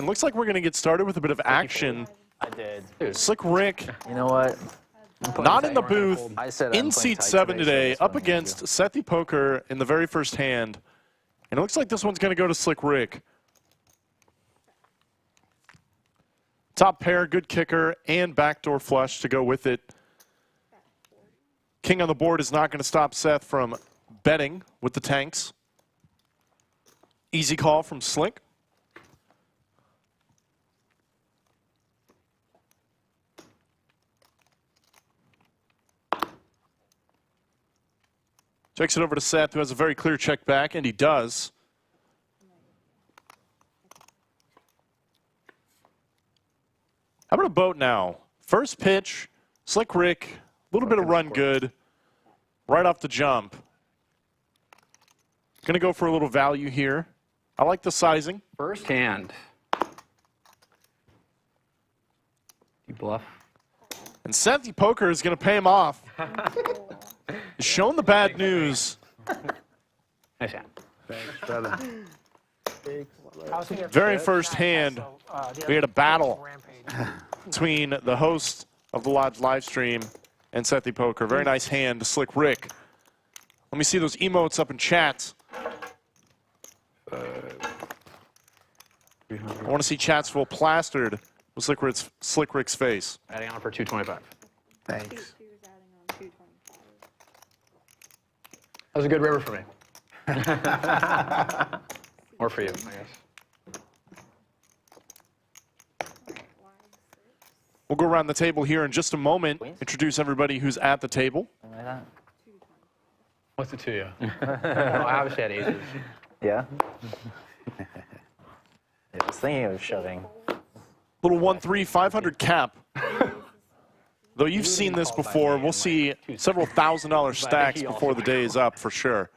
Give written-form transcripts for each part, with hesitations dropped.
It looks like we're going to get started with a bit of action. I did. Slic Rick, You know what? not in the booth, I said in seat 7 today, up against Sethy Poker in the very first hand. And it looks like this one's going to go to Slic Rick. Top pair, good kicker, and backdoor flush to go with it. King on the board is not going to stop Seth from betting with the tanks. Easy call from Slic. Checks it over to Seth, who has a very clear check back, and he does. How about a boat now? First pitch, Slic Rick, a little bit of run good, right off the jump. Going to go for a little value here. I like the sizing. First hand. You bluff. And Sethy Poker is going to pay him off. He's shown the bad news. Nice hand. Thanks, brother. Very first hand, we had a battle between the host of the Lodge Livestream and Sethy Poker. Very nice hand to Slic Rick. Let me see those emotes up in chat. I want to see chats full plastered with Slic Rick's face. Adding on for 225. Thanks. That was a good river for me. Or for you, I guess. We'll go around the table here in just a moment. Introduce everybody who's at the table. What's it to you? I obviously had aces. Yeah? I was thinking of shoving. Little 1-3, 500 cap. Though you've seen this before, we'll see several $1,000 stacks before the day is up for sure.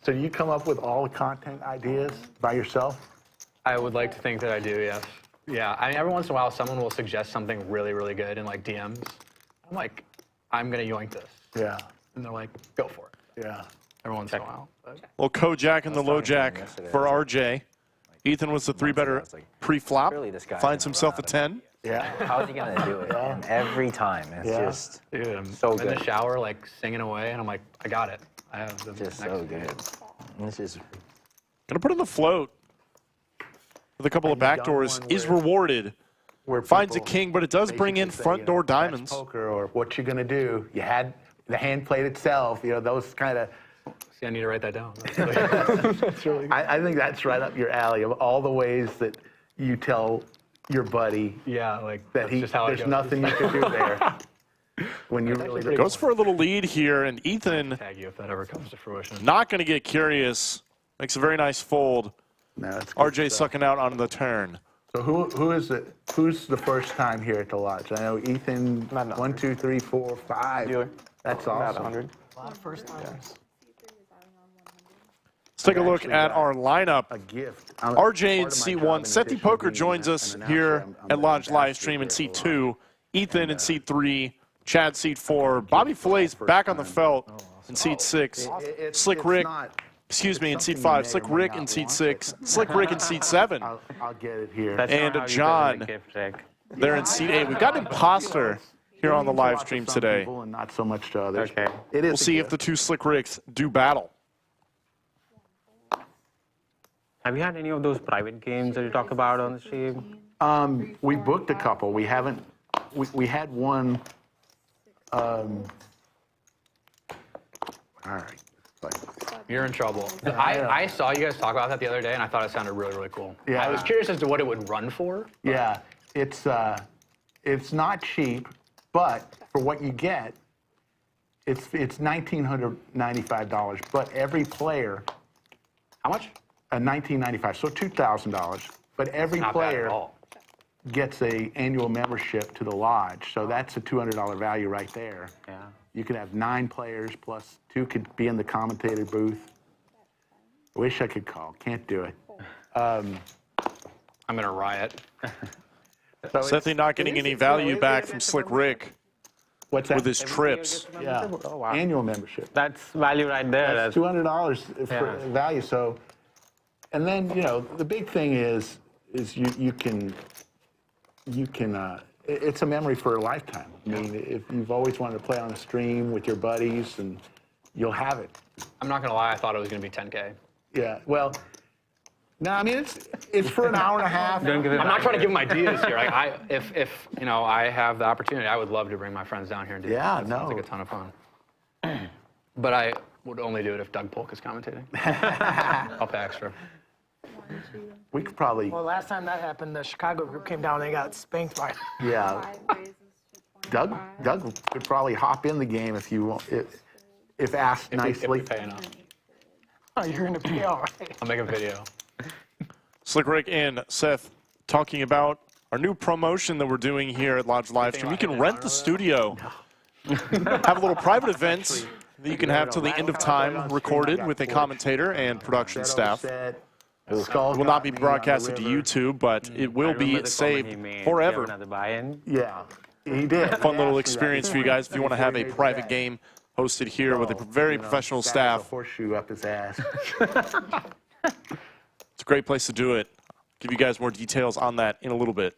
So you come up with all the content ideas by yourself? I would like to think that I do, yes. Yeah, I mean, every once in a while, someone will suggest something really, really good in, like, DMs. I'm like, I'm going to yoink this. Yeah. And they're like, go for it. Yeah. Every once in a while. Well, Kojak and the low jack for RJ. Ethan was the 3-better pre-flop. Finds himself a 10. Yeah. How is he going to do it? And every time. It's just Dude, I'm so in good. the shower, like, singing away, and I'm like, I got it. I have the Just next so good. It's just Gonna put in the float with a couple of backdoors. Is rewarded. Finds a king, but it does bring in front door diamonds. Poker, or what you're going to do. You had the hand played itself. You know, those kind of. See, I need to write that down. That's really I think that's right up your alley of all the ways that you tell your buddy Yeah, like, that that's just how it there's goes. nothing you can do there. When you really Goes for a little lead here, and Ethan Tag you if that ever comes to fruition. not going to get curious. Makes a very nice fold. No, that's good RJ stuff. sucking out on the turn. So who's the first time here at the Lodge? I know Ethan. 1, 2, 3, 4, 5. That's awesome. 100. A lot of first timers. Let's take a look at our lineup. A gift. RJ in seat 1. Sethy Poker joins us here at Lodge Livestream in seat 2. Ethan in seat 3. Chad seat 4. Bobby Filet's back on the felt in seat 6. Slic Rick, excuse me, in seat 5. Slic Rick in seat 6. Slic Rick in seat 7. I'll get it here. And John there in seat 8. We've got an imposter here on the live stream today. And not so much to others. Okay. It is We'll see if the 2 Slic Ricks do battle. Have you had any of those private games that you talk about on the stream? we booked a couple. We haven't. We had one. All right. You're in trouble. I saw you guys talk about that the other day, and I thought it sounded really, really cool. Yeah. I was curious as to what it would run for. Yeah, it's not cheap, but for what you get, it's $1,995. But every player, How much? $1,995, so $2,000. But every Not bad at player all. gets a annual membership to the Lodge, so that's a $200 value right there. Yeah. You could have 9 players plus 2 could be in the commentator booth. I wish I could call. Can't do it. I'm going to riot. Sethy not getting any value back from Slic Rick. What's that? with his trips. Yeah. Oh, wow. Annual membership. That's value right there. That's $200 for value. So, and then the big thing is you can it's a memory for a lifetime. I mean, if you've always wanted to play on a stream with your buddies, and you'll have it. I'm not gonna lie, I thought it was gonna be 10K. Yeah. Well, no, I mean it's for an hour and a half. Don't give it I'm not back. trying to give them ideas here. Like, if I have the opportunity, I would love to bring my friends down here and do Yeah, that. It sounds no. like a ton of fun. But I would only do it if Doug Polk is commentating. I'll pay extra. We could probably. Well, last time that happened, the Chicago group came down and they got spanked by. Yeah. Doug could probably hop in the game if you want, if asked If nicely. we pay enough. Oh, you're gonna be all right. I'll make a video. Slic Rick and Seth talking about our new promotion that we're doing here at Lodge Livestream. You can rent the studio, have a little private event that you can have till the end of time recorded with a commentator and production staff. It will not be broadcasted to YouTube, but it will I remember be the comment saved he made. forever. Another buy-in. Yeah, he did. Fun little experience for you guys if you want to have a private game hosted here with a very professional A staff. horseshoe up his ass. It's a great place to do it. Give you guys more details on that in a little bit.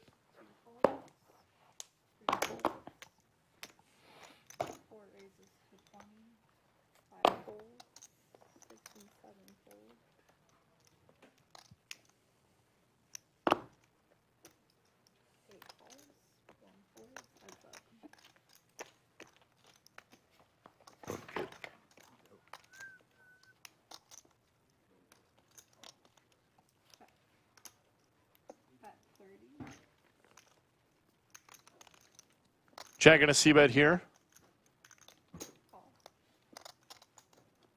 Jack and a C-bet here.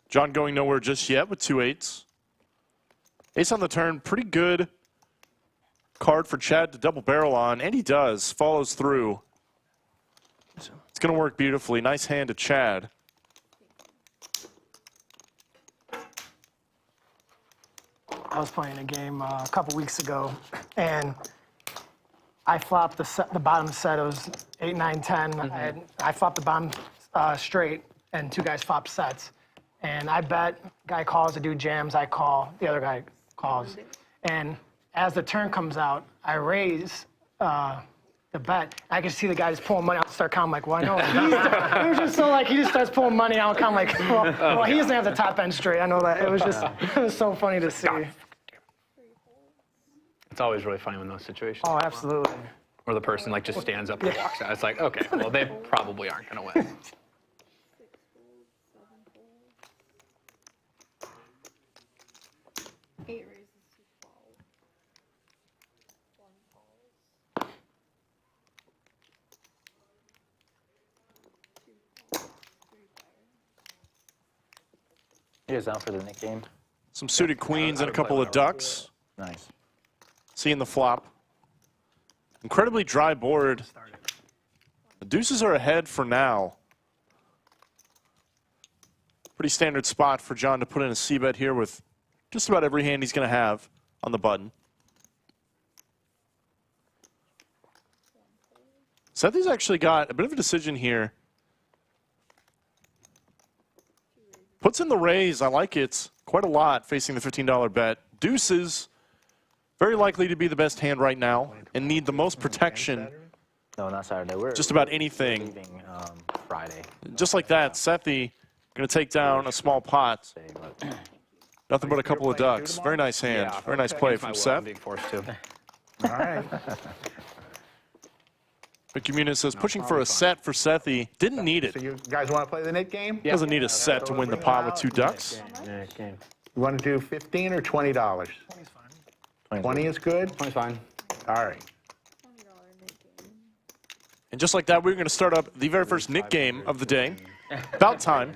John going nowhere just yet with 2 8s. Ace on the turn, pretty good card for Chad to double barrel on, and he does, follows through. It's going to work beautifully. Nice hand to Chad. I was playing a game a couple weeks ago, and I flopped the bottom set. It was 8, 9, 10. I flopped the bottom straight, and 2 guys flopped sets. And I bet, guy calls, the dude jams, I call, the other guy calls. And as the turn comes out, I raise the bet. I can see the guy just pulling money out and start counting. I'm like, well, I know. It was just so he just starts pulling money out. I'm like, well, he doesn't have the top end straight. I know that. It was just, it was so funny to see. It's always really funny when those situations. Oh, absolutely. Where the person just stands up and walks out. It's like, okay, well, they probably aren't going to win. Here's out for the Nick game. Some suited queens and a couple of ducks. Nice. Seeing the flop. Incredibly dry board. The deuces are ahead for now. Pretty standard spot for John to put in a C-bet here with just about every hand he's going to have on the button. Sethy's actually got a bit of a decision here. Puts in the raise. I like it quite a lot facing the $15 bet. Deuces, very likely to be the best hand right now and need the most protection. No, not Saturday. We're Just about anything. leaving Friday. Just like that, Sethy going to take down a small pot. But Nothing but a couple of ducks. Very nice hand. Very nice play from Seth. Being forced to. All right. Ric Q10 says pushing for a set for Sethy. Didn't need it. So you guys want to play the Nick game? Doesn't need a set to win the pot with 2 ducks. You want to do $15 or $20? 20 is good? 20's fine. All right. And just like that, we're going to start up the very first Nick game of the day. About time.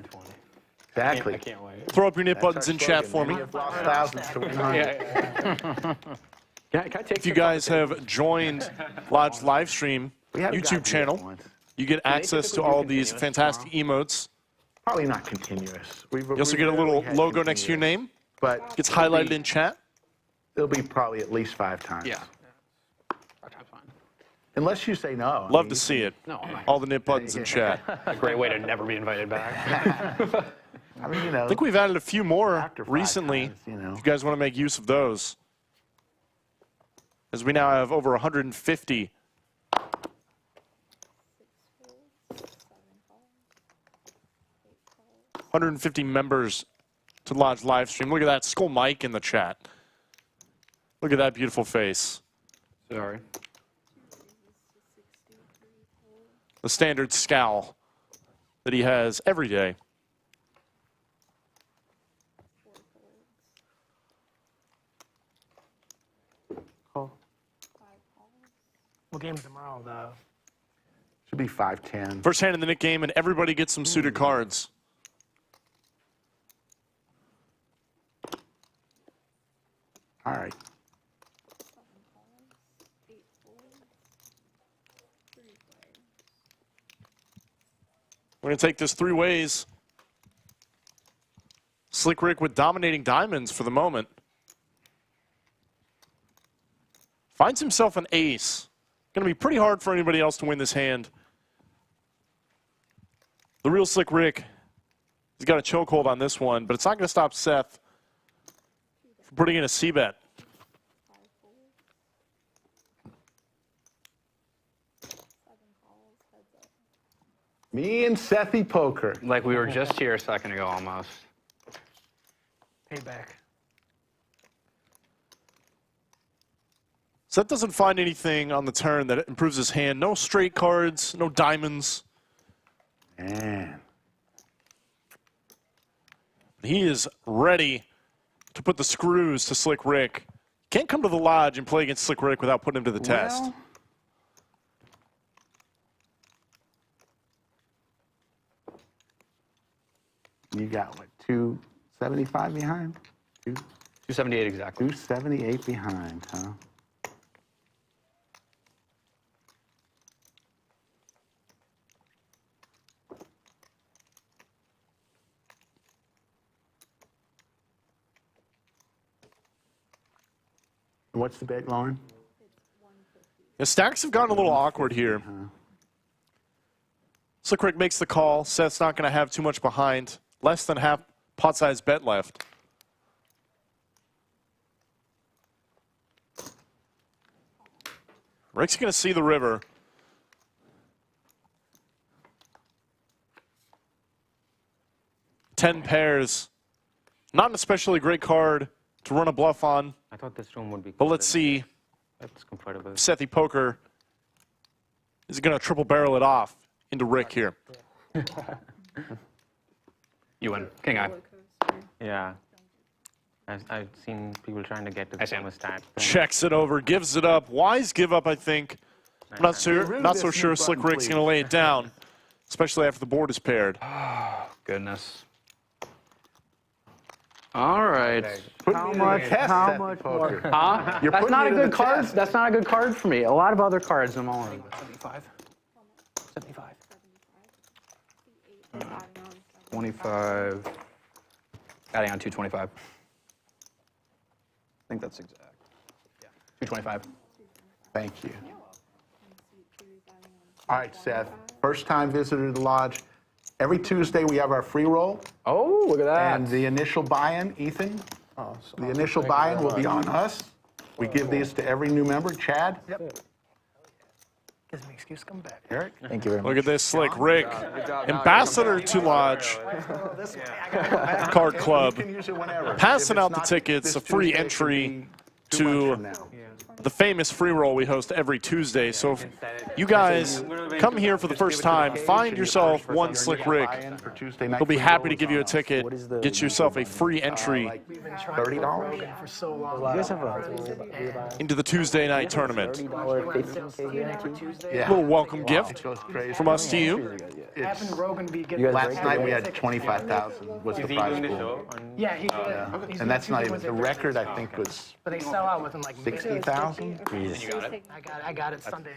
Exactly. I can't wait. Throw up your Nick buttons in chat for me. We've lost thousands to win hundreds. Can I take If you guys have joined Lodge Livestream YouTube channel, you get access to all these fantastic emotes. Probably not continuous. You also get a little logo next to your name. But Gets highlighted in chat. it'll be probably at least 5 times. Yeah. That's fine. Unless you say no. Love to see it. No, I'm not. All the nip buttons in chat. A great way to never be invited back. I mean, you know. I think we've added a few more After 5 recently. times, you know. If you guys want to make use of those. As we now have over 150. 150 members to Lodge Livestream. Look at that Skull Mike in the chat. Look at that beautiful face. Sorry. The standard scowl that he has every day. What game's tomorrow, though? Should be 5-10. First hand in the Nick game, and everybody gets some suited cards. All right. We're going to take this 3 ways. Slic Rick with dominating diamonds for the moment. Finds himself an ace. Going to be pretty hard for anybody else to win this hand. The real Slic Rick, he's got a chokehold on this one, but it's not going to stop Seth from putting in a C-bet. Me and Sethy Poker. Like we were just here a second ago almost. Payback. Seth doesn't find anything on the turn that improves his hand. No straight cards, no diamonds. Man. He is ready to put the screws to Slic Rick. Can't come to the lodge and play against Slic Rick without putting him to the test. Well, you got, what, 275 behind? 278 exactly. 278 behind, huh? What's the bet, Lauren? The stacks have gotten a little awkward here. Slic Rick makes the call. Seth's not going to have too much behind. Less than half pot size bet left. Rick's going to see the river. Ten pairs. Not an especially great card to run a bluff on. I thought this room would be. But let's see. That's comfortable. Sethy Poker is going to triple barrel it off into Rick here. You win. King eye. Yeah. I've seen people trying to get to the thermostat. Checks it over, gives it up. Wise give up, I think. I'm not so sure Slic Rick's going to lay it down, especially after the board is paired. Goodness. All right. How much more? Huh? That's not a good card. That's not a good card for me. A lot of other cards I'm on. 75. 75. 25. Adding on 225. I think that's exact. Yeah. 225. Thank you. All right, Seth. First time visitor to the lodge. Every Tuesday we have our free roll. Oh, look at that. And the initial buy-in, Ethan, the initial buy-in will be on us. We give these to every new member. Chad? Yep. Gives me an excuse to come back. Eric? Thank you very much. Look at this Slic Rick, ambassador to Lodge Card Club, You can use it whenever. passing If it's out the not tickets, this a free Tuesday, it entry could be 2 months to from now. the famous free roll we host every Tuesday. So if you guys come here for the first time, find yourself one Slic Rick. Buy-in for Tuesday night He'll be free happy roll to is give you on a us. ticket, get yourself a free entry Like We've been trying $30? for so long. You guys have a into the Tuesday night tournament. $30 50K guarantee? Yeah. A little welcome gift It goes crazy. from us to you. Having Rogan be getting You guys Last break night it? we had 25,000 was the prize pool. Yeah, he did. He's And that's not even, Tuesday, the record I think was But they sell out within like 60,000. I got it Sunday.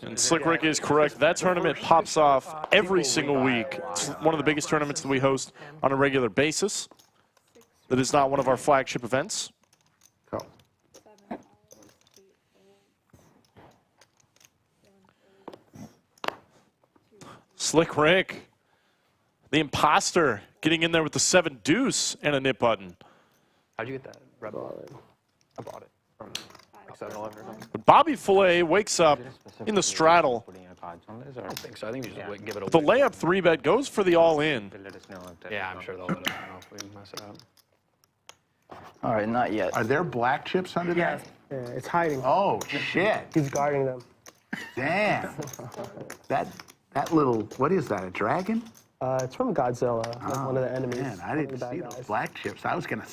And Slic Rick is correct. That tournament pops off every single week. It's one of the biggest tournaments that we host on a regular basis. That is not one of our flagship events. Go. Slic Rick, the imposter, getting in there with the 7 deuce and a nip button. How'd you get that? Rebel? I bought it from 7-Eleven or something. But Bobby Filet wakes up in the straddle. I don't think so. I think you just give it a The layup 3-bet goes for the all-in. Yeah, I'm sure they'll let us know if we mess it up. All right, not yet. Are there black chips under that? Yeah, it's hiding. Oh, shit. He's guarding them. Damn. That little, what is that, a dragon? It's from Godzilla, like one of the enemies. Man, I one of didn't the bad see guys. those black chips. I was gonna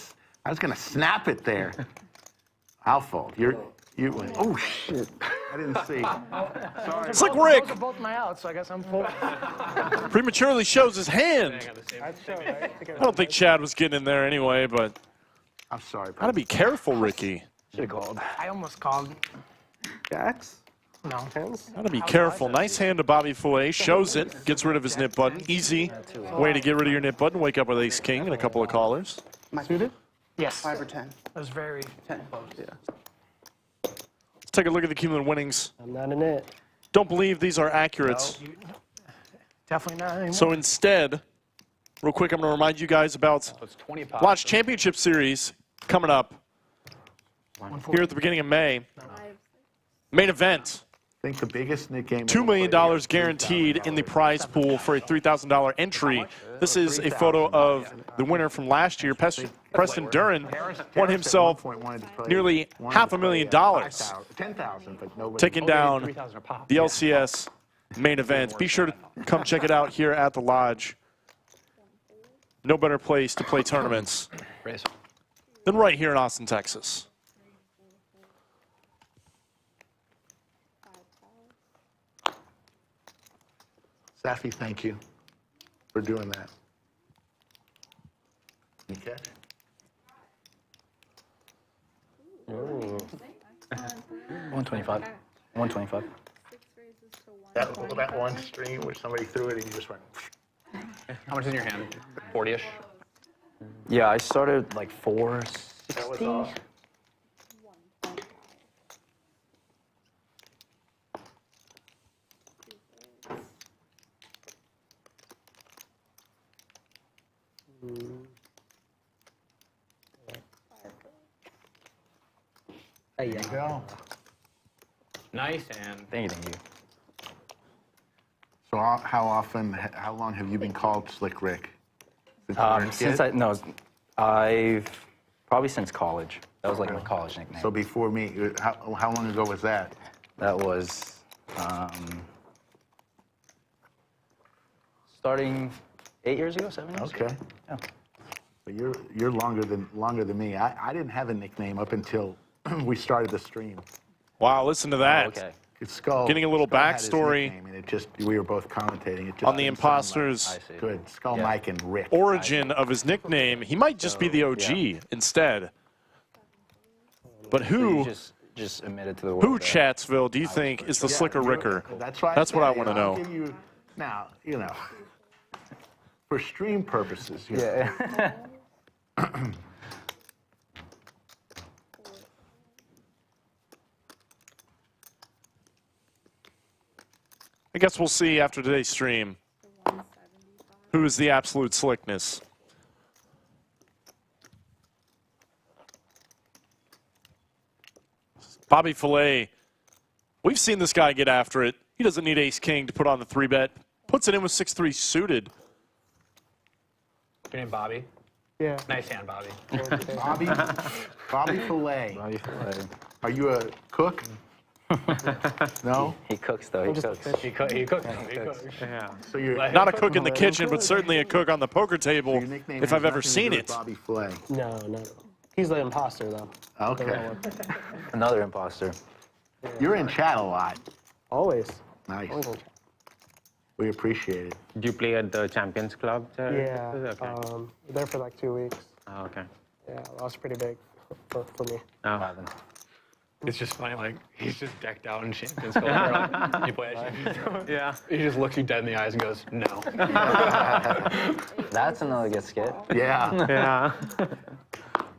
snap it there. I'll fold. Oh shit! I didn't see. Sorry. Slic Rick Those are both my outs, so I guess I'm full. prematurely shows his hand. That's all right. I don't think Chad was getting in there anyway, but I'm sorry. gotta be careful, Ricky. Should have called. I almost called. Jacks? No. Hands? Gotta be careful. Nice hand to Bobby Filet. Shows it. Gets rid of his nip button. Easy way to get rid of your nip button. Wake up with ace king and a couple of callers. Suited? Yes. 5 or 10. That was very 10. Yeah. Let's take a look at the cumulative winnings. I'm not in it. Don't believe these are accurate. Definitely not anymore. So instead, real quick, I'm going to remind you guys about So it's 20 pops. Lodge Championship Series coming up here at the beginning of May. Main event. I think the biggest nickname. $2 million guaranteed in the prize pool for a $3,000 entry. This is a photo of the winner from last year, Preston Duran, won himself nearly $500,000, 10,000, but nobody. taking down 3,000 a pop. the LCS main event. Be sure to come check it out here at the Lodge. No better place to play tournaments Raise. than right here in Austin, Texas. Sethy, thank you for doing that. Okay. 125. 125. That one stream where somebody threw it and you just went. How much is in your hand? 40-ish? Yeah, I started like 460. That was awesome. There you Go. Nice hand. Thank you. So how long have you been called Slic Rick? Since you were a Since kid? I've probably since college. That was like my college nickname. So before me, how long ago was that? That was starting 8 years ago, 7 years ago. Okay. Yeah. But you're longer than me. I didn't have a nickname up until we started the stream. Wow, listen to that. Okay. It's Skull. Getting a little Skull had his backstory nickname, and it just we were both commentating. It just On the didn't sound right. imposters' I see. Good. Skull, Yeah. Mike, and Rick. origin of his nickname. He might just be the OG instead. But So you who just admitted to the world. Who, that- Chatsville, do you think is the Yeah, slicker you're- Ricker? That's why. That's what I want to I'll know. give you, now, for stream purposes. Yeah. I guess we'll see after today's stream who is the absolute slickness. Bobby Filet, we've seen this guy get after it. He doesn't need ace-king to put on the 3-bet. Puts it in with 6-3 suited. Your name Bobby? Yeah. Nice hand, Bobby. Bobby Filet. Bobby Filet. Are you a cook? No. He cooks though. He cooks. He cooked. He cooked. Yeah. So you're Not a cook in the kitchen, but certainly a cook on the poker table, your nickname if has I've ever nothing to seen do it. with Bobby Filet. No, no. He's the imposter, though. Okay. Another imposter. You're in chat a lot. Always. Nice. Always in We appreciate it. Do you play at the Champions Club? Yeah. Okay. There for like 2 weeks. Oh, okay. Yeah, that was pretty big for me. Oh. It's just funny, like, he's just decked out in Champions Club. Like, you play at Champions Club. Yeah. He just looks you dead in the eyes and goes, no. That's another good skit. Yeah. Yeah.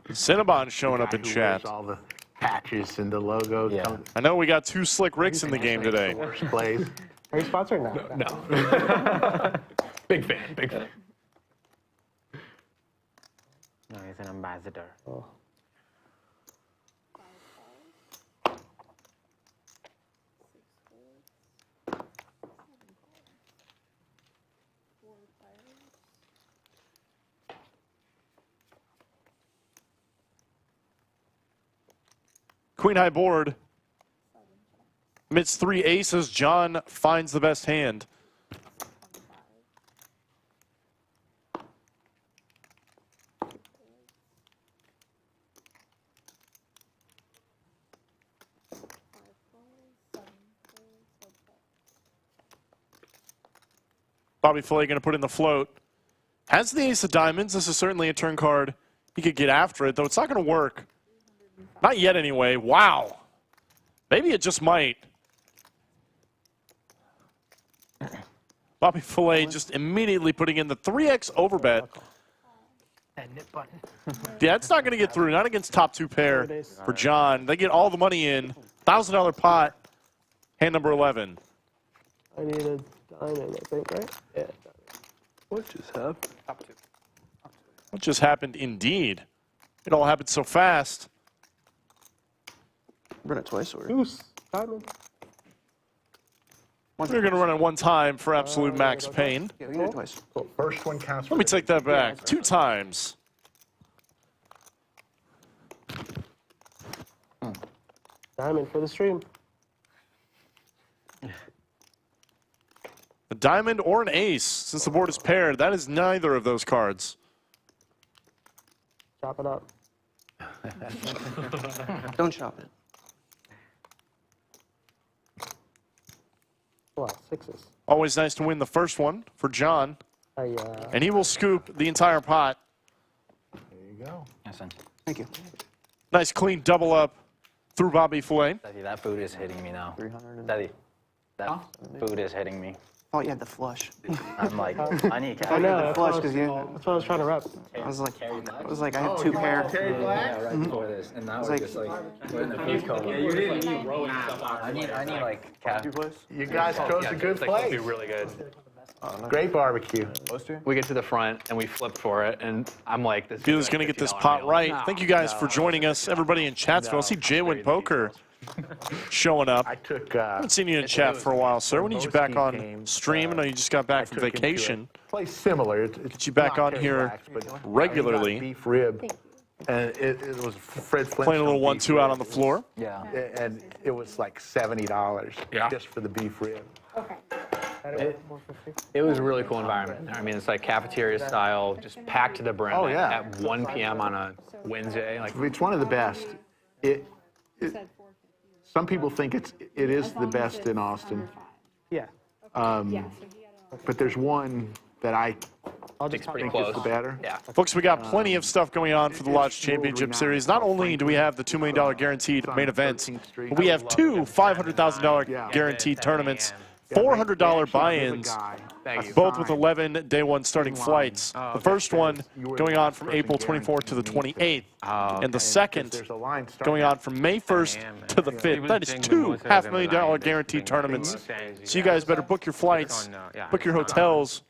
Cinnabon showing up in Who chat. wears all the patches and the logo. Yeah. comes- I know we got 2 Slic Ricks in the game today. Worst plays. Are you sponsored now? No. Big fan, big fan. No, he's an ambassador. Oh. Queen high board. Amidst 3 aces, John finds the best hand. Bobby Filet going to put in the float. Has the ace of diamonds. This is certainly a turn card. He could get after it, though it's not going to work. Not yet, anyway. Wow. Maybe it just might. Bobby Filet just immediately putting in the 3x overbet. That nip button. Yeah, it's not going to get through. Not against top 2 pair for John. They get all the money in. $1,000 pot. Hand number 11. I need a diamond, I think, right? Yeah. What just happened? Top 2. What just happened indeed? It all happened so fast. Run it twice or? Deuce. Diamond. We're going to run it one time for absolute max pain. Yeah, we can do it twice. First one counts. Let me take that back. 2 times. Diamond for the stream. A diamond or an ace. Since the board is paired, that is neither of those cards. Chop it up. Don't chop it. Wow, 6s. Always nice to win the first one for John. And he will scoop the entire pot. There you go. Yes, son. Thank you. Nice clean double up through Bobby Filet. Sethy, that food is hitting me now. 300. And Sethy, that food is hitting me. oh, you had the flush. I'm like, I need I cash. know. that's Flush what because you. That's what I was trying to rep. I was like, I had 2 pair. Yeah, right before this, and now we're like- just like, we're in the food coma. Yeah, you didn't need rolling stuff off. I need like cash. You guys chose a good It's like, place. be really good. Great barbecue. We get to the front and we flip for it, and I'm like, this Feels going to get this pot right. Thank you guys for joining us. Everybody in Chatsville. I see Jalen Poker showing up. I took. I haven't seen you in chat for a while, sir. We need you back on stream. I know you just got back from vacation. Place similar. It's Get you back not on here relaxed, but regularly. Beef rib, and it was Fred Flintstone. Playing a little beef 1-2 out rib. on the floor. Yeah. And it was like $70 just for the beef rib. It was a really cool environment. I mean, it's like cafeteria style, just packed to the brim Oh, yeah. at 1 p.m. on a Wednesday. Like, It's one of the best. Some people think it is the best in Austin, Yeah. but there's one that I it's pretty think close. is the better. Yeah. Folks, we got plenty of stuff going on for the Lodge Championship Series. Not only do we have the $2 million guaranteed main events, but we have 2 $500,000 guaranteed tournaments, $400 buy-ins, both with 11 day 1 starting flights. The first one going on from April 24th to the 28th, and the second There's a line going on from May 1st to the 5th. That is 2 $500,000 guaranteed tournaments. So you guys better book your flights, book your hotels,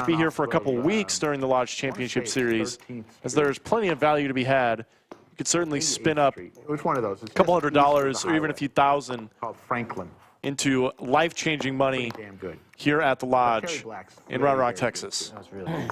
be here for a couple of weeks during the Lodge Championship Series, as there's plenty of value to be had. You could certainly spin up Which one of those? a couple $100 or even a few thousand Called Franklin. into life-changing money Damn good. here at the Lodge Cherry Black's in very, Round Rock, very Texas. That was really nice.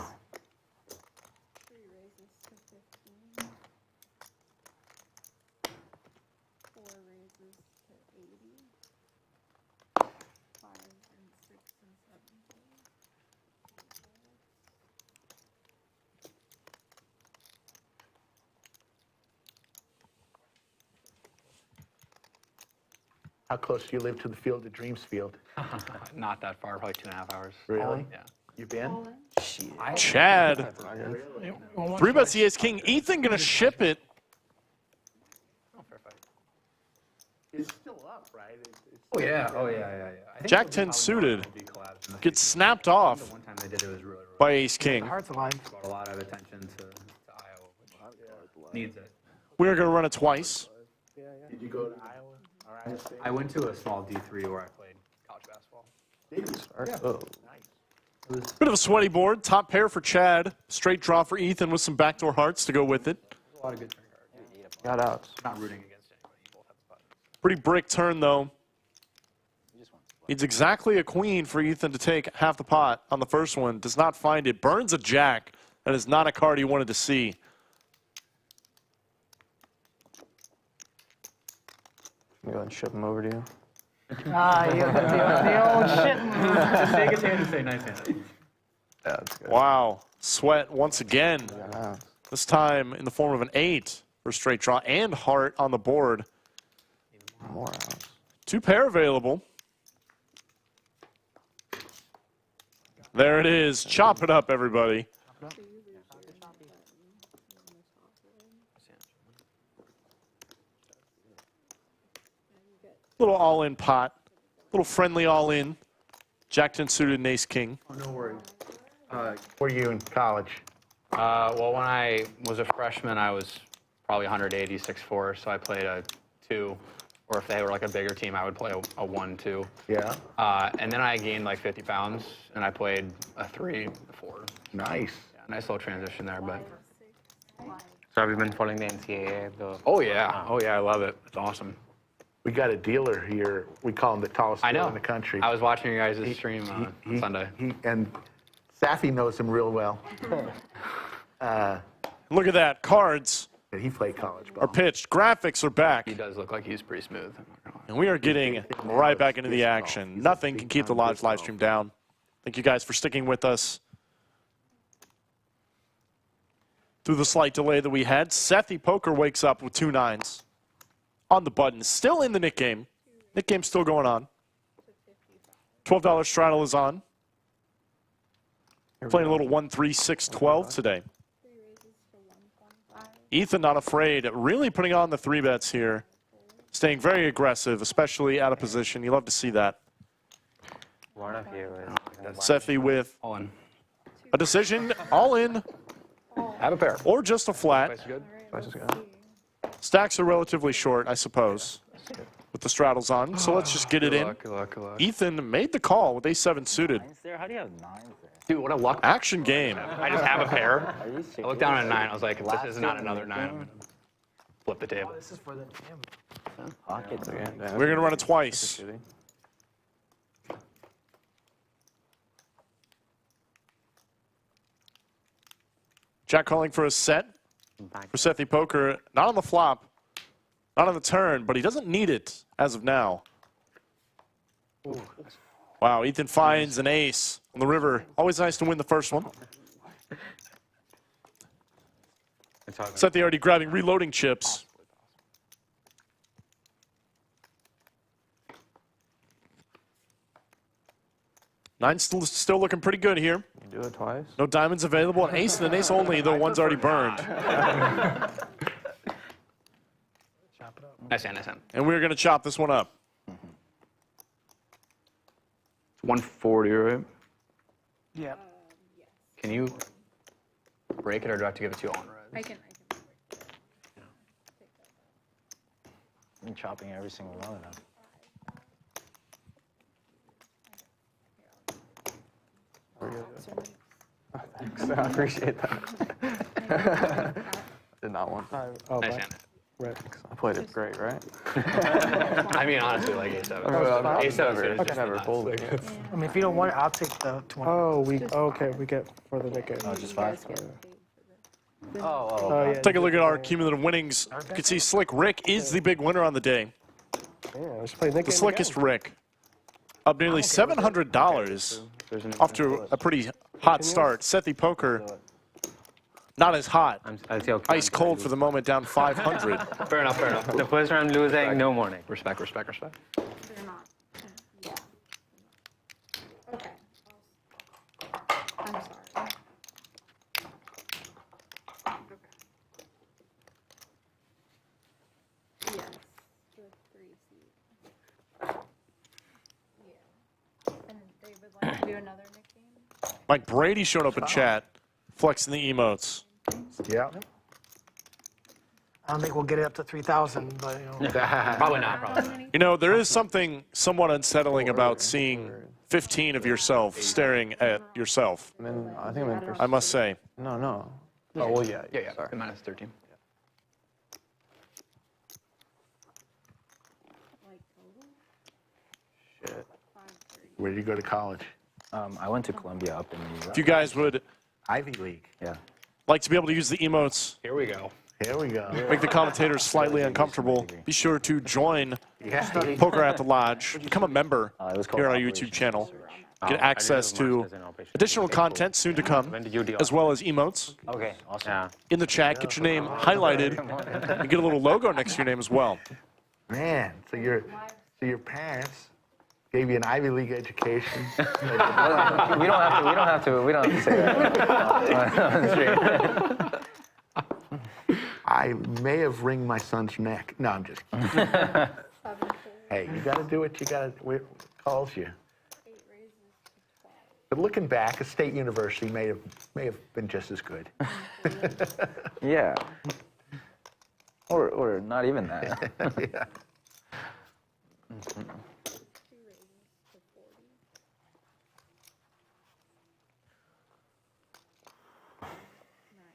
How close do you live to the Field of Dreams field? Not that far, probably 2.5 hours. Really? Yeah. You been? Chad, 3 bets the ace king. Ethan gonna ship it. It's still up, right? Oh yeah. I think Jack it'll be 10 probably suited. one of the collabs in the Gets snapped off one time they did it was really by ace king. Heart's alive. brought a lot of attention to Iowa, which needs it. We are gonna run it twice. Did you go to Iowa? All right. I went to a small D3 where I played college basketball. Bit of a sweaty board. Top pair for Chad. Straight draw for Ethan with some backdoor hearts to go with it. A lot of good turn cards. Got outs. Not rooting against anybody. You both have the button. Pretty brick turn, though. Needs exactly a queen for Ethan to take half the pot on the first one. Does not find it. Burns a jack. That is not a card he wanted to see. I'm going to ship him over to you. The old shit. Just take his hand and say nice hand. Yeah, that's good. Wow. Sweat once again. Got outs. This time in the form of an 8 for straight draw and heart on the board. More outs. 2 pair available. There it is. Chop it up, everybody. Little all-in pot. Little friendly all-in. Jack 10 suited and ace king. Oh, no worries. Were you in college? Well, when I was a freshman, I was probably 180, 6'4", so I played a 2. Or if they were like a bigger team, I would play a 1-2. Yeah. And then I gained like 50 pounds, and I played a 3, 4. Nice. Yeah, nice little transition there, but. So have you been following the NCAA? Oh yeah, I love it. It's awesome. We got a dealer here. We call him the tallest I dealer know. in the country. I was watching your guys' stream on Sunday. And Sethy knows him real well. Look at that. Cards He played college ball. are pitched. Graphics are back. He does look like he's pretty smooth. I'm not gonna lie. And we are getting right back into the action. Nothing can keep the Lodge live stream down. Thank you guys for sticking with us through the slight delay that we had. Sethy Poker wakes up with 2 9s on the button. Still in the Nick game. Nick game's still going on. $12 straddle is on. Playing a little 1-3-6-12 today. Ethan not afraid, really putting on the 3 bets here. Staying very aggressive, especially out of position. You love to see that. One of you is. Sethy with All in. a decision, all in, Have a pair. or just a flat. Place is good. Twice as good. Stacks are relatively short, I suppose, with the straddles on. So let's just get it in. Good luck, good luck. Ethan made the call with a7 suited. There? How do you have 9s there? Dude, what a luck. Action game. I just have a pair. Are you I looked down at a 9. I was like, if this is not another 9, I'm game? gonna flip the table. This is for the Pocket. We're going to run it twice. Jack calling for a set for Sethy Poker. Not on the flop, not on the turn, but he doesn't need it as of now. Wow, Ethan finds an ace on the river. Always nice to win the first one. Sethy already grabbing reloading chips. Nine's still looking pretty good here. You do it twice. No diamonds available. An ace and an ace only, though one's already burned. Nice hand, nice hand. And we're going to chop this one up. 140, right? Yeah. Can you break it, or do I have to give it to you on red? I can. I'm chopping every single one of them. Thanks. I appreciate that. Did not want. Nice hand. I played it great, right? I mean, honestly, like A7. I've A7 is never just nuts. folded. I mean, if you don't want it, I'll take the 20. Oh, we get for the Nick. Oh, just 5? Oh, yeah. Take a look at our cumulative winnings. You can see Slic Rick is the big winner on the day. Yeah, let's play Nick The game slickest again. Rick. Up nearly $700 off to a pretty hot start. Sethy Poker, not as hot. I'll say okay. Ice cold for the moment, down 500. Fair enough, fair enough. The first round losing, no morning. Respect, respect, respect. They're not. Yeah. Okay. I'm sorry. Yes, the 3 seed. Yeah. And they would like to do another Nick game? Mike Brady showed up in chat, flexing the emotes. Yeah. I don't think we'll get it up to 3,000, but you know. Probably not. Probably not. You know, there is something somewhat unsettling about seeing 15 of yourself staring at yourself, I think I'm in first. I must say. No. Oh, well, yeah. Yeah. Sorry. Minus 13. Shit. Where did you go to college? I went to Columbia up in New York. If you guys would Ivy League. Yeah. like to be able to use the emotes, Here we go. Here we go. make the commentators slightly uncomfortable, be sure to join Yeah. Poker at the Lodge, become a member It was called here on our Operation YouTube channel. Research. Get access to additional content soon to come, as well as emotes. Okay, awesome. Yeah. In the chat, get your name highlighted, and get a little logo next to your name as well. Man, so your parents gave you an Ivy League education. We don't have to say that. I may have wringed my son's neck. No, I'm just kidding. Hey, you got to do what you got to. It calls you. 8 raises to 12. But looking back, a state university may have been just as good. Yeah. Or not even that. Yeah. 2 raises to 40. Right,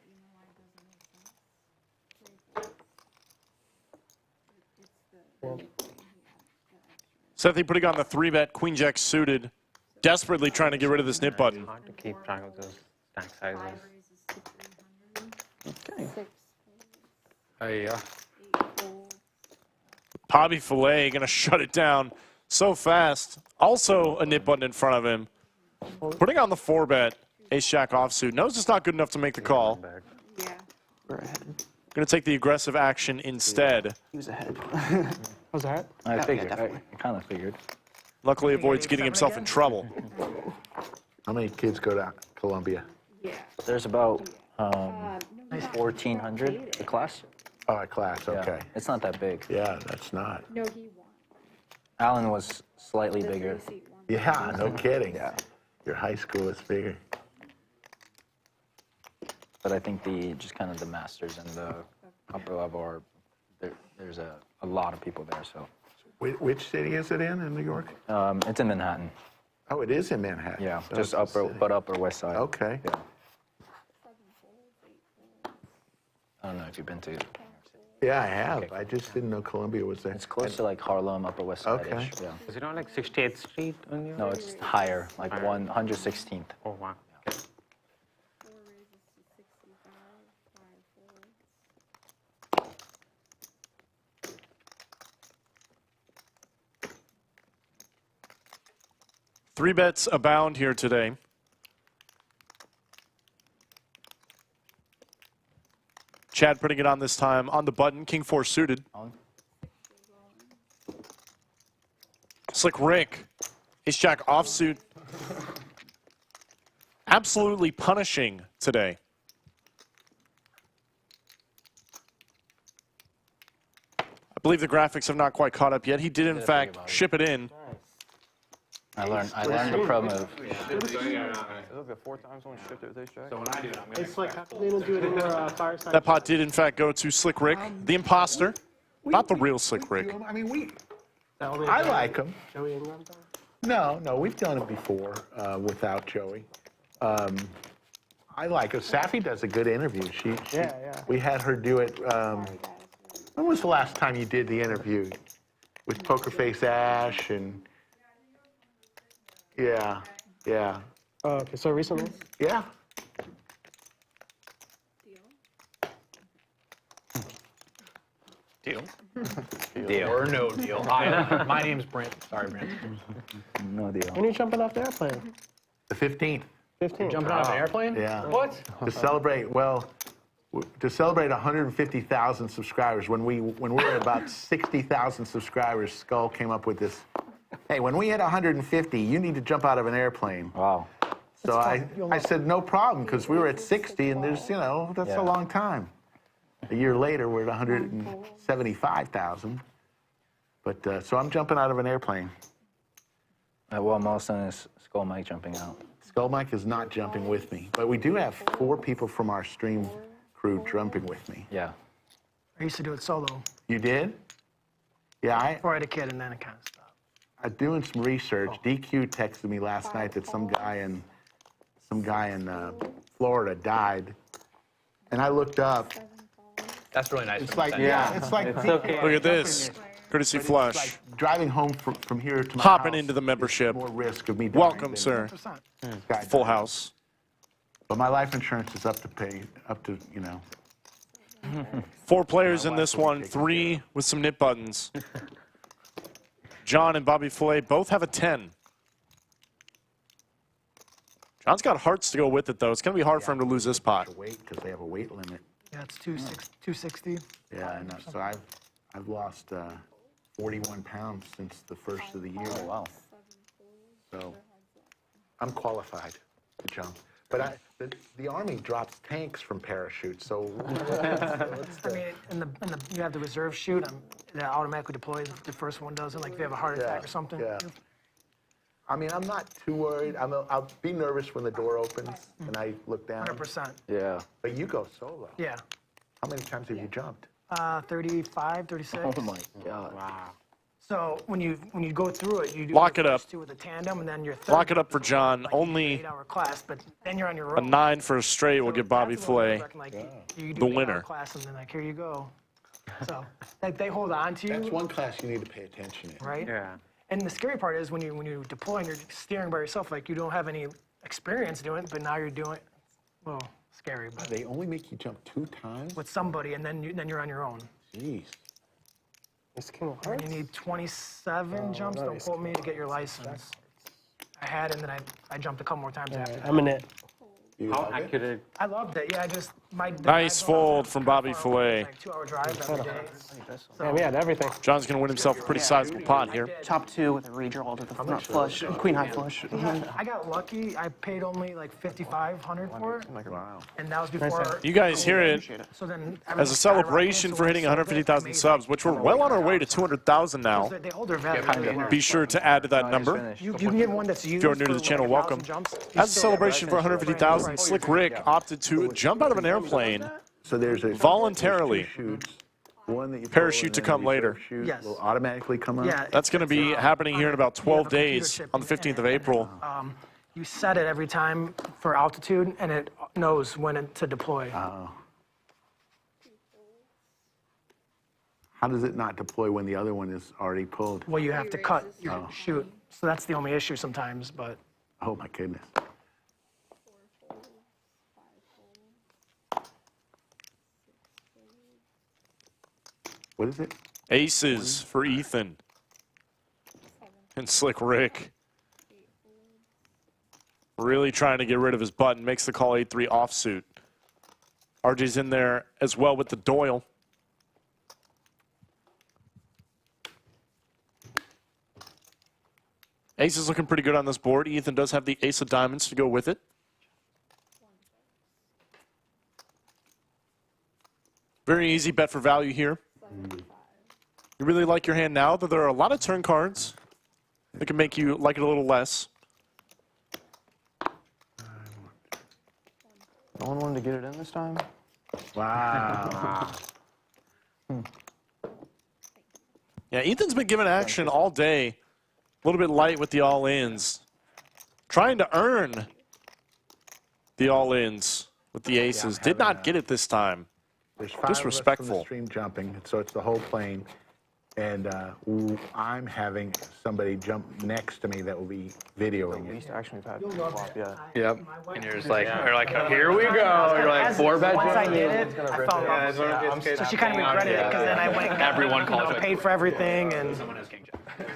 you know why it doesn't make sense? 3 fours. It's the Sethy putting on the 3-bet, Queen Jack suited, desperately trying to get rid of this nip button. Hard to keep track of those stack sizes. 5 raises to 300. 6 Hey, 8 folds. Bobby Filet gonna shut it down so fast. Also a nip button in front of him. Putting on the 4-bet, ace-jack offsuit. Knows it's not good enough to make the call. Yeah. We're ahead. Gonna take the aggressive action instead. He was ahead. How's that? I figured. I definitely. kind of figured. Luckily avoids getting himself in trouble. How many kids go to Columbia? Yeah. There's about No, 1,400 a class. Oh, a class. Okay. Yeah. It's not that big. Yeah, that's not. No, he won. Allen was slightly The bigger. 3-seat won. Yeah, no kidding. Yeah. Your high school is bigger. But I think just kind of the masters and the upper level are there's a lot of people there. So Which city is it in New York? it's in Manhattan. Oh, it is in Manhattan. Yeah, So just it's a upper city. west side. Okay. Yeah. 7 folds, 8 folds. I don't know if you've been to. Yeah, I have. I just didn't know Columbia was there. It's close to like Harlem, Upper West Side. Okay. Yeah. Is it on like 68th Street on New York? No, it's higher, like 116th. Oh, wow. 4 raises to 65. 5 folds. 3-bets abound here today. Chad putting it on this time on the button, King 4 suited. Slic Rick, ace-jack offsuit. Absolutely punishing today. I believe the graphics have not quite caught up yet. He did, in fact, ship it in. I learned the pro move. It was like 4 times someone shipped it with ace-jack. So when I do it, I'm gonna. It's like, how come they don't do it in your fireside? That pot did, in fact, go to Slic Rick, the imposter. Not the real Slic Rick. I mean, Only I like them. Joey Ingram, though? No, we've done it before without Joey. I like her. Safi does a good interview. Yeah. We had her do it. When was the last time you did the interview with Poker Face Ash and? Yeah. Oh, okay, so recently? Yeah. Deal. Deal. Or no deal. Hi, my name's Brent. Sorry, Brent. No deal. When are you jumping off the airplane? The 15th. 15. Jumping out of an airplane? Yeah. What? To celebrate 150,000 subscribers. When we were at about 60,000 subscribers, Skull came up with this. Hey, when we hit 150, you need to jump out of an airplane. Wow. So I said no problem because we were at 60, and there's that's Yeah. a long time. A year later, we're at 175,000. But so I'm jumping out of an airplane. Well, most of is Skull Mike jumping out. Skull Mike is not jumping with me, but we do have 4 people from our stream crew jumping with me. Yeah. I used to do it solo You did? Yeah, before I had a kid, and then it kind of stopped. I'm doing some research. DQ texted me last night that some guy in Florida died, and I looked up. That's really nice. It's like it's like Look at this. Courtesy flush. Like driving home from here to my Hopping house, into the membership. more risk of me dying. Welcome, than sir. this guy Full dying. house. But my life insurance is up to 4 players in this one, 3 with some nip buttons. John and Bobby Filet both have a 10. John's got hearts to go with it, though. It's going to be hard for him to lose this pot. weight because they have a weight limit. Yeah, it's 260. Yeah, I know. So I've lost 41 pounds since the first of the year. Oh, wow. So I'm qualified to jump. But the Army drops tanks from parachutes, so I mean, you have the reserve chute that automatically deploys if the first one doesn't. Like if you have a heart attack or something. Yeah. I mean, I'm not too worried. I'll be nervous when the door opens and I look down. 100%. Yeah. But you go solo. Yeah. How many times have you jumped? 35, 36. Oh my God. Wow. So when you go through it, you do Lock your it first up. 2 with a tandem, and then your third. Lock it up for John. like Only 8-hour class, but then you're on your a own. 9 for a straight will So give Bobby that's what we Filet reckon, like, you do the an 8-hour winner. class, and then like here you go. So like they hold on to you. That's one class you need to pay attention in. Right? Yeah. And the scary part is when you deploy and you're steering by yourself, like you don't have any experience doing it, but now you're doing it. Well, scary, but They only make you jump 2 times? with somebody, and then you're on your own. Jeez. It's King of And Hearts. you need 27 jumps, don't nice. quote me, to get your license. I had, and then I jumped a couple more times after that. I'm in it. You How love it? accurate? I loved it. Yeah, my Nice fold from Bobby It was Filet. like 2-hour drive every day. Damn, we had everything. John's going to win himself a pretty sizable pot here. Top 2 with a redraw to the front flush, queen high flush. I got lucky. I paid only like $5,500 for it, Wow. and that was before. You guys hear it So then as a celebration for hitting 150,000 subs, which we're well on our way to 200,000 now. They hold their value. really well. Be sure to add to that number. Finished. You can get one that's used. you're new to for, the channel, like, 1,000 welcome. jumps. As a celebration for 150,000, Slic Rick opted to jump out of an airplane So there's a voluntarily. there's 2 chutes. One that you Parachute pull, to and then come the reserve later. chute Yes. will automatically come up. Yeah. That's going to be happening here in about 12 You have a computer days chip on the in 15th of it, April. You set it every time for altitude, and it knows when to deploy. Oh. How does it not deploy when the other one is already pulled? Well, you have to cut your chute, so that's the only issue sometimes. But Oh my goodness. What is it? Aces for Ethan and Slic Rick. Really trying to get rid of his button. Makes the call 8-3 offsuit. RJ's in there as well with the Doyle. Ace is looking pretty good on this board. Ethan does have the ace of diamonds to go with it. Very easy bet for value here. You really like your hand now, though there are a lot of turn cards that can make you like it a little less. No one wanted to get it in this time? Wow. Yeah, Ethan's been given action all day. A little bit light with the all-ins. Trying to earn the all-ins with the aces. Did not get it this time. There's 5 of us from the Disrespectful. stream jumping, so it's the whole plane. And I'm having somebody jump next to me that will be videoing it. Least action we've had. for a while, Yeah. Yep. And you're just like, you're like, here we go. You're like, 4-bet once I jump. did it, I fell in love with it. So she kind of regretted it because then I went. Everyone calls it. Paid for everything, and Someone has king jack.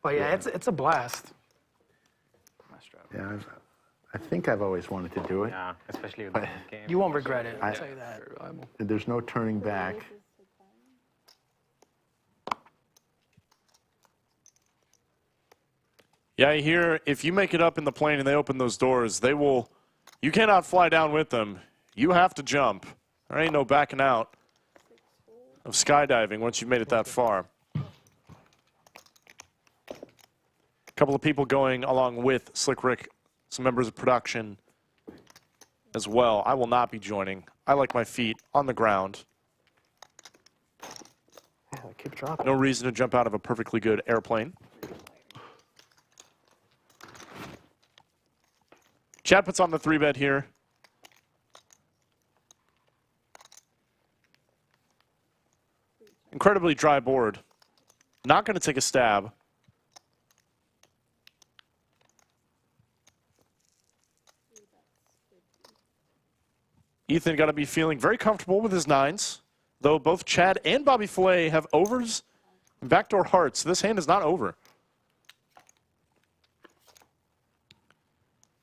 but yeah, it's a blast. Yeah, I think I've always wanted to do it. Yeah, especially with the game. You won't regret it. I'll tell you that. There's no turning back. Yeah, I hear if you make it up in the plane and they open those doors, they will. You cannot fly down with them. You have to jump. There ain't no backing out of skydiving once you've made it that far. A couple of people going along with Slic Rick, some members of production as well. I will not be joining. I like my feet on the ground. Keep dropping. No reason to jump out of a perfectly good airplane. Chad puts on the 3-bet here. Incredibly dry board. Not going to take a stab. Ethan got to be feeling very comfortable with his 9s, though both Chad and Bobby Filet have overs and backdoor hearts. This hand is not over.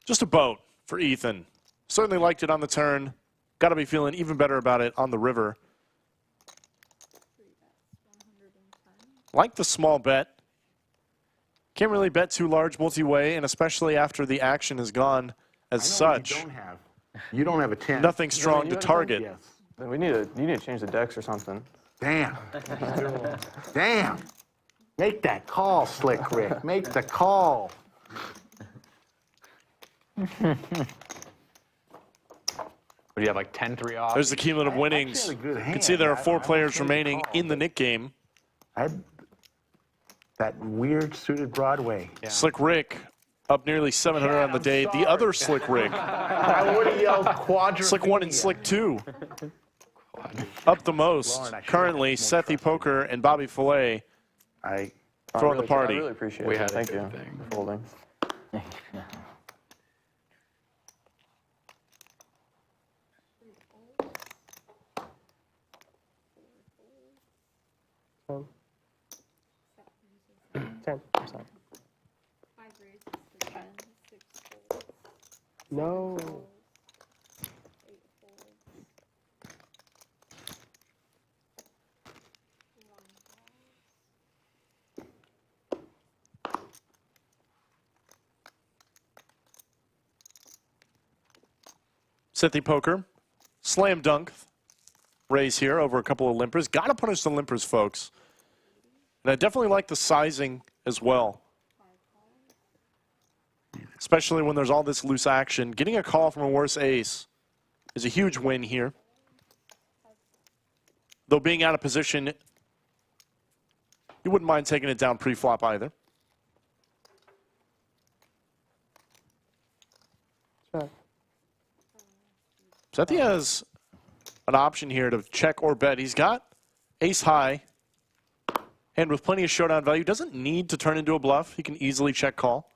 Just a boat for Ethan. Certainly liked it on the turn. Got to be feeling even better about it on the river. Like the small bet. Can't really bet too large multi-way, and especially after the action is gone as such. You don't have a 10. Nothing strong to target. Yes. Then you need to change the decks or something. Damn. Damn. Make that call, Slic Rick. Make the call. Would you have like 10-3 off? There's the cumulative winnings. You can see there are 4 players remaining in the Nick game. I had that weird suited Broadway. Yeah. Slic Rick up nearly 700 on the day. The other Slic Rick. I would have yelled quadruple. Slic 1 and Slic 2. Up the most. Lauren, Currently, Sethy Poker and Bobby Filet throwing the party. I really appreciate it. Thank you for folding. No. Sethy Poker. Slam dunk. Raise here over a couple of limpers. Got to punish the limpers, folks. And I definitely like the sizing as well. Especially when there's all this loose action. Getting a call from a worse ace is a huge win here. Though being out of position, you wouldn't mind taking it down pre-flop either. Sure. Sethy has an option here to check or bet. He's got ace high, and with plenty of showdown value, doesn't need to turn into a bluff. He can easily check call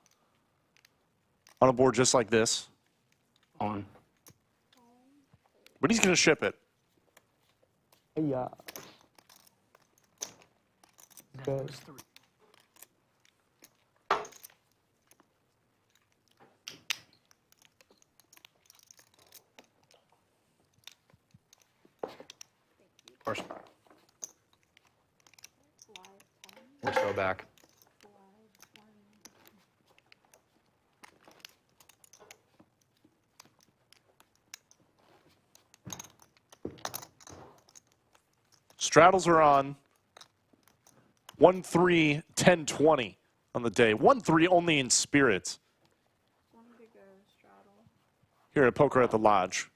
on a board just like this. On. But he's going to ship it. Yeah. Good. Of course. We're so back. Straddles are on 1-3, 10-20 on the day. 1-3 only in spirits. Here at Poker at the Lodge.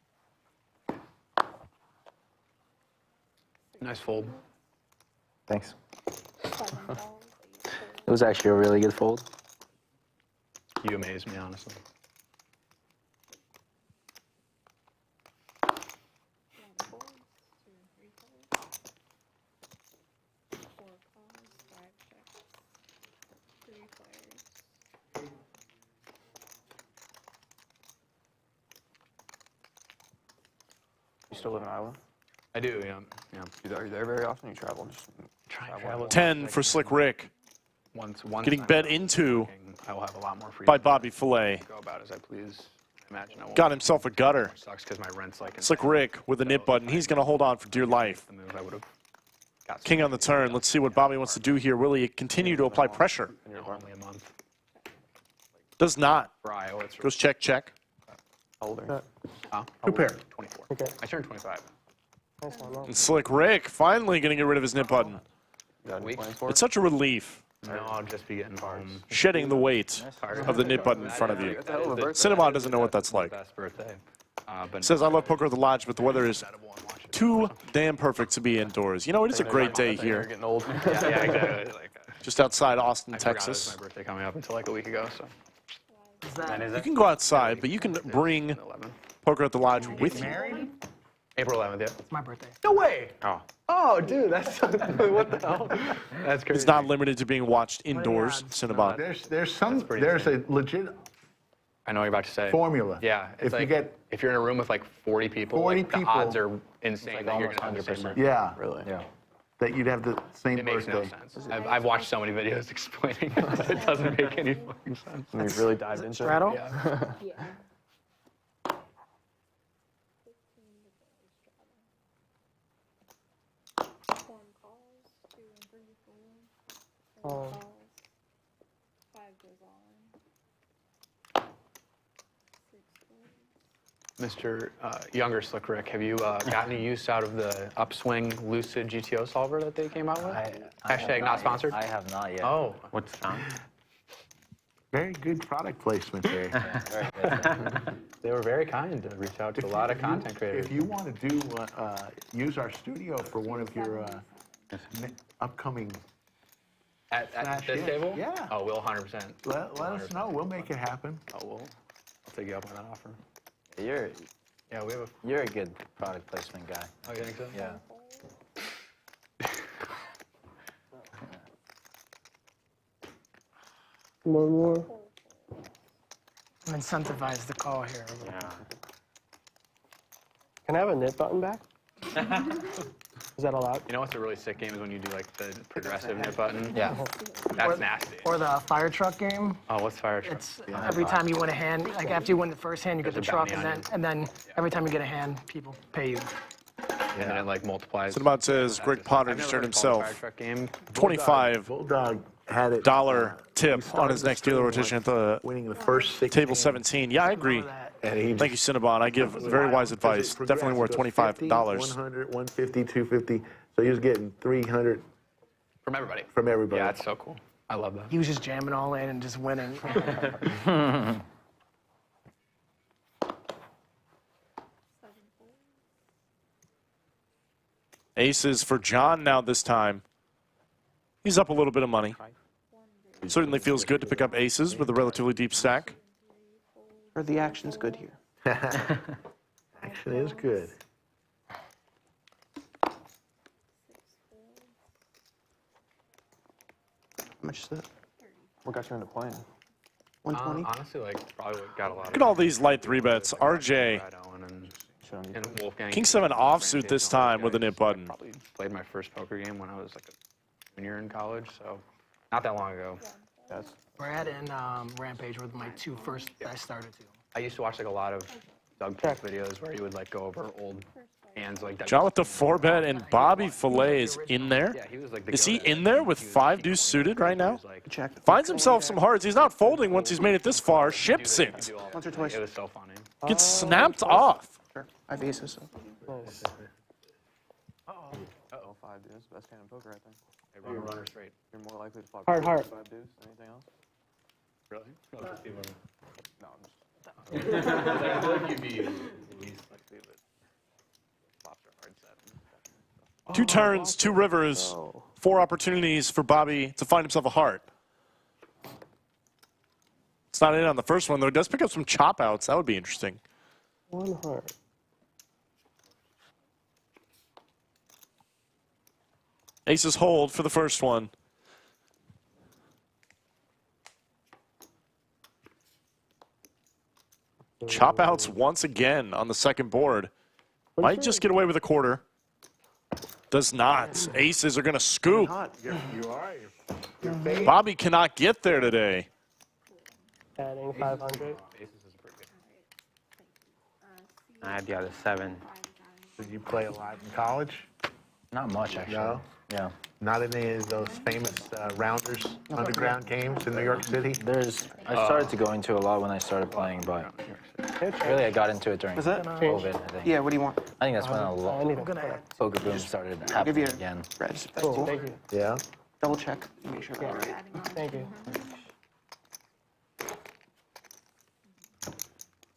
Nice fold. Thanks. It was actually a really good fold. You amaze me, honestly. You still live in Iowa? I do, yeah. Are you there very often? You travel? Just Travel. 10 for Slic Rick. Once Getting I'm bet into I will have a lot more freedom by Bobby Filet. to go about as I please. Imagine I won't. Got himself a gutter. Sucks because my rent's like Slic Rick with a nip button. He's going to hold on for dear life. the move I would have got. King on the turn. Let's see what Bobby wants to do here. Will he continue to apply pressure? Only a month. Does not. For Iowa, it's Goes check, check. older. Two pair. 24. Okay. I turned 25. Nice one. And Slic Rick finally going to get rid of his nip button. You got any Weak. plans for It's it? such a relief. No, I'll just be getting home. Shedding the weight of the nip button in front of you. Cinnamon doesn't know what that's like. Best birthday. Says, I love Poker at the Lodge, but the weather is too damn perfect to be indoors. You know, it is a great day You're here, getting old. Yeah, exactly. Like, just outside Austin, I forgot it was Texas. my birthday coming up until like a week ago, so. You can go outside, but you can bring 11. Poker at the Lodge with you. April 11th, yeah. It's my birthday. No way! Oh. Oh, dude, that's what the hell? That's crazy. It's not limited to being watched indoors, Cinnabon. There's a legit I know what you're about to say. formula. Yeah, it's If like you get if you're in a room with like 40 people, 40 like, the people, odds are insane like that you're almost gonna have the same 100%. birthday. yeah, Really? Yeah. that you'd have the same It makes no birthday. sense. I've watched so many videos explaining that it doesn't make any fucking sense. We've really dived into it. Straddle? Yeah. Yeah. Form calls, 2 and 3, 4. Form calls. 5 goes on. 6 goes. Mr. Younger Slic Rick, have you gotten any use out of the Upswing Lucid GTO solver that they came out with? Hashtag not sponsored? I have not yet. Oh, What's the sound? Very good product placement there. Very good. they were very kind to reach out to a lot of content creators. If you want to do use our studio for one of your upcoming, At Smash, this yeah. table? Yeah. Oh, we'll 100%. let us know. We'll make it happen. Oh, I'll take you up on that offer. You're Yeah, we have a. you're a good product placement guy. Oh, you think so? Yeah. More. I'm incentivized to call here. Yeah. Can I have a knit button back? Is that allowed? You know what's a really sick game is when you do like the progressive nip button? Yeah. That's nasty. Or the fire truck game. Oh, what's fire truck? It's every time you win a hand, like after you win the first hand, you get the There's a truck, bounty and then every time you get a hand, people pay you. And then it like multiplies. Cinnabon says Greg Potter I've never just earned heard it called a himself fire truck game. $25 Bulldog had it. tip on his next dealer rotation at the Winning the first 6 table hands. 17. Yeah, I agree. And he Thank you, Cinnabon. I give very wise advice. Definitely worth $25. 100, 150, 250. So he was getting 300 From everybody. from everybody. Yeah, that's so cool. I love that. He was just jamming all in and just winning. Aces for John now this time. He's up a little bit of money. Certainly feels good to pick up aces with a relatively deep stack. Or the action's good here. Action is good. How much is that? What got you into playing? 120? Honestly, like probably what got a lot of. Look at all these light 3-bets. RJ, Brad Owen and Showing you. and Wolfgang. King 7 offsuit this time with a nip button. Probably played my first poker game when I was like a junior in college, so not that long ago. Yes. Brad and Rampage were my two first I started to. I used to watch like a lot of Doug Peck videos where he would like go over old hands like that. John with the 4-bet, and Bobby Filet is in there. Yeah, he was like the Is he go-to. in there with 5 deuce suited right now? Like, Check. Finds himself some hearts. He's not folding once he's made it this far. Ships do it. all Once or that. twice. It was so funny. Gets snapped off. Sure. I have aces. So. Uh-oh, 5 deuce. Best hand in poker, I think. Hey, runner straight. You're more likely to flop Heart, heart. 5 deuce than anything else? Really? No, I'm just... I feel like you'd be least likely, but flops are hard set. 2 turns, 2 rivers, 4 opportunities for Bobby to find himself a heart. It's not in on the first one, though. He does pick up some chop outs. That would be interesting. 1 heart. Aces hold for the first one. Chop outs once again on the second board. Might just get away with a quarter. Does not. Aces are going to scoop. You are. Bobby cannot get there today. Adding 500. I had the other 7. Did you play a lot in college? Not much, actually. No? Yeah. Not in any of those famous Rounders underground games in New York City? I started to go into a lot when I started playing, but really I got into it during Was that? COVID, I think. Yeah, what do you want? I think that's when a I lot need I'm gonna poker boom started Give happening you again. red. That's Cool. cool. Thank you. Yeah. Double check. Make sure I got it right. Thank you.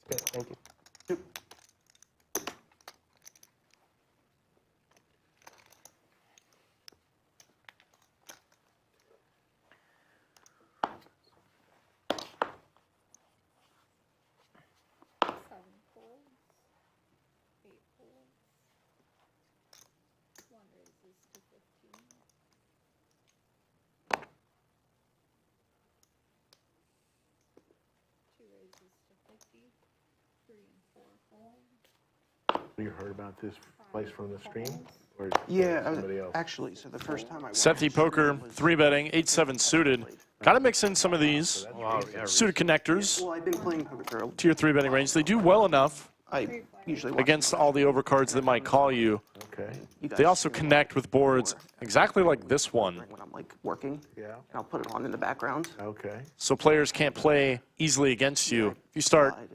Good. Thank you. You heard about this place from the stream? Or Yeah, somebody else? actually, so the first time I Sethy Poker, 3-betting, 8-7 suited. Got to mix in some of these suited connectors Well, I've been playing poker for to your 3-betting range. They do well enough I usually watch against all the overcards that might call you. Okay. you guys They also stream connect with boards exactly like this one. when I'm like working. Yeah. And I'll put it on in the background. Okay. So players can't play easily against you. If you start Slide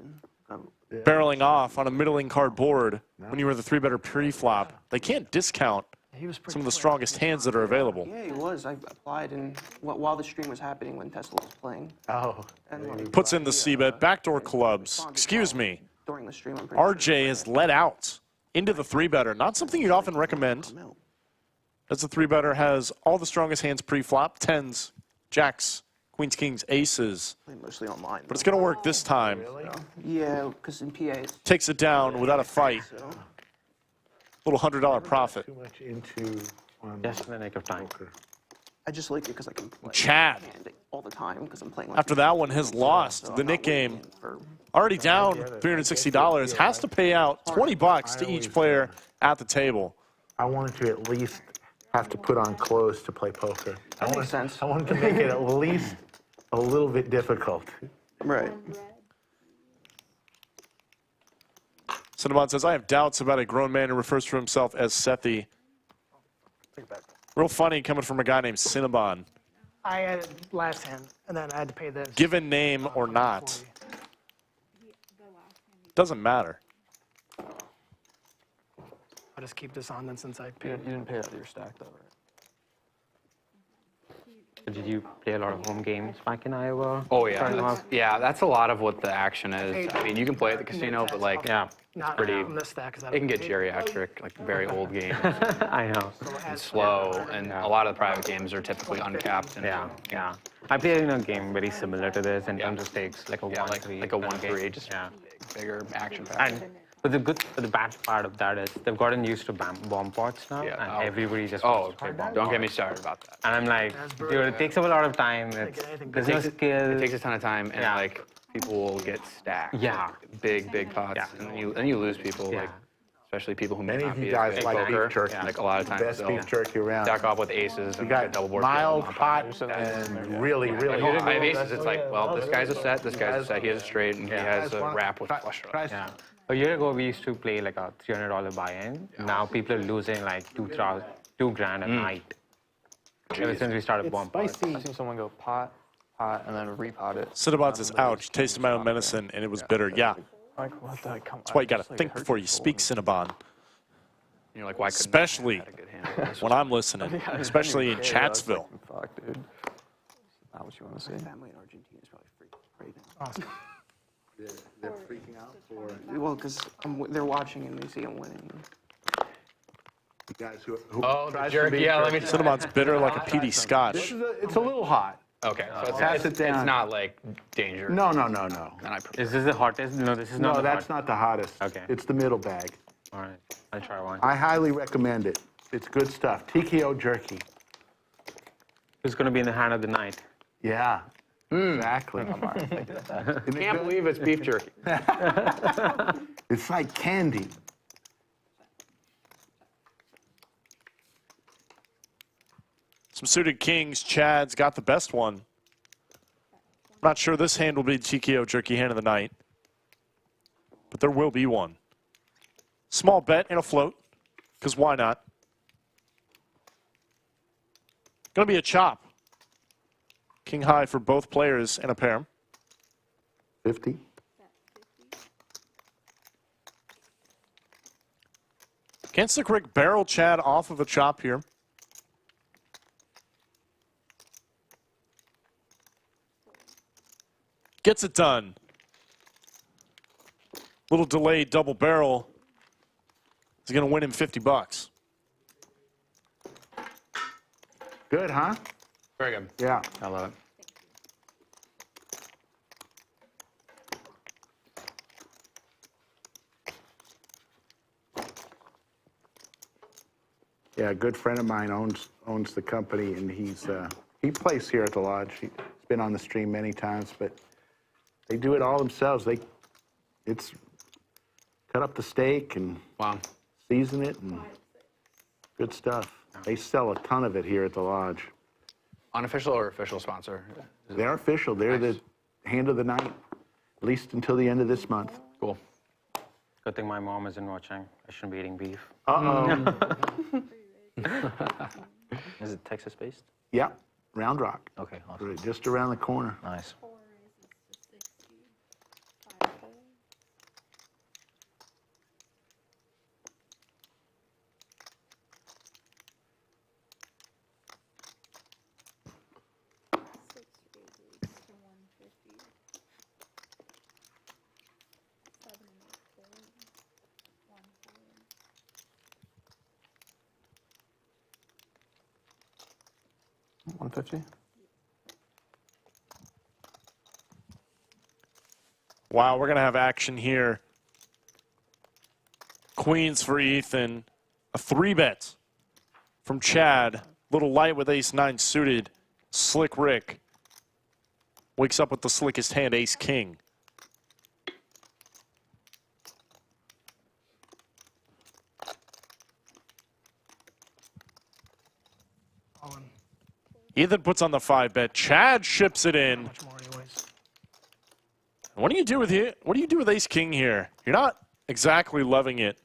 and go. barreling off on a middling card board when you were the 3-better pre-flop, they can't discount He was pretty some of the quick. strongest hands that are available. Yeah, it was. I applied and while the stream was happening when Tesla was playing. Oh. And like, Puts in the C-bet, backdoor clubs. Excuse me. during the stream, I'm pretty sure. RJ is let out into the 3-better. Not something you'd often recommend, I'm out. as the 3-better has all the strongest hands pre-flop, 10s, jacks, queens, kings, aces. Play mostly online. But it's going to work this time. Yeah, because in PA it's Takes it down without a fight. so. Little $100 profit. Too much into Just in the nick of time. poker. I just like it because I can play Chad, hand all the time because I'm playing like after that one, has lost so the I'm Nick not waiting game. for Already down $360, has to pay out $20 to each player at the table. I wanted to at least have to put on clothes to play poker. That makes sense. I wanted to make it at least a little bit difficult. Right. Cinnabon says, I have doubts about a grown man who refers to himself as Sethy. Real funny coming from a guy named Cinnabon. I had it last hand, and then I had to pay this. Given name or not, 40. doesn't matter. I'll just keep this on then since I You paid. didn't pay out of your stack, though, right? Did you play a lot of home games back in Iowa? Oh, Starting yeah. off? Yeah, that's a lot of what the action is. I mean, you can play at the casino, but like, Yeah, Not pretty- from this stack, 'cause I it can don't get pay. geriatric, like very old games, I know. and slow, and a lot of the private games are typically uncapped. And, Yeah. I played in a game very similar to this in terms of stakes, like a Yeah, 1-3. like a kind of game. 1-3, just Yeah. bigger action pattern. And the bad part of that is they've gotten used to bomb pots now, Yeah. and everybody just Oh, wants to play bomb don't get me pots. started about that. And I'm like, dude, it takes up a lot of time. There's no skill. It takes a ton of time, and Yeah. like people will get stacked. Yeah. Big pots, Yeah. and then you lose people, Yeah. like especially people who may Many not of you be guys as like big beef poker. jerky. Like a lot of times Best they'll beef jerky around. stack off with aces You and got double board. mild, kills. hot, and really, really Like, hot. I have aces. It's like, well, this guy's a set, this guy's a set. He has a straight, and he has Guys a wanna wrap with try- flush try draws. Yeah. A year ago, we used to play like a $300 buy-in. Now people are losing like $2,000 a night. Ever since we started bomb pots. I seen someone go pot, and then repot it. Cinnabon says, ouch, tasted my own medicine, and it was bitter. Yeah, Like, what the? Come that's why you got to think before you speak, Cinnabon. And you're like, why couldn't Especially I have had a good hand on this when I'm listening, especially in Chatsville. Fuck, dude. Not what you want to see. Family in Argentina is probably craving. Awesome. They're freaking out for Well, because they're watching and they see I'm winning. you guys who Oh, the tries to jerky. beat Yeah, let me. jerky. Cinnabon's bitter like a peaty scotch. It's a little hot. Okay, so Pass it down. it's not like danger. No. And I prefer. Is this the hottest? No, this is not No, the that's hot. not the hottest. Okay. It's the middle bag. All right, I'll try one. I highly recommend it. It's good stuff. TKO jerky. Who's going to be in the hand of the night? Yeah. Exactly. Can't believe it's beef jerky. It's like candy. Some suited kings. Chad's got the best one. Not sure this hand will be the TKO jerky hand of the night, but there will be one. Small bet and a float, because why not? Going to be a chop. King high for both players and a pair. 50. Can Slic Rick barrel Chad off of a chop here? Gets it done. Little delayed double barrel is going to win him $50. Good, huh? Very good. Yeah. I love it. Yeah, a good friend of mine owns the company, and he plays here at the lodge. He's been on the stream many times, but they do it all themselves. It's cut up the steak and Wow. season it, and good stuff. They sell a ton of it here at the lodge. Unofficial or official sponsor? They're official. They're the hand of the night, at least until the end of this month. Cool. Good thing my mom isn't watching. I shouldn't be eating beef. Uh-oh. Is it Texas-based? Yeah, Round Rock. Okay, awesome. Just around the corner. Nice. 4 raises to 60. 5 folds. Six raises to 150. 7 and 8 folds. 1 fold. $150. Wow, we're going to have action here. Queens for Ethan. A 3-bet from Chad. Little light with ace-9 suited. Slic Rick. Wakes up with the slickest hand, ace-king. Ethan puts on the 5-bet. Chad ships it in. Much more anyways. What do you do with ace king here? You're not exactly loving it.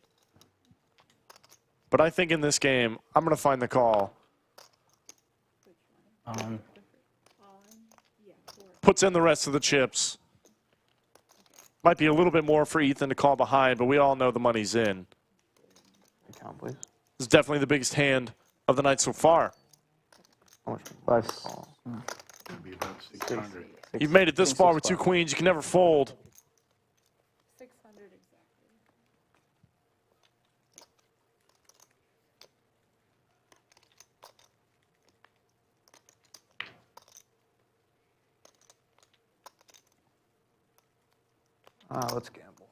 But I think in this game, I'm going to find the call. Puts in the rest of the chips. Might be a little bit more for Ethan to call behind, but we all know the money's in. Account, please. This is definitely the biggest hand of the night so far. How much? Less. It'd be about 600. You've made it this far with 2 queens. You can never fold. 600 exactly. Let's gamble.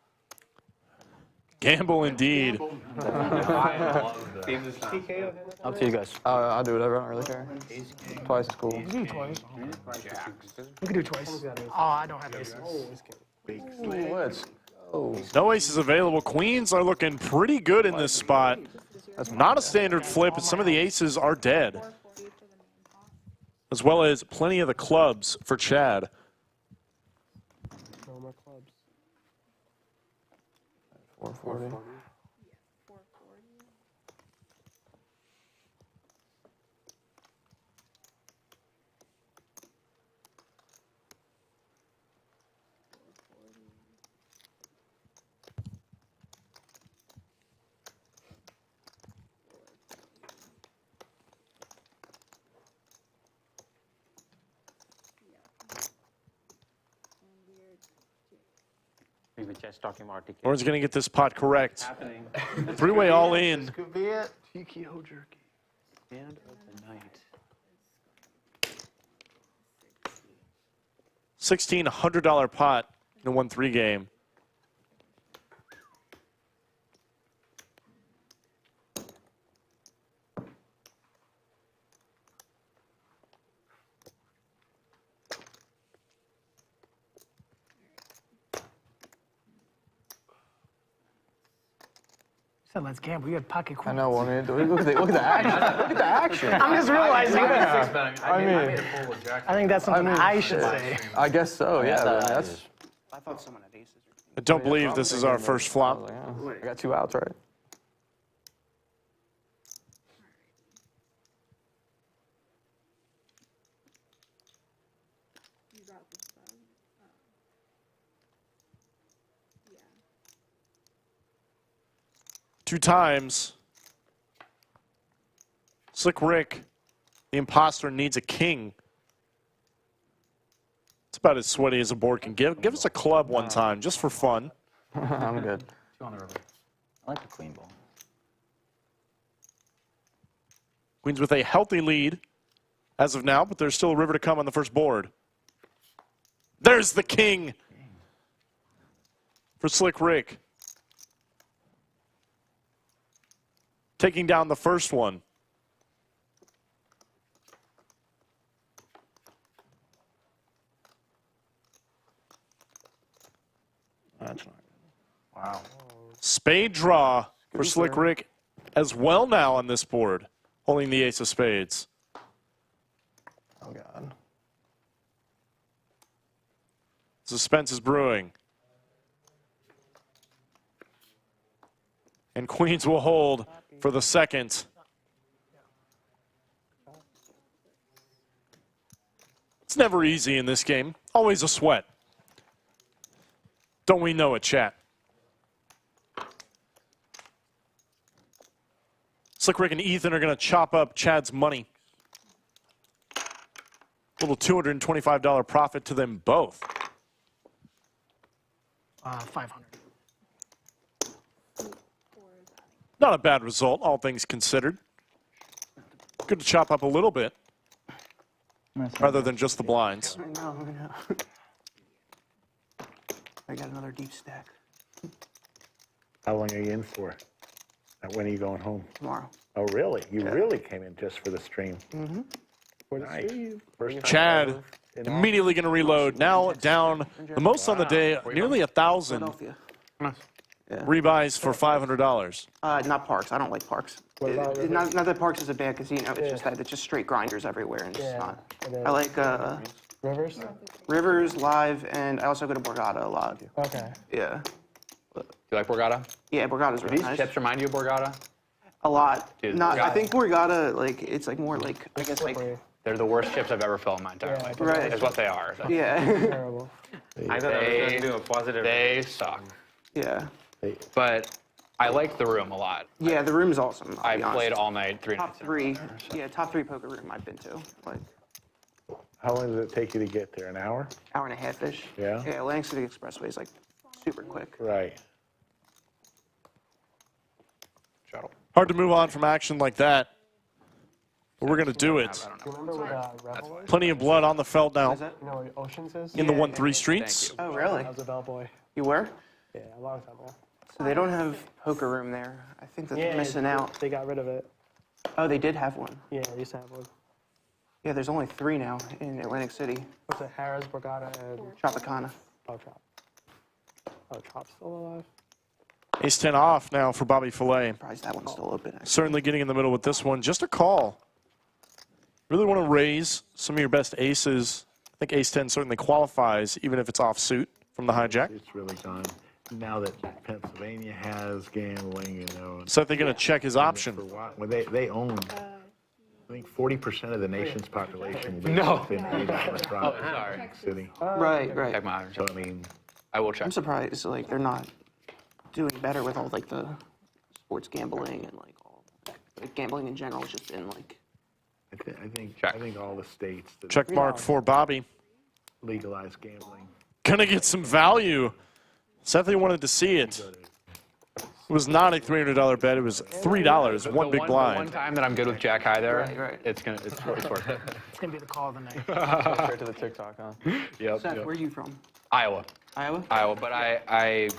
Gamble indeed. Up to you guys. I'll do whatever. I don't really care. Twice is cool. You can do twice. You can do twice. Oh, I don't have aces. Let's go. No aces available. Queens are looking pretty good in this spot. Not a standard flip, but some of the aces are dead. 440 for the main pot. As well as plenty of the clubs for Chad. No more clubs. 440. 440. We were just talking about TK. Oran's going to get this pot correct. 3-way all in. Could be it. TKO Jerky. End of the night. $1,600 pot in a 1-3 game. Said let's gamble. You had pocket I queen. know. I mean, look at the action. Look at the action. I'm just realizing. I mean, I think that's something I should say. I guess so. Yeah. I mean, that's. I thought someone had aces. I don't believe this is our first flop. I got 2 outs, right? You got this bug. Yeah. 2 times. Slic Rick, the imposter, needs a king. It's about as sweaty as a board can give. Give us a club one time, just for fun. I'm good. I like the queen ball. Queens with a healthy lead as of now, but there's still a river to come on the first board. There's the king for Slic Rick. Taking down the first one. That's not good. Wow. draw for Slic Rick as well now on this board, holding the ace of spades. Oh, God. Suspense is brewing. And queens will hold for the second. It's never easy in this game. Always a sweat. Don't we know it, chat? Slic Rick and Ethan are going to chop up Chad's money. Little $225 profit to them both. 500. Not a bad result, all things considered. Good to chop up a little bit, rather than just the blinds. I know. I got another deep stack How long are you in for? When are you going home? tomorrow. Oh, really? You really came in just for the stream? Mm-hmm. Nice. First time Chad ever in immediately going to reload. Now down the most on the day, nearly 1,000 Philadelphia. rebuys for $500. Not Parks. I don't like Parks. Not that Parks is a bad casino. It's just that it's just straight grinders everywhere, and it's not. I like Rivers? Rivers, Live, and I also go to Borgata a lot. Okay. Yeah. Do you like Borgata? Yeah, Borgata's really These nice. chips remind you of Borgata? A lot. Dude, Not. I Borgata. think Borgata, like, it's like more like, I guess, like, They're the worst chips I've ever felt in my entire life. Right. Is what they are. yeah. Terrible. I thought I was going to do a positive. They suck. Yeah. But I like the room a lot. Yeah, the room's awesome. I played all night, 3 Top nights. in a three. row there, so. Yeah, top 3 poker room I've been to. Like, How long does it take you to get there? An hour? hour and a half-ish. Yeah? Yeah, Atlantic City Expressway is like super quick. Right. Shuttle. Hard to move on from action like that, but we're going to do it. I don't Do know. you remember what Rebel was? Plenty of blood on the felt What now is that? You know what Oceans is? in the Yeah. 1-3 streets. Thank you. Oh, really? I was a bellboy. You were? Yeah, a long time ago. So they don't have poker room there. I think that they're missing out. They got rid of it. Oh, they did have one. Yeah, they used to have one. Yeah, there's only 3 now in Atlantic City. What's it? Harris, Borgata, and Tropicana. Trop. Oh, Trop's still alive? Ace-10 off now for Bobby Filet. Surprised that one's still open. Actually. Certainly getting in the middle with this one. Just a call. Really want to raise some of your best aces. I think ace-10 certainly qualifies, even if it's off-suit from the hijack. It's really gone. Now that Pennsylvania has gambling, you know. So they're going to check his option. Well, they own, I think, 40% of the nation's population lives No. within 8 hours drive Oh, sorry. of the city. Right, Check right. my So, I mean, I will check. I'm surprised like they're not doing better with all like the sports gambling and like all like gambling in general has just been like. I think all the states that Check mark for Bobby. legalize gambling. Gonna get some value. Sethy wanted to see it. It was not a $300 bet. It was $3, one big The one blind. time that I'm good with Jack High there, Right. it's worth it. It's going to be the call of the night. Straight to the TikTok, huh? Yep. Seth, where are you from? Iowa. Iowa? But I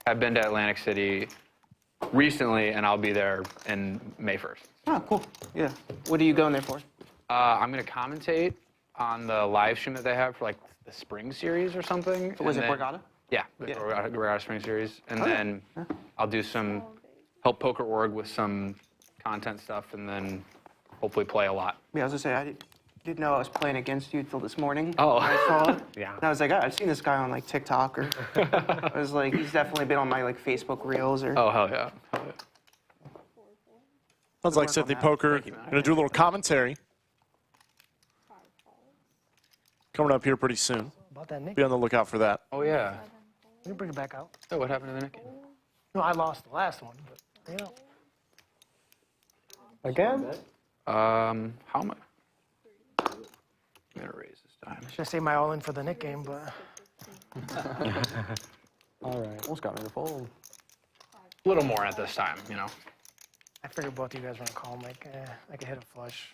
have been to Atlantic City recently, and I'll be there in May 1st. Oh, cool. Yeah. What are you going there for? I'm going to commentate on the live stream that they have for like the spring series or something. Was it and then- Borgata? Yeah, the Borgata Spring Series. And Oh, then I'll do some, help Poker.org with some content stuff, and then hopefully play a lot. Yeah, I was gonna say I didn't know I was playing against you till this morning. Oh. When I saw it. Yeah. And I was like, oh, I've seen this guy on like TikTok or. I was like, he's definitely been on my like Facebook Reels or. Oh, hell yeah. Hell yeah. Sounds like work on Sethy that. Poker. Gonna do a little commentary. Coming up here pretty soon. About that Nick. Be on the lookout for that. Oh, yeah. We can bring it back out. So what happened to the Nick? No, I lost the last one, but, you know. Again? How much? I'm going to raise this time. Should I say my all-in for the Nick game, but All right. Almost got me to fold. A little more at this time, you know. I figured both of you guys were going to call him like, I could hit a flush.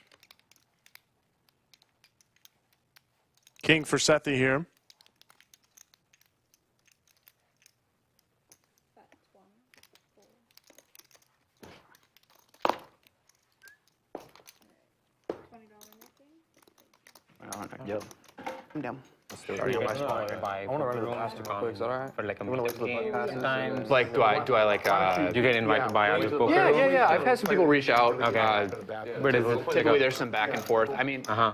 King for Sethy here. Yep. I'm down. Still pretty on my spot. I I want to run to the bathroom real quick. Is that all right? for like a You wanna wait meetup till the game button passes? sometimes. Like, do I like? Do you get invited by other poker? Yeah. I've had some people reach out. Okay. But is it Typically, there's some back and forth. I mean, Uh-huh.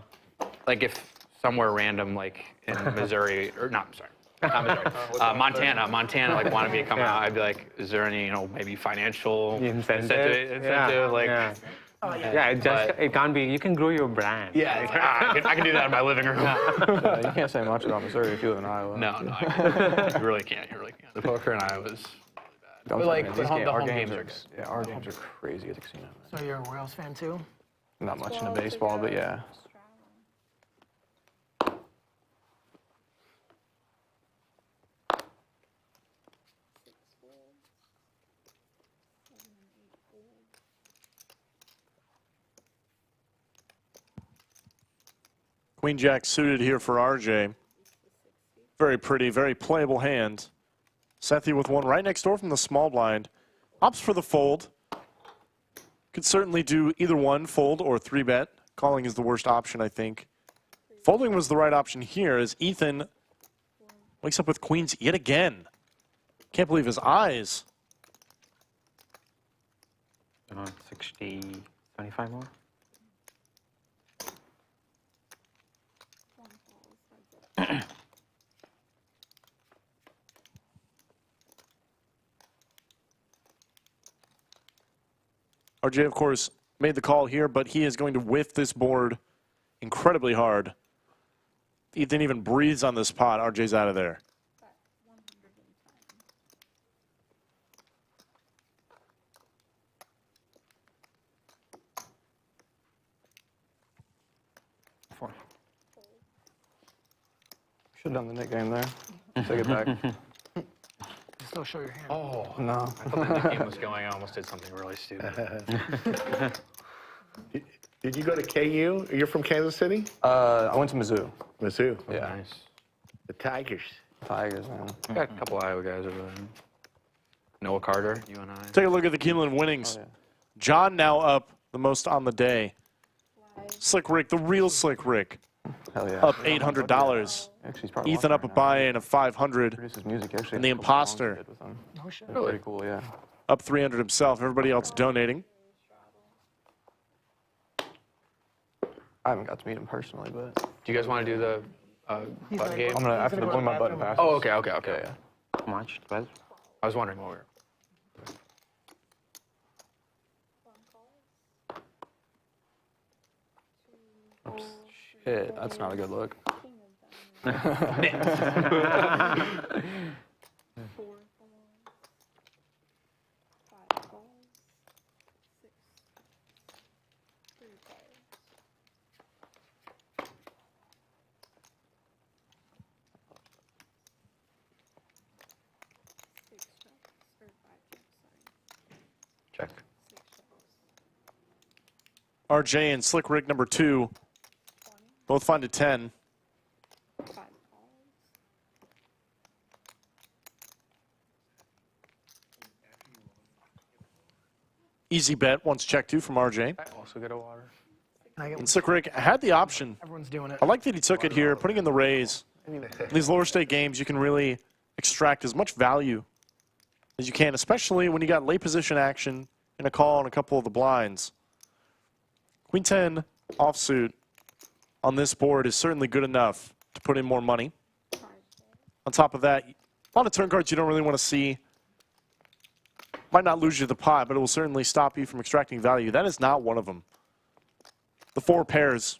like if somewhere random, like in Missouri, or not Missouri, Montana, like wanted me to come out, I'd be like, is there any, maybe financial incentive? Like, Yeah, it can't be. You can grow your brand. yeah, I can do that in my living room. You can't say much about Missouri if you live in Iowa. No, you really can't. The poker in Iowa is Don't But, like, man, the these home- the our home games games are, yeah, our games are crazy at the casino. Man. So you're a Royals fan too? Not much into baseball, but yeah. Queen Jack suited here for RJ. Very pretty, very playable hand. Sethy with one right next door from the small blind. Opts for the fold. Could certainly do either one, fold or 3-bet. Calling is the worst option, I think. Folding was the right option here as Ethan wakes up with queens yet again. Can't believe his eyes. 60, 75 more. RJ, of course, made the call here, but he is going to whiff this board incredibly hard. Ethan even breathes on this pot. RJ's out of there. Should have done the Nick game there. Take it back. Still show your hand. Oh, No. I thought the game was going. I almost did something really stupid. Did you go to KU? You're from Kansas City? I went to Mizzou. Mizzou. Yeah. Nice. The Tigers. Tigers, man. Got a couple Iowa guys over there. Noah Carter, you and I. Take a look at the cumulative winnings. Oh, yeah. John now up the most on the day. Slic Rick, the real Slic Rick, Hell yeah. up $800. Actually, he's probably Ethan up a watching right buy-in of 500. Produces music, actually. And the a couple songs imposter. he did with him. No shit. Pretty cool, yeah. Up 300 himself. Everybody else donating. I haven't got to meet him personally, but Do you guys want to do the button game? I'm gonna after the when my button passes. Oh, okay. Yeah, yeah. How much? 12? I was wondering what we were. Shit, that's not a good look. Check. RJ and Slic Rick number 2 both find a 10. Easy bet once checked to from RJ. I also get a water. And Slic Rick had the option. Everyone's doing it. I like that he took it here, putting in the raise. In these lower stake games, you can really extract as much value as you can, especially when you got late position action and a call on a couple of the blinds. Queen 10 offsuit on this board is certainly good enough to put in more money. On top of that, a lot of turn cards you don't really want to see. Might not lose you the pot, but it will certainly stop you from extracting value. That is not one of them. The 4 pairs.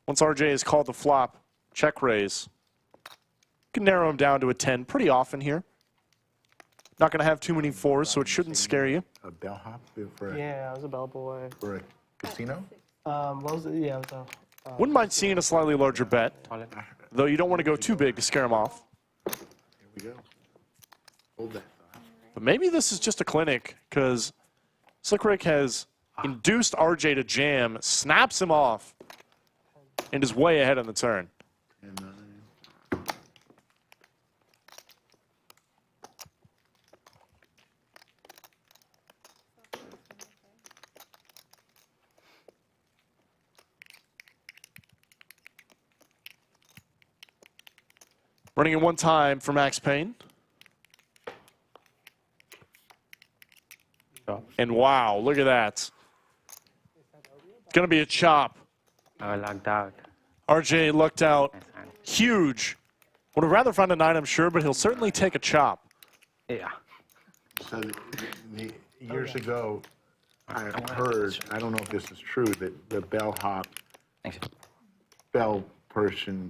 Once RJ has called the flop, check raise. You can narrow him down to a 10 pretty often here. Not going to have too many 4s, so it shouldn't scare you. A bellhop for Yeah, I was a bellboy. for a casino? What was it? Yeah, it was Wouldn't mind seeing a slightly larger bet, though you don't want to go too big to scare him off. Here we go. Hold that thought. But maybe this is just a clinic, because Slic Rick has induced RJ to jam, snaps him off, and is way ahead on the turn. And, Running it one time for Max Payne. And wow, look at that. Gonna be a chop. Lucked out. RJ lucked out. Huge. Would have rather found a 9, I'm sure, but he'll certainly take a chop. Yeah. So years ago, I heard, I don't know if this is true, that the bellhop, bell person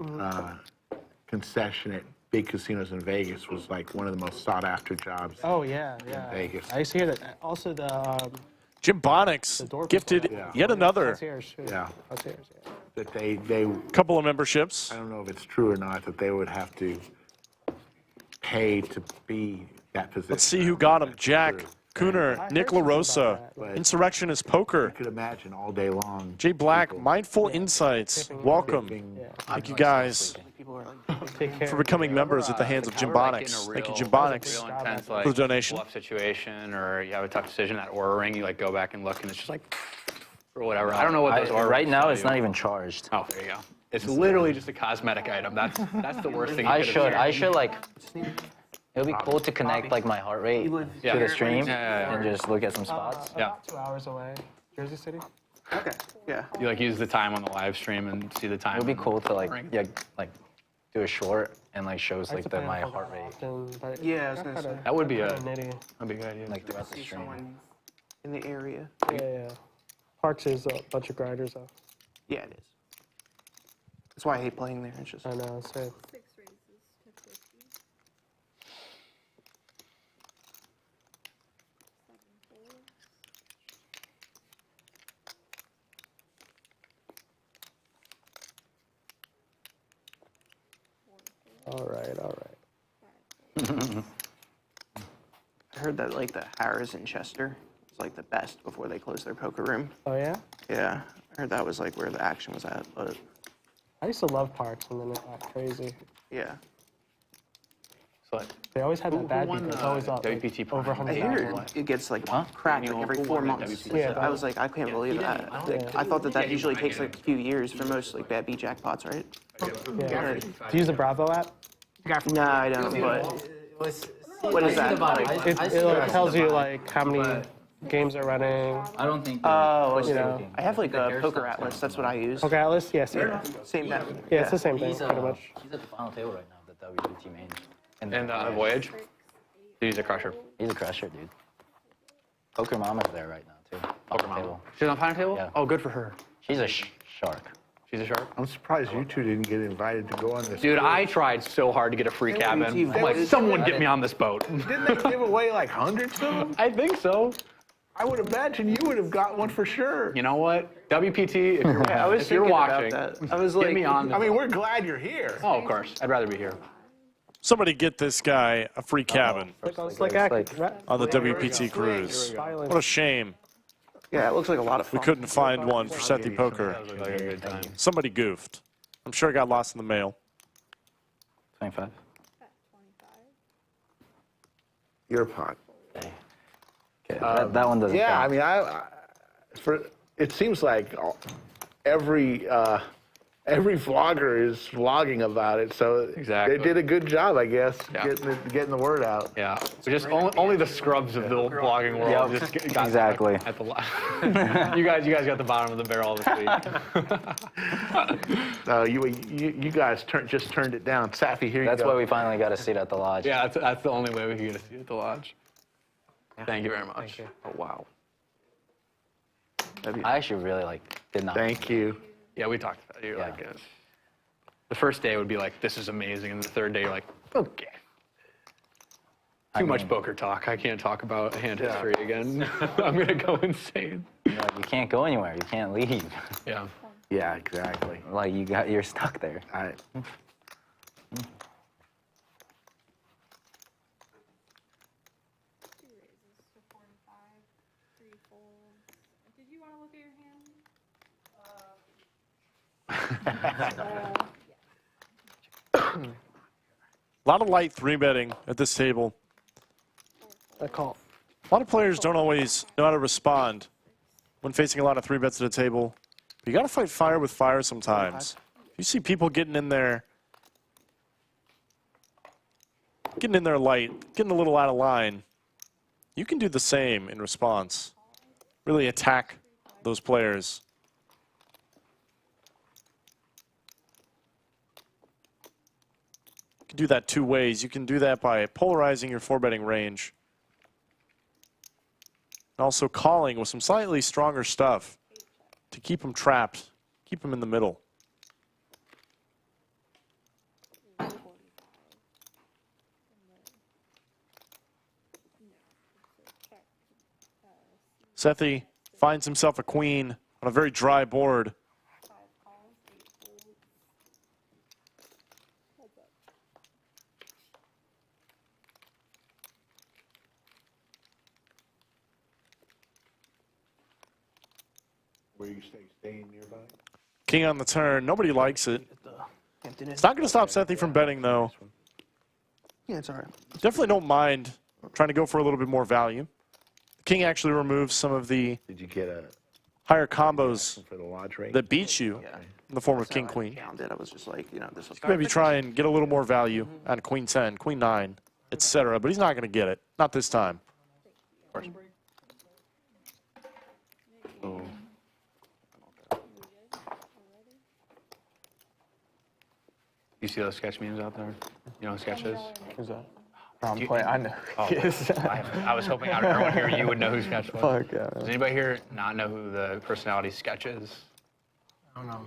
concession at big casinos in Vegas was like one of the most sought after jobs Oh, yeah, in yeah. Vegas. I used to hear that. Also, the Jim Bonix door gifted people. yet another concierge, too. Yeah. Concierge, yeah. That they, couple of memberships. I don't know if it's true or not, that they would have to pay to be that position. Let's see who got him. That's Jack, true. Cooner, Nick LaRosa, Insurrectionist Poker, You could imagine all day long. Jay Black, people Mindful Insights. Welcome. giving Thank you guys People are like, Take care. for becoming members at the hands of Jim Bonix. Thank you, Jim Bonix. Real intense, like, for the donation. bluff situation, or you have a tough decision, that aura ring, you like go back and look, and it's just like, or whatever. I don't know what those are. Right now, it's not even charged. Oh, there you go. It's literally just a cosmetic item. That's the worst thing. I should like. It would be cool to connect like my heart rate to the stream and just look at some spots. Yeah. About 2 hours away. Jersey City? okay, yeah. You like use the time on the live stream and see the time. It would be cool to like ring. like do a short and like shows like my heart rate Yeah, I was gonna say. That would be Nitty. that'd be a good idea. like throughout the See stream. someone in the area. Yeah, yeah. Parks is a bunch of grinders, though. Yeah, it is. That's why I hate playing there. It's just I know, so 6 raises to 50. 7 folds. all right, all right. I heard that like the Harris in Chester is like the best before they close their poker room. Oh, yeah? Yeah, I heard that was like where the action was at, but I used to love Parks, and then it got crazy. yeah. So like, They always had that bad won beat. It's the always up like, WPT over Prime? I 100,000. hear it gets like cracked like every 4 months. Yeah, I was like, I can't believe that. Like, I thought that usually takes like a few years for most like bad beat jackpots, right? Yeah. Do you use the Bravo app? No, I don't. But what is that? It like, tells you like how many games are running. I don't think. Oh, You know. I have like a Poker Atlas. That's what I use. Poker Atlas? Yes, yeah. Same that. Yeah, it's the same thing, He's pretty much. he's at the final table right now. The WPT main. and Voyage. He's a crusher. He's a crusher, dude. Poker Mama's there right now too. Poker Mama. She's on final table. Yeah. Oh, good for her. She's a shark. She's a shark. I'm surprised you two didn't get invited to go on this. Dude, I tried so hard to get a free cabin. I'm like, someone get me on this boat. Didn't they give away like hundreds of them? I think so. I would imagine you would have got one for sure. You know what? WPT, if you're, I was if you're thinking about watching, that. I was get like, me on. I mean, we're glad you're here. Oh, of course. I'd rather be here. Somebody get this guy a free cabin Slic AK. on the WPT cruise. What a shame. yeah, it looks like a lot of We fun. couldn't find one for Sethy Poker. Like a good time. Somebody goofed. I'm sure it got lost in the mail. 25. At 25. Your pot. Okay. That one doesn't. Yeah, I count. mean, it seems like every vlogger is vlogging about it, so Exactly. they did a good job, I guess, Yeah. getting the word out. Yeah. So just only the scrubs of the vlogging world Yep. just got Exactly. at the you guys got the bottom of the barrel this week. You guys just turned it down. Safi, here you That's go. why we finally got a seat at the lodge. Yeah, that's the only way we can get a seat at the lodge. Thank you very much. Thank you. Oh wow. I actually really did not. Thank you. Yeah, we talked about it. You're Yeah. like, the first day would be like, this is amazing, and the third day you're like, okay. Too much poker talk. I can't talk about hand history again. I'm gonna go insane. You can't go anywhere. You can't leave. Yeah. Yeah, exactly. You're stuck there. All right. 2 raises to 45. 3 folds. Did you want to look at your hand? A lot of light 3-betting at this table. I call. A lot of players don't always know how to respond when facing a lot of 3-bets at a table. But you got to fight fire with fire sometimes. If you see people getting in there getting in there light, getting a little out of line, you can do the same in response. Really attack those players. You can do that two ways. You can do that by polarizing your 4-betting range. And also calling with some slightly stronger stuff to keep them trapped, keep them in the middle. Sethy finds himself a queen on a very dry board. Where you staying nearby? King on the turn. Nobody likes it. It's not going to stop Sethy from betting, though. Yeah, it's all right. Definitely don't mind trying to go for a little bit more value. King actually removes some of the Did you get a higher combos for the lodge rate? that beat you in the form of King Queen. Found it. I was just like, you know, this was Maybe try and get a little more value out of Queen 10, Queen 9, etc. But he's not going to get it. Not this time. You see those sketch memes out there? You know what sketch is? Who's that? I'm playing. I know. Oh, I was hoping out of everyone here you would know who Sketch was. Fuck yeah. Does anybody here not know who the personality Sketch is? I don't know.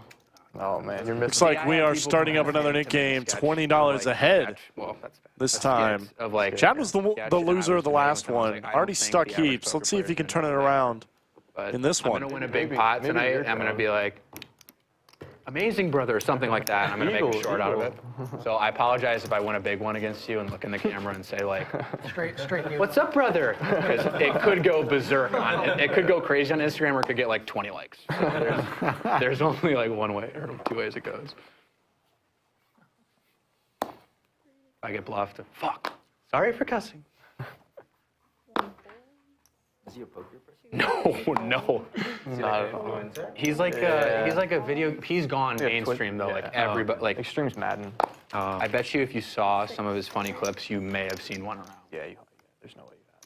Oh man, you're Looks missing. like we are starting up another Nick game, $20 ahead Well, this time. of like Chad was the Sketch, loser of the and I last was one. like, I Already don't think stuck the average heaps. poker Let's see if he can player turn it is gonna around but in this I'm one. gonna win a big Maybe- pot maybe tonight. your I'm gonna turn. be like, amazing brother, or something like that. And I'm gonna make a Eagle, short out of it. eagle. So I apologize if I win a big one against you and look in the camera and say like, Straight news. "What's up, brother?" Because it could go berserk on it could go crazy on Instagram, or it could get like 20 likes. So there's only like one way or two ways it goes. I get bluffed. Fuck. Sorry for cussing. Is he a poker person? No. He's like a video. He's gone mainstream though. Like everybody. Like Extreme's Madden. I bet you if you saw some of his funny clips, you may have seen one around. Yeah, there's no way you have.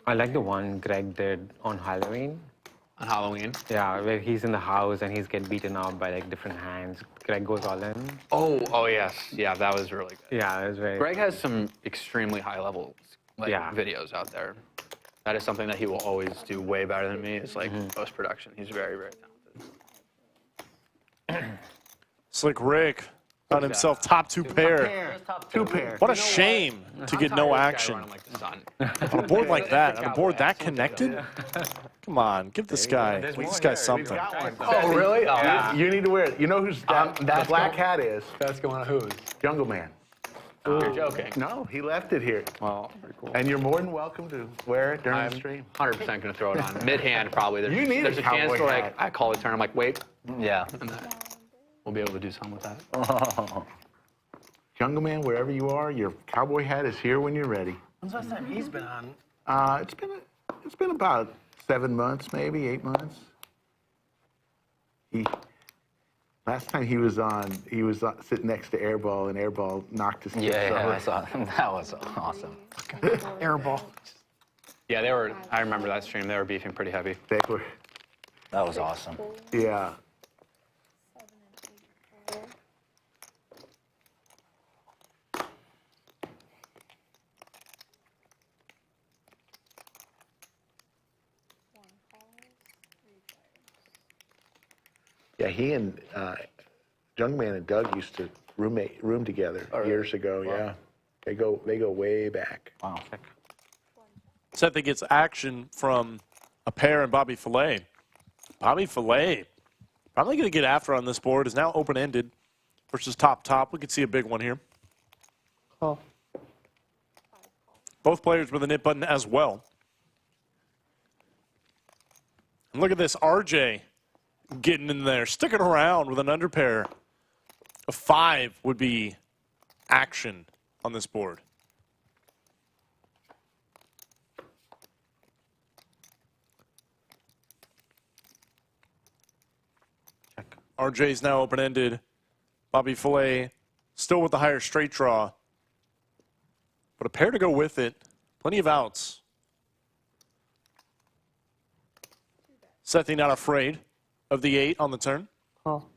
I like the one Greg did on Halloween. On Halloween. Yeah, where he's in the house and he's getting beaten up by like different hands. Greg goes all in. Oh yes. Yeah, that was really good. Yeah, it was very. Greg has some extremely high level Yeah. videos out there. That is something that he will always do way better than me. Is like post production. He's very, very talented. Slic Rick found himself top two pair. Two pair. What a shame to get no action Running like the sun. on a board like that. On a board that connected? Come on, give this guy something. Oh, really? Yeah. You need to wear it. You know who's the that's black hat is? That's going on whose? Jungle Man. You're joking. No, he left it here. Well, pretty cool. And you're more than welcome to wear it during I'm the stream. 100% going to throw it on. Mid-hand, probably. You need there's a a chance cowboy where hat. like, I call the turn, I'm like, wait, Yeah. and then we'll be able to do something with that. Jungle Man, wherever you are, your cowboy hat is here when you're ready. When's the last time he's been on? It's been about 7 months, maybe 8 months. Last time he was sitting next to Airball, and Airball knocked his chips Yeah, over. I saw that was awesome. Airball. Yeah, I remember that stream. They were beefing pretty heavy. They were, That was awesome. yeah. Yeah, he and Jungle Man and Doug used to room together years ago. Wow. Yeah, they go way back. Wow. Sethy gets action from a pair and Bobby Filet. Bobby Filet probably going to get after on this board. Is now open-ended versus top. We could see a big one here. Oh. Both players with a nip button as well. And look at this, RJ getting in there, sticking around with an underpair. A 5 would be action on this board. RJ's now open-ended. Bobby Filet still with the higher straight draw. But a pair to go with it. Plenty of outs. Sethy not afraid of the 8 on the turn. Call.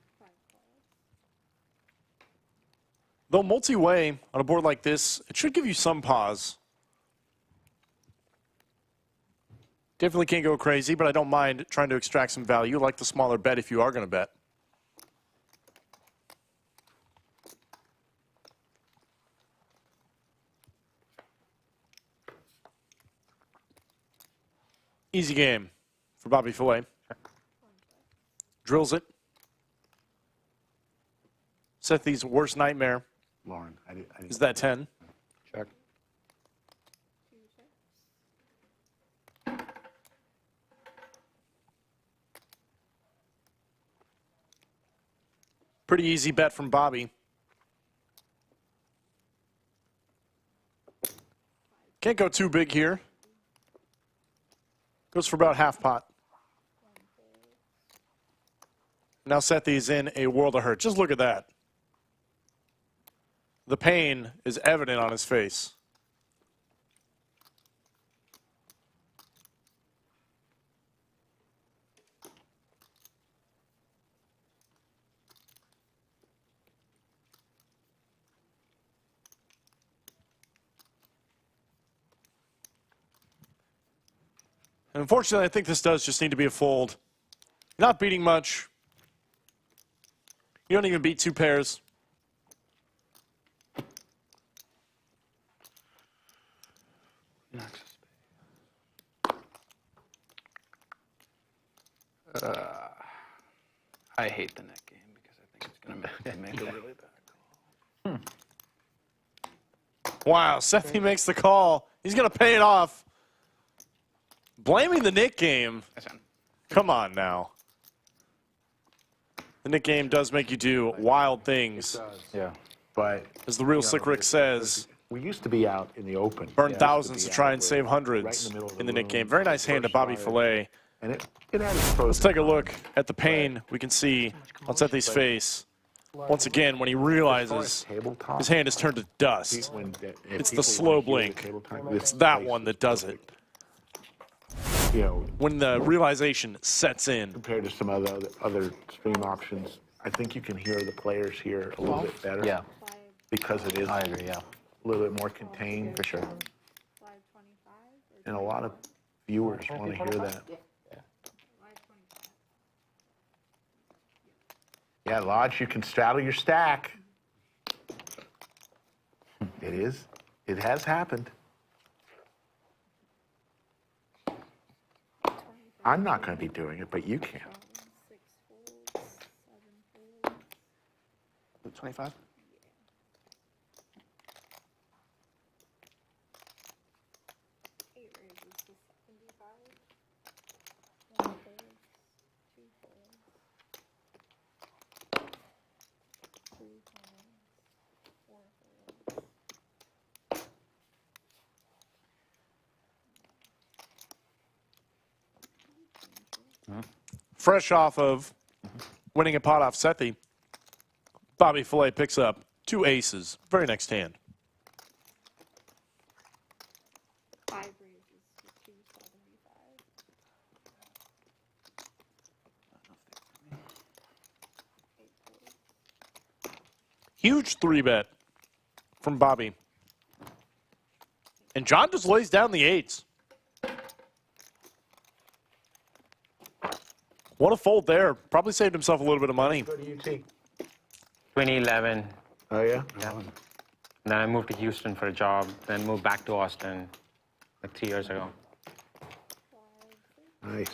Though multi-way on a board like this, it should give you some pause. Definitely can't go crazy, but I don't mind trying to extract some value, like the smaller bet if you are going to bet. Easy game for Bobby Filet. Drills it. Sethy's worst nightmare Lauren, I didn't is that 10. Check. Pretty easy bet from Bobby. Can't go too big here. Goes for about half pot. Now Sethy's in a world of hurt. Just look at that. The pain is evident on his face. And unfortunately, I think this does just need to be a fold. You're not beating much. You don't even beat 2 pairs. I hate the neck game because I think it's going to make a really bad call. Wow, Sethy makes the call. He's going to pay it off. Blaming the Nick game. Come on now. The Nick game does make you do wild things. Yeah. But as the real Slic Rick says, we used to be out in the open. Burn thousands to try and save hundreds in the Nick game. Very nice hand to Bobby Filet. And it had its pros. Let's take a look at the pain we can see on Sethy's face. Once again, when he realizes his hand is turned to dust. It's the slow blink. It's that one that does it. You know, when the realization sets in. Compared to some other stream options, I think you can hear the players here a little bit better. Yeah. Because it is I agree, yeah. a little bit more contained. For sure. And a lot of viewers want to hear that. Yeah, Lodge, you can straddle your stack. It is. It has happened. I'm not going to be doing it, but you can. 25? Fresh off of winning a pot off Sethy, Bobby Filet picks up 2 aces. Very next hand. 5 raises for 275. Huge 3-bet from Bobby. And John just lays down the 8s. What a fold there. Probably saved himself a little bit of money. Go to UT. 2011. Oh, yeah? Yeah. Then I moved to Houston for a job, then moved back to Austin like 3 years ago. Nice.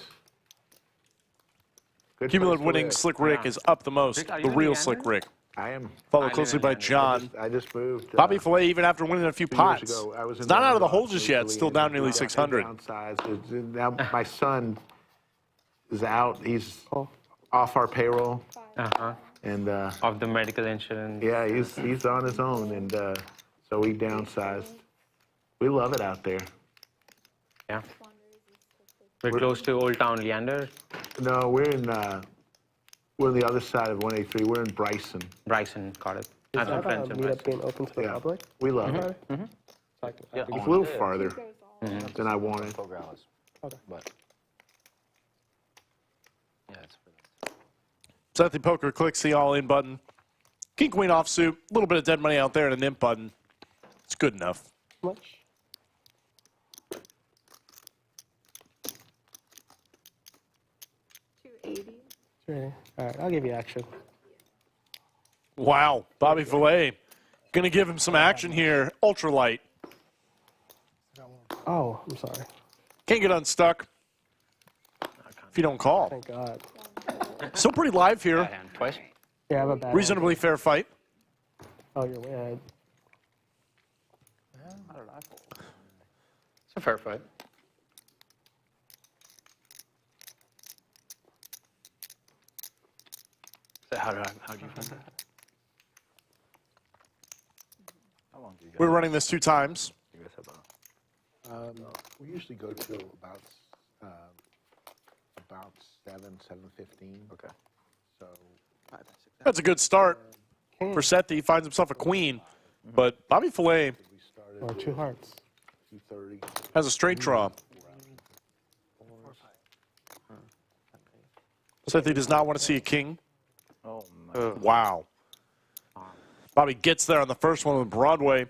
Good Cumulative place to winning live. Slic Rick Yeah. is up the most. Rick, are The you real in Slic Leander? Rick. I am. Followed I closely live by in Leander. John. I just moved. Bobby Filet, even after winning a few 2 years pots, ago, I was it's in not out of the Downtown, hole just yet. Italy, Still and down nearly I 600. downsized. Now my son is out. He's off our payroll. Uh-huh. And Of the medical insurance. yeah, he's on his own, and so we downsized. We love it out there. Yeah. We're close to Old Town Leander. No, we're in We're on the other side of 183. We're in Bryson. Bryson got it. I have Is some that a friends in meetup Bryson. game open to the Yeah, public? we love it. So I could Yeah, get- It's a little farther Goes all than I wanted. Poker hours. Okay. But yeah, it's for them. Sethy Poker clicks the all-in button. King Queen offsuit. A little bit of dead money out there and a nimp button. It's good enough. Much? 280. Sure. All right, I'll give you action. Wow, Bobby Filet gonna give him some action here. Ultralight. Oh, I'm sorry. Can't get unstuck if you don't call. Thank God. Still pretty live here. Bad hand. Twice. Yeah, I have a bad Reasonably fair fight. Oh, you're way ahead. It's a fair fight. So how did you find that? How long do you guys, We're running this 2 times. you guys have? We usually go to about 7:15. Okay. So That's a good start for Sethy. He finds himself a queen. But Bobby Filet we started Or 2 hearts. 2:30. has a straight draw. Sethy does not want to see a king. Oh my. Wow. Bobby gets there on the first one with Broadway.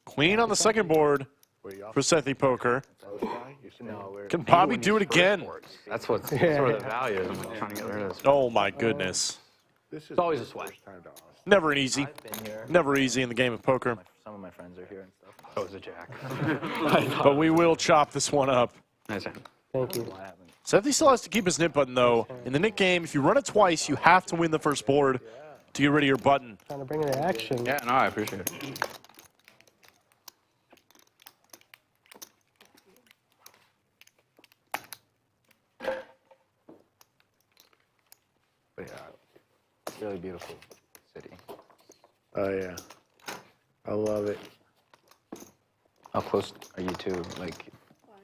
Queen on the second board Were you off for Sethy Poker. those guy? You said No, we're Can Bobby do it again? That's what's sort of the value is trying to get rid of this. Oh my goodness. This is It's always a the sweat. first time to us. Never an easy. I've been here. Never easy in the game of poker. Some of my friends are here and stuff. Oh, it's a jack. But we will chop this one up. Nice hand. Thank you. I haven't. Sethy still has to keep his nip button though. In the nip game, if you run it twice, you have to win the first board to get rid of your button. Trying to bring it to action. Yeah, no, I appreciate it. But yeah, really beautiful city. Oh yeah, I love it. How close are you to like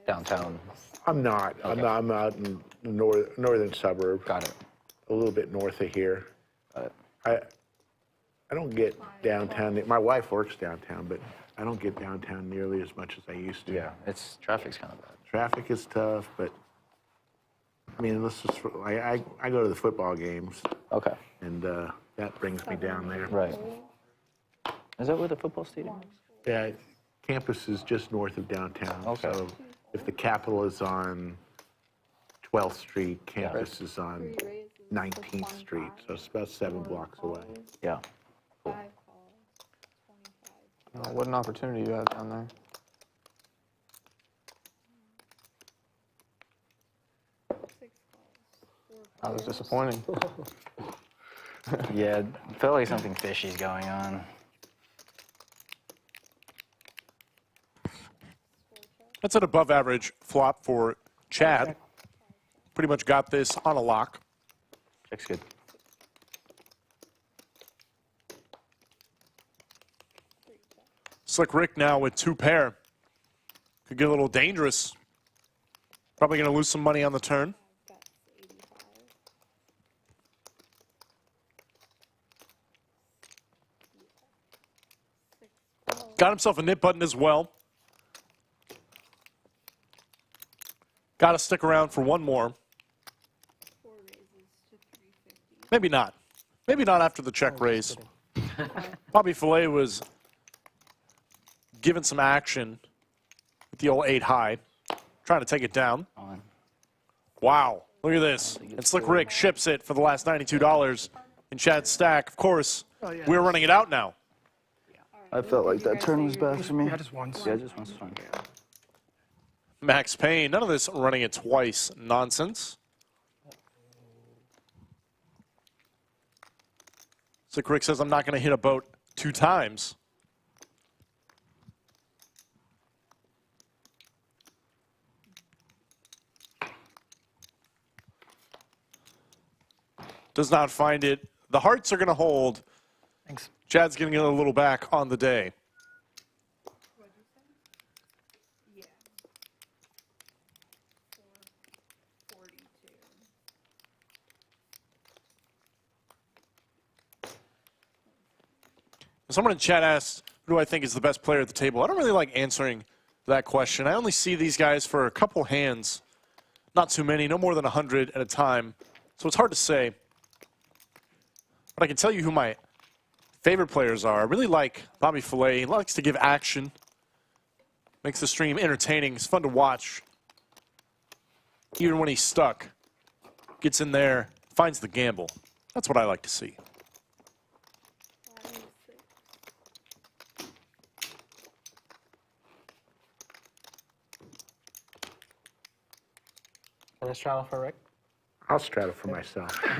downtown? I'm not. Okay. I'm out in the northern suburb. Got it. A little bit north of here. Got it. I don't get downtown. My wife works downtown, but I don't get downtown nearly as much as I used to. Yeah, it's traffic's kind of bad. Traffic is tough, but I mean, I go to the football games, Okay. and that brings me down there. Right. Is that where the football stadium is? Yeah, campus is just north of downtown. Okay. So if the Capitol is on 12th Street, campus is on 19th Street. So it's about 7 blocks away. Yeah. 5 calls, 25. What an opportunity you have down there. 6 calls, 4 That was disappointing. Yeah, I felt like something fishy's going on. That's an above average flop for Chad. Pretty much got this on a lock. Check's good. Slic Rick now with 2 pair. Could get a little dangerous. Probably going to lose some money on the turn. That's 85. Got himself a nip button as well. Got to stick around for one more. 4 raises to 350. Maybe not. Maybe not after the check raise. Bobby Filet was given some action with the old 8 high. Trying to take it down. On. Wow. Look at this. And Slic Rick ships it for the last $92 in Chad's stack. Of course, we're running it out now. I felt like that turn was bad for me. Yeah, just once. Yeah, just once is fine. Max Payne. None of this running it twice nonsense. Slic Rick says, I'm not going to hit a boat 2 times. Does not find it. The hearts are going to hold. Thanks. Chad's getting a little back on the day. Someone in chat asked, who do I think is the best player at the table? I don't really like answering that question. I only see these guys for a couple hands. Not too many, no more than 100 at a time. So it's hard to say. But I can tell you who my favorite players are. I really like Bobby Filet. He likes to give action. Makes the stream entertaining. It's fun to watch. Even when he's stuck. Gets in there, finds the gamble. That's what I like to see. Want to straddle for Rick? I'll straddle for myself. You're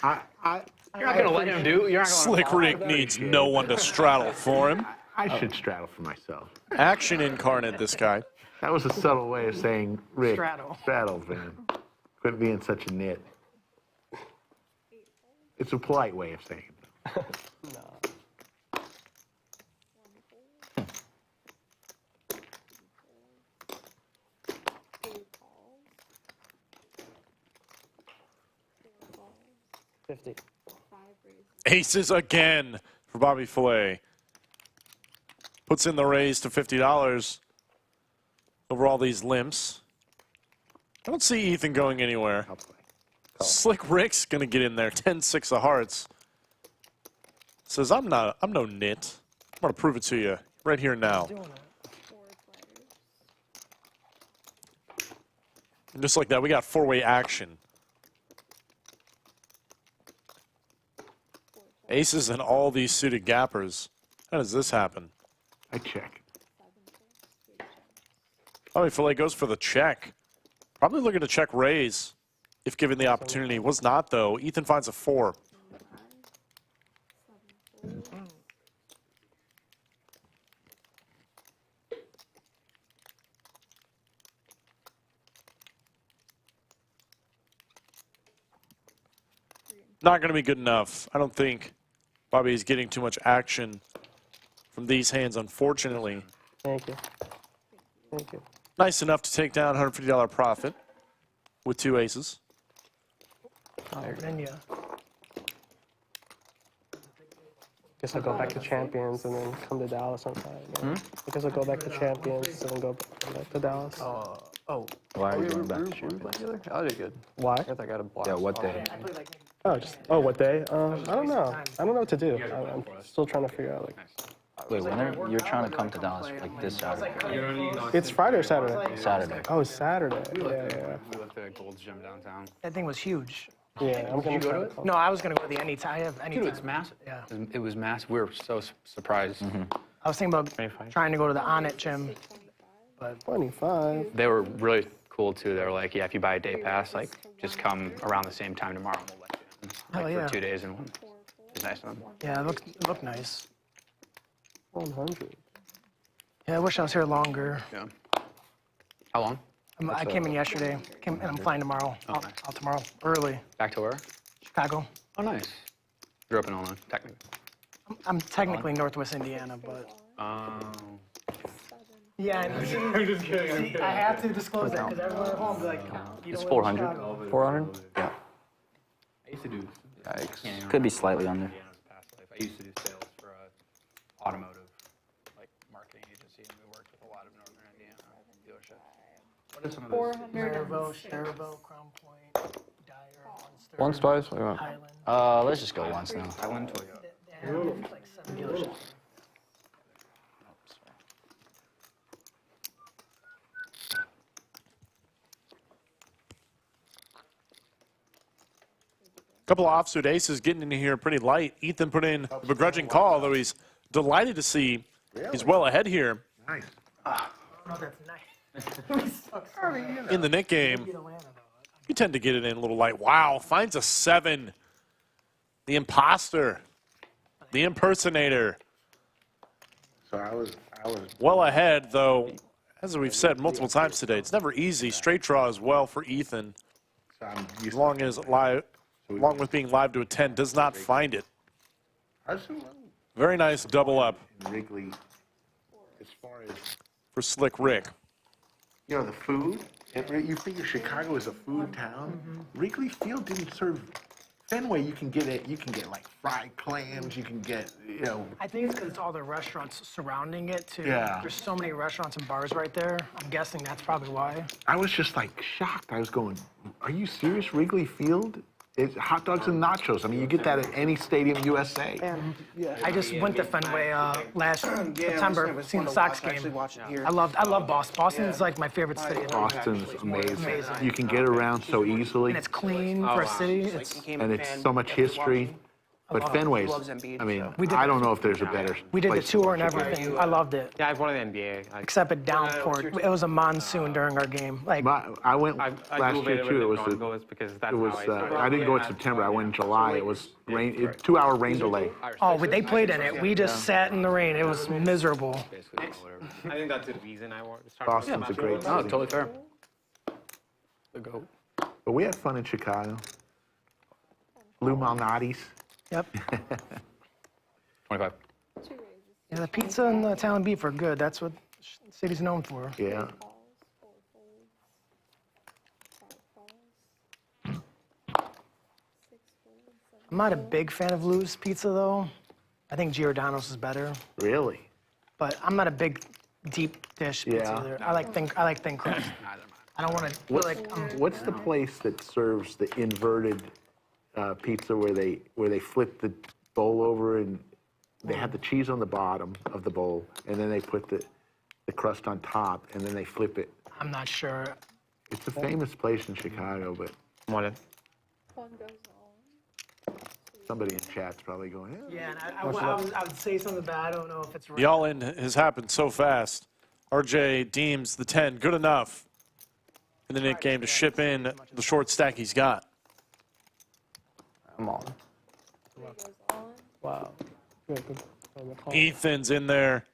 not gonna let him do. You're not gonna. Slic Rick needs no one to straddle for him. I should straddle for myself. Action incarnate, this guy. That was a subtle way of saying, Rick, Straddle. straddle, man. Quit being such a nit. It's a polite way of saying it. Aces again for Bobby Filet. Puts in the raise to $50 over all these limps. I don't see Ethan going anywhere. Slic Rick's going to get in there. 10-6 of hearts. Says, I'm no nit. I'm going to prove it to you right here now. And just like that, we got four-way action. Aces and all these suited gappers. How does this happen? I check. Bobby Filet goes for the check. Probably looking to check raise if given the opportunity. Was not, though. Ethan finds a 4. Not going to be good enough. I don't think Bobby is getting too much action from these hands, unfortunately. Thank you. Thank you. Nice enough to take down $150 profit with 2 aces. Then yeah. Guess I'll go back to champions and then come to Dallas on Friday. I guess I'll go back to champions and then go back to Dallas. Why are you going back to champions? I did good. Why? I guess I got a blast. Yeah, what day? What day? I don't know. I don't know what to do. I'm still trying to figure out. Wait, you're trying to come to Dallas like this Saturday? It's Friday or Saturday? Saturday. Oh, Saturday. Yeah. We went to Gold's Gym downtown. That thing was huge. Yeah, I'm gonna go try to to it? No, I was going to go to the anytime. I have anytime. Dude, it's massive. Yeah. It was massive. We were so surprised. I was thinking about trying to go to the On It gym. But 25. They were really cool too. They were like, yeah, if you buy a day pass, like just come around the same time tomorrow and we'll let you in. Like Hell yeah. for 2 days in one. It's nice of them. yeah, it looked nice. 100. Yeah, I wish I was here longer. Yeah. How long? I came in yesterday, and I'm flying tomorrow. Out tomorrow, early. Back to where? Chicago. Oh, nice. Grew up in Illinois, technically. I'm technically Northwest Indiana, but yeah. I'm just kidding. See, I have to disclose that because everyone at home will be like, you It's don't live in 400. Chicago. 400? Yeah. I used to do. Yikes. Could be slightly under. I used to do sales for an automotive marketing agency, and we worked with a lot of Northern Indiana dealerships. What are some of those? Cherville, Crown Point, Dyer, Munster, Once, twice? Highland. Let's just go once now. Highland, Toyota. They have like 7 dealerships. Couple of offsuit aces getting in here pretty light. Ethan put in a begrudging call, though he's delighted to see he's well ahead here. Nice. Oh, that's nice. In the Nick game, you tend to get it in a little light. Wow, finds a 7. The imposter, the impersonator. So I was Well ahead, though, as we've said multiple times today, it's never easy. Straight draw as well for Ethan, so I'm used as long as along with being live to a 10, does not find it. Very nice double up in Wrigley, as far as for Slic Rick. you know the food. You figure Chicago is a food town. Wrigley Field didn't serve Fenway, you can get it. You can get like fried clams. You can get, you know. I think it's because it's all the restaurants surrounding it too. Yeah. There's so many restaurants and bars right there. I'm guessing that's probably why. I was just like shocked. I was going, "Are you serious? Wrigley Field? It's hot dogs and nachos. I mean, you get that at any stadium USA." I just went to Fenway last September, seen the Sox game. I love Boston. Boston's like my favorite city. Boston's amazing. You can get around so easily, And it's clean for a city. and it's so much history. But Fenway's, I mean, I don't know if there's a better. We did the place to tour watch and a game. everything. I loved it. Yeah, I followed the NBA. Except it downpoured. It was a monsoon during our game. Like I went I last do year wherever too. It was goes because that's it was. how I started. I didn't go in September. I went in July. It was rain. 2-hour rain delay. oh, but they played in it. We just sat in the rain. It was miserable. I think that's the reason I started. Boston's a great Oh, city. totally fair. The goat. But we had fun in Chicago. Lou Malnati's. Yep. 25. Yeah, the pizza and the Italian beef are good. That's what the city's known for. Yeah. I'm not a big fan of Lou's pizza though. I think Giordano's is better. Really? But I'm not a big deep dish pizza Yeah. either. I like thin crust. I don't want to feel like What's the place that serves the inverted pizza where they flip the bowl over and they have the cheese on the bottom of the bowl and then they put the crust on top and then they flip it? I'm not sure. It's a famous place in Chicago, but Mollen. somebody in chat's probably going, Yeah, and I would say something, but I don't know if it's right. The all-in has happened so fast. RJ deems the 10 good enough in the Nick game to ship in the short stack he's got. I'm on. Wow. Good, good. Oh, the call. Ethan's in there.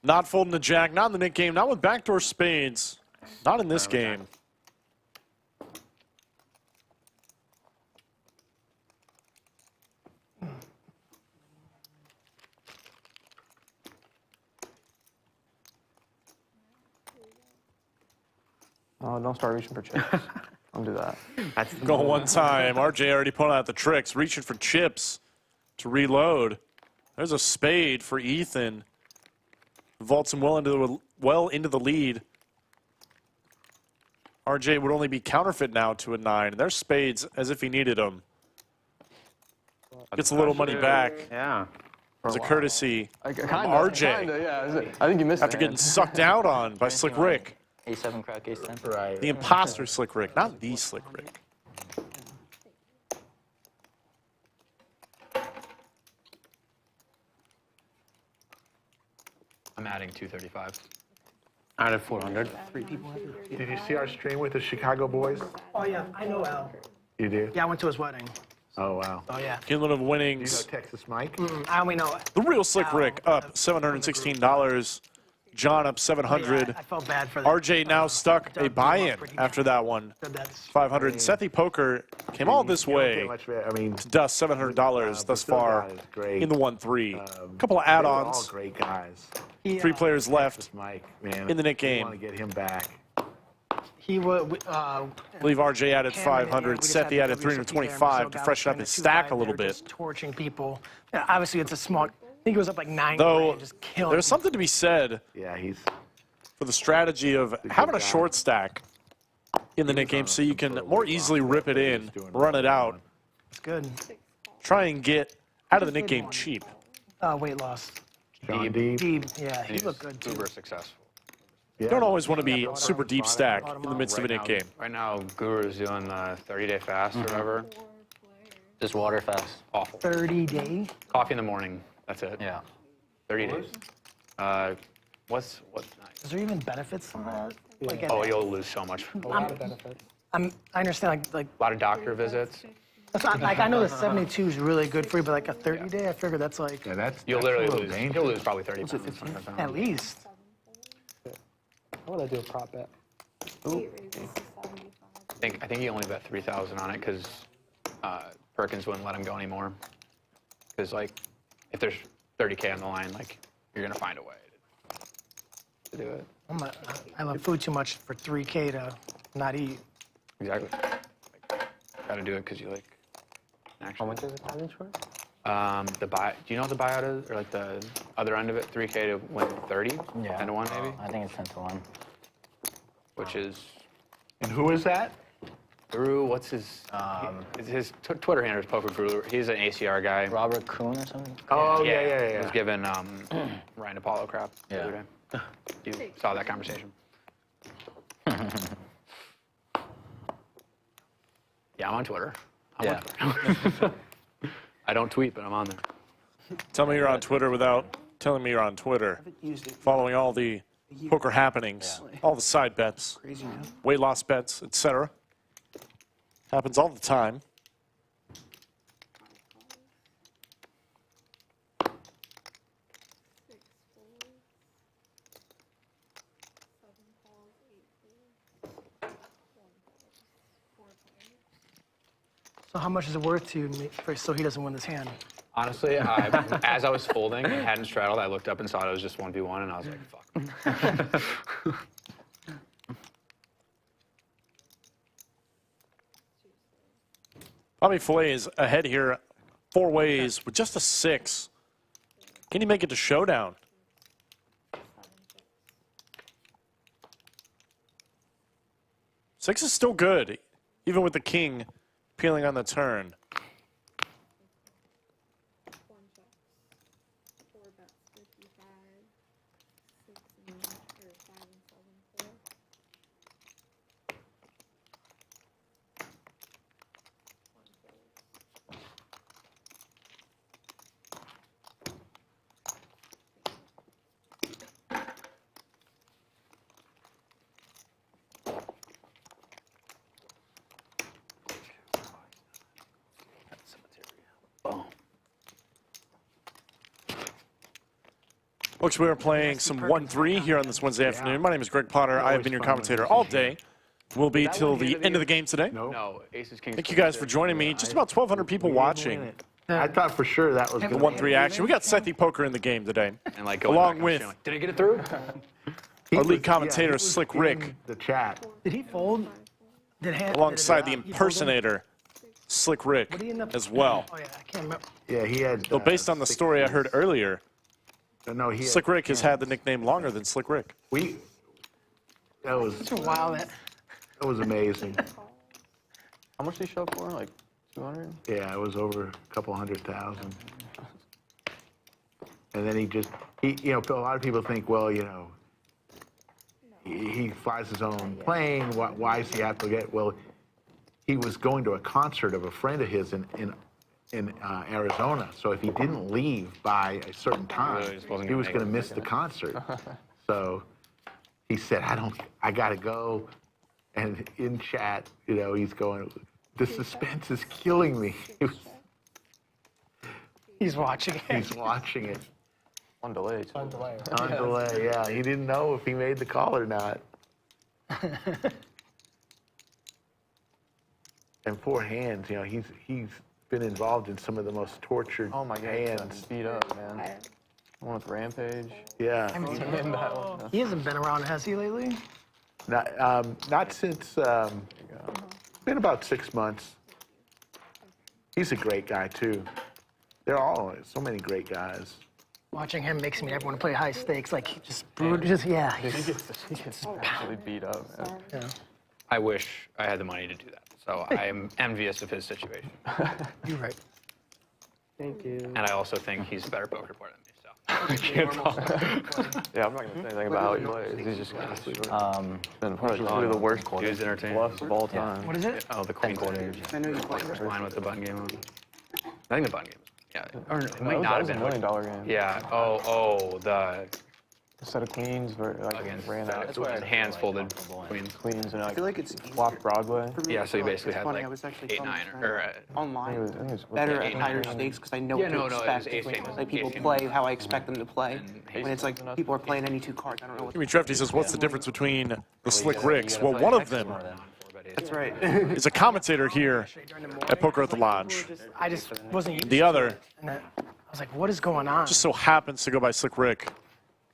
Not folding the jack, not in the Nick game, not with backdoor spades. Not in this game. Oh, don't start reaching for chips. Don't do that. Go one time. RJ already put out the tricks, reaching for chips to reload. There's a spade for Ethan. Vaults him well into the lead. RJ would only be counterfeit now to a 9. And there's spades as if he needed them. Gets a little money back Yeah. as a courtesy Kinda, RJ. Kinda, yeah. I think you missed after the getting hand. sucked out on by Slic Rick. A7 crack, A10. right. The imposter Slic Rick, not the Slic Rick. I'm adding 235. Out of 400. Did you see our stream with the Chicago boys? Oh yeah, I know Al. You did? Yeah, I went to his wedding. Oh, wow. Oh yeah. Cumulative You know winnings. Texas Mike? I only know. The real Slic Rick up $716. John up 700. I felt bad for that. RJ now stuck a buy-in after that one. That's 500. Sethy Poker came all this way Much better. I mean, to dust $700 thus far guys, great. in the 1-3. Couple of they were all add-ons. great guys. 3 players left. Mike, man. In the Nick we game. want to get him back. He would. I believe RJ added 500. Sethy added 325 to freshen up his stack a little bit. Just torching people. Yeah, obviously, it's a small. I think it was up like 9 Though grand, just killing. there's people. something to be said Yeah, he's for the strategy of having a short stack in the Nick game so you can more easily rip it in, run it out, It's good. try and get out of the Nick game cheap. Weight loss. John Deeb. Deeb, yeah, he looked good too. Uber successful. You don't always want to be super deep stack in the midst of a Nick game. Right now, Guru's doing the 30-day fast or whatever. Just water fast. Awful. 30 day. Coffee in the morning. That's it. Yeah. 30 days. What's nice? Is there even benefits from that? Like, Oh, you'll lose so much. A lot of benefits. I understand like A lot of doctor visits. that's not, like I know the 72 is really good for you, but like a 30 day, I figure that's like Yeah, that's You'll that's literally a little lose. dangerous. You'll lose probably 30 pounds. at least. I want to do a prop bet. I think he only bet 3,000 on it because Perkins wouldn't let him go anymore. Because like, if there's 30K on the line, like you're gonna find a way to do it. I love food too much for 3K to not eat. Exactly. Got to do it because you like How actually. much is the challenge for? The buy. Do you know what the buyout is, or like the other end of it? 3K to win 30. Yeah. 10 to 1 maybe. I think it's 10 to 1. Which is And who is that? Guru. What's his? His Twitter handle is Poker Guru. He's an ACR guy. Robert Kuhn or something? Oh, He yeah. was given Ryan Apollo crap the other day. You saw that conversation. Yeah, I'm on Twitter. I'm on Twitter. I don't tweet, but I'm on there. Tell me you're on Twitter without telling me you're on Twitter. Following all the poker happenings, all the side bets, Crazy now. weight loss bets, etc. Happens all the time. So how much is it worth to you so he doesn't win this hand? Honestly, as I was folding and hadn't straddled, I looked up and saw it was just 1v1, and I was like, fuck. Bobby Filet is ahead here 4 ways with just a 6. Can he make it to showdown? Six is still good, even with the king peeling on the turn. Folks, we are playing some 1-3 here on this Wednesday afternoon. My name is Greg Potter. I have been your commentator all day. We'll be till the end of the game today. No, aces, kings. Thank you guys for joining me. Just about 1,200 people watching I thought for sure that was the going 1-3 action. We got Sethy Poker in the game today, And like along with did I get it through? our lead commentator, Slic Rick, the chat. Did he fold? alongside the impersonator, Slic Rick, as well. Oh, yeah, I can't remember. Yeah, he had. So based on the story I heard earlier, No, he had, Slic Rick has had the nickname longer than Slic Rick. That was It's a while that. amazing. How much did he show up for? Like 200? Yeah, it was over a couple 100,000. And then he a lot of people think, well, he flies his own plane. Why does he have to get? Well, he was going to a concert of a friend of his in Arizona. So if he didn't leave by a certain time, he was going to miss the concert. So he said, I got to go. And in chat, he's going, the suspense is killing me. He's watching it. He's watching it. On delay, too. On delay. On delay, yeah. He didn't know if he made the call or not. And poor Hands, he's been involved in some of the most tortured Oh my God, hands. beat up, man. One with Rampage. Yeah. And that one. He hasn't been around, has he, lately? Not since, been about 6 months. He's a great guy, too. They're all so many great guys. Watching him makes me want to play high stakes. Like, he just. Yeah. He gets actually beat up, man. Yeah. I wish I had the money to do that. So I am envious of his situation. You're right. Thank you. And I also think he's a better poker player than me. So I can't talk. Yeah, I'm not going to say anything about how he plays. He's just been probably the worst Dude's entertaining. bluffs of all time. What is it? Oh, the queen quarter. I know you play. First line with the button game on. I think the button game. Yeah. Or it That might was, not have that been. was $1 million game. Yeah. Oh, the A set of queens, against ran out. that's where hands folded queens. Queens and I feel like it's flopped Broadway. for me, Yeah, I so you feel basically it's had funny. like I was actually 8-9 trying or online I think it was better at 8-9. higher stakes because I know Yeah, what no, to no, it was expect. ace-8. Like people Ace-8. play how I expect them to play. And When it's like people are playing any two cards, I don't know what. Jimmy Trefty says, what's the difference between the Slic Ricks? Well, one of them That's right. is a commentator here at Poker at the Lodge. I just wasn't used The to other it. And I was like, what is going on? just so happens to go by Slic Rick.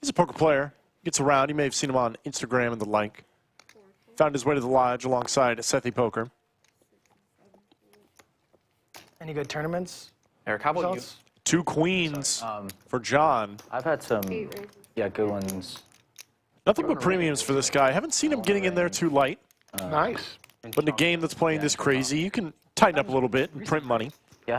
He's a poker player. Gets around. You may have seen him on Instagram and the like. Found his way to the Lodge alongside Sethy Poker. Any good tournaments? Eric, how about you? Results? 2 queens for John. I've had some, yeah, good ones. Nothing but premiums for this guy. I haven't seen him getting in there too light. Nice. But in a game that's playing this crazy, you can tighten up a little bit and print money. Yeah,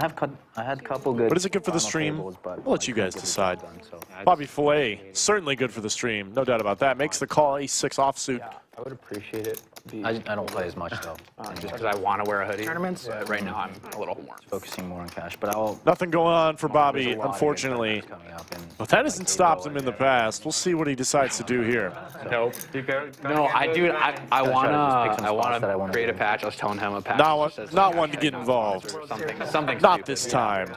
I had a couple good. But is it good for the stream? tables, but I'll let you I couldn't guys get the decide. job done, so. Bobby Filet, certainly good for the stream. No doubt about that. Makes the call ace-6 offsuit. I would appreciate it. I don't play as much though. Just because I want to wear a hoodie. Tournaments? But right now, I'm a little warm. Focusing more on cash, but I'll. Nothing going on for there's Bobby, a lot of good unfortunately. tournaments coming up, and But that hasn't stopped him in the past. We'll see what he decides to do here. Nope. No, I want to create a patch. I was telling him a patch. Not one to get involved. Something Not stupid. this time.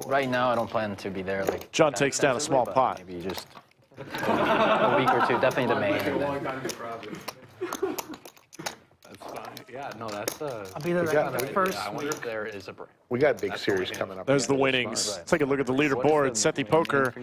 Right now, I don't plan to be there. Like John takes down a small pot. maybe just a week or two. Definitely the main. And then, That's fine. Yeah, no, that's I'll be there the first I wonder week. if there is a brand. We got a big series coming up. There's the winnings. Let's take a look at the leaderboard. Sethy Poker,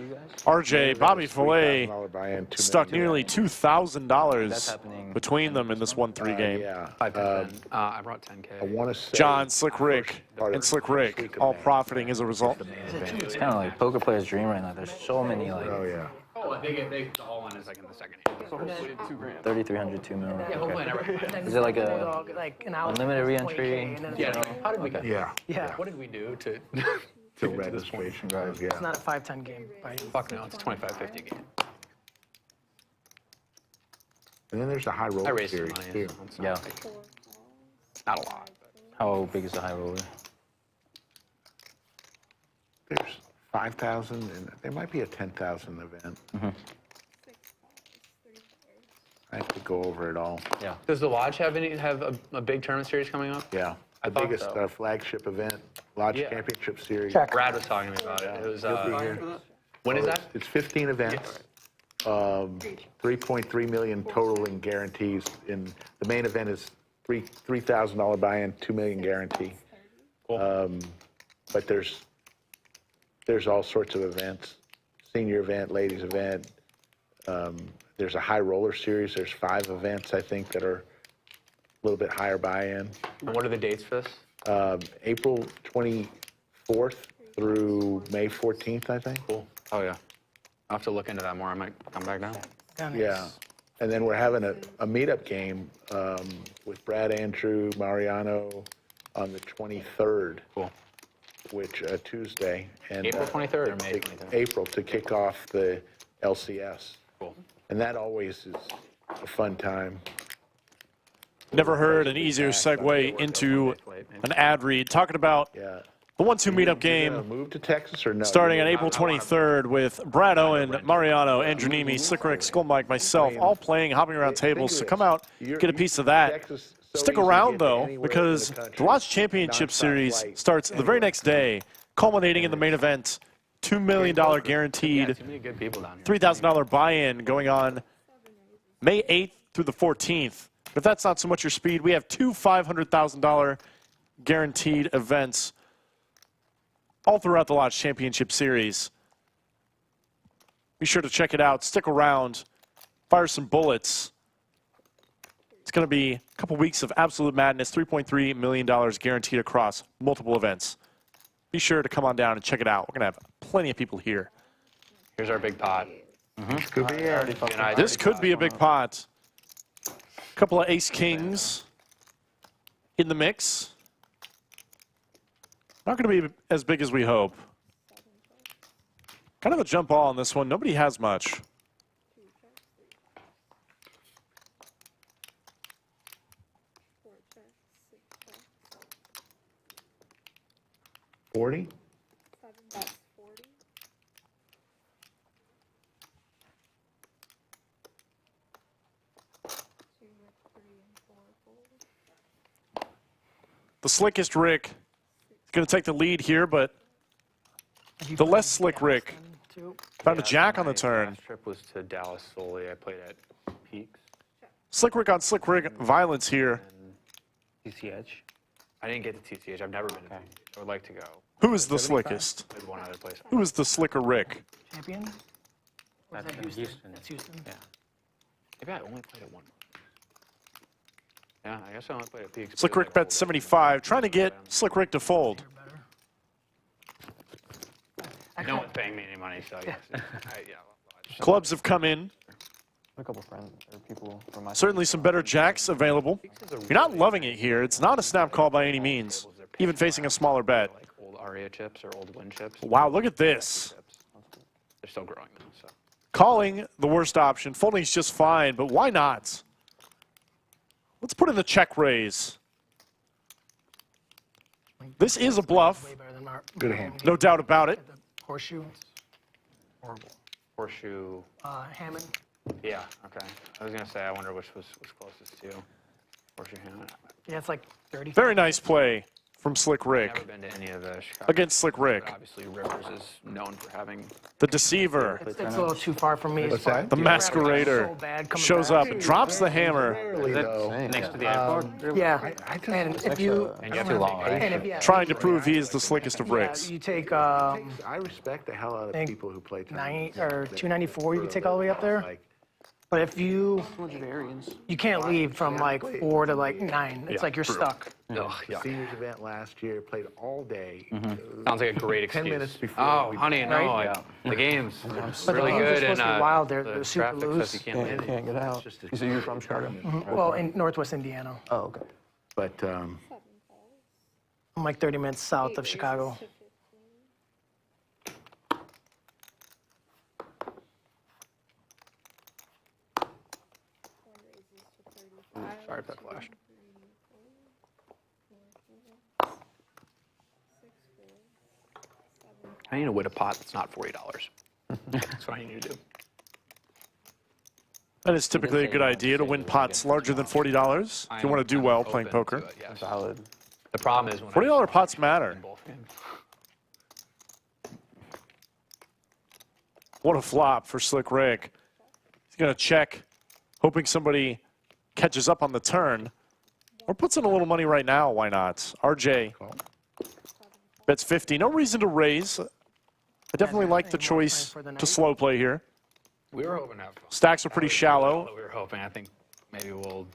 RJ, Bobby Filet buy-in, $2 stuck million. nearly $2,000 between them in this 1-3 game. Yeah. 5, 10. I brought 10K. I want to say John, Slic Rick, and Slic Rick all profiting as a result. it's kind of like poker player's dream right now. There's so many like Oh yeah. Oh, the all-in is like in the second hand. 3,300, 2 million. Yeah, hopefully I never. Is it like a like an hour, unlimited re-entry? 20K, and then Yeah, how did we get? Yeah. Yeah. What did we do to? The registration. Right. Yeah. It's not a 5-10 game. Fuck no, it's a 25-50 game. And then there's the high I roller raised some series money. too. So it's not Yeah. like- not a lot. How big is the high roller? There's 5,000, and there might be a 10,000 event. I have to go over it all. Yeah. Does the Lodge have a big tournament series coming up? Yeah. I The thought biggest so. flagship event, Lodge Yeah. Championship Series. Check. Brad was talking to me about it. It was. You'll be here. When is that? It's 15 events. 3.3 million total in guarantees. In the main event is $3,000 buy-in, 2 million guarantee. But there's all sorts of events. Senior event, ladies event. There's a high roller series. There's 5 events, I think, that are a little bit higher buy-in. And what are the dates for this? April 24th through May 14th, I think. Cool. Oh yeah. I'll have to look into that more. I might come back down. Yeah. And then we're having a meetup game with Brad, Andrew, Mariano on the 23rd. Cool. Which Tuesday. And, April 23rd or May 23rd? April to kick off the LCS. Cool. And that always is a fun time. Never heard an easier segue into an ad read. Talking about Yeah. the 1-2 meetup You gonna game move to Texas or no? starting on April 23rd with Brad Owen, Mariano, Andrew Nemi, Slic Rick, Skull Mike, myself, all playing, hopping around tables. So come out, get a piece of that. Texas, so Stick easy to around, get though, anywhere in because the country. the Lodge Championship Nonstop Series flight. starts the very next day, culminating in the main event. $2 million Yeah, guaranteed, too many good people down here. $3,000 buy-in going on May 8th through the 14th. If that's not so much your speed, we have 2 $500,000 guaranteed events all throughout the Lodge Championship Series. Be sure to check it out. Stick around. Fire some bullets. It's going to be a couple weeks of absolute madness. $3.3 million guaranteed across multiple events. Be sure to come on down and check it out. We're going to have plenty of people here. Here's our big pot. Could be here. This could be a big pot. A couple of ace-kings in the mix. Not going to be as big as we hope. Kind of a jump ball on this one. Nobody has much. $40? The slickest Rick is going to take the lead here, but the less slick Rick found a jack on the turn. Last trip was to Dallas solely. I played at Peaks. Slick Rick on Slick Rick violence here. TCH. I didn't get to TCH. I've never been to TCH. I would like to go. Who is the slickest? Played one other place. Who is the slicker Rick? Champion? Or is that Houston? Houston. That's Houston. Yeah. Maybe I only played at one. Yeah, I guess I want to play a peak. Slic Rick bet 75, trying to get Slic Rick to fold. No one's paying me any money, so I guess. Clubs have come in. A couple friends or people from my Certainly some better jacks available. You're not loving it here. It's not a snap call by any means, even facing a smaller bet. Like old Aria chips or old Win chips. Wow, look at this. They're still growing though, so. Calling the worst option. Folding is just fine, but why not? Let's put in the check raise. This is a bluff. Way better than our Good hand. No doubt about it. horseshoe. Horrible. Horseshoe. Hammond. Yeah, okay. I was going to say, I wonder which was closest to Horseshoe Hammond. Yeah, it's like 30. Very nice play from Slic I've Rick never been to any of the Chicago. against Slic Rick. Obviously, Rivers is known for having. The deceiver, It's a little too far from me. What's that? the masquerader, So bad coming shows back. up and drops the hammer, Rarely, though. Next to the airport. Yeah, and if you And you have to long, right? and if yeah, trying to prove he is the slickest of yeah, Ricks. you take I respect the hell out of think people who play 90 tournaments. or 294, you can take all the way up there. Like, But if you Too much variance. can't leave from like 4 to like 9, it's like you're stuck. Ugh, the yuck. seniors event last year, played all day. Sounds like a great 10 excuse. minutes before Oh, we- honey, no, Right? the game's But really the games are good, supposed to be and wild. They're the super traffic loose. says you can't You leave. can't get out. Just You say you're from Chicago? Well, in Northwest Indiana. Oh, okay. But I'm like 30 minutes south of Chicago. Sorry if that flashed. I need to win a pot that's not $40. That's what I need to do. That is typically a good idea to win pots larger than $40 if you want to do well playing poker. Yes. Valid. The problem is when $40 pots matter. in both games. What a flop for Slic Rick. He's going to check, hoping somebody catches up on the turn. Or puts in a little money right now, why not? RJ bets 50. No reason to raise. I definitely like the choice to slow play here. We were hoping to have fun. Stacks are pretty shallow. We were hoping. I think maybe we'll.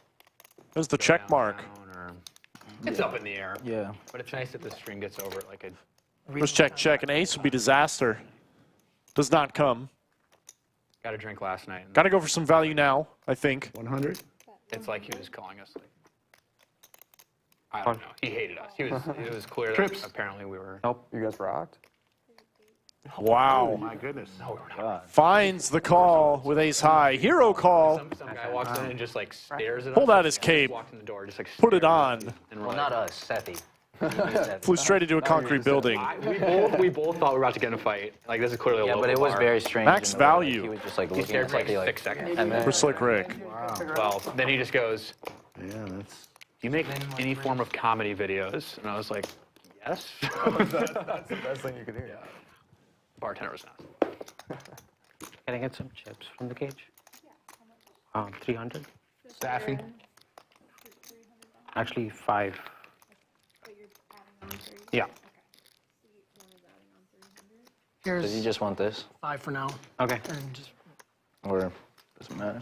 There's the go check mark. downtown or- It's up in the air. Yeah. But it's nice that the string gets over it like a. First check, check. An ace would be disaster. Does not come. Got a drink last night. And Got to go for some value now, I think. 100? it's like he was calling us. Like, I don't know. He hated us. It was clear that apparently we were. Nope, you guys rocked. Oh, Wow. my goodness. Finds the call with ace high. Hero call. Some guy walks in and just like stares at us. Pulled out his cape. Walks in the door, just like Put it stares on. And we're Well, like, not us, Sethy. Flew straight into a concrete building. we both thought we were about to get in a fight. Like this is clearly a Yeah, local but it was bar. very strange. Max in the way, like, value. He was just like He looking stared at for like Sethy, 6 seconds. and then For Slic Rick. Well, then he just goes, Yeah, that's. "Do you make any form of comedy videos?" And I was like, "Yes." That's the best thing you could hear. Bartender was not. Can I get some chips from the cage? 300. Staffy. Actually, 5. Yeah. Does he Here's just want this? 5 for now. Okay. And just Or doesn't matter?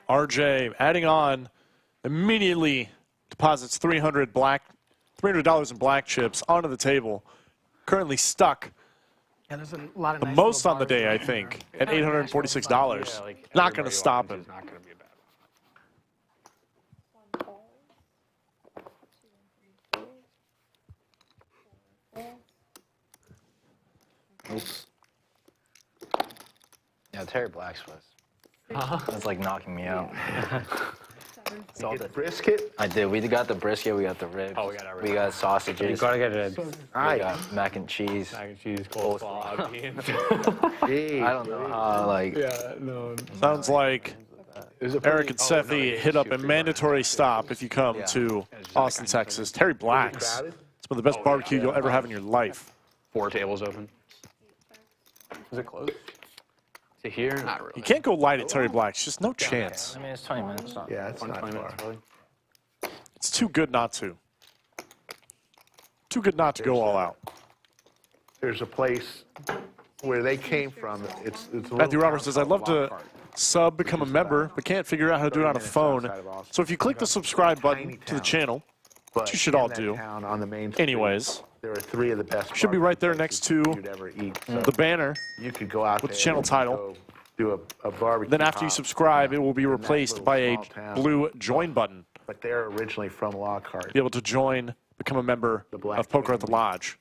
RJ adding on, immediately deposits $300 in black chips onto the table. Currently stuck, yeah, there's a lot of the nice most little on the bars day, I in think, there. at $846. Yeah, like Not going everybody to stop opens him. is not going to be bad. Oops. Yeah, Terry Black's was. That's like knocking me out. Get brisket? I did. We got the brisket. We got the ribs. Oh, we got everything. We got You sausages. gotta get it. We got mac and cheese. Mac and cheese, coleslaw, beans. Gee, I don't know how, like, Sounds like Eric and Sethy hit up a mandatory stop if you come to Austin, Texas. Terry Black's. It's one of the best barbecue you'll ever have in your life. 4 tables open. Is it close? To here, not really. You can't go light at Terry Black's. Just no chance. I mean, it's 20 minutes. Yeah, it's not 20 far. minutes, probably. It's too good not to. Too good not to go all out. There's a place where they came from, it's a little Matthew Roberts says, I'd love Lodge to Card. sub, become a member, but can't figure out how to do it on a 30 minutes phone. outside of Austin. So if you click the subscribe button to the channel, But you should in all that do. town, on the main street, Anyways, there are 3 of the best. should be right there barbecue next places to you'd ever eat. So the banner. you could go out with the there channel and title. go do a barbecue. Then after you hop subscribe, it will be in that replaced little by a small town. blue join button. But they're originally from Lodge Card. Be able to join, become a member The Black of Poker at the family. Lodge.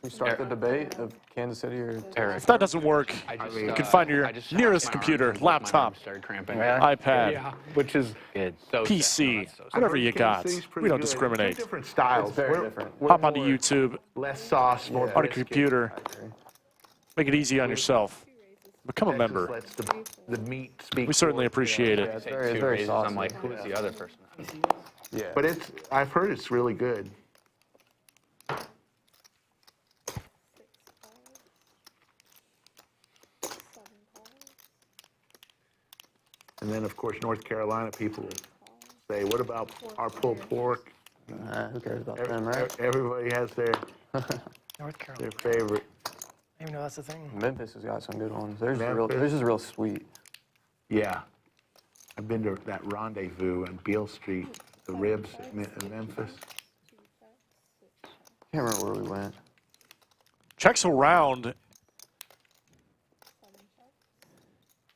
We start the debate of Kansas City or Eric. If that doesn't work, you can find your nearest computer, laptop, Started cramping. iPad, Yeah, which is Good. so PC, sad. So sad. whatever you Kansas got. City's pretty We don't good. discriminate. Two different styles. It's very We're- different. we're Hop onto more- YouTube, Less sauce, more on your brisket. computer. Make it easy on yourself. Become a That member. just lets the meat speak. We certainly for it. appreciate Yeah, it. it's very, Two very raises, saucy. I'm like, who is the other person? Yeah. But I've heard it's really good. And then, of course, North Carolina people will say, what about our pulled pork? Who cares about them, right? Everybody has their North Carolina. favorite. I didn't even know that's the thing. Memphis has got some good ones. Memphis. Theirs is real sweet. Yeah. I've been to that rendezvous on Beale Street, the ribs in Memphis. Can't remember where we went. Checks around,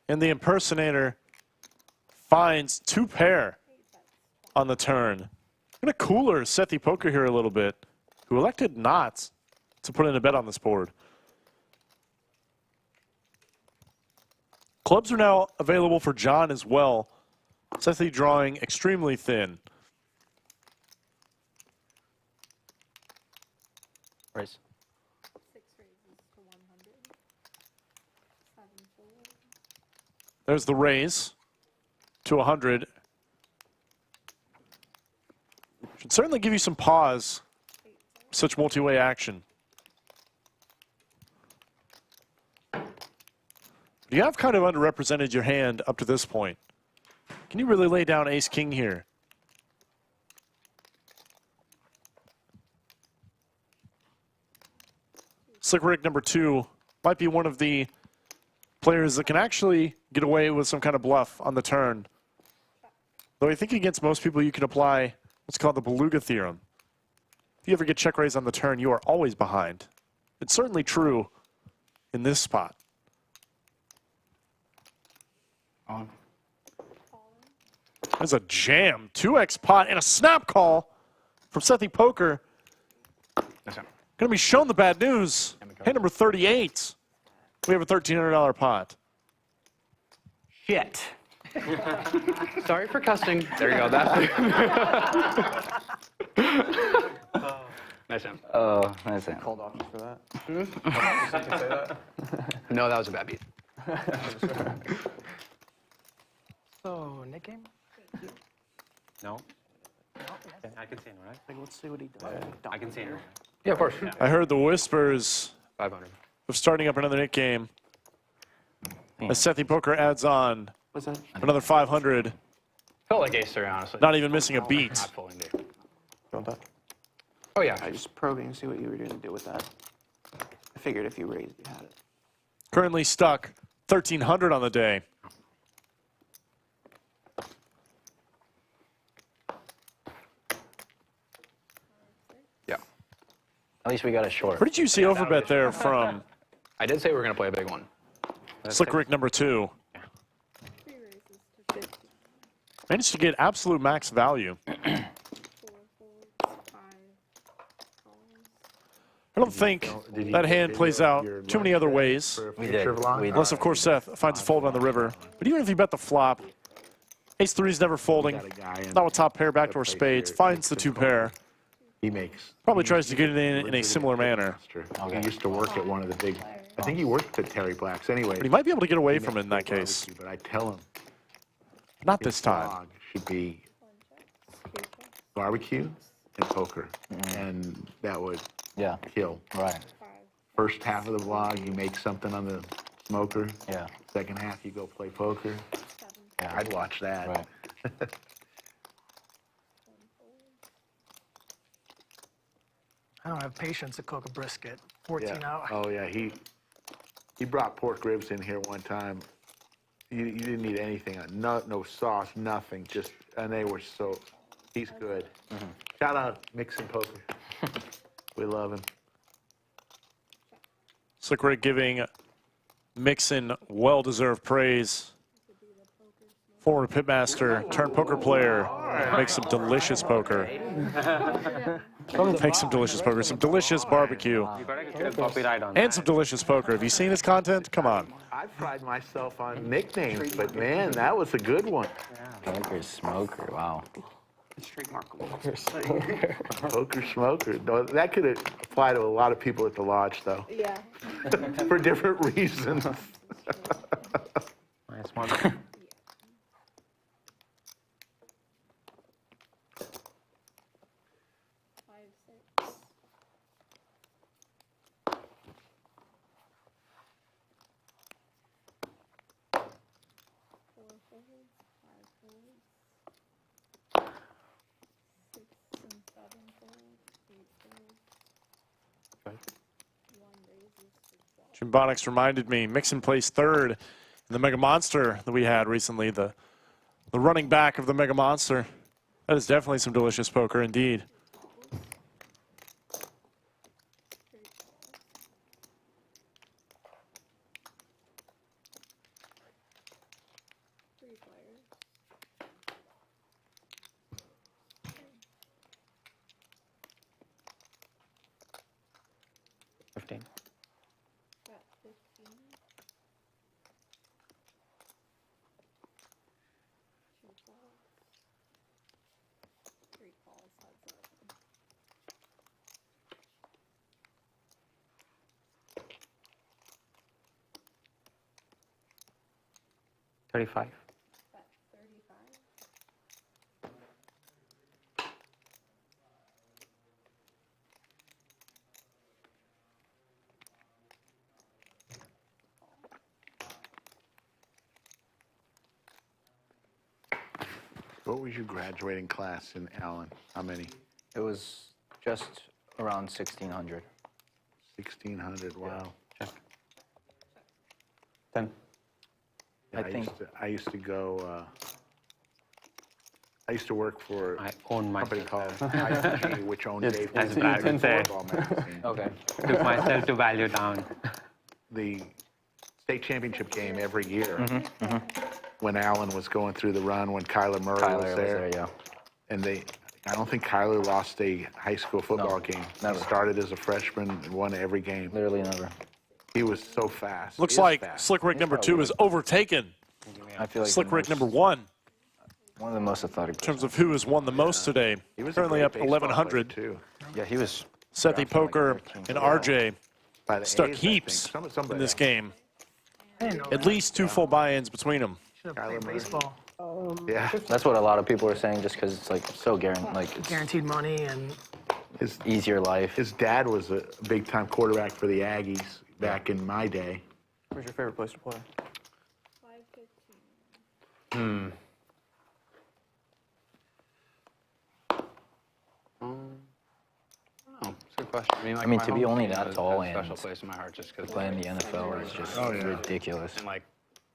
and the impersonator finds 2 pair on the turn. Kind of cooler Sethy Poker here a little bit, who elected not to put in a bet on this board. Clubs are now available for John as well. Sethy drawing extremely thin. Raise. 6 raises to 100. 7 fold. There's the raise to 100. Should certainly give you some pause, such multi-way action. You have kind of underrepresented your hand up to this point. Can you really lay down ace-king here? Slic Rick number 2 might be one of the players that can actually get away with some kind of bluff on the turn. Though I think against most people you can apply what's called the Beluga theorem. If you ever get check raise on the turn, you are always behind. It's certainly true in this spot. There's a jam, 2x pot, and a snap call from Sethy Poker. Going to be shown the bad news. Hand number 38. We have a $1,300 pot. Shit. Sorry for cussing. There you go. That's nice hand. Oh, nice hand. Called off for that. You can say that. No, that was a bad beat. So, Nick game? No? I can see it, right? Like, let's see what he does. I can see it. Yeah, of course. I heard the whispers 500. of starting up another Nick game. As Sethy Poker adds on What's that? another 500, Felt like ace 3, honestly. not even missing a beat. Not folding deep. Don't touch. Oh, yeah. I just probing to see what you were going to do with that. I figured if you raised, you had it. Currently stuck 1,300 on the day. Yeah. At least we got a short. Pretty juicy overbet there from I did say we were going to play a big one. Slic Rick number 2. 3 raises to 50. Managed to get absolute max value. 4 folds. 5 calls. I don't think that hand plays out too many other ways. We did. We did. Unless, of course, Seth finds a fold on the river. But even if you bet the flop, ace-3 is never folding. Not with top pair, backdoor spades. Finds the 2 pair. He makes. Probably tries to get it in a similar manner. He used to work at one of the big. I think he worked at Terry Black's anyway. But he might be able to get away from it in that case. But I tell him Not this time. blog should be barbecue and poker, and that would Yeah. kill. Right. First half of the vlog, you make something on the smoker. Yeah. Second half, you go play poker. Yeah. I'd watch that. Right. don't have patience to cook a brisket. 14 Yeah. out. Oh yeah, he brought pork ribs in here one time. You didn't need anything, no sauce, nothing. Just and they were so. He's good. Shout out Mixing Poker. We love him. Slic Rick giving Mixon well-deserved praise. Former pitmaster turned poker player. Makes some delicious poker. Makes some delicious poker. Some delicious barbecue. And some delicious poker. Have you seen his content? Come on. I pride myself on nicknames, but man, that was a good one. Poker Smoker, wow. It's trademarkable. Poker Smoker. No, that could apply to a lot of people at the lodge, though. Yeah. For different reasons. Nice one. 5, 6. Four folds, 5 folds. 6 and 7 folds, 8 folds. 1 raises to 12. Jimbonics reminded me, Mixon placed third in the Mega Monster that we had recently, the running back of the Mega Monster. That is definitely some delicious poker indeed. Three players. 15. Got 15. 2 calls. 3 calls, heads up. 35. Bet 35. What was your graduating class in Allen? How many? It was just around 1,600. 1,600. Wow. Check. 10. Yeah, I used to go. I used to work for I own a company myself. called IFG, which owned Yes, Dave as Matthews Ethan said. Football Magazine. Okay. Took myself to value down. The state championship game every year when Allen was going through the run, when Kyler Murray was there. Yeah. And I don't think Kyler lost a high school football game. never. He started as a freshman and won every game. Literally never. He was so fast. Looks He is like fast. Slic Rick number 2 is overtaken I feel like Slic the Rick most- number 1 one of the most athletic. in terms of who has won the most today. He was a Currently great up baseball player, 1,100. too. Yeah, he was. Sethy Poker and RJ By the stuck A's, I heaps think. Somebody in this else. game. I didn't know At that. least 2 full buy-ins between them. Should have Kyler played Murray. baseball. Yeah. That's what a lot of people are saying, just because it's like so guaranteed, like it's Guaranteed money and easier life. His dad was a big-time quarterback for the Aggies back in my day. Where's your favorite place to play? 5, 15. Oh, it's a good question. I mean, my to be home only team that has tall a special and place in my heart just because playing the NFL is just Oh, yeah. ridiculous. and like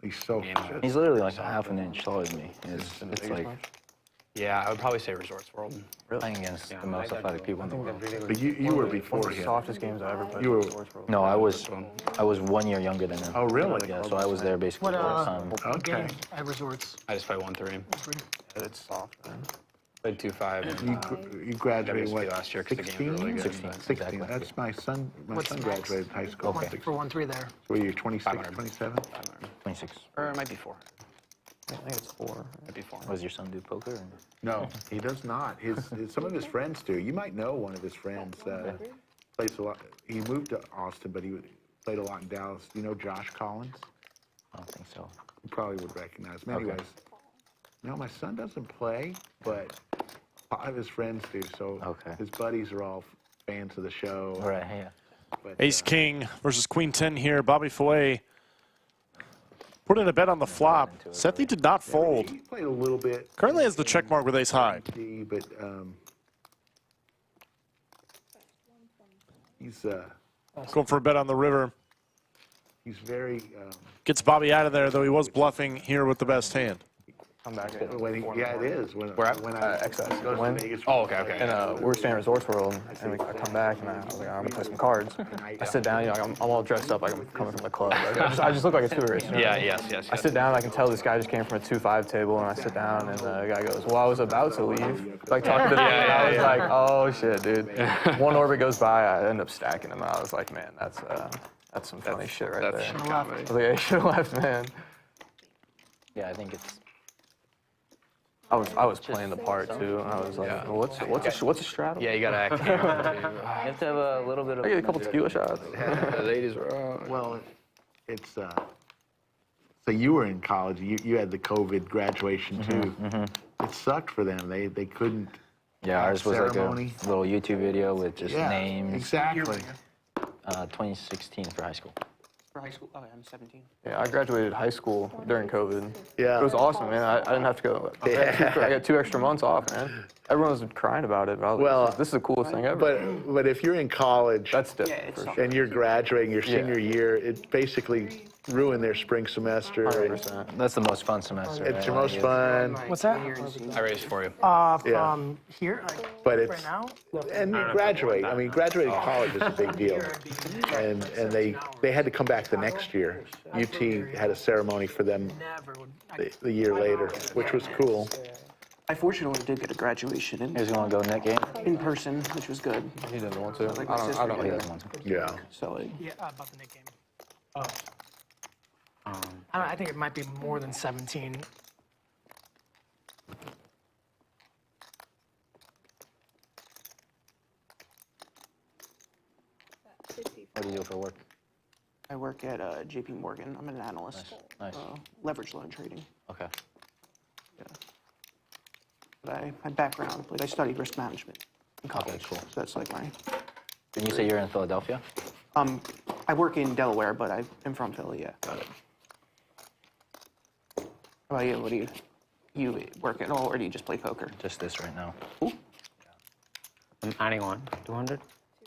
He's so Game fast. of- He's literally like a half an inch taller than me. It's Biggest like match? yeah, I would probably say Resorts World. playing against the most athletic people in the world. But you were One before of the him. softest games I ever played. You were- in Sports World. No, I was 1 year younger than him. Oh, really? Yeah, so I was there basically what the whole time. Okay. game at resorts. I just played 1-3. It's soft, man. Played 2-5. You graduated WSB what? last year 'cause the games were 16? really good, 16, but- 16. exactly. That's my son. My What's son next? graduated high school. Okay. For 1-3 there. So you're 26, 500. 27? 26. Or it might be 4. I think it's 4. Might be 4. Does your son do poker? Or? No, he does not. Some of his friends do. You might know one of his friends. Plays a lot. He moved to Austin, but he played a lot in Dallas. You know Josh Collins? I don't think so. You probably would recognize him. Okay. Anyways, no, my son doesn't play, but a lot of his friends do. So Okay. his buddies are all fans of the show. All right, yeah. But, Ace King versus Queen 10 here. Bobby Filet put in a bet on the flop. Sethy did not fold. He played a little bit. Currently has the check mark with ace high. But He's Going for a bet on the river. he's very Gets Bobby out of there, though he was bluffing here with the best hand. I'm back. when he, yeah, it is. When We're at when I Excess. go to When? Vegas, Oh, okay. And we're staying at Resorts World, and I come back, and I was like, I'm gonna play some cards. I sit down, you know, I'm all dressed up like I'm coming from the club. Like, I just look like a tourist. You know? Yeah, yes. I sit down, I can tell this guy just came from a 2-5 table, and I sit down, and the guy goes, well, I was about to leave. Like, talking to the guy, I was like, oh, shit, dude. One orbit goes by, I end up stacking him. I was like, man, that's some funny shit right there. I was like, yeah, you should have left, man. Yeah, I think it's. I was playing the part, too. I was like, well, what's a straddle? Yeah, you gotta act camera, too. You have to have a little bit of. I get a couple tequila shots. The ladies were on. well, it's so you were in college. You had the COVID graduation too. It sucked for them. They couldn't. Yeah, have ours was ceremony. like a little YouTube video with just Yeah, names. exactly. 2016 for high school. For high school? Oh, yeah, I'm 17. Yeah, I graduated high school during COVID. Yeah. It was awesome, man. I didn't have to go. I got 2 extra months off, man. Everyone was crying about it. But I was Well, like, this is the coolest thing ever. But if you're in college That's different. Yeah, it's for sure. and you're graduating your senior year, it basically ruined their spring semester. 100%. That's the most fun semester. It's your most fun, What's that? I raised for you. From here, like, but right it's now? and you graduate. I mean, graduating college is a big deal, and they had to come back the next year. UT had a ceremony for them Never would. the year later, which was cool. I fortunately did get a graduation Here's gonna go net game. in person, which was good. He doesn't want to. Like I my don't sister know. He did. doesn't want to. Yeah. So Yeah, about the Nick game. I think it might be more than 17. What do you do for work? I work at JP Morgan. I'm an analyst. Nice. Leverage loan trading. Okay. But my background, like I studied risk management in college. cool. So that's like my. Did you say you're in Philadelphia? I work in Delaware, but I'm from Philly. Yeah. Got it. How about you? What do you work at all, or do you just play poker? Just this right now. I'm adding on. 200? I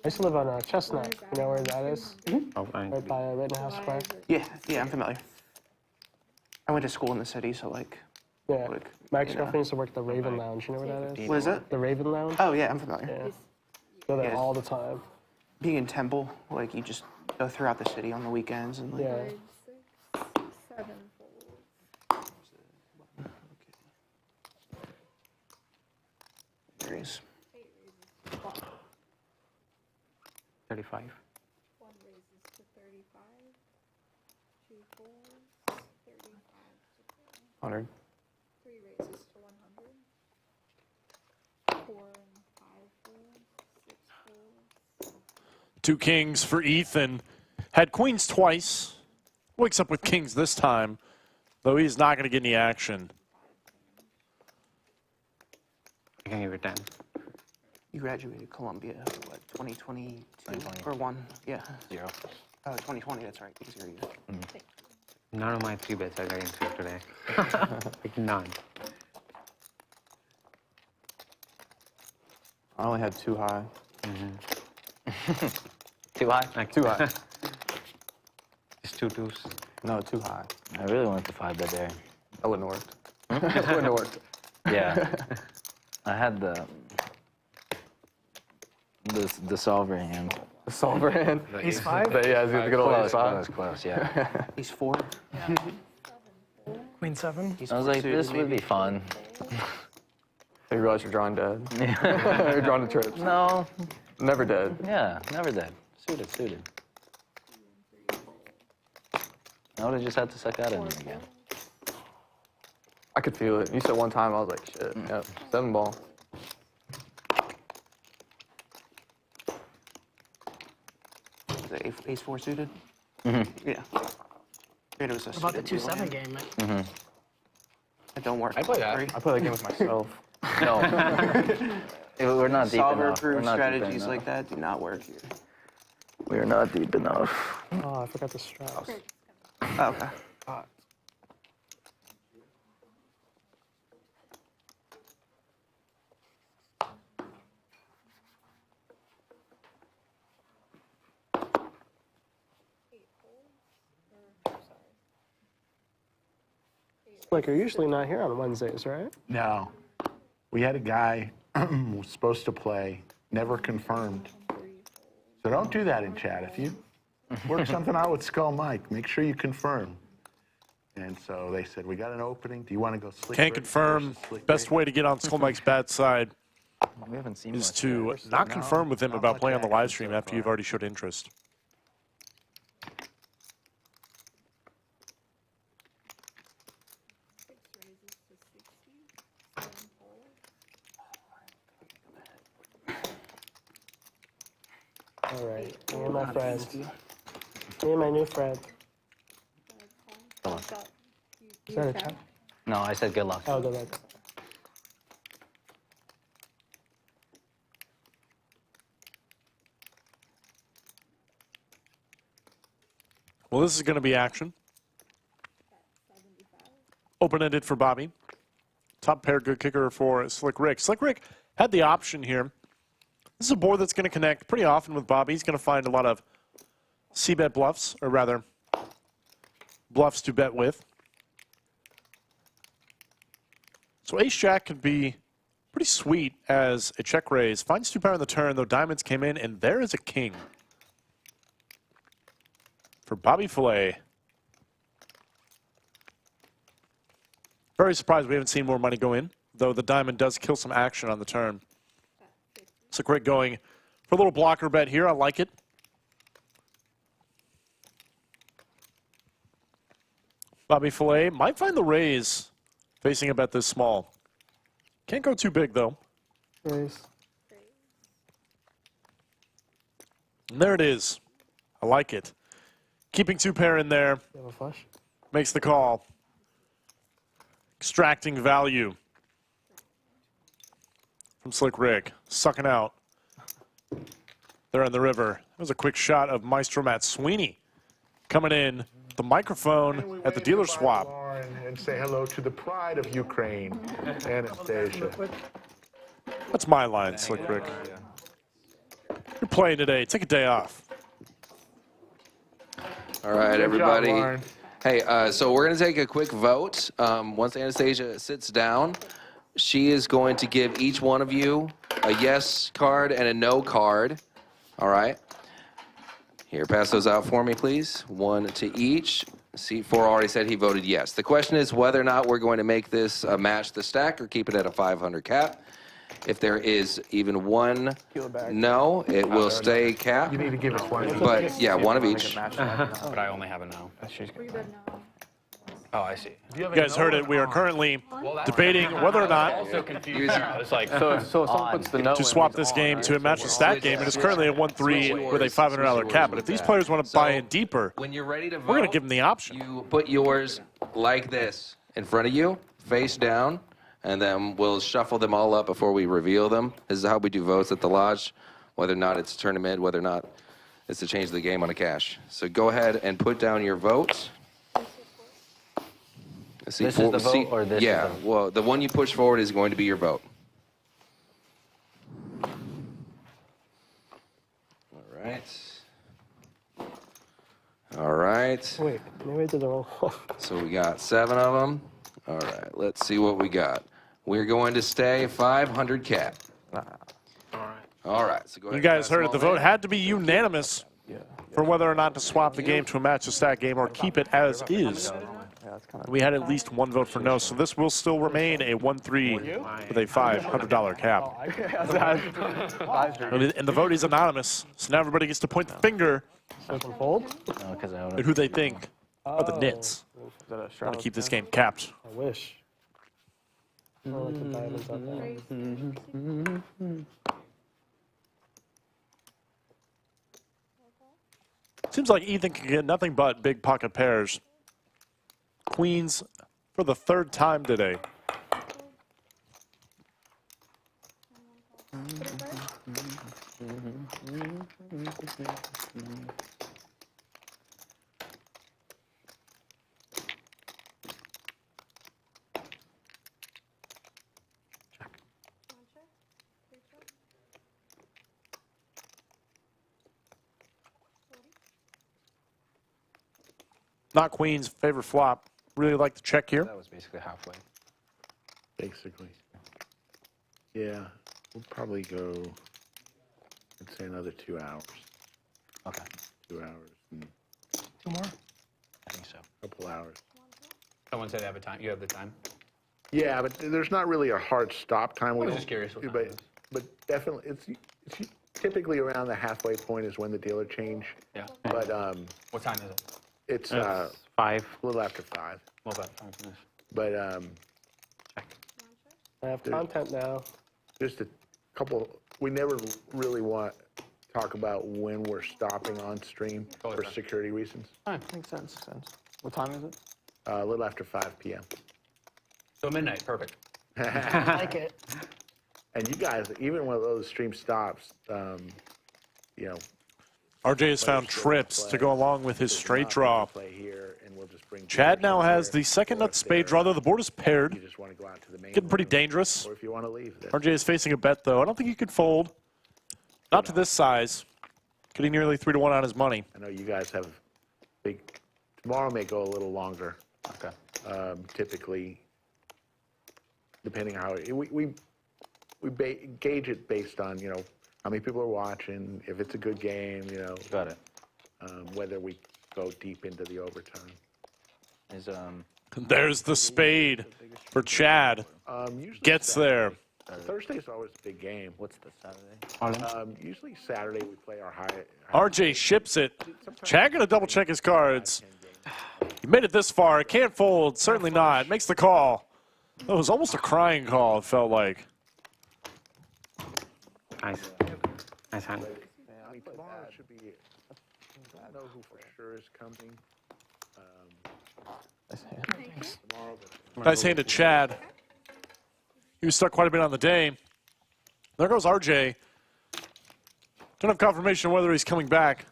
used to live on Chestnut. You know where that is? Oh, fine. Right by Rittenhouse Square. Yeah, I'm familiar. I went to school in the city, so like. Yeah. Like, My ex-girlfriend used to work at the Raven Lounge. You know where that is? What is it? The Raven Lounge? Oh yeah, I'm familiar. Yeah. Go there Yeah. all the time. Being in Temple, like you just go throughout the city on the weekends and like. Yeah. 7 folds. There is. 35. 1 raises to 35. 2 folds. 35 to 100. 3 raises to 100. 4 and 5 folds. 6 folds. 2 kings for Ethan. Had queens twice. Wakes up with kings this time, though he's not going to get any action. I can give it 10. You graduated Columbia, what, 2022? 2020. Or 1? Yeah. 0. Oh, 2020, that's right. 0 years. None of my 3 bets are getting through today. Like none. I only had 2 high. Too high? Like 2 high. Just 2 twos. No, 2 high. I really wanted to 5-bet there. That wouldn't have worked. It wouldn't have worked. Yeah. I had the solver hand. The solver hand. Ace 5? Yeah, it's a good old ace 5. Close, yeah. He's 4. Queen 7? He's I was 4 like, suited, this would be maybe. fun. You realize you're drawing dead. You're drawing the trips. No. Never dead. Yeah, never dead. Suited. I would have just had to suck out of him again. I could feel it. You said one time, I was like, shit. Yep. 7 ball. Is it ace 4 suited? Yeah. It was a What about the suited 2-7 deal, game? yeah. It don't work. I play that. I play that game with myself. No. We're not deep Solver enough. We're proof not deep strategies enough. like that do not work here. We're not deep enough. Oh, I forgot the straps. Oh, okay. Like, you're usually not here on Wednesdays, right? No. We had a guy who was supposed to play, never confirmed. So don't do that in chat. If you work something out with Skull Mike, make sure you confirm. And so they said, we got an opening. Do you want to go Slic Can't Rick confirm. versus Slic Best Rick? way to get on Skull Mike's bad side We haven't seen is much to yet. not confirm with him not about much playing on the live action stream so after you've far. already showed interest. All right. Me and my friends. Me and my new friend. Is that a chat? No, I said good luck. Oh, good luck. Well, this is going to be action. Open-ended for Bobby. Top pair, good kicker for Slic Rick. Slic Rick had the option here. This is a board that's going to connect pretty often with Bobby. He's going to find a lot of C-bet bluffs, or rather, bluffs to bet with. So ace-jack could be pretty sweet as a check raise. Finds two pair on the turn, though diamonds came in, and there is a king for Bobby Filet. Very surprised we haven't seen more money go in, though the diamond does kill some action on the turn. Slic Rick going for a little blocker bet here. I like it. Bobby Filet might find the raise facing a bet this small. Can't go too big, though. Raise. And there it is. I like it. Keeping two pair in there. You have a flush? Makes the call. Extracting value from Slic Rick. Sucking out. They're in the river. That was a quick shot of Maestro Matt Sweeney coming in. The microphone at the dealer swap. And say hello to the pride of Ukraine, Anastasia. That's my line, Slic Rick. You're playing today. Take a day off. All right, Good everybody. job, Lauren. Hey, so we're going to take a quick vote. Once Anastasia sits down, she is going to give each one of you a yes card and a no card. All right? Here, pass those out for me, please. One to each. Seat 4 already said he voted yes. The question is whether or not we're going to make this match the stack or keep it at a 500 cap. If there is even one no, it will stay capped. You need to give us one. But, yeah, one of each. But I only have a no. Oh, I see. You guys heard it. We are currently debating whether or not Also confused now. It's like So if someone puts the no to in, swap it's this on, game right? to a match the stat game. It is currently a 1-3 with a $500 cap. But if these players want to buy in deeper, When you're ready to vote, we're going to give them the option. you put yours like this in front of you, face down, and then we'll shuffle them all up before we reveal them. This is how we do votes at the lodge, whether or not it's tournament, whether or not it's to change the game on a cash. So go ahead and put down your vote. This is the vote, or this is Yeah, the- well, the one you push forward is going to be your vote. All right. All right. Wait, maybe I did the wrong one. So we got 7 of them. All right, let's see what we got. We're going to stay 500 cap. All right, so go ahead. You guys pass them heard it. all The vote in. had to be unanimous for whether or not to swap the game to a match the stat game or keep it as is. We had at least one vote for no, so this will still remain a 1-3 with a $500 cap. And the vote is anonymous, so now everybody gets to point the finger So can fold? No, because I own at who they think are the nits. Want to keep this game capped. I wish. I don't like the diamonds up there. Seems like Ethan can get nothing but big pocket pairs. Queens for the 3rd time today. Not Queen's favorite flop. really like to check here. That was basically halfway. Basically. Yeah, we'll probably go, I'd say another 2 hours. Okay. 2 hours and 2 more? I think so. a couple hours. Someone said they have a time. You have the time. Yeah, but there's not really a hard stop time. I was just curious what time it is. But definitely, it's typically around the halfway point is when the dealer change. Yeah. But What time is it? it's 5. a little after 5. Well, about 5 minutes. But I have content now. just a couple, we never really want to talk about when we're stopping on stream for security reasons. Makes sense. What time is it? A little after 5 p.m. So midnight, perfect. I like it. And you guys, even when those stream stops, you know, RJ has found trips to go along with his straight draw. play here, and we'll just bring Chad now dealers in has here, the second or nut if spade they're, draw, though. The board is paired. You just want to go out to the main Getting pretty room, dangerous. or if you want to leave. That's RJ is facing a bet, though. I don't think he could fold. Not to this size. Getting nearly 3 to 1 on his money. I know you guys have big. Tomorrow may go a little longer. Okay. Typically, depending on how we gauge it based on, you know, how many people are watching, if it's a good game, you know. Got it. Whether we go deep into the overtime. Is There's the spade for Chad. Usually Gets there. Thursday's always a big game. what's the Saturday? Usually Saturday we play our high. RJ ships it. Chad gonna double check his cards. He made it this far. Can't fold. Certainly not. Makes the call. It was almost a crying call, it felt like. Nice. Nice hand. I mean, tomorrow should be. I don't know who for sure is coming. Tomorrow, but Nice hand to Chad. He was stuck quite a bit on the day. There goes RJ. Don't have confirmation whether he's coming back.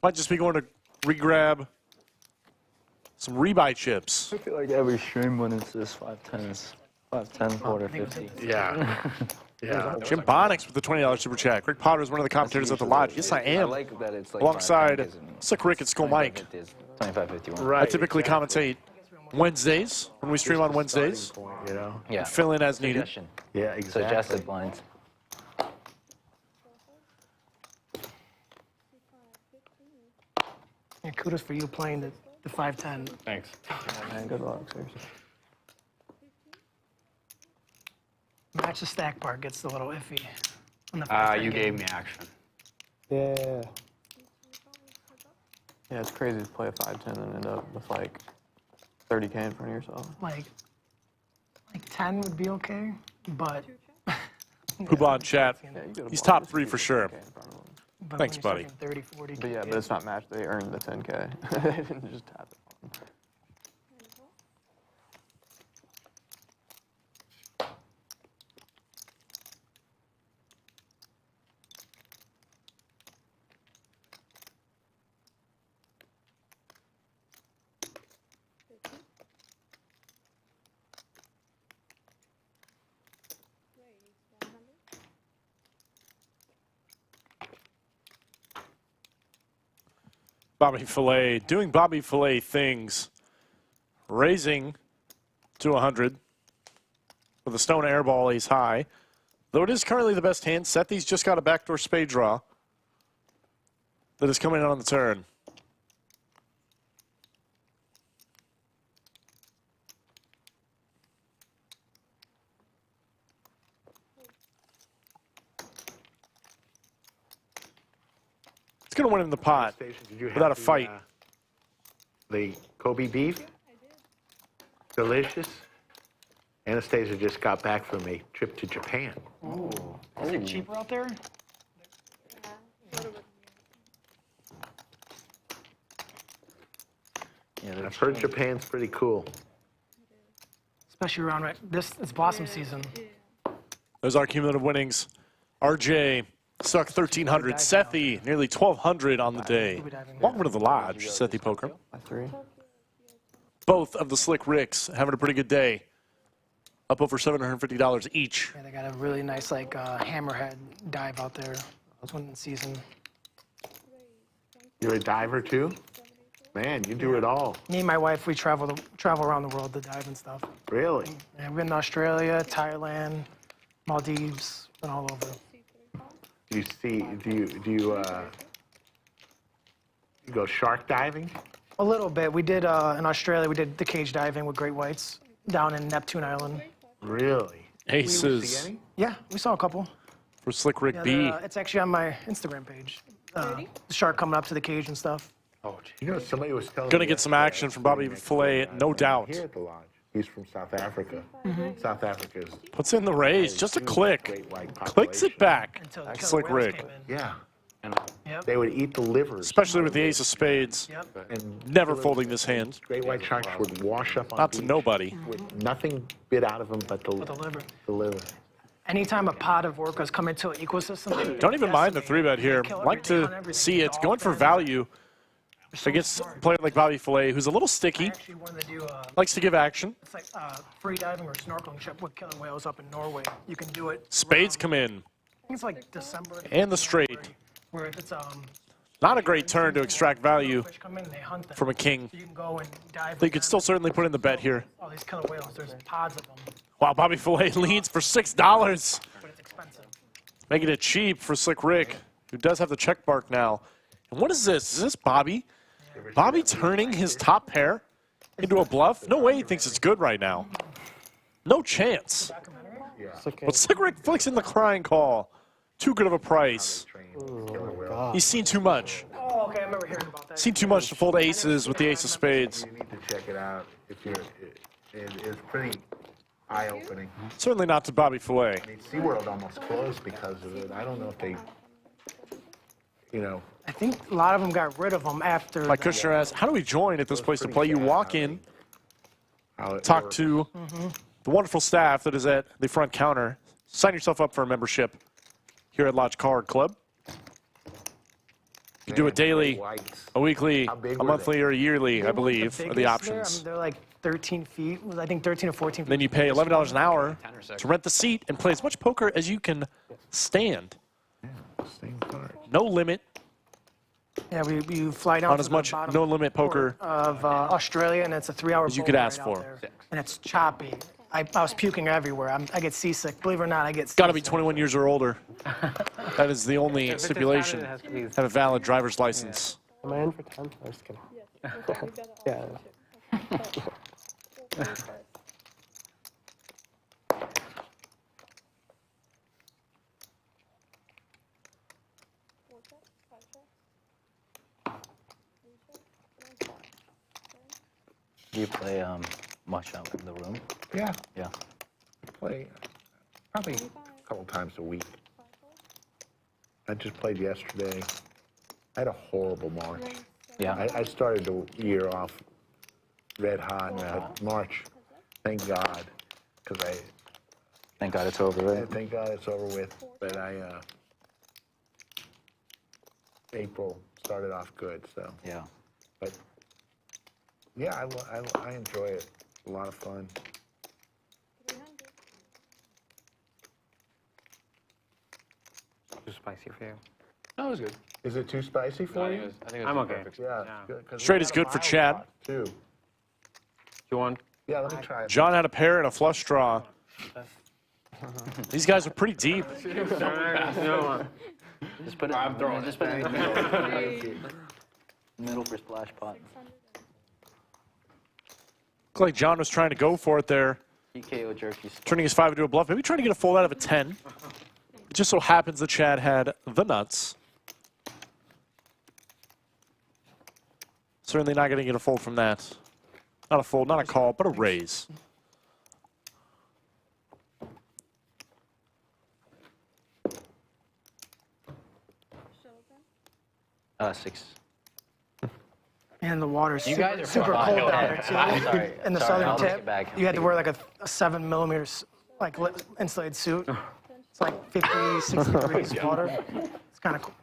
Might just be going to re-grab some rebuy chips. I feel like every stream when it's this 510s, 510 quarter 50. yeah, yeah. Jim Bonix with the $20 super chat. Greg Potter is one of the commentators at the Lodge. Yes, I am. like that it's like Alongside Slic Rick and Skull Mike. 2551. Right. I typically commentate Wednesdays when we stream on Wednesdays. You know. Yeah. Fill in as needed. Suggestion. Yeah, exactly. Suggested blinds. Yeah, kudos for you playing the 5-10. Thanks. Man, good luck, seriously. Match the stack part gets a little iffy. On the 5-10 You game. gave me action. Yeah. Yeah, it's crazy to play a 510 and end up with like 30K in front of yourself. Like 10 would be okay, but. Poobah in chat. Yeah, you go to He's bar, top just 3 keep for it sure. 10K in front of them. But Thanks, when buddy. you're talking 30, 40, But yeah, but it's not matched. They earned the 10K. They didn't just tap it. Bobby Filet doing Bobby Filet things. Raising to 100 with a stone airball ace high. Though it is currently the best hand, Sethy's just got a backdoor spade draw that is coming in on the turn. It's going to win in the pot Did you have without a fight. The Kobe beef? Delicious. Anastasia just got back from a trip to Japan. Is it cheaper out there? Yeah, I've heard Japan's pretty cool. Especially around it's blossom season. There's our cumulative winnings. RJ stuck 1,300. Sethy nearly 1,200 on the day. Welcome to the Lodge, Sethy Poker. By 3. Both of the Slic Ricks having a pretty good day. Up over $750 each. Yeah, they got a really nice hammerhead dive out there. It's winning season. You're a diver too? Man, you do it all. Me and my wife, we travel around the world to dive and stuff. Really? And we've been to Australia, Thailand, Maldives, been all over. Do you go shark diving? A little bit. We did in Australia. We did the cage diving with great whites down in Neptune Island. Really? Aces Yeah, we saw a couple. for Slic Rick Yeah, B. it's actually on my Instagram page. The shark coming up to the cage and stuff. Oh, You know, somebody was telling Gonna me get some yesterday, action from Bobby Filet, no doubt. Here at the lodge. He's from South Africa. South Africa is Puts in the raise, just a click. great white Clicks it population. back. Until Back the Slic killer whales Rick. came in. Yeah. Yep. They would eat the livers. Especially with the ace of spades. Yep. And Never folding this hand. great white sharks would wash up on Not to beach nobody. with nothing bit out of them but the liver. The liver. Anytime a pod of orcas come into an ecosystem, Don't even mind the 3-bet here. Like to see it. Going for value against a player like Bobby Filet, who's a little I sticky, actually wanted to do likes to give action. it's like free diving or snorkeling trip with killer whales up in Norway. You can do it. Spades around- come in. I think it's like December. And the straight. Where if it's Not a great turn to extract value fish come in, they hunt them. from a king. So you can go and dive. They with could them. still certainly put in the bet here. All these killer whales, there's pods of them, Wow, Bobby Filet leads for $6. but it's expensive. Making it cheap for Slic Rick, who does have the check mark now. And what is this? Is this Bobby? Bobby turning his top pair into a bluff? No way he thinks it's good right now. No chance. It's okay. But Slic Rick flicks in the crying call. Too good of a price. He's seen too much. Oh, okay, I remember hearing about that. Seen too much to fold aces with the ace of spades. You need to check it out. If you're, it's pretty eye-opening. Certainly not to Bobby Filet. I mean, SeaWorld almost closed because of it. I don't know if they, you know. I think a lot of them got rid of them after. Mike Kushner asks, how do we join at this place to play? You walk in, How it talk works. to the wonderful staff that is at the front counter. Sign yourself up for a membership here at Lodge Card Club. You do it daily, Whites. a weekly, How big a were monthly, or a yearly, I believe, are the biggest there, options. they're like 13 feet. I think 13 or 14 feet. Then you pay $11 an hour to rent the seat and play as much poker as you can stand. Same card. No limit Yeah, you fly down on to as the much bottom no-limit poker. of Australia, and it's a 3-hour as you boat could ride ask out for. there. And it's choppy. I was puking everywhere. I get seasick. Believe it or not, I get seasick. Got to be 21 years or older. That is the only If it's a stipulation. straddle, it has to be- Have a valid driver's license. Am I in for 10? I'm just kidding. Yeah. Do you play much out in the room? Yeah. Yeah. Play probably a couple times a week. I just played yesterday. I had a horrible March. Yeah. I started the year off red hot. March, thank God, because Thank God it's over, right? thank God it's over with. But April started off good. So, Yeah. but yeah, I enjoy it. It's a lot of fun. Too spicy for you. No, it was good. Is it too spicy for you? I think it was I'm okay. perfect. Yeah, Yeah. it's good. 'cause Straight we is got a good for mild Chad. pot, too. You want? Yeah, let me try it. John had a pair and a flush draw. These guys are pretty deep. No. Just put it. I'm throwing Just it. put it in the middle for splash pot. Looked like John was trying to go for it there, TKO Jerky. turning his 5 into a bluff. Maybe trying to get a fold out of a 10. It just so happens that Chad had the nuts. Certainly not going to get a fold from that. Not a fold, not a call, but a raise. Six. And the water's You guys are super fun. cold down there, too. Sorry. In the Sorry, southern I'll take tip, it back. you had to wear like a 7 millimeters like insulated suit. It's like 50, 60 degrees water. It's kind of cool.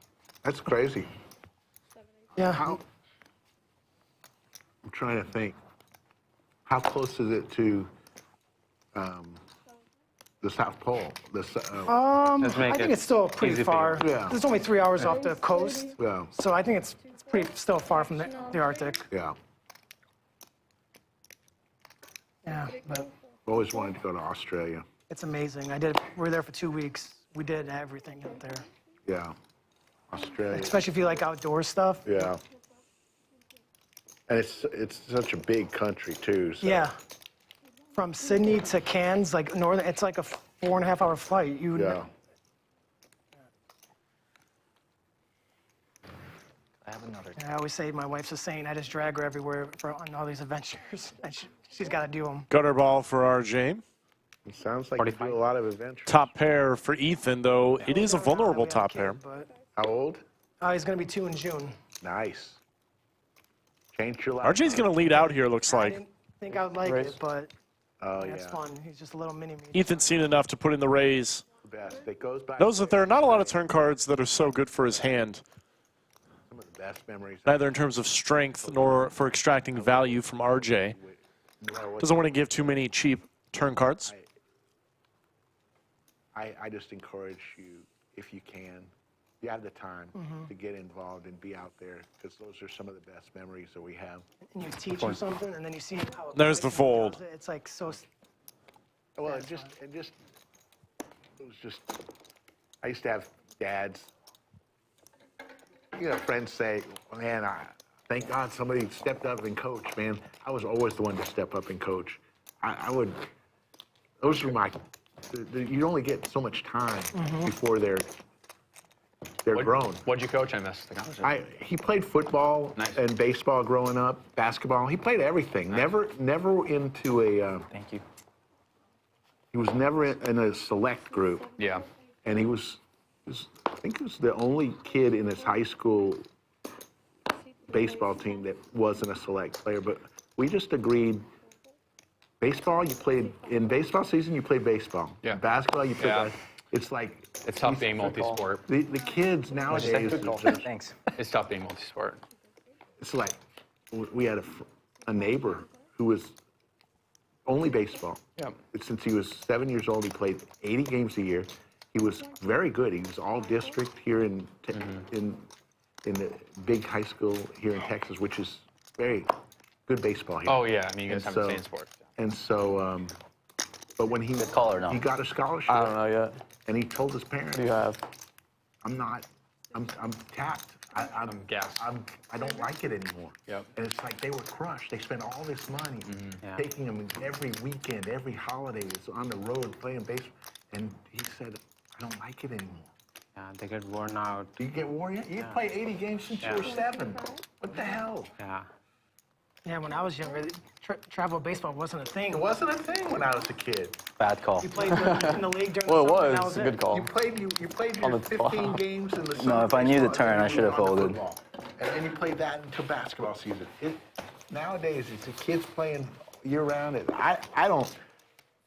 That's crazy. Yeah. I'm trying to think. How close is it to the South Pole? Let's I make think it it's still pretty easy for you. far. Yeah. It's only 3 hours off the coast, Yeah. so I think it's pretty still far from the Arctic. Yeah. Yeah, but Always wanted to go to Australia. it's amazing. We were there for 2 weeks. We did everything out there, Yeah. Australia. especially if you like outdoor stuff. Yeah. And it's such a big country too. So. Yeah. From Sydney to Cairns, like northern, it's like a 4.5 hour flight. Yeah. I have another. I always say my wife's a saint. I just drag her everywhere on all these adventures, and she's got to do them. Gutter ball for RJ. It sounds like you do a lot of adventures. Top pair for Ethan, though. It is a vulnerable top pair. How old? He's going to be 2 in June. Nice. Changed your life. RJ's going to lead out here, looks I like. didn't think I would like it, but Oh, that's yeah. fun. He's just a little mini-me. Ethan's seen enough to put in the raise. The best. It goes back. Knows that there are not a lot of turn cards that are so good for his hand, Some of the best memories. neither in terms of strength nor for extracting value from RJ. Doesn't want to give too many cheap turn cards. I just encourage you, if you can, if you have the time to get involved and be out there, because those are some of the best memories that we have. And you teach him something, and then you see how. There's the fold. It's like so. Well, it was just, I used to have dads, friends say, man, thank God somebody stepped up and coached, man. I was always the one to step up and coach. Those were you only get so much time before they're grown. What'd you coach? I missed the conversation. He played football and baseball growing up, basketball. He played everything. Never into a. Thank you. He was never in a select group. Yeah. And I think he was the only kid in his high school baseball team that wasn't a select player. But we just agreed. Baseball, in baseball season, you play baseball. Yeah. Basketball, you play basketball. It's like. It's tough being multi-sport. The kids nowadays. Thanks. It's tough being multi-sport. It's like we had a neighbor who was only baseball. Yeah. Since he was 7 years old, he played 80 games a year. He was very good. He was all district here in the big high school here in Texas, which is very good baseball here. Oh, yeah. I mean, you guys have the same sports. And so, but when he got a scholarship. I don't know yet. And he told his parents, What do you have? I'm tapped. I'm gassed. I don't like it anymore. Yep. And it's like they were crushed. They spent all this money taking him every weekend, every holiday. It's on the road playing baseball. And he said, I don't like it anymore. Yeah, they get worn out. You get worn out? You played 80 games since you were 7. What the hell? Yeah. Yeah, when I was younger, travel baseball wasn't a thing. It wasn't a thing when I was a kid. Bad call. You played in the league during Well, the it summer, and that was was a good call. You played On your the spot. 15 games in the summer. No, if I knew the baseball, turn, and I then should have you went on to folded. football. And then you played that until basketball season. Nowadays, it's the kids playing year round. I don't.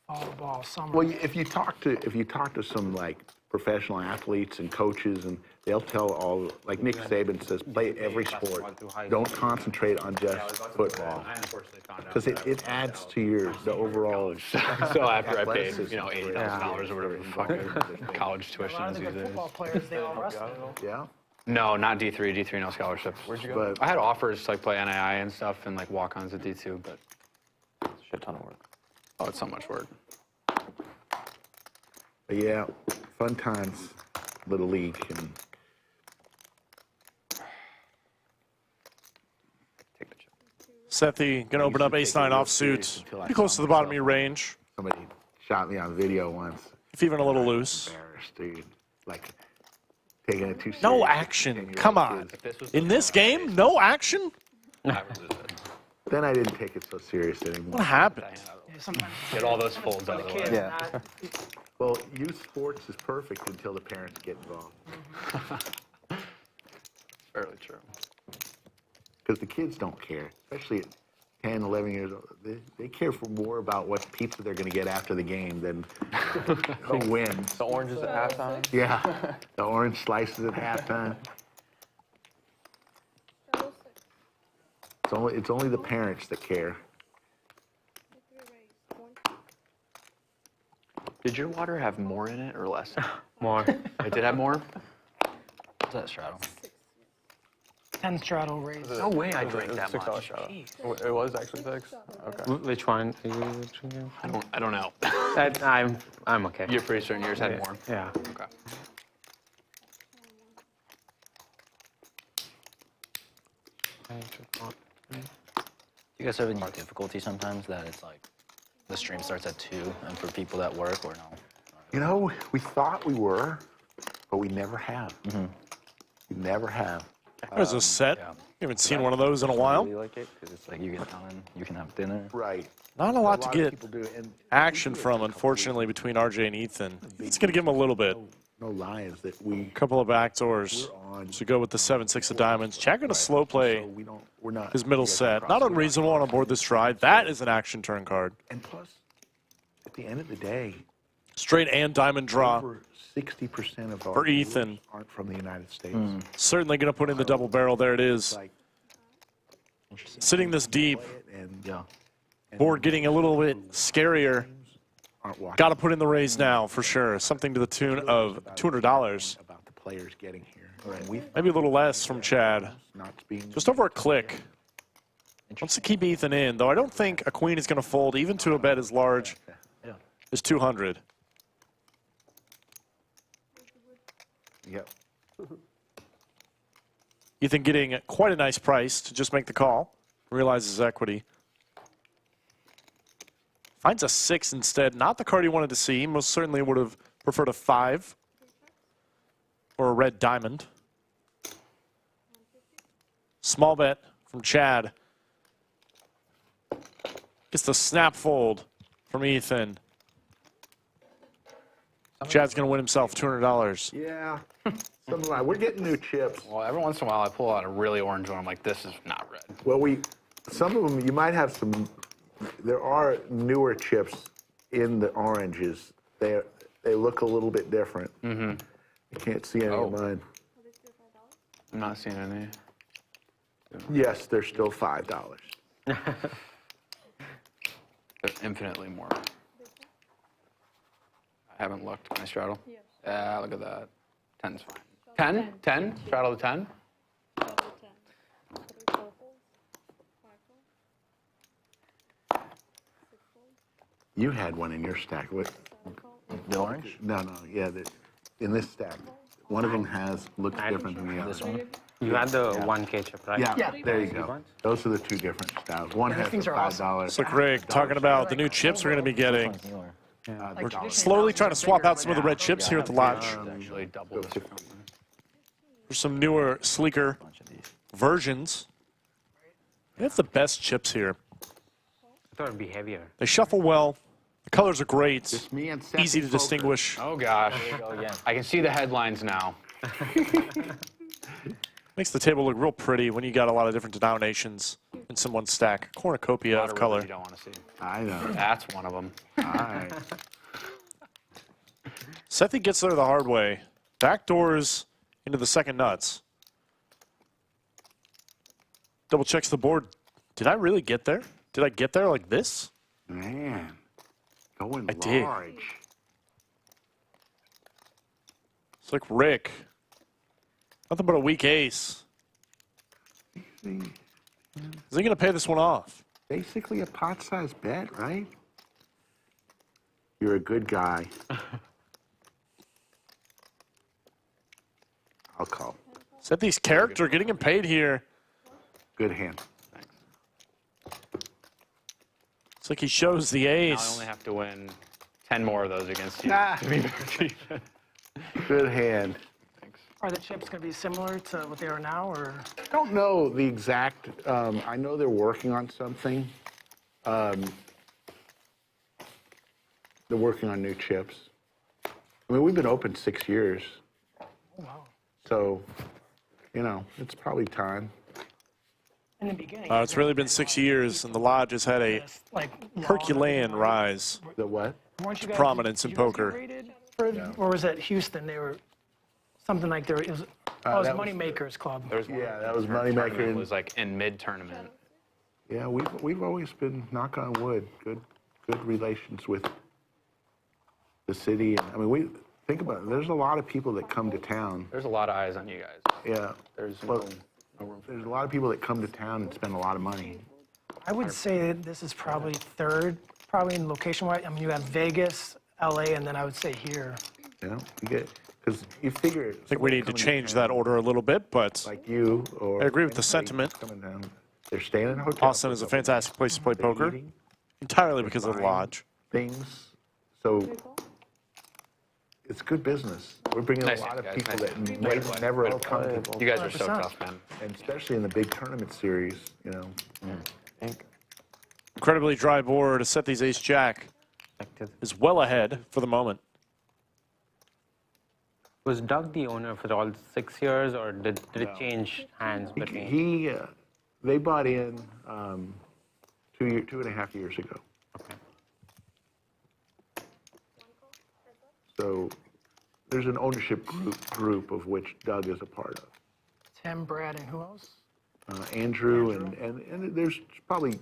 Fall ball, summer. Well, if you talk to some like professional athletes and coaches, and they'll tell like Nick Saban says, play every sport. Don't concentrate on just football, because it adds to the overall. So after I paid, athleticism. $80,000 or whatever the fuck college A lot tuitions of the these good days. football players, they all wrestle. Yeah. No, not D3. D3 no scholarships. Where'd you go? But I had offers to like play NAI and stuff and like walk-ons at D2, but Shit ton of work. oh, it's so much work. yeah, fun times, Little League, and Take the chip. Sethy going to open up ace-9 offsuit. Pretty close to the bottom of your range, somebody shot me on video once. if even a little loose. Embarrassed, dude. Like taking it too serious. No action. Come on. In this game, no action? Then I didn't take it so serious anymore. What happened? Yeah, sometimes Get all those folds for out the of the way. kids, Yeah. not, Well, youth sports is perfect until the parents get involved. Fairly true. Because the kids don't care, especially at 10, 11 years old. They care more about what pizza they're going to get after the game than who wins. The oranges at halftime. Yeah, the orange slices at halftime. It's only the parents that care. Did your water have more in it or less? More. It did have more? What's that straddle? 10 straddle raise. No way I drank It was that a $6 much. shot. Jeez. It was actually 6? Okay. Which one are you drinking? I don't know. I'm okay. You're pretty certain yours had Yeah. more. Yeah. Okay. You guys have any difficulty sometimes that it's like the stream starts at 2 and for people that work or no? You know, we thought we were, but we never have. We never have. There's a set. yeah. You haven't seen one of those in a while. Really like it because it's like you get done, you can have dinner. Right. Not a lot to of get people do, and action from, unfortunately, between RJ and Ethan. It's going to give him a little bit. no lie is that we Couple of backdoors to go with the 7-6 of diamonds. Chad going to slow play we're not his middle set. Not unreasonable on board this try. That is an action turn card. And plus, at the end of the day, Straight and diamond draw. over 60% of our For viewers Ethan. aren't from the United States. Certainly going to put in the double barrel. There it is. Like, Sitting this deep. and Yeah. Board getting a little bit scarier. aren't watching Got to put in the raise now, for sure. Something to the tune of $200. about the players getting here. And we Maybe a little less from Chad. not being Just over a click. Wants to keep Ethan in, though I don't think a queen is going to fold even to a bet as large as 200. Yep. Ethan getting quite a nice price to just make the call. Realizes equity. Finds a 6 instead. Not the card he wanted to see. Most certainly would have preferred a 5 or a red diamond. Small bet from Chad. Gets the snap fold from Ethan. Chad's going to win himself $200. Yeah. Something like we're getting new chips. Well, every once in a while I pull out a really orange one. I'm like, this is not red. Well, some of them you might have some. There are newer chips in the oranges. They look a little bit different. You can't see any of mine. I'm not seeing any. Yes, they're still $5. They're infinitely more. I haven't looked. Can I straddle? Yeah, look at that. 10's fine. 10? 10? Straddle to 10? You had one in your stack. What? The orange? No, yeah. In this stack, one of them looks different than the other. This one? You had the 1K chip, right? Yeah, Yeah. there you go. Those are the two different styles. One Yeah, has these things the are awesome. $5. Slic Rick talking about the new chips we're going to be getting. Like, We're slowly trying to swap out some of the red chips here at the Lodge Actually, double this. for some newer, sleeker versions. They have the best chips here. I thought it'd be heavier. They shuffle well. The colors are great. Just me and Sethy Easy to Poker. distinguish. Oh, gosh. again. I can see the headlines now. Makes the table look real pretty when you got a lot of different denominations in some one stack. Cornucopia A lot of of color. rivers you don't want to see. I know. That's one of them. All right. Sethy gets there the hard way. Backdoors into the second nuts. Double checks the board. Did I really get there? Did I get there like this? Man, going I did. large. Slic Rick. Nothing but a weak ace. Is he going to pay this one off? Basically a pot-sized bet, right? You're a good guy. I'll call. Sethy's character getting him paid here. Good hand. It's like he shows the Now I ace. only have to win 10 more of those against you. Ah. To be very even. Good hand. are the chips going to be similar to what they are now, or? I don't know the exact. I know they're working on something. They're working on new chips. I mean, we've been open 6 years. Oh, wow. So, you know, it's probably time. In the beginning. It's really been 6 years, and the Lodge has had a like Herculean rise The what? Weren't you guys, prominence in did you guys get poker. rated for, or was it Houston? They were something like there. It was, oh, it was that was- Moneymakers Club. There was one Yeah, that was tournament Moneymaker. was like in mid-tournament. Yeah, we've always been, knock on wood, good relations with the city. And I mean, think about it. There's a lot of people that come to town. There's a lot of eyes on you guys. Yeah. There's Well, There's a lot of people that come to town and spend a lot of money. I would say that this is probably third, probably in location-wise. I mean, you have Vegas, LA, and then I would say here. You know, you get because you figure. I think we need to change that order a little bit, but Like you, or I agree with the sentiment. coming down, they're staying in a hotel. Austin is a fantastic place to play poker, eating, entirely because of the lodge. things. So it's good business. We're bringing Nice a lot of guys. people Nice. that Nice. never have come to, You guys are so 100%. tough, man. and especially in the big tournament series. You know, Incredibly dry board. Sethy's ace-jack is well ahead for the moment. Was Doug the owner for all 6 years, or did it change hands between? they bought in 2.5 years ago. So there's an ownership group of which Doug is a part of. Tim, Brad, and who else? Andrew, and there's probably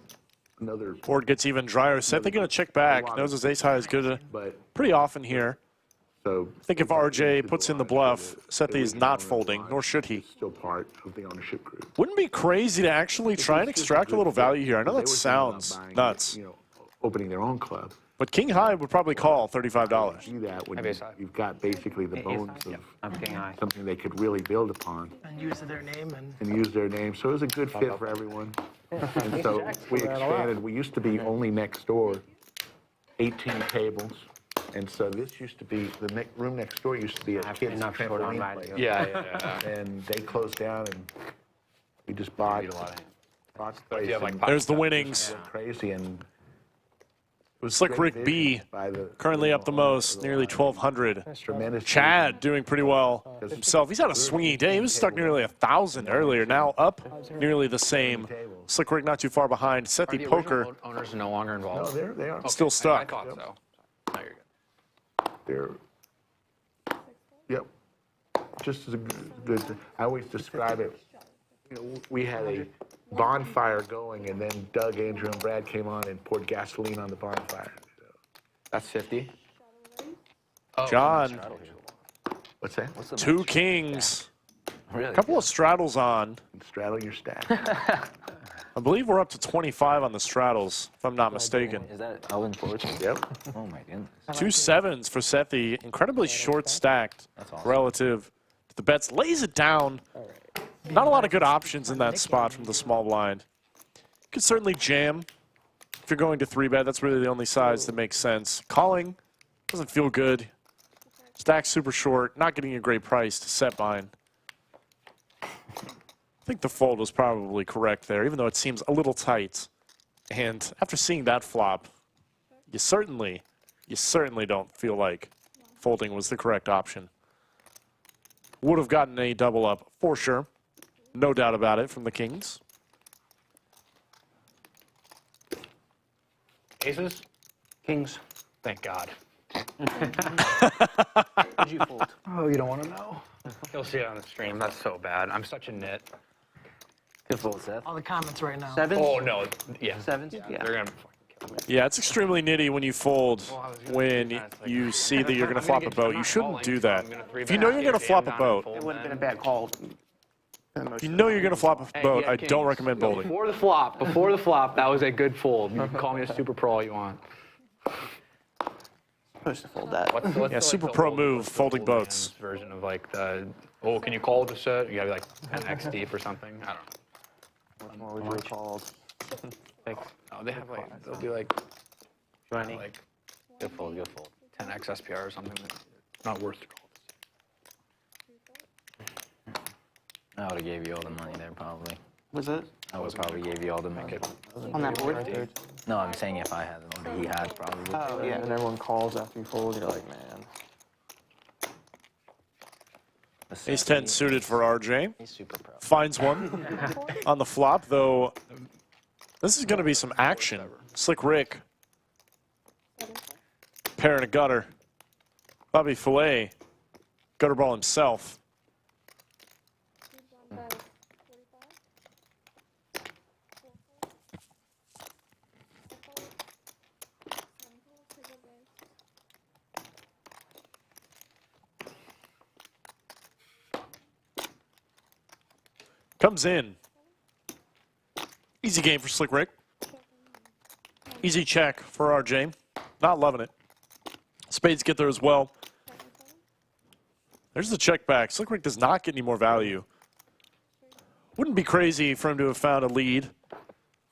another. Board gets even drier. Sethy going to check back. Knows his ace high is good But pretty often here. so I think if RJ puts in the bluff, Sethy is not folding, nor should he. still part of the ownership group. Wouldn't be crazy to actually try and extract a little value here. I know that sounds nuts, You know, opening their own club. but King High would probably call $35. Do that when Maybe side. you've got basically the bones of I'm King High. something they could really build upon And use their name and. and use their name. So it was a good fit for everyone. And so we expanded. We used to be only next door, 18 tables. And so this used to be, the room next door used to be a kid's enough showdown trampoline value. place. Yeah. And they closed down and we just bought the place. you have, like, and There's the winnings. went crazy and Slic Rick B currently up the most, nearly 1,200. tremendous. Chad doing pretty well himself. He's had a swingy day. He was stuck nearly 1,000 earlier. Now up nearly the same. Slic Rick not too far behind. Are Sethy the Poker original owners no longer involved? No, they are. still I stuck. thought so. No, you're good. They're, yep. Just as a good, I always describe it, you know, we had a bonfire going and then Doug, Andrew, and Brad came on and poured gasoline on the bonfire. That's 50. John, What's that? two kings. Really? A couple of straddles on. Straddle your stack. I believe we're up to 25 on the straddles, if I'm not mistaken. Is that Owen Forge? Yep. Oh my goodness. 2 sevens for Sethy. Incredibly short stacked awesome. relative to the bets. Lays it down. Not a lot of good options in that spot from the small blind. Could certainly jam if you're going to 3-bet. That's really the only size that makes sense. Calling doesn't feel good. Stack super short. Not getting a great price to set mine. I think the fold was probably correct there, even though it seems a little tight. And after seeing that flop, you certainly don't feel like folding was the correct option. Would have gotten a double up for sure. No doubt about it from the Kings. Aces? Kings. Thank God. Did you fold? Oh, you don't want to know. You'll see it on the stream. That's so bad. I'm such a nit. Good fold, Seth. All the comments right now. Sevens? Oh, no. Yeah. Sevens? They're Yeah. going to fucking kill me. Yeah, it's extremely nitty when you fold when you see that you're going to flop a boat. You shouldn't do that. If you know you're going to flop a boat, It would have been a bad call. if you know you're going to flop a boat, I don't recommend folding. Before the flop, that was a good fold. You can call me a super pro all you want. Supposed to fold that. Yeah, super pro move, folding boats. Version of like the, can you call the set? You gotta be like 10x deep or something. I don't know. What more would you have called? No, they have like, they'll be like, 20. like Good fold, good fold. 10x SPR or something. Not worth the call. I would have gave you all the money there, probably. Was it? I would probably gave you all the money. On that board? No, I'm saying if I had the money, he had probably. Oh, yeah. And everyone calls after you fold, you're like, man. Ace 10 suited for RJ. He's super pro. Finds one on the flop, though. This is going to be some action. Slic Rick. Pair in a gutter. Bobby Filet. Gutter ball himself. Comes in. Easy game for Slic Rick. Easy check for RJ. Not loving it. Spades get there as well. There's the check back. Slic Rick does not get any more value. Wouldn't be crazy for him to have found a lead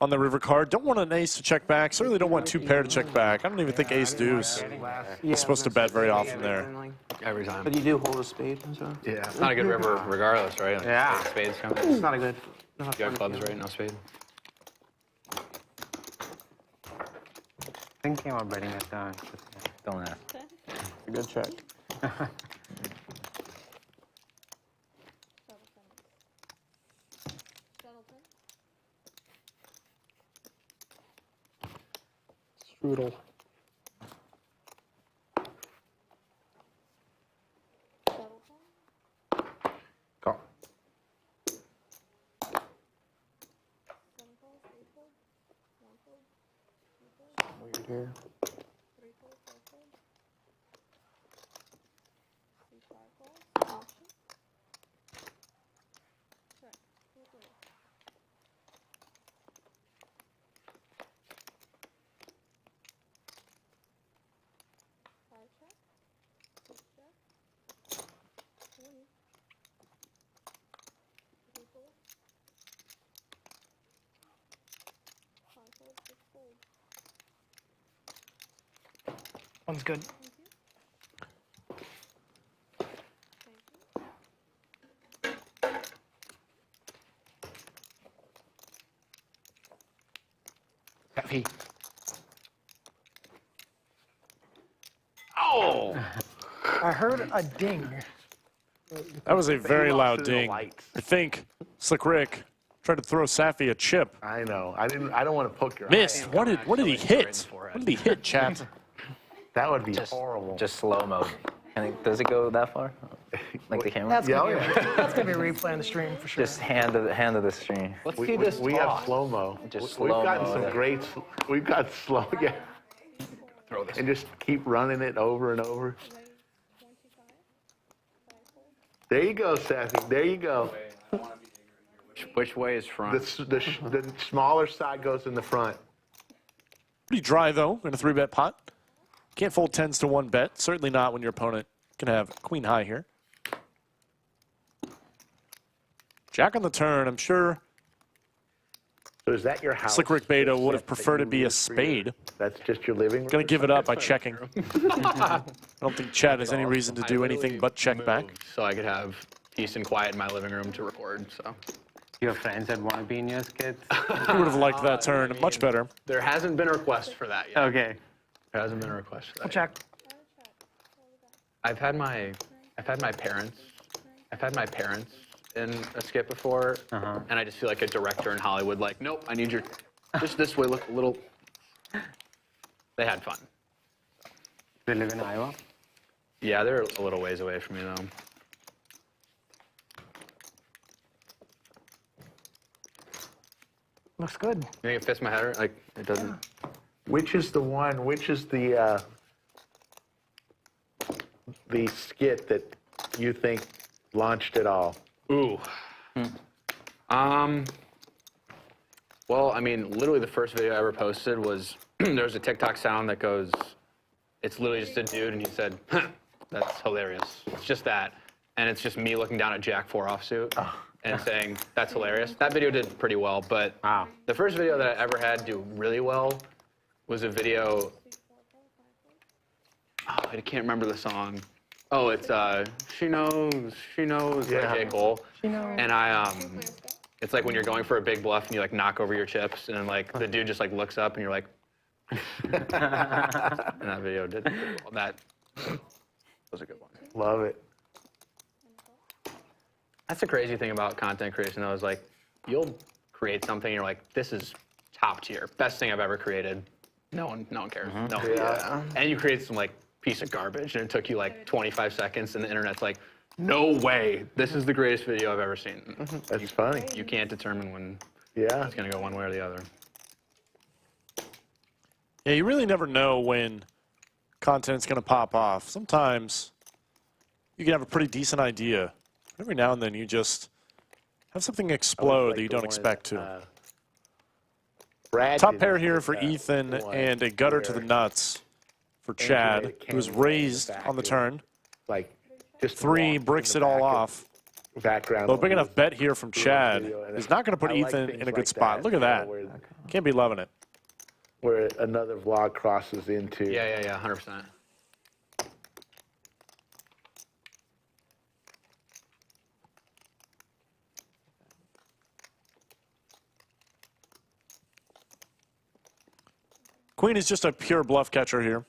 on the river card. Don't want an ace to check back. Certainly don't want 2 pair to check back. I don't even think ace deuce is supposed to bet very often there. Every time. But you do hold a spade, so. Yeah. It's not a good river regardless, right? Like, Yeah. Spades come in. It's not a good. You got clubs, right? No spade. Thinking about betting a turn. Don't ask. A good check. Strudel. Call. Weird here. One's good. Heavy. Oh! I heard a ding. That was a very loud through the ding. lights. I think Slic Rick tried to throw Sethy a chip. I know. I don't want to poke your Missed. eye. What did he hit? What did he hit, chat? That would be horrible. Just slow mo. Does it go that far? Like the camera? That's gonna, Yeah, be, that's gonna be a replay on the stream for sure. Just hand of the stream. Let's We, see we, this we have slow-mo. Just We've gotten slow-mo some it. great, we've got slow, yeah. Throw this. And just keep running it over and over. There you go, Sethy. There you go. Which way is front? The smaller side goes in the front. Pretty dry, though, in a 3-bet pot. Can't fold 10s to 1 bet. Certainly not when your opponent can have queen high here. Jack on the turn. I'm sure So is that your house? Slic Rick Beta would have That preferred you it be a use for your- spade. That's just your living room? Gonna give it up by checking. I don't think Chad has any reason to do anything but check back. So I could have peace and quiet in my living room to record. So Your friends that want to be in your skits? He would have liked that turn much better. there hasn't been a request for that yet. Okay. There hasn't been a request for that. I'll check. I've had my parents in a skit before, and I just feel like a director in Hollywood. Like, nope, I need your just this way. Look a little. They had fun. They live in Iowa? Yeah, they're a little ways away from me though. Looks good. You think it fits my header? Like, it doesn't. Which is the one, which is the skit that you think launched it all? Ooh. Well, I mean, literally the first video I ever posted was there's a TikTok sound that goes, it's literally just a dude and he said, huh, that's hilarious. It's just that. And it's just me looking down at Jack 4 offsuit and saying, that's hilarious. That video did pretty well, but the first video that I ever had do really well was a video, I can't remember the song. Oh, it's She Knows by J. Cole. And it's like when you're going for a big bluff and you like knock over your chips and then like the dude just like looks up and you're like, and that video did pretty well. That was a good one. Love it. That's the crazy thing about content creation though, is like you'll create something and you're like, this is top tier, best thing I've ever created. No one cares. No one cares. And you create some like piece of garbage and it took you like 25 seconds and the internet's like, no way, this is the greatest video I've ever seen. That's funny. You can't determine when Yeah. it's gonna go one way or the other. Yeah, you really never know when content's going to pop off. Sometimes you can have a pretty decent idea. Every now and then you just have something explode that you don't expect to. Brad Top did pair it here with, for Ethan one and a gutter to the where nuts for Andrew Chad, made a who was candy cane in the raised back on the and, turn. Like, just 3 walked bricks in it the all back off. of background. But a big when he enough was bet here from doing Chad video, and is not going to put I like Ethan things in a good like spot. Look at you know, that. Where, Can't be loving it. where another vlog crosses into. Yeah, 100%. Queen is just a pure bluff catcher here.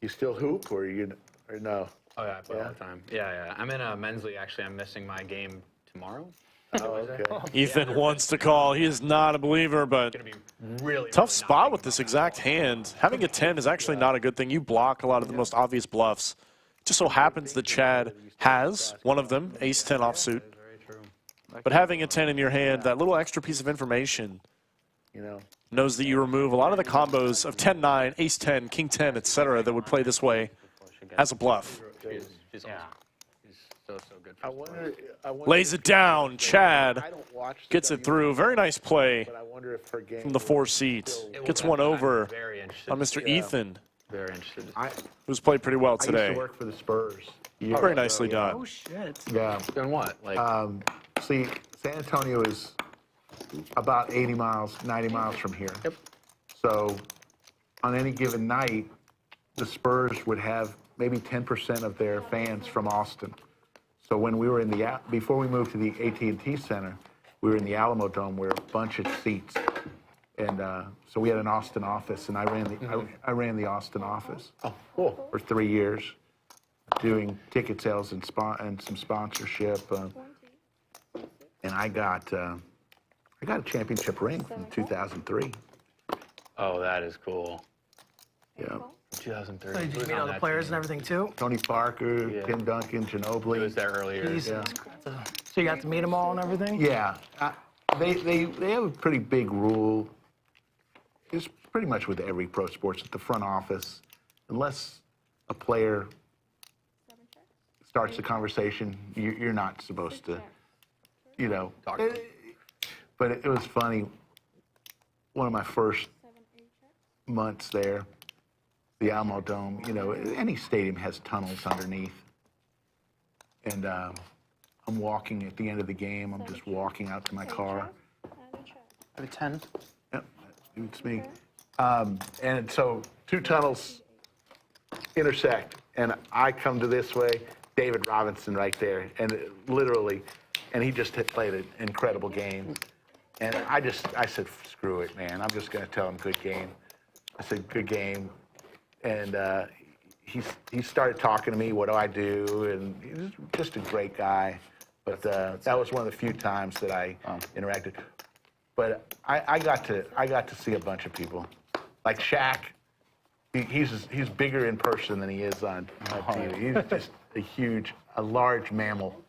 You still hoop or no? Oh yeah, I play all the time. Yeah. I'm in a men's league. Actually, I'm missing my game tomorrow. Oh, okay. Ethan wants to call. He is not a believer, but Really tough spot with this exact hand. Having a 10 is actually not a good thing. You block a lot of the most obvious bluffs. It just so happens that Chad has one of them, ace-10 offsuit. But having a 10 in your hand, that little extra piece of information, knows that you remove a lot of the combos of 10-9, ace-10, king-10, etc. that would play this way as a bluff. He's so good. I wonder Lays it down. Chad I don't watch the gets it through. Very nice play but I wonder if her game from the 4 seat. Gets one over on Mr. Ethan, Very interested. who's played pretty well I used today. to work for the Spurs. Very nicely done. Oh, shit. Yeah. Doing what? Like, See, San Antonio is about 80 miles, 90 miles from here. Yep. So on any given night, the Spurs would have maybe 10% of their fans from Austin. So when we were in the, before we moved to the AT&T Center, we were in the Alamo Dome where a bunch of seats. And so we had an Austin office, and I ran the Austin office. oh, cool. For 3 years, doing ticket sales and some sponsorship. And I got a championship ring from 2003. Oh, that is cool. Yeah. 2003. So did you meet all the players and everything, too? Tony Parker, Tim Duncan, Ginobili. He was there earlier. Jesus. So you got to meet them all and everything? Yeah. They have a pretty big rule. It's pretty much with every pro sports at the front office, unless a player starts the conversation, you're not supposed to, Talk. But it was funny. One of my first months there, the Alamo Dome, any stadium has tunnels underneath. And I'm walking at the end of the game. I'm just walking out to my car. I have a 10. Yep, it's me. And so 2 tunnels intersect, and I come to this way, David Robinson right there, and literally, and he just played an incredible game. And I said, screw it, man. I'm just going to tell him good game. I said, good game. And he started talking to me, what do I do? And he's just a great guy. But that was one of the few times that I interacted. But I got to see a bunch of people. Like Shaq, he's bigger in person than he is on TV. He's just a large mammal.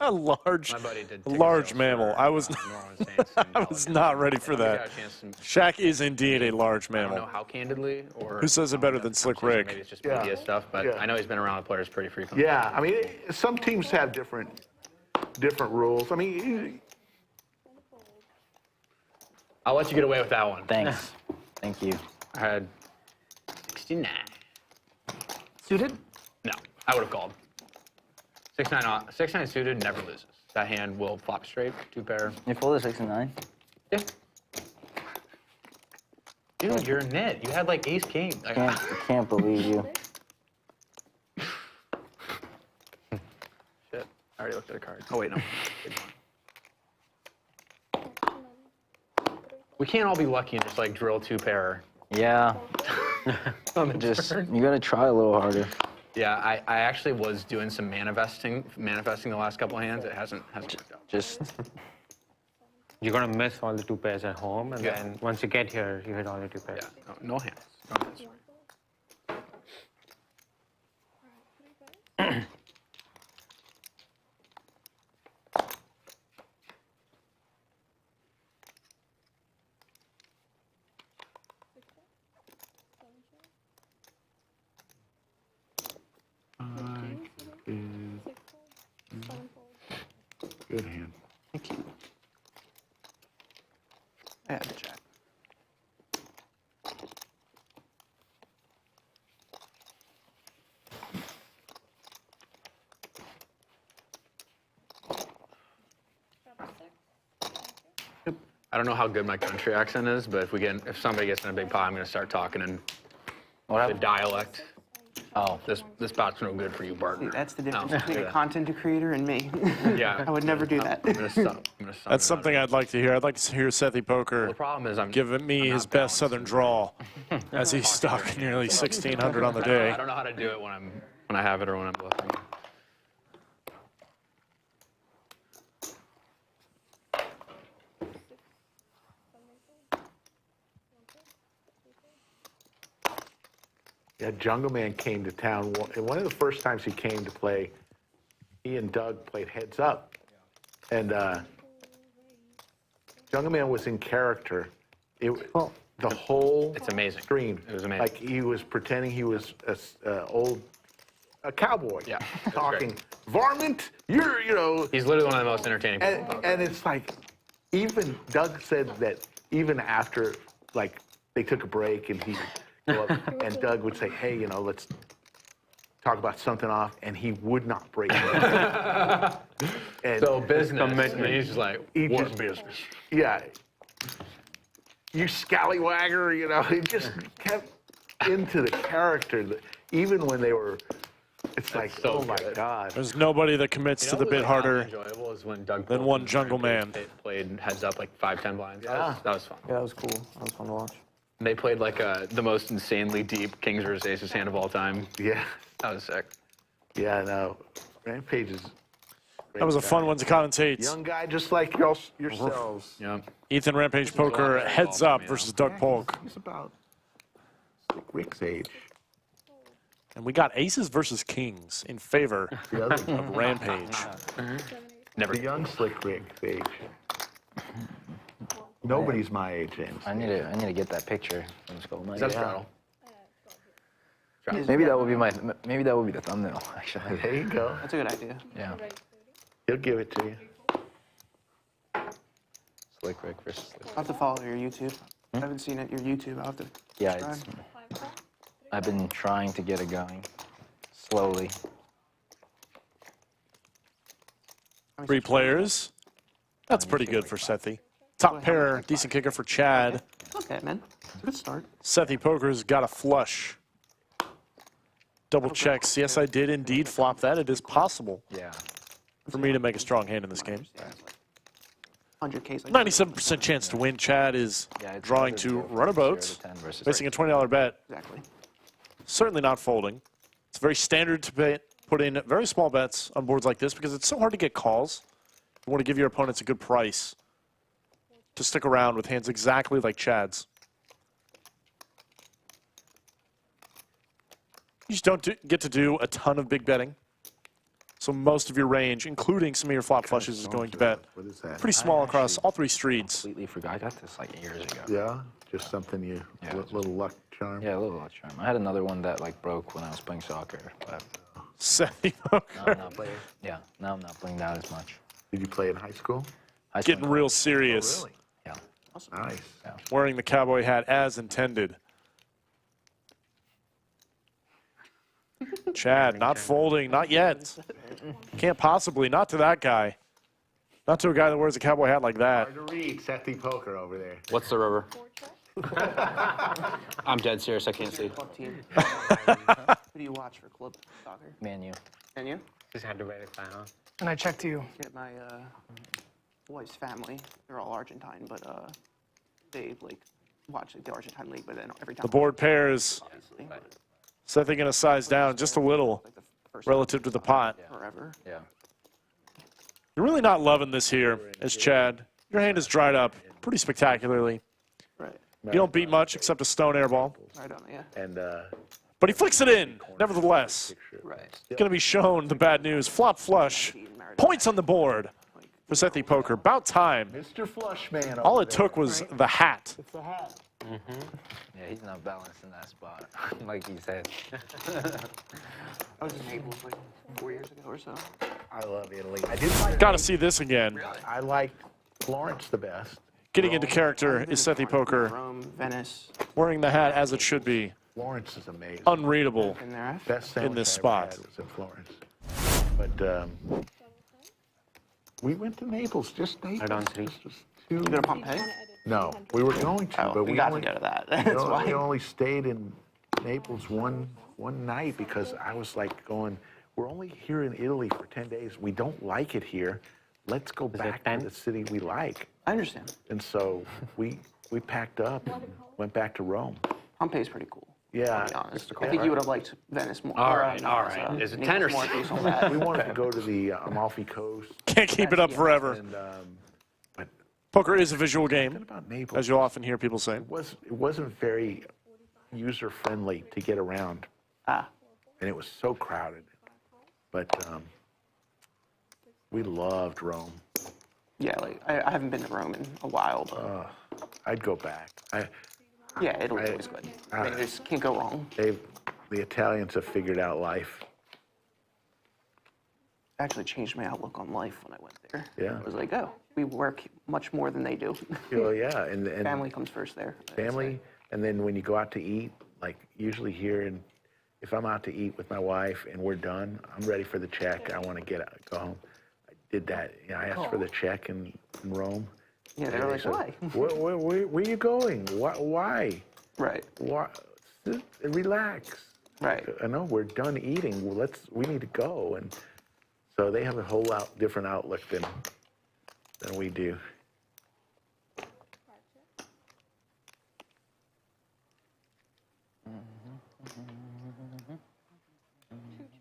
A large, My buddy did large mammal. I was, New Orleans Saints and I was not ready for we got that. a chance to- Shaq is indeed a large I don't know mammal. how candidly or Who says it better than Slic Rick? Maybe it's just media stuff, but Yeah. I know he's been around the players pretty frequently. Yeah, I mean, some teams have different rules. I mean, I'll let you get away with that one. Thanks. Thank you. I had 69. Suited? No, I would have called. 6-9 suited never loses. That hand will flop straight, 2 pair. You folded 6 and 9? Yeah. Dude, you're a nit. You had like ace king. Like, I can't believe you. shit. I already looked at a card. Oh wait, no. We can't all be lucky and just like drill 2 pair. Yeah. On the Just turn. you gotta try a little harder. Yeah, I actually was doing some manifesting the last couple of hands. It hasn't worked out. Just You're gonna miss all the 2 pairs at home, and Yeah. then once you get here, you hit all the 2 pairs. Yeah, no hands. No hands. Good hand. Thank you. I had the jack. I don't know how good my country accent is, but if somebody gets in a big pot, I'm gonna start talking in the dialect. Oh, This pot's no good for you, partner. That's the difference No. between a content creator and me. Yeah. I would never do that. I'm gonna stop. That's something I'd like to hear. I'd like to hear Sethy Poker The problem is I'm giving me his best Southern drawl as he's stuck nearly 1,600 on the day. I don't know how to do it when I have it or when I'm bluffing. Yeah, Jungle Man came to town. And one of the first times he came to play, he and Doug played heads up. And Jungle Man was in character. The whole It's amazing. stream. It was amazing. Like he was pretending he was a cowboy. Yeah, that's talking, great. varmint, He's literally one of the most entertaining people. and it's like, even Doug said that even after, like, they took a break and he go up, and Doug would say, hey, let's talk about something off, and he would not break it. And So business. He's just like, what business? yeah, you scallywagger, he just kept into the character, even when they were, it's like, so oh my good. God. There's nobody that commits to the bit harder Enjoyable is when Doug than one Jungle Man. played heads up like 5-10 blinds. Yeah. That was fun. Yeah, that was cool. That was fun to watch. And they played like the most insanely deep Kings vs Aces hand of all time. Yeah, That was sick. yeah, no, Rampage is That was a fun one to commentate. young guy just like yourselves. Yeah. Ethan Rampage Poker heads up versus Doug Polk. He's about Slic Rick's age. And we got aces versus kings in favor The other, of Rampage. Never. the young Slic Rick's age. Nobody's my age, James. I need to get that picture from Skull Knight. Is that a straddle? Maybe that will be the thumbnail, actually. There you go. That's a good idea. Yeah. He'll give it to you. Slic Rick versus Slic. I'll have to follow your YouTube. I haven't seen it, your YouTube. I'll have to Yeah, subscribe. I've been trying to get it going slowly. 3 players. That's pretty good for Sethy. Top pair, decent kicker for Chad. Okay, man. It's a good start. Sethy Poker's got a flush. Double checks. Yes, I did indeed flop that. It is possible Yeah. for me to make a strong hand in this game. 100K. 97% chance to win. Chad is Yeah, it's drawing rather to do run a 0 boat, to 10 versus facing a $20 bet. Exactly. Certainly not folding. It's very standard to put in very small bets on boards like this because it's so hard to get calls. You want to give your opponents a good price to stick around with hands exactly like Chad's. You just don't get to do a ton of big betting. So most of your range, including some of your flop flushes, is going to bet What is that? pretty small across all 3 streets. Completely forgot. I got this like years ago. Yeah, just something you, Yeah. little luck charm. Yeah, a little charm. I had another one that like broke when I was playing soccer, but Sethy now Poker I'm not playing. Yeah, now I'm not playing that as much. Did you play in high school? getting real serious. Yeah. Nice. Wearing the cowboy hat as intended. Chad, not folding, not yet. Can't possibly, not to that guy. Not to a guy that wears a cowboy hat like that. Hard to read, Sethy Poker over there. What's the river? I'm dead serious. I can't see. Club team. Who do you watch for club soccer? Manu. And you? Just had to verify, huh? And I checked you. Get my wife's family. They're all Argentine, but they like watch like, the Argentine league. But then every time The board pairs. obviously, Sethy going to size down just a little like the first relative to the pot. forever. Yeah. You're really not loving this here as Chad. Your hand is dried up pretty spectacularly. Right. You don't beat much except a stone air ball. Right on it. Yeah. And But he flicks it in, nevertheless. Right. Going to be shown the bad news. Flop flush. Points on the board for Sethy Poker. About time. Mr. Flushman. All it took was the hat Yeah, he's not balanced in that spot, like you said. I was in Naples like 4 years ago or so. I love Italy. I did like. Got to see this again. I liked Florence the best. Getting into character is Sethy Poker. Rome, Venice. Wearing the hat as it should be. Florence is amazing. Unreadable Been there. Best in this sandwich I ever spot. had was in Florence. But we went to Naples, just Naples. Right on three. You go to Pompeii? No, we were going to, Oh, but we we got to only, go to that. we That's only- we why. only stayed in Naples one night because I was like going, we're only here in Italy for 10 days. We don't like it here. Let's go back to 10? the city we like. I understand. And so we packed up and went back to Rome. Pompeii's pretty cool. Yeah. I'll be honest. I think you would have liked Venice more. All or, right, not all Venice, right. Is it Naples 10 or more 6? based on that. We wanted to go to the Amalfi Coast. Can't keep it up forever. And, but Poker is a visual something game, about Naples. as you'll often hear people say. It wasn't very user friendly to get around, Ah, and it was so crowded. But we loved Rome. yeah, like I haven't been to Rome in a while, but I'd go back. yeah, Italy's always good. I mean, you just can't go wrong. The Italians have figured out life. Actually changed my outlook on life when I went there. Yeah. I was like, oh, we work much more than they do. Well, yeah, and Family comes first there. I'd family, say. and then when you go out to eat, like usually here, and if I'm out to eat with my wife and we're done, I'm ready for the check. I want to go home. I did that. You know, I asked for the check in Rome. Yeah, they and were like, said, why? Where are you going? Why? Right, Why? Sit, relax. right. I know we're done eating. Well, we need to go. And so they have a whole different outlook than we do.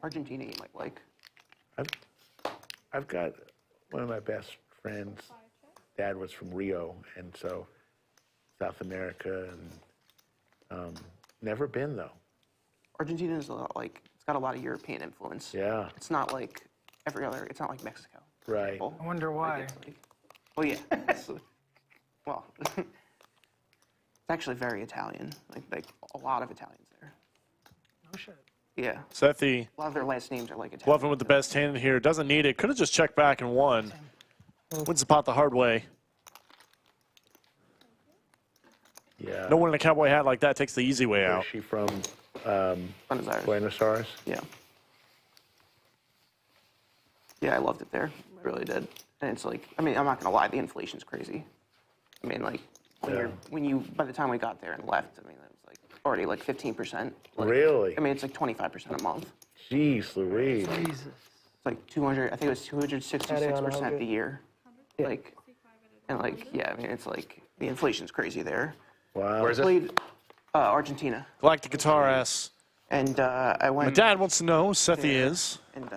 Argentina you might like. I've got one of my best friends. Dad was from Rio, and so South America, and never been though. Argentina is a lot like, it's got a lot of European influence. Yeah, It's not like every other, it's not like Mexico. for right. example. I wonder why. It's like- oh yeah. Well, it's actually very Italian. Like a lot of Italians there. No shit. Yeah. Sethy, A lot of their last names are like Italian. bluffing with the best hand in here. Doesn't need it. Could have just checked back and won. Wins the pot the hard way. Yeah. No one in a cowboy hat like that takes the easy way Where's out. she from? Buenos Aires. Buenos Aires. Yeah. Yeah, I loved it there. I really did. And it's like, I mean, I'm not gonna lie, the inflation's crazy. I mean, like by the time we got there and left, I mean, it was like already like 15%. Like, Really? I mean, it's like 25% a month. Jeez Louise. Jesus. It's like 200. I think it was 266% a 100. year. Like, and like, yeah, I mean, it's like the inflation's crazy there. Wow. Where's it? Played Argentina, Galactic Guitar asks, and I went. my dad wants to know who Sethy there, is. And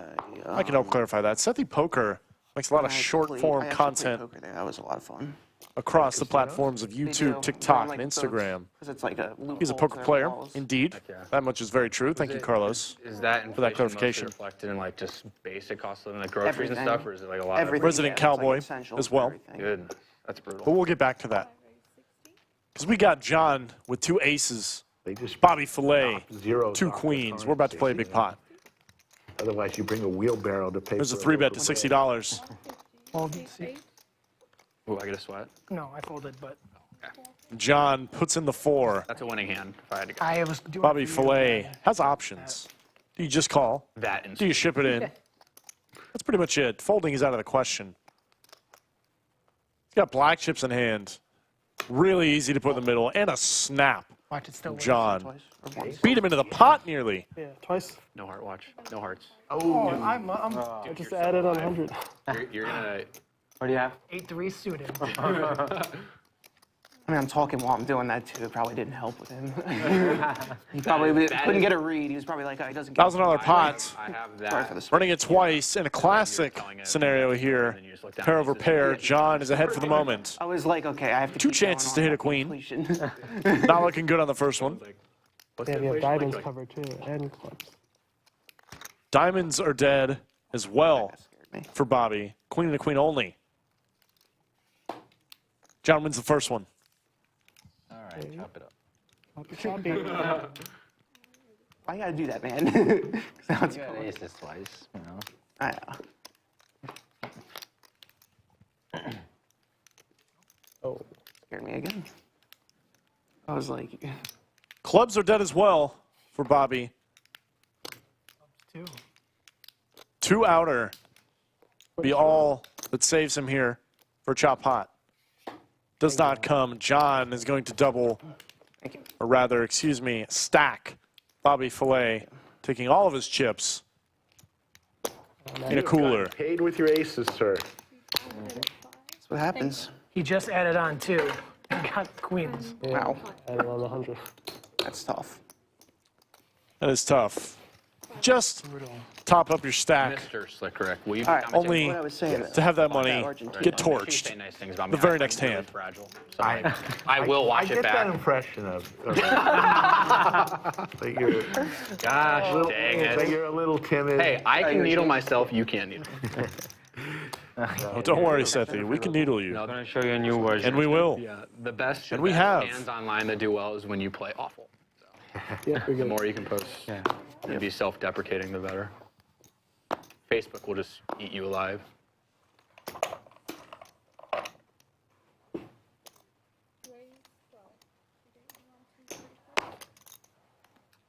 I can help clarify that. Sethy Poker makes a lot of short-form content Poker there. That was a lot of fun. across the platforms of YouTube, TikTok, and Instagram. Because it's like a He's a poker player, indeed. That much is very true. Thank you, Carlos. Is that For that inflation clarification. mostly reflected in like just basic cost of living, like groceries and Everything. stuff, or is it like a lot Everything, of Resident yeah, it's like cowboy essentials as for well. everything. good? That's brutal. But we'll get back to that. Because we got John with 2 aces, They just Bobby Filet, zeros 2 off the queens. We're about to play a big pot. Otherwise, you bring a wheelbarrow to pay. There's a for 3-bet to $60. Well, see, Ooh, I get a sweat. no, I folded, but John puts in the 4. That's a winning hand if I had to go. I was doing. Bobby it for you. Filet has options. Do you just call? That and Do you ship it in? That's pretty much it. Folding is out of the question. He's got black chips in hand. Really easy to put in the middle. And a snap. Watch it still. works. John Twice or once. beat him into the pot nearly. Yeah, twice. No heart watch. No hearts. Oh, I'm I just added on 100. You're gonna. What do you have? 8-3 suited. I mean, I'm talking while I'm doing that too. It probably didn't help with him. He probably couldn't get a read. He was probably like, oh, he doesn't get $1,000 pot. I have Sorry that. for the Running it twice in a classic scenario here. Pair over pair. John is ahead for the moment. I was like, okay, I have to 2 keep going chances on to hit a that queen. completion. Not looking good on the first one. Yeah, we have diamonds covered too, and clubs. Diamonds are dead as well That scared me. for Bobby. Queen and a queen only. John wins the first one. All right. All right, chop it up. Why you gotta do that, man? 'Cause now it's You got cold. aces twice, you know. I know. Oh. Scared me again. I was like, Clubs are dead as well for Bobby. Two. 2 outer be all that saves him here for Chop Hot. Does not come. John is going to double, thank you. or rather, excuse me, stack Bobby Filet, taking all of his chips in a cooler. Paid with your aces, sir. That's what happens. He just added on 2 and got queens. Wow. And on the 100. That's tough. That is tough. Just top up your stack. Mr. Slic Rick, will you All right, Only what I was saying. to have that money Argentina. get Say torched. nice things about me. The very I'm next really hand. Fragile. So I will watch I it get that back. impression of that you're, Gosh, dang that it. you're a little timid. Hey, I can needle myself. You can't needle. Oh, don't worry, Sethy. We can needle you. I'm going to show you a new version. And we will. Yeah, the best. And we have. Hands online that do well is when you play awful. Yeah, we're The good. more you can post and be self-deprecating, the better. Facebook will just eat you alive.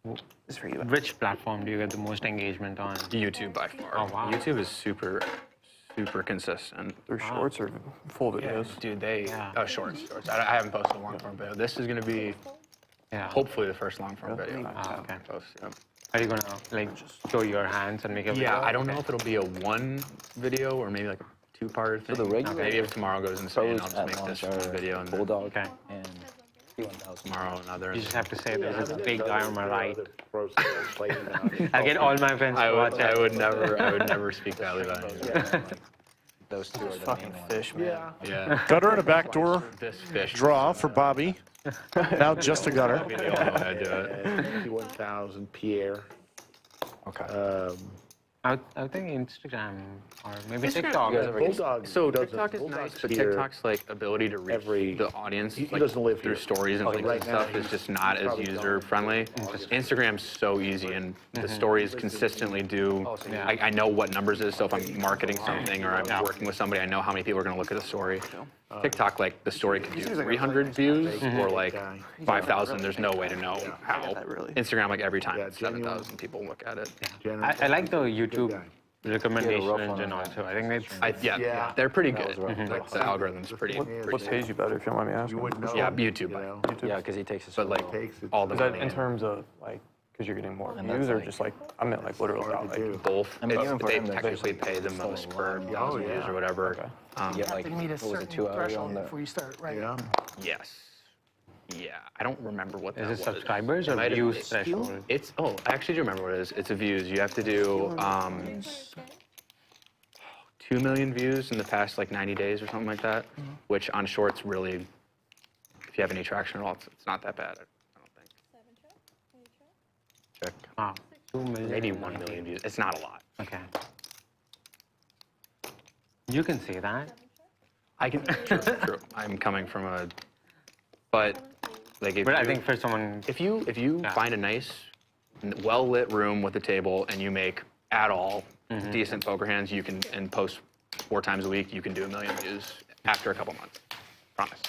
This is for you. Which platform do you get the most engagement on? YouTube by far. Oh, wow. YouTube is super consistent. Their shorts are full videos. Dude, they Yeah. shorts. I haven't posted a long form video. This is gonna be Yeah. hopefully the first long form video. Ah, okay. Post, yeah. Are you going to like show your hands and make a video? Yeah, I don't know if it'll be a one video or maybe like a two-part thing. the regular Maybe if tomorrow goes insane, I'll Pros just at make this launch one are video and then Bulldog Okay. and P1000. tomorrow another. You just have to say there's a big guy on my right. Pros play about it. I'll get all my friends to watch it. I would never speak badly about it. Those two are the Fucking main ones. fish, man. Yeah. Gutter and a backdoor This fish. draw for Bobby. Now just a gutter. We all know how to do it. 51,000 Pierre. Okay. I think Instagram or maybe Instagram, TikTok. you guys ever get- Bulldog So doesn't- TikTok is Bulldog's nice, but here TikTok's like ability to reach every- the audience he like, doesn't live through here. stories and Oh, links right and now stuff is he's just not as probably user friendly. Instagram's so easy and the stories consistently do. I know what numbers it is, so if I'm marketing something or I'm working with somebody, I know how many people are going to look at the story. TikTok, like the story could do 300 views or like 5,000. There's no way to know how. Instagram, like every time, Yeah, 7,000 people look at it. I like the YouTube guy. recommendation rough engine one. also. I think it's Yeah, they're pretty good. Like the algorithm's pretty. What pays you better, if you don't mind me You asking? wouldn't know. Yeah, YouTube. You know? Yeah, because he takes it But like Takes it. all the Is that money in terms of, like, because you're getting more And views, that's or like- just like, I meant like literally Hard about to like, do. both. I mean, even for They him, that's technically pay the still most a per lot. 1,000 views or whatever. Okay. You get like, They meet a what was it, certain 2 hours threshold on the, before you start, right? Yeah. Yes. Yeah, I don't remember what that is was. it subscribers or Might have- views threshold? It's I actually do remember what it is. It's a views. You have to do 2 million views in the past like 90 days or something like that, which on shorts really, if you have any traction at all, it's not that bad. I don't think. Check. Wow. 2 million. Maybe 1 million views. It's not a lot. Okay. You can say that. I can. True. I'm coming from a, but like if But I you- think for someone, if you find a nice, well lit room with a table and you make at all decent poker hands, you can and post 4 times a week, you can do 1 million views after a couple months. Promise.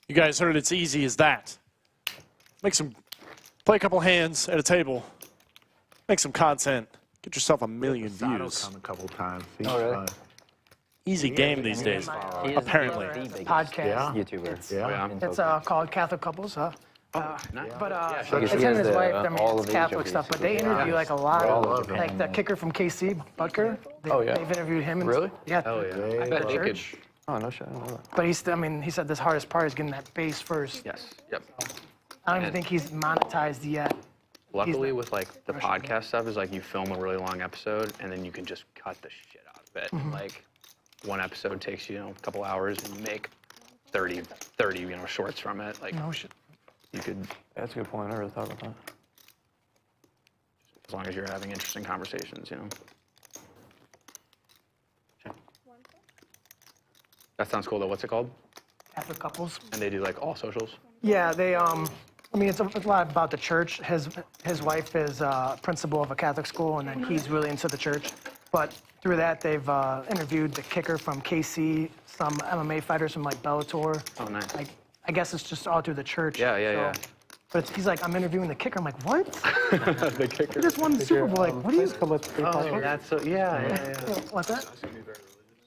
You guys heard it's easy as that. Play a couple hands at a table. Make some content. Get yourself 1 million Sato views. come a couple times. Oh, really? Easy game these days, He is apparently. the biggest Podcast. Yeah. YouTuber. Yeah. in It's poker. called Catholic Couples. Nice. But Because it's he him and has his the, wife. I mean, all it's of Catholic Asia, stuff, but they basically. interview like a lot All of, of like the kicker from KC, Butker. Oh, yeah. They've interviewed him. And, Really? Yeah. Oh yeah. At I bet the they could. church. Oh, no shit, I don't know that. But I mean, he said this hardest part is getting that base first. Yes. Yep. I don't even think he's monetized yet. Luckily, with like the podcast stuff, is like you film a really long episode and then you can just cut the shit out of it. Like one episode takes you a couple hours and you make 30 shorts from it. Like No shit. you could, Yeah, that's a good point. I never really thought about that. as long as you're having interesting conversations, That sounds cool though. What's it called? Catholic couples. And they do like all socials? Yeah, they, I mean, it's a lot about the church. His wife is principal of a Catholic school, and then he's really into the church. But through that, they've interviewed the kicker from KC, some MMA fighters from like Bellator. Oh, nice. Like, I guess it's just all through the church. Yeah. But he's like, I'm interviewing the kicker. I'm like, what? The kicker. He just won the Super Bowl. Like, what do you? Come with free parking? That's so, yeah. What's that?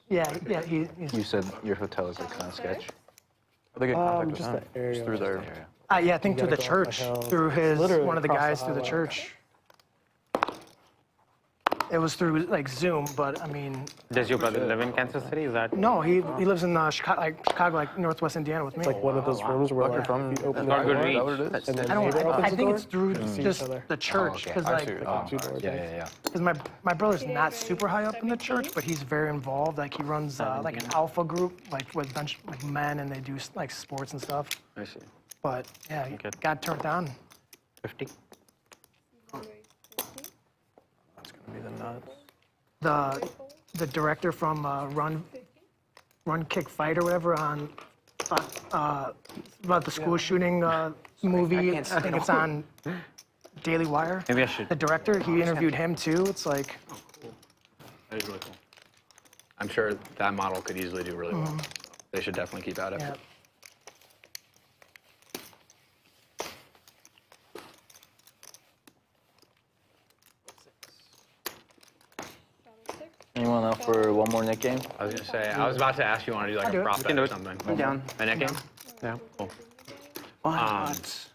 Yeah. He's, You said your hotel is like kind of sketch. They get contact with just them. the area. Just through their. yeah, I think through the gotta go up church, the hill. through his Literally one of the across the guys through the highway. church. It was through like Zoom, but I mean, Does your brother live in Kansas City? Is that? no, he lives in Chicago, like Northwest Indiana with me. Like one of those rooms where like from- if you open the Not good door, reach. Is that what it is? and then I don't. neighbor I opens the think door, it's through you see just each other. the church, because I see. like, Two doors. Yeah. because my brother's not super high up in the church, but he's very involved. Like he runs like an alpha group, like with bunch like men, and they do like sports and stuff. I see. But yeah, he got turned down. 50? That's gonna be the nuts. The director from Run Kick Fight or whatever on about the school shooting movie. I think it's on Daily Wire. Maybe I should. The director, he interviewed him too. It's like, That is really cool. I'm sure that model could easily do really well. They should definitely keep at it. yeah. Anyone up for one more Nick game? I was gonna say, I was about to ask you want to do like do a it. prop We bet or something. I'm down. A net game? Yeah. Cool. What?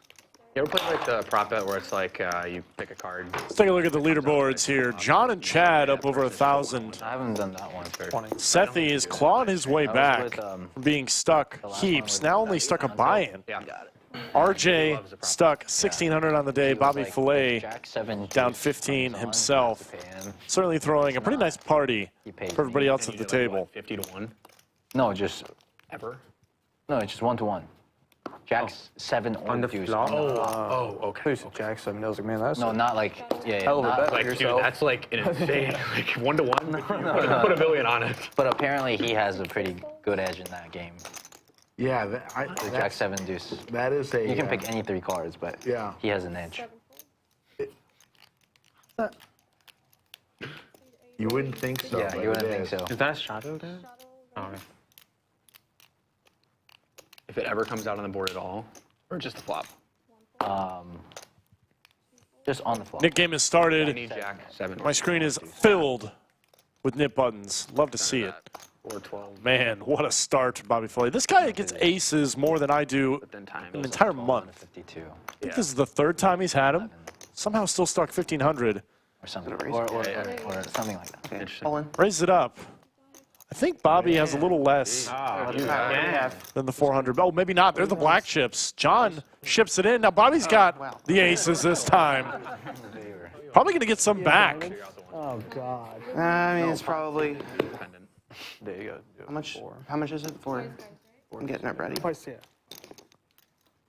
You ever play like the prop bet where it's like you pick a card? Let's take a look at the leaderboards here. John and Chad up over 1,000. I haven't done that one. Sethy is clawing his way back with, from being stuck heaps. Now only stuck a buy-in. Yeah. RJ stuck 1,600 on the day. Bobby Filet Jack 7 down 15 himself. Certainly throwing a pretty nice party for everybody else at the table. 50 to 1 No, just ever. no, it's just 1-to-1. Jack's 7 On the deuce. flop? Oh, okay. Jack 7. I was like, man, that's No, not like hell of a not bet. Like, dude, yourself. that's like an insane, like 1 to 1. Put $1 million on it. But apparently he has a pretty good edge in that game. Yeah, The Jack 7 deuce. that is a. You can pick any 3 cards, but Yeah. he has an edge. You wouldn't think so. Yeah, but you wouldn't it think is. so. Is that a straddle there? Oh, okay. If it ever comes out on the board at all, or just a flop. Just on the flop. Nick game has I started. need Jack 7. My screen is filled with nip buttons. Love to see it. Or 12. Man, what a start, Bobby Filet. This guy gets aces more than I do But then time. an entire month. 52 I think this is the 3rd time he's had him. Somehow still stuck 1,500. or something. Or something like that. Okay, Interesting. All in. Raise it up. I think Bobby has a little less Yeah. than the 400. Oh, maybe not. They're the black chips. John ships it in. Now Bobby's got the aces this time. Probably going to get some back. Oh God. I mean, it's probably, There you go. how much is it for? I'm getting it ready. Twice, yeah.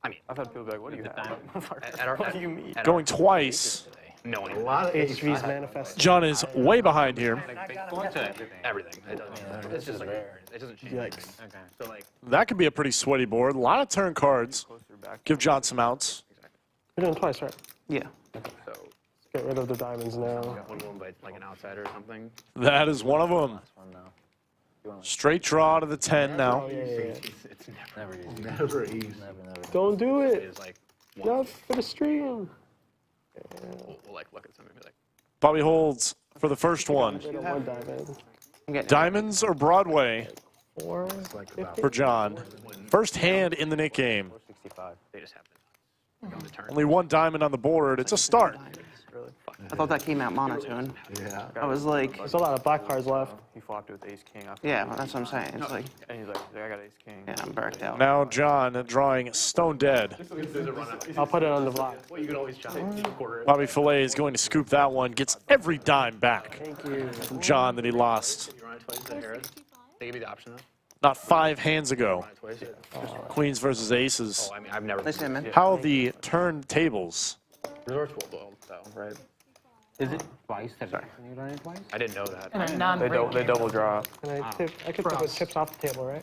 I've had people be like, what do you have? What do you mean? Going twice. No one. A lot of H3's manifest. John is way behind here. Going to everything. It doesn't. It's just rare. It doesn't change. Yikes. So like, That could be a pretty sweaty board. A lot of turn cards. Give John some outs. You're doing twice, right? Yeah. so Get rid of the diamonds now. one going by like an outsider or something. That is one of them. Straight draw to the 10 now. Oh, yeah. It's Never easy. never easy. Don't do it. It's like Not for the stream. we'll like look at something and be like, Bobby holds for the first one. They don't want diamond. I'm getting Diamonds or Broadway 4. for John. First hand in the Nick game. they just have to go to turn. Only one diamond on the board. It's a start. I thought that came out monotone. Yeah. I was like, There's a lot of black cards left. He flopped it with ace king. yeah, well, that's what I'm saying. It's like, And he's like, I got ace king. yeah, I'm burnt out. Now John drawing stone dead. I'll put it on the block. Well, you can always try quarter. Bobby Filet is going to scoop that one. Gets every dime back Thank you. from John that he lost You run it twice, is that They give you the option though. not 5 hands ago. Run it twice. Queens versus aces. Oh, I mean, I've never. Nice hand, man. How the turn tables. Resorts will though, right? Is it twice that you run it twice? I didn't know that. And a non They double draw. Can I tip? I could tip with chips off the table, right?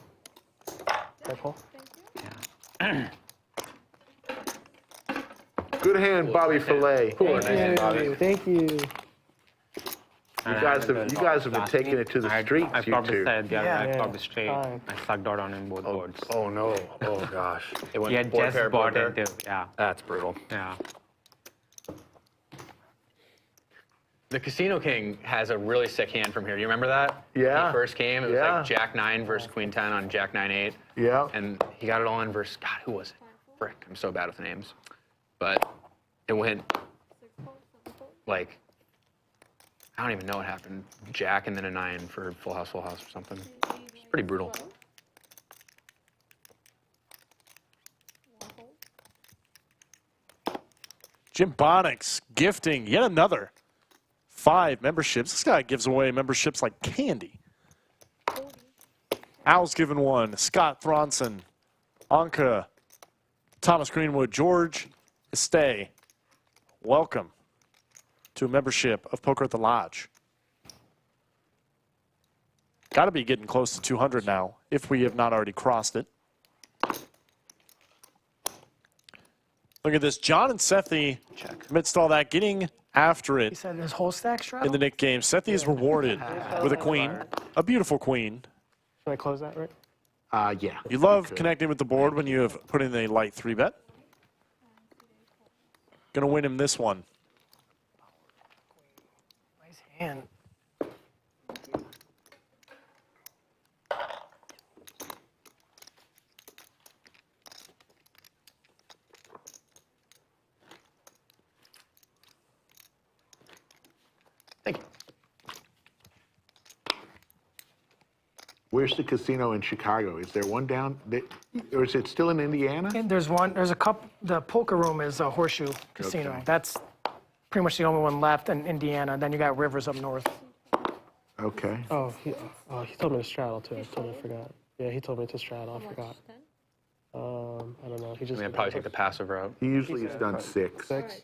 Careful. Good hand, Bobby Filet. Thank you. You guys have been taking it to the streets, I you probably two. said, Yeah. I probably straight. Fine. I sucked out on him both boards. Oh no. Oh gosh. It went He had board just pair, board bought pair. into, yeah, That's brutal. yeah. The Casino King has a really sick hand from here. Do you remember that? Yeah. When he first came, it was Yeah. like Jack 9 versus Queen 10 on Jack 9-8. Yeah. And he got it all in versus, God, who was it? Frick, I'm so bad with names. But it went like, I don't even know what happened. Jack and then a 9 for full house or something. It's pretty brutal. Jim Bonix gifting yet another 5 memberships. This guy gives away memberships like candy. Al's given 1. Scott Thronson, Anka, Thomas Greenwood, George Estee. Welcome to a membership of Poker at the Lodge. Got to be getting close to 200 now, if we have not already crossed it. Look at this. John and Sethy, amidst all that, getting after He it said his whole stack straddle? in the Nick game. Sethy is rewarded with a queen, a beautiful queen. Should I close that, Rick? Yeah. You love connecting with the board when you have put in a light 3-bet. Gonna win him this one. Nice hand. Thank you. Where's the casino in Chicago? Is there one down, or is it still in Indiana? And there's a couple, the poker room is a Horseshoe Casino. Okay. That's pretty much the only one left in Indiana. Then you got Rivers up north. Okay. Oh, he told me to straddle too. I totally forgot. Yeah, he told me to straddle. I forgot. I don't know. He just. I'd probably take the passive route. He usually has done 6. Six.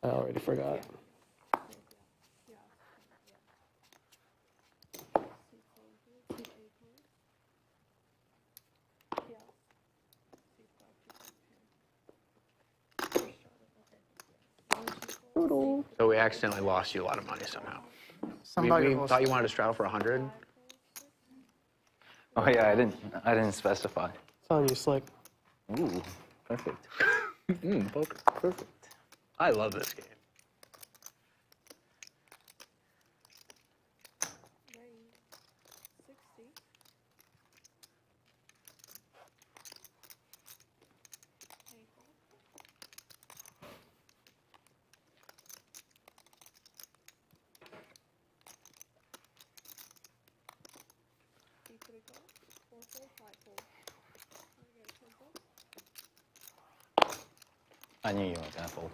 I already forgot. So we accidentally lost you a lot of money somehow. Somebody we else. thought you wanted to straddle for 100. Oh yeah, I didn't specify. It's on you, Slick. Ooh, perfect. Poker. Perfect. I love this game. I knew you were gonna fold.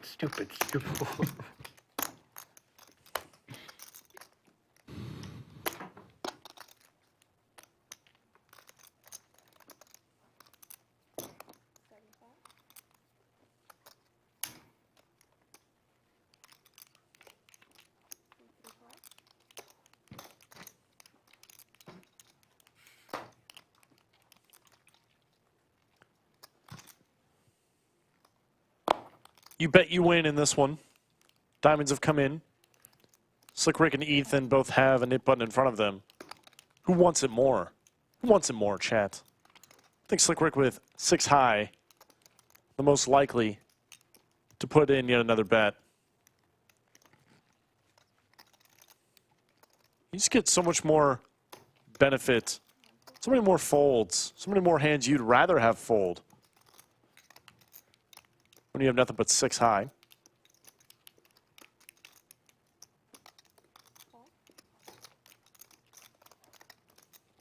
Stupid. You bet you win in this one. Diamonds have come in. Slic Rick and Ethan both have a knit button in front of them. Who wants it more? Who wants it more, chat? I think Slic Rick with 6 high, the most likely to put in yet another bet. You just get so much more benefit, so many more folds, so many more hands you'd rather have fold when you have nothing but 6 high.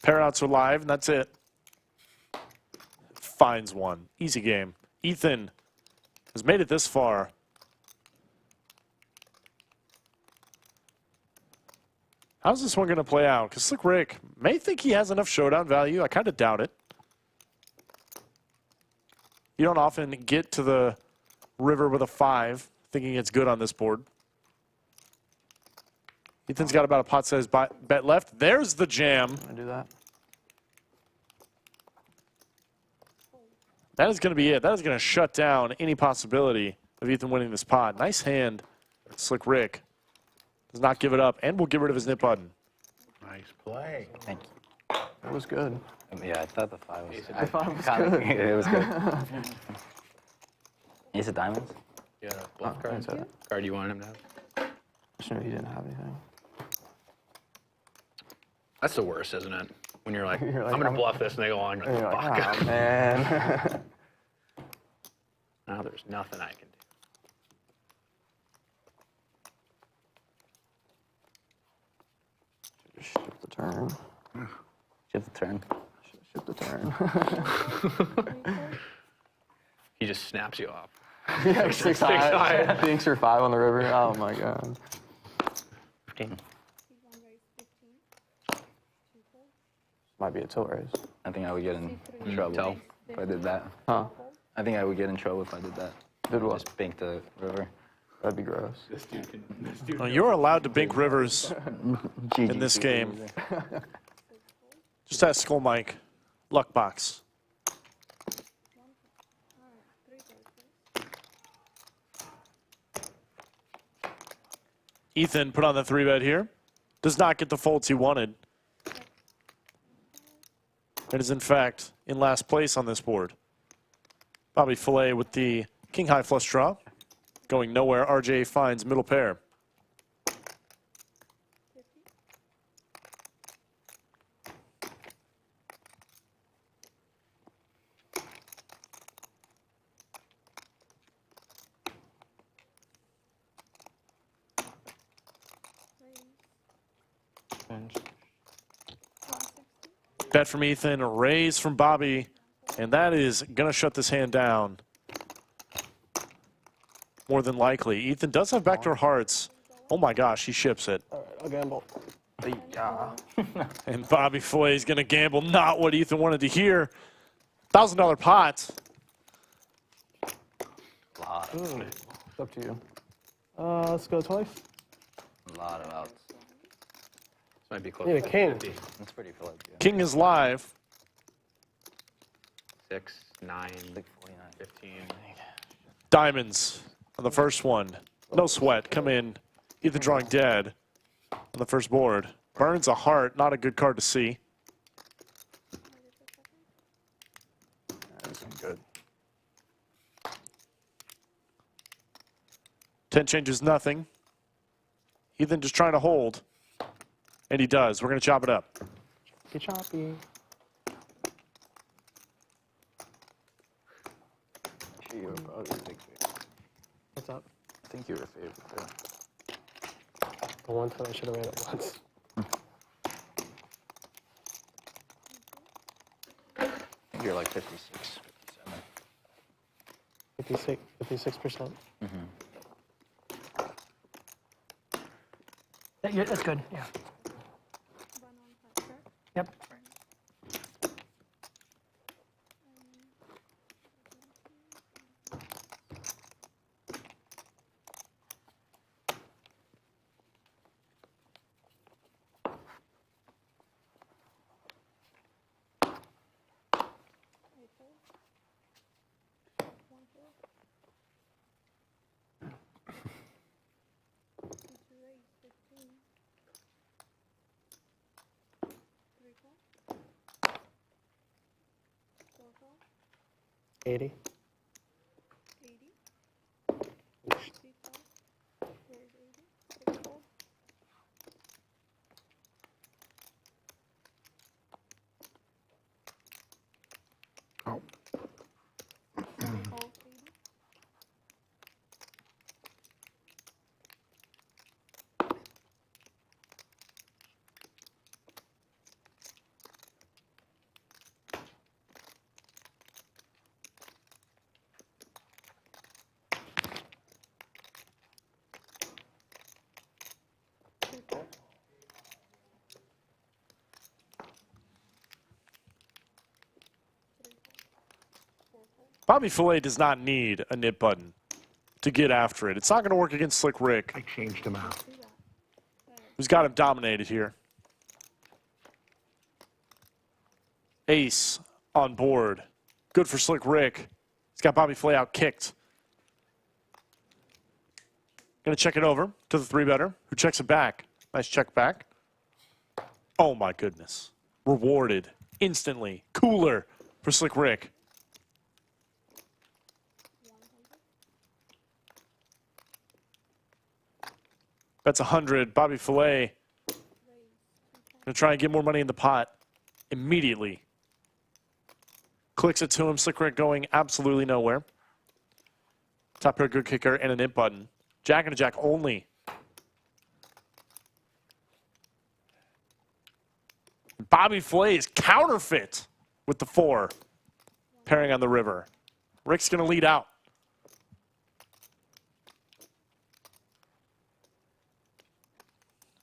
Pair outs are live, and that's it. Finds one. Easy game. Ethan has made it this far. How's this one going to play out? Because Slic Rick may think he has enough showdown value. I kind of doubt it. You don't often get to the river with a 5 thinking it's good on this board. Ethan's got about a pot-sized bet left. There's the jam. I do that. That is going to be it. That is going to shut down any possibility of Ethan winning this pot. Nice hand. Slic Rick does not give it up and will get rid of his nip button. Nice play. Thank you. That was good. Yeah, I thought the 5 was. I thought it was good. It was good. Ace of diamonds. Yeah, bluff card. Card you want him to have. Just knew he didn't have anything. That's the worst, isn't it? When you're like, You're like, I'm going to bluff this, and they go on. You're And like, you're fuck. like, oh, man. Now there's nothing I can do. Just ship the turn. Ship the turn. Ship the turn. He just snaps you off. Yeah, 6 high. Thinks you're 5 on the river. Oh my god. 15. Might be a tilt raise. I think I would get in trouble if I did that. Huh? I think I would get in trouble if I did that. Did what? Just bink the river. That'd be gross. Well, you're allowed to bink rivers in this game. Just ask Skull Mike. Luck box. Ethan put on the 3-bet here. Does not get the folds he wanted. It is, in fact, in last place on this board. Bobby Filet with the king-high flush draw. Going nowhere, RJ finds middle pair. Bet from Ethan, raise from Bobby, and that is going to shut this hand down. More than likely. Ethan does have backdoor hearts. Oh my gosh, he ships it. All right, I'll gamble. And Bobby Filet is going to gamble. Not what Ethan wanted to hear. $1,000 pot. It's up to you. Let's go twice. A lot of outs. This might be close. Need a to king. 50. That's pretty fun. Yeah. King is live. 6, 9, 49. 15. Diamonds on the first one. No sweat. Come in. Ethan drawing dead on the first board. Burns a heart. Not a good card to see. That's good. 10 changes nothing. Ethan just trying to hold. And he does. We're going to chop it up. Get choppy. You were probably a big favorite. What's up? I think you were a favorite too. The one time I should have ran it once. I think you're like 56, 57. 56%. That's good, yeah. Yep. $80. Bobby Filet does not need a nip button to get after it. It's not going to work against Slic Rick. I changed him out. who's got him dominated here. Ace on board. Good for Slic Rick. He's got Bobby Filet out kicked. Going to check it over to the 3-better, who checks it back. Nice check back. Oh, my goodness. Rewarded instantly. Cooler for Slic Rick. That's 100. Bobby Filet going to try and get more money in the pot immediately. Clicks it to him. Slic Rick going absolutely nowhere. Top pair, good kicker, and an imp button. Jack and a jack only. Bobby Filet is counterfeit with the 4. Pairing on the river. Rick's going to lead out.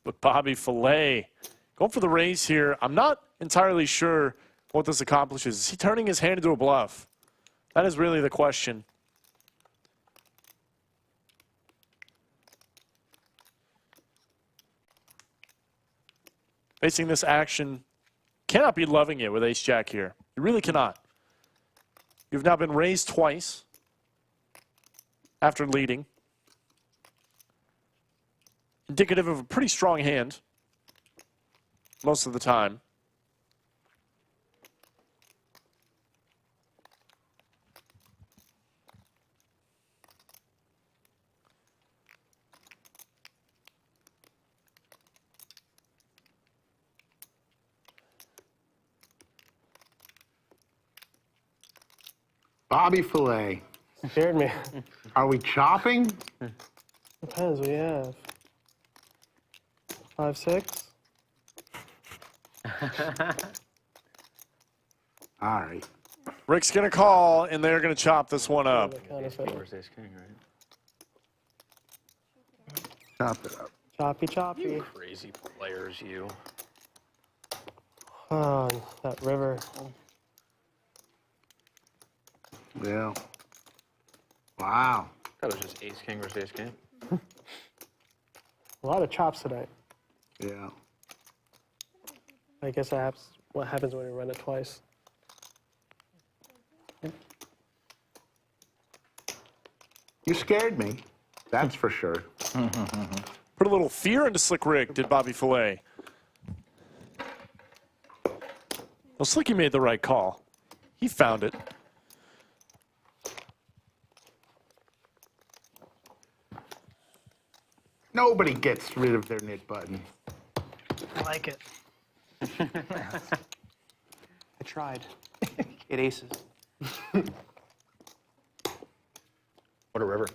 But Bobby Filet going for the raise here. I'm not entirely sure what this accomplishes. Is he turning his hand into a bluff? That is really the question. Facing this action, cannot be loving it with ace-jack here. You really cannot. You've now been raised twice after leading. Indicative of a pretty strong hand most of the time. Bobby Filet. Scared me. Are we chopping? Depends. We have 5, 6. All right. Rick's going to call, and they're going to chop this one up. Chop it up. Choppy, choppy. Crazy players, you. Oh, that river. Yeah. Wow. That was just ace king versus ace king. A lot of chops tonight. Yeah. I guess that's what happens when you run it twice. You scared me. That's for sure. Put a little fear into Slic Rick, did Bobby Filet. Well, Slicky made the right call. He found it. Nobody gets rid of their knit button. I like it. I tried. It aces. What a river.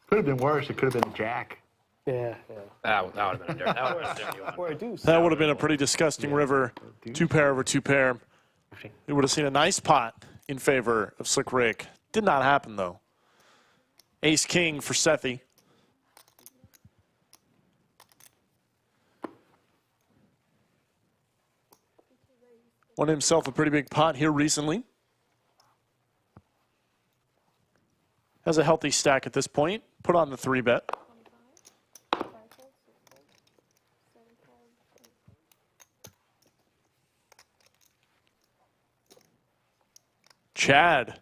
Could have been worse. It could have been a jack. Yeah. That would have been a dirty. That would have been a dirty one. Or a deuce. That would have been a pretty disgusting river. 2-pair over 2-pair. We would have seen a nice pot in favor of Slic Rick. Did not happen, though. Ace-king for Sethy. Won himself a pretty big pot here recently. Has a healthy stack at this point. Put on the 3-bet. Chad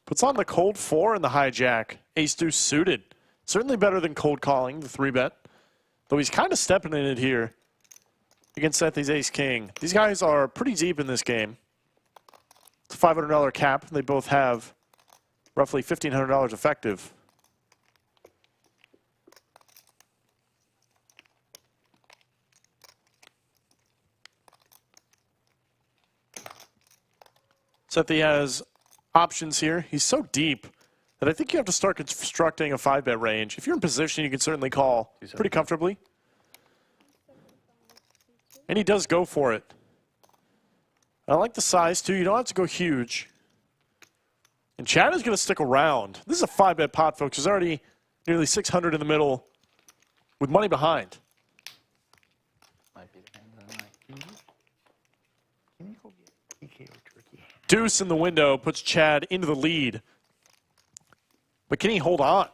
puts on the cold 4 in the hijack. Ace-deuce suited. Certainly better than cold calling the 3-bet. Though he's kind of stepping in it here against Sethy's ace-king. These guys are pretty deep in this game. It's a $500 cap. They both have roughly $1,500 effective. Sethy has options here. He's so deep that I think you have to start constructing a 5-bet range. If you're in position, you can certainly call pretty comfortably. And he does go for it. I like the size, too. You don't have to go huge. And Chad is going to stick around. This is a 5-bet pot, folks. There's already nearly 600 in the middle with money behind. Might be the hand that I like. Can you go get PKO Jerky? Deuce in the window puts Chad into the lead. But can he hold on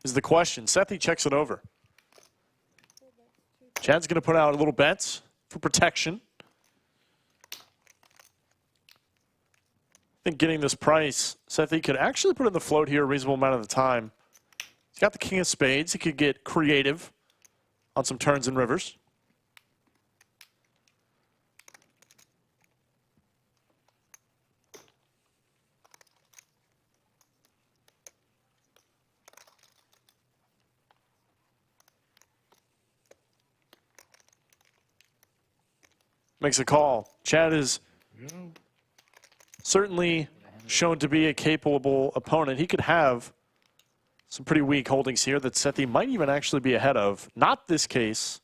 is the question. Sethy checks it over. Chad's going to put out a little bets for protection. I think getting this price, Sethy could actually put in the float here a reasonable amount of the time. He's got the king of spades. He could get creative on some turns and rivers. Makes a call. Chad is certainly shown to be a capable opponent. He could have some pretty weak holdings here that Sethy might even actually be ahead of. Not this case.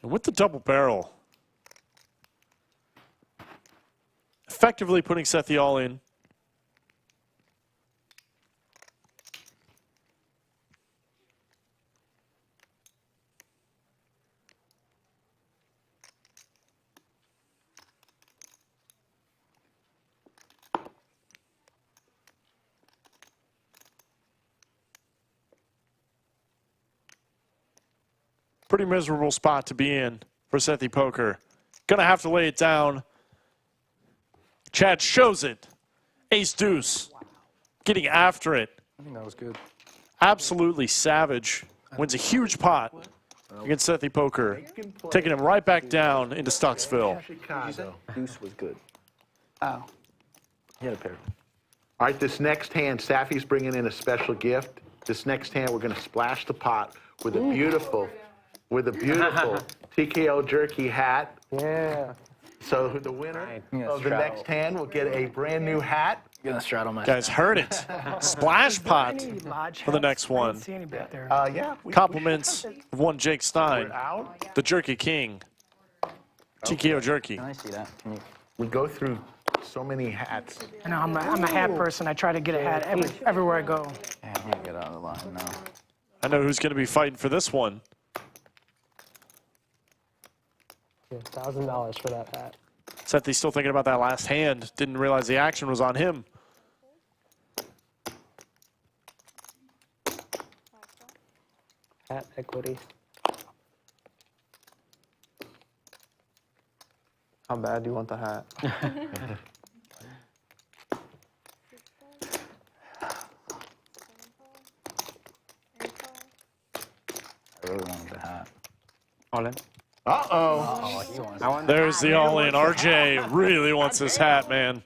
And with the double barrel, effectively putting Sethy all in. Pretty miserable spot to be in for Sethy Poker. Gonna have to lay it down. Chad shows it. Ace deuce. Getting after it. I think that was good. Absolutely savage. Wins a huge pot against Sethy Poker. Taking him right back down into Stucksville. Chicago. Deuce was good. Oh. He had a pair. All right, this next hand, Safi's bringing in a special gift. This next hand, we're going to splash the pot with a beautiful TKO Jerky hat. Yeah. So the winner of the next hand will get a brand new hat. You're gonna straddle my. Guys heard it. Splash pot for the next one. See any bet there. Yeah. Compliments of one Jake Stein, We're out. the Jerky King. TKO Jerky. Can I see that? Can you? We go through so many hats. I know, I'm a hat person. I try to get a hat everywhere I go. Yeah, I can't get out of the line now. I know who's going to be fighting for this one. Yeah, $1,000 for that hat. Sethy's still thinking about that last hand. Didn't realize the action was on him. Hat equity. How bad do you want the hat? I really wanted the hat. All in. Uh-oh. Oh, he wants. There's the all-in. RJ really wants this hat, man.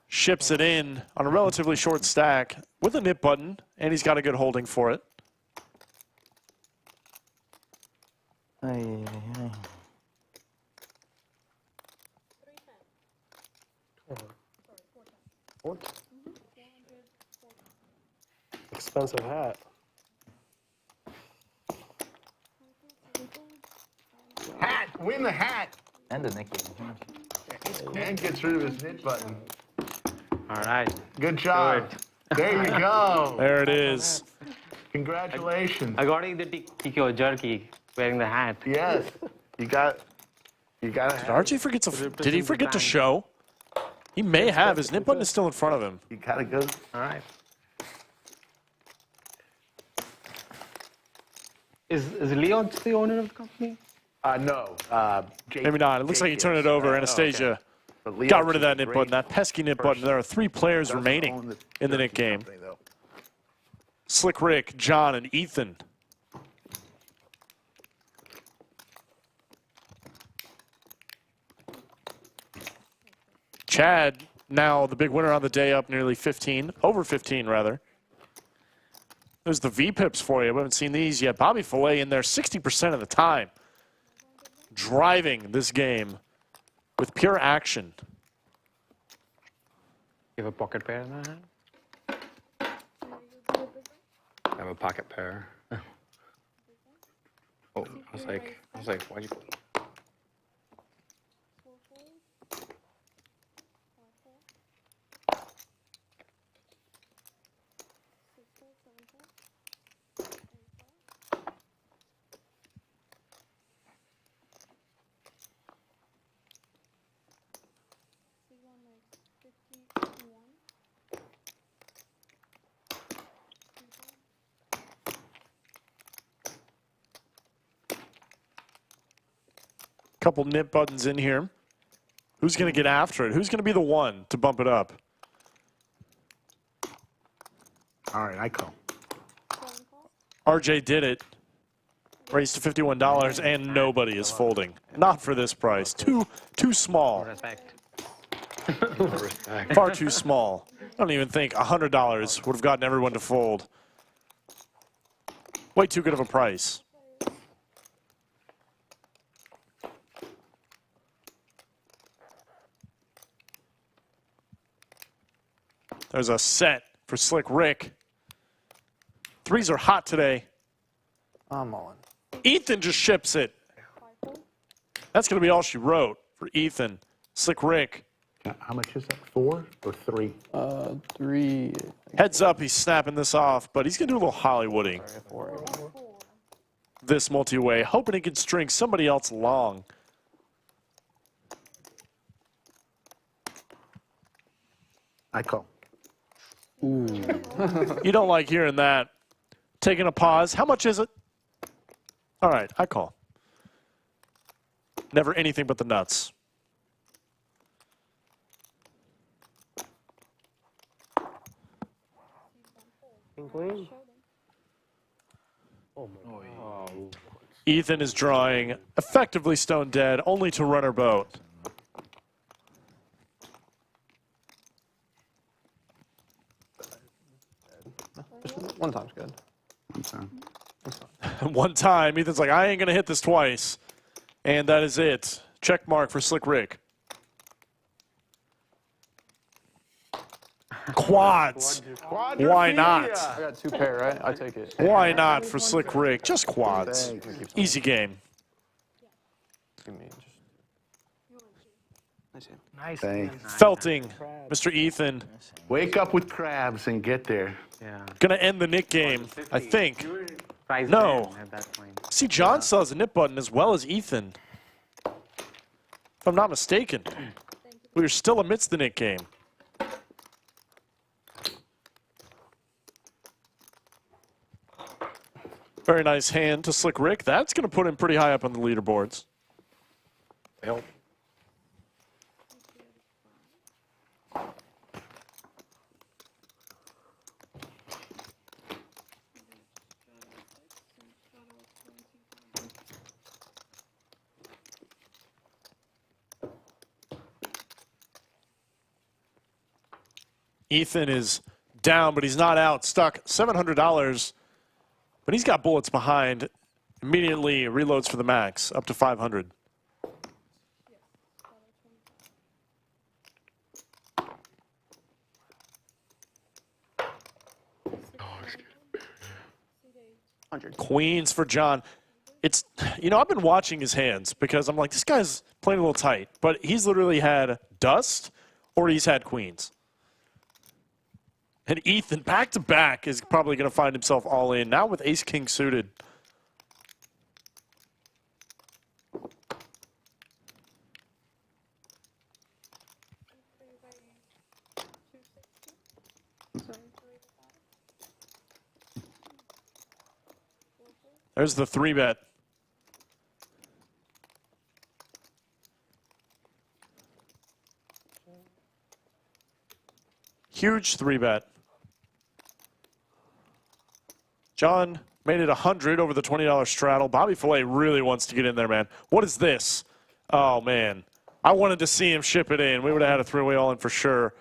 Ships it in on a relatively short stack with a nip button, and he's got a good holding for it. Expensive hat. Hat. Win the hat. And the Nicky. And gets rid of his knit button. All right. Good job. There you go. There it is. Congratulations. I got the TKO Jerky wearing the hat. Yes. You got Did RJ forget to? Did he forget to show? He may have. His nip button is still in front of him. You gotta go. All right. Is Leon the owner of the company? No. Jake, Maybe not. It looks like he turned it over. Anastasia got rid of that nip button, that pesky nip button. There are 3 players remaining in the nit game. Slic Rick, John, and Ethan. Chad, now the big winner on the day, up nearly 15, over 15 rather. There's the V-pips for you. We haven't seen these yet. Bobby Filet in there 60% of the time, driving this game with pure action. You have a pocket pair in that hand? I have a pocket pair. Oh, I was like, why'd you? Couple nip buttons in here. Who's going to get after it? Who's going to be the one to bump it up? All right, I call. RJ did it. Raised to $51, and nobody is folding. Not for this price. Too small. Respect. Far too small. I don't even think $100 would have gotten everyone to fold. Way too good of a price. There's a set for Slic Rick. Threes are hot today. I'm on. Ethan just ships it. That's going to be all she wrote for Ethan. Slic Rick. How much is that? 4 or 3? 3. Heads up, he's snapping this off, but he's going to do a little Hollywooding. 4. This multi-way, hoping he can string somebody else along. I call. You don't like hearing that. Taking a pause. How much is it? All right, I call. Never anything but the nuts. Queen. Ethan is drawing effectively stone dead, only to run her boat. One time's good. One time, Ethan's like, I ain't going to hit this twice. And that is it. Check mark for Slic Rick. Quads. Why not? I got 2 pair, right? I take it. Why not for Slic Rick? Just quads. Easy game. Give me just Nice. Felting, Mr. Ethan. Wake up with crabs and get there. Yeah. Gonna end the Nick game, I think. Price No. 10 at that point. See, John still has a nip button as well as Ethan. If I'm not mistaken. We are still amidst the Nick game. Very nice hand to Slic Rick. That's going to put him pretty high up on the leaderboards. Help. Ethan is down, but he's not out. Stuck $700, but he's got bullets behind. Immediately reloads for the max, up to 500. Queens for John. It's, you know, I've been watching his hands because I'm like, this guy's playing a little tight, but he's literally had dust or he's had queens. And Ethan, back to back, is probably going to find himself all in now with ace king suited. There's the 3-bet. Huge 3-bet. John made it 100 over the $20 straddle. Bobby Filet really wants to get in there, man. What is this? Oh, man. I wanted to see him ship it in. We would have had a 3-way all-in for sure.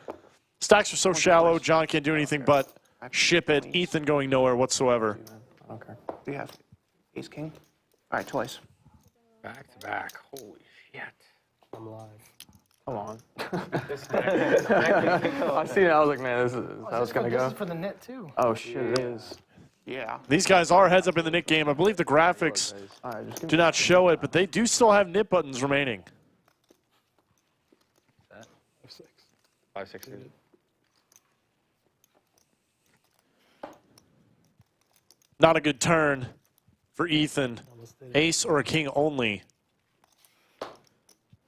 Stacks are so shallow, John can't do anything but ship it. Ethan going nowhere whatsoever. Okay. We have ace king. All right, twice. Back to back. Holy shit. I'm live. come on. I seen it. I was like, man, this is how it's gonna This go. is for the knit too. Oh shit, it is. Yeah. These guys are heads up in the Nick game. I believe the graphics All right, just give do not show it, but they do still have nip buttons remaining. 5-6. Not a good turn for Ethan. Ace or a king only.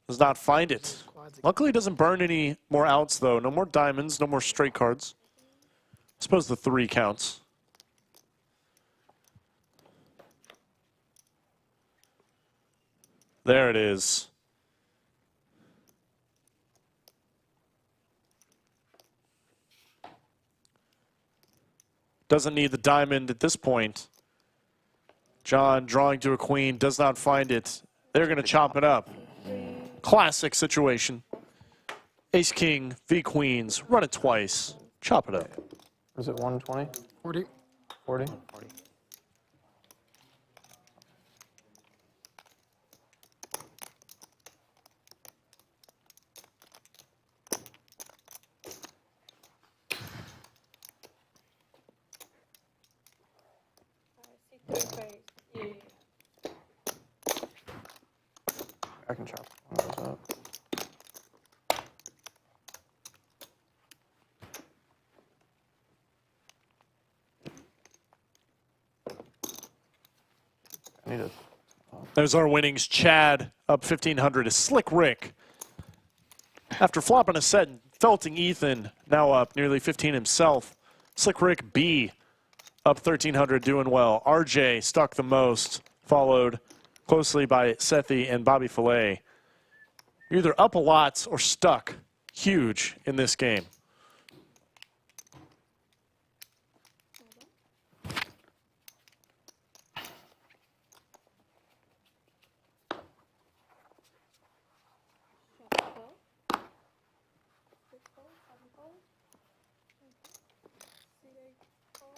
Does not find it. Luckily, he doesn't burn any more outs, though. No more diamonds, no more straight cards. I suppose the 3 counts. There it is. Doesn't need the diamond at this point. John drawing to a queen, does not find it. They're going to chop it up. Classic situation. Ace King v Queens, run it twice, chop it up. Was it 120? 40. 40? I can chop one of those up. I need a... There's our winnings. Chad up 1,500 is Slic Rick. After flopping a set and felting Ethan, now up nearly 15 himself. Slic Rick B up 1,300, doing well. RJ stuck the most, followed closely by Sethy and Bobby Filet. You're either up a lot or stuck huge in this game.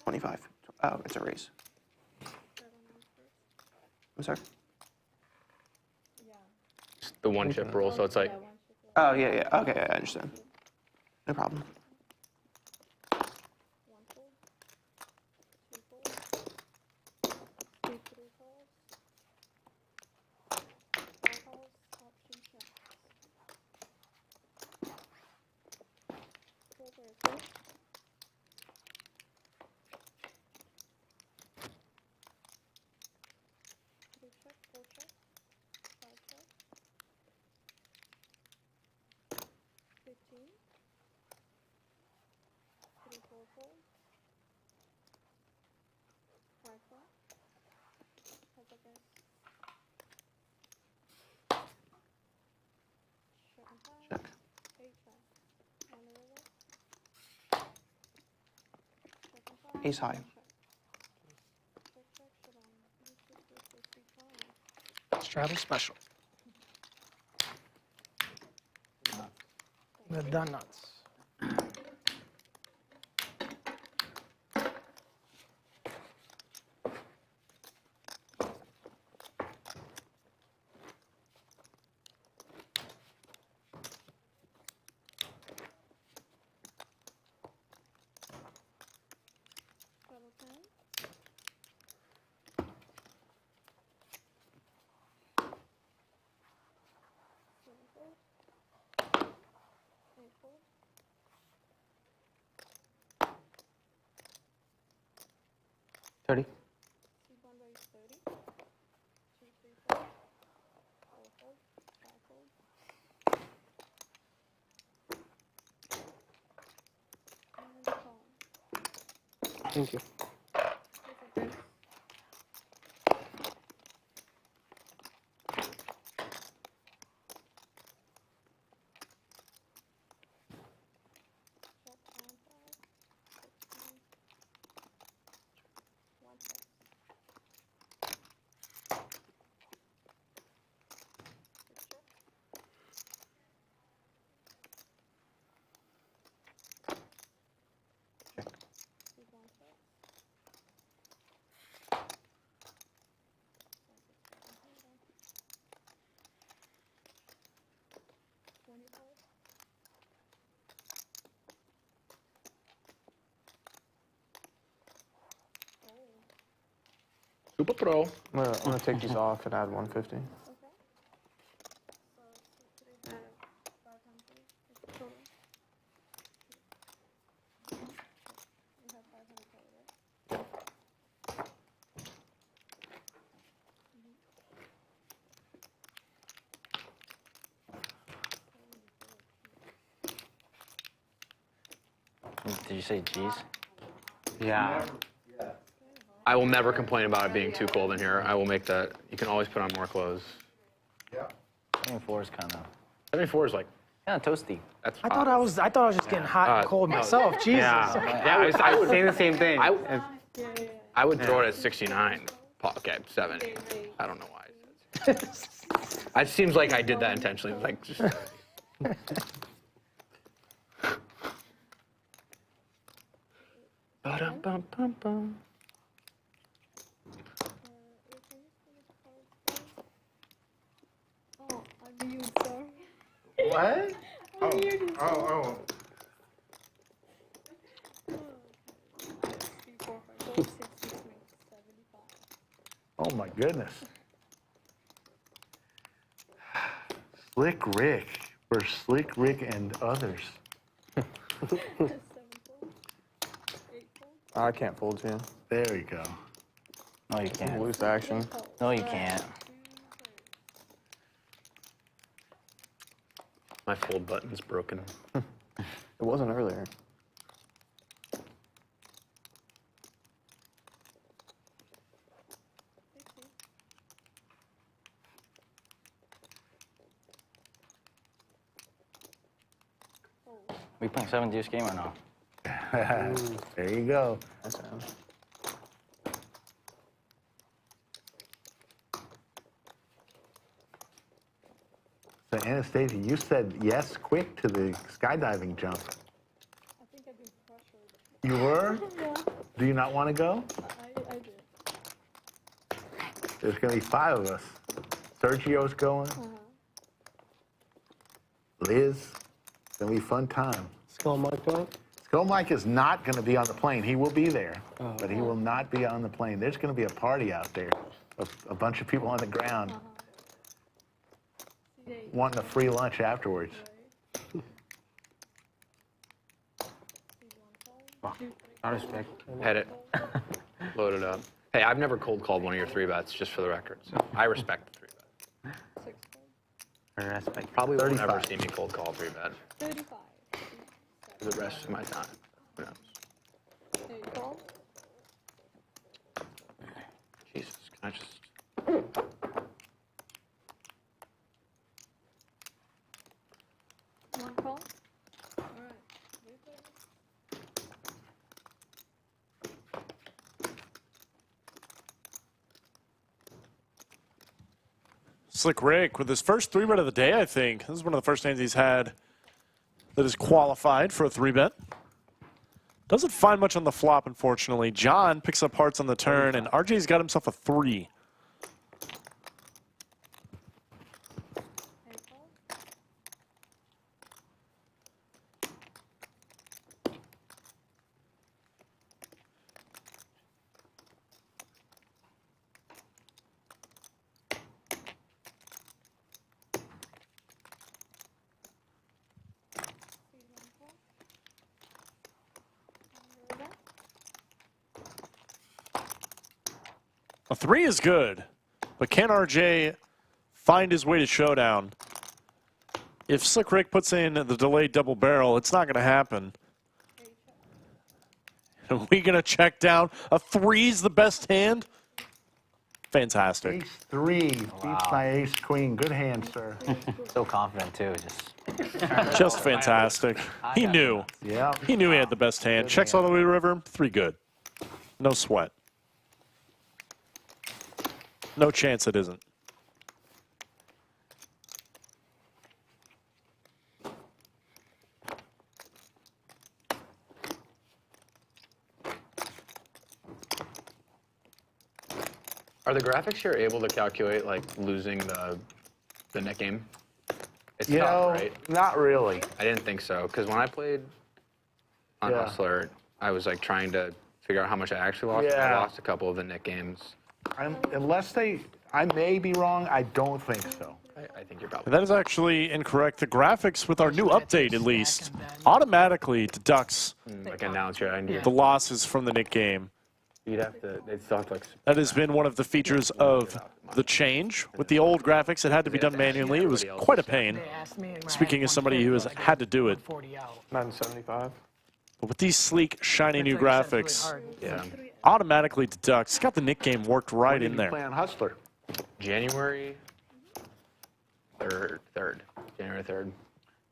$25. Oh, it's a raise. I'm sorry. It's the one chip rule, so it's like Oh, yeah, yeah. Okay, I understand. No problem. Check. Ace high. Straddle special. The done nuts. $30. Thank you. Super Pro. I'm gonna take these off and add 150. Did you say G's? Yeah. I will never complain about it being too cold in here. I will make that. You can always put on more clothes. Yeah. 74 is kind of 74 is like, toasty. that's I thought I was just getting hot and cold myself. Jesus. Yeah, I was saying the same thing. I would throw it at 69. Okay, 70. I don't know why. It seems like I did that intentionally. Like just. Ba-dum-bum-bum-bum. Oh, I'm mute, sorry. What? I'm muted. Oh. 3, 4, 5, 6, 6, 75. Oh my goodness. Slic Rick versus Slic Rick and others. 7 fold. 8 fold. I can't fold you. There you go. No, you can't. Loose action. No, you can't. My fold button's broken. It wasn't earlier. We playing 7 deuce game or no? There you go. That's So Anastasia, you said yes quick to the skydiving jump. I think I've been pressured. You were? Yeah, Do you not want to go? I did. There's going to be 5 of us. Sergio's going. Liz. It's going to be a fun time. Skull Mike going? Skull Mike is not going to be on the plane. He will be there, but he will not be on the plane. There's going to be a party out there. A bunch of people on the ground wanting a free lunch afterwards. I respect. Head it. Load it up. Hey, I've never cold called one of your 3 bets, just for the record. So I respect the 3 bet. 6 fold. I respect. Probably won't 35. ever see me cold call a 3 bet 35. for the rest of my time. Who knows? 8 fold. Jesus, can I just... One call. All right. Slic Rick with his first 3-bet of the day, I think. This is one of the first hands he's had that is qualified for a 3-bet. Doesn't find much on the flop, unfortunately. John picks up hearts on the turn, and RJ's got himself a 3. A 3 is good, but can RJ find his way to showdown? If Slic Rick puts in the delayed double barrel, it's not going to happen. Are we going to check down? A 3's the best hand? Fantastic. Ace 3 beats my ace queen. Good hand, sir. So confident too. Just fantastic. He knew. Yeah. He knew he had the best hand. Checks all the way to river. 3 good. No sweat. No chance it isn't. Are the graphics here able to calculate, like, losing the net game? It's You tough, know, right? not really. I didn't think so, because when I played on Yeah. Hustler, I was, like, trying to figure out how much I actually lost. I Yeah. lost a couple of the net games. Unless I may be wrong, I don't think so. I think you're probably... That is actually incorrect. The graphics, with our new update at least, automatically deducts Like, announce your idea. the losses from the Nick game. You'd have to... They'd still have to, like... That has been one of the features of the change. With the old graphics, it had to be done manually. It was quite a pain. Speaking as somebody who has had to do it. 975. But with these sleek, shiny new graphics, Yeah. automatically deducts. It's got the Nick game worked right in Play there. on Hustler. January or third.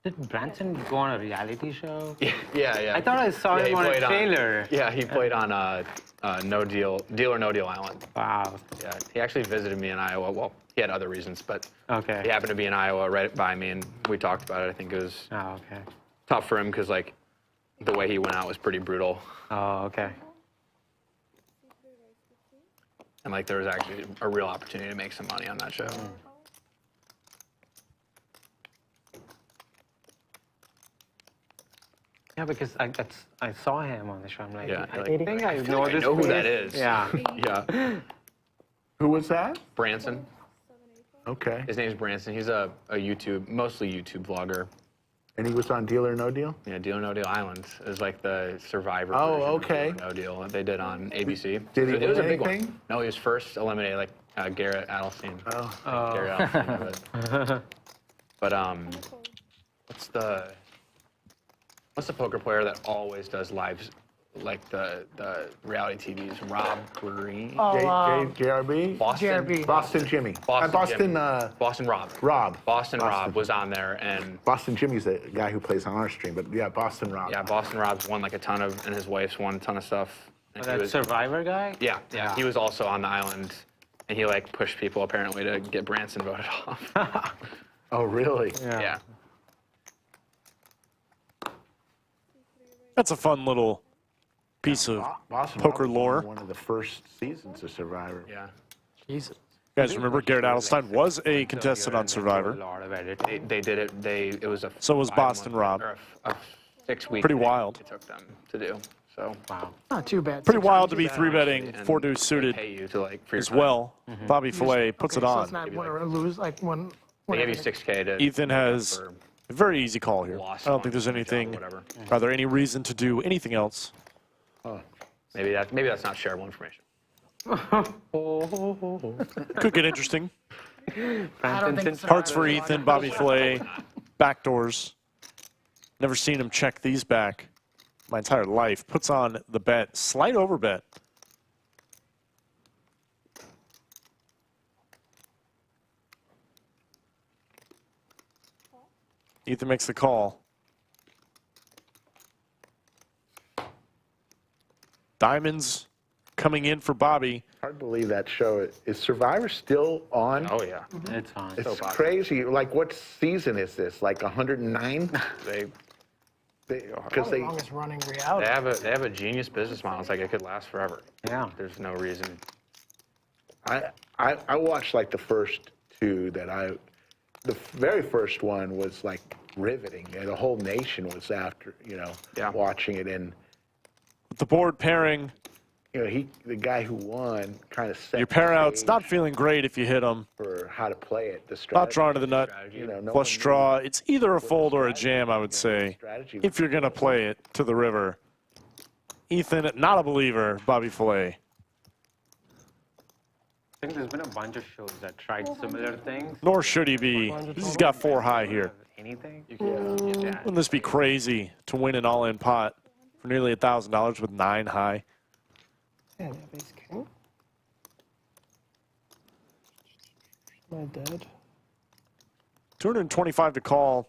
Did Branson go on a reality show? Yeah. I thought I saw him he on a played trailer. he played on No Deal or No Deal Island. Wow. Yeah, he actually visited me in Iowa. Well, he had other reasons, but Okay. he happened to be in Iowa right by me, and we talked about it. I think it was Oh, okay. tough for him because like the way he went out was pretty brutal, Oh, okay. and like there was actually a real opportunity to make some money on that show. Yeah, because I saw him on the show. I'm like, Yeah, I like, think I I know this know who face. that is. Yeah. Yeah, Who was that? Branson. Okay. His name's Branson. He's a mostly YouTube vlogger. And he was on Deal or No Deal? Yeah, Deal or No Deal Island is like the Survivor. Oh, version of okay. Deal or No Deal that they did on ABC. Did he It was a win big anything? one. No, he was first eliminated, like Garrett Adelstein. Oh. Garrett Adelstein. But what's the poker player that always does lives, like the reality TVs? Rob Green. Oh, JRB? Boston. JRB. Boston Jimmy. Boston Jimmy. Boston Rob. Rob. Boston Rob was on there, and Boston Jimmy's the guy who plays on our stream, but yeah, Boston Rob. yeah, Boston Rob's won like a ton of, and his wife's won a ton of stuff. And he That was- Survivor guy? Yeah. He was also on the island, and he like pushed people apparently to get Branson voted off. Oh, really? Yeah. That's a fun little piece of Boston poker Rob was lore. One of the first seasons of Survivor. Yeah. Jesus. You guys remember Garrett Adelstein was a contestant on A Survivor. lot of edit. They did it. It was a. So was 5 Boston month- Rob. or a 6-week. Pretty thing wild. It took them to do. So. Wow. Not too bad. Pretty Six wild to rounds, be too bad. three betting And four deuce they suited pay you to like for your as time. well. Bobby Filet puts it Okay, so on. it's not win or lose, like one. They gave you $6K to. Ethan has for a very easy call here. I lost don't think there's on the job or anything. whatever. Are there any reason to do anything else? Maybe that's not shareable information. Could get interesting. I don't think so. Hearts for Ethan, Bobby Filet, backdoors. Never seen him check these back my entire life. Puts on the bet, slight over bet. Ethan makes the call. Diamonds coming in for Bobby. Hard to believe that show. Is Survivor still on? Oh yeah. It's on. It's crazy. Like, what season is this? Like 109? They Because The longest running reality. they have a genius business model. It's like it could last forever. Yeah. There's no reason. I watched like the first two that the very first one was like riveting. And the whole nation was after, Yeah. watching it. And, With the board pairing, the guy who won kind of set your the pair out's stage not feeling great if you hit them. for how to play it. The Not strategy. drawing to the nut. No Flush one draw. It's either a fold or a jam, I would say, strategy. if you're going to play it to the river. Ethan, not a believer. Bobby Filet. I think there's been a bunch of shows that tried similar things. Nor should he be. He's got 4 high here. Anything? Wouldn't this be crazy to win an all-in pot for nearly $1,000 with 9 high? Yeah, that base king. Am I dead? 225 to call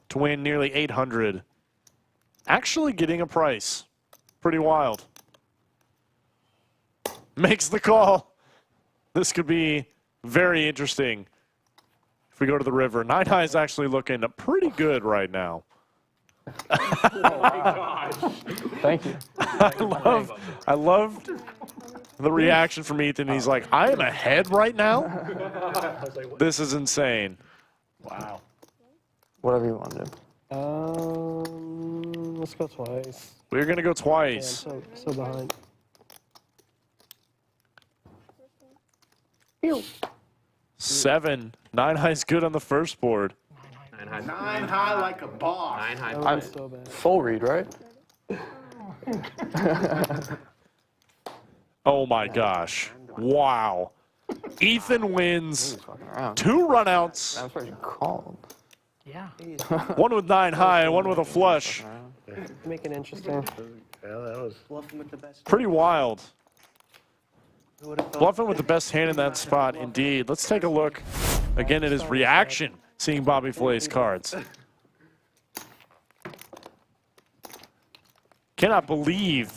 to win nearly 800. Actually getting a price. Pretty wild. Makes the call. This could be very interesting if we go to the river. 9 high is actually looking pretty good right now. Thank you. I loved the reaction from Ethan. He's like, I am ahead right now? This is insane. Wow. Whatever you want to do. Let's go twice. We're going to go Yeah, I'm twice. so behind. 7. 9 high is good on the first board. 9 high. 9 high like a boss. 9 high. That was so bad. Full read, right? Oh my gosh. Wow. Ethan wins Fucking around. 2 runouts. That's what you called. Yeah. One with 9 high, one with a flush. Make it interesting. Well, that was. Pretty wild. Bluffing with the best hand in that spot, indeed. Let's take a look Again, it is reaction seeing Bobby Filet's cards. Cannot believe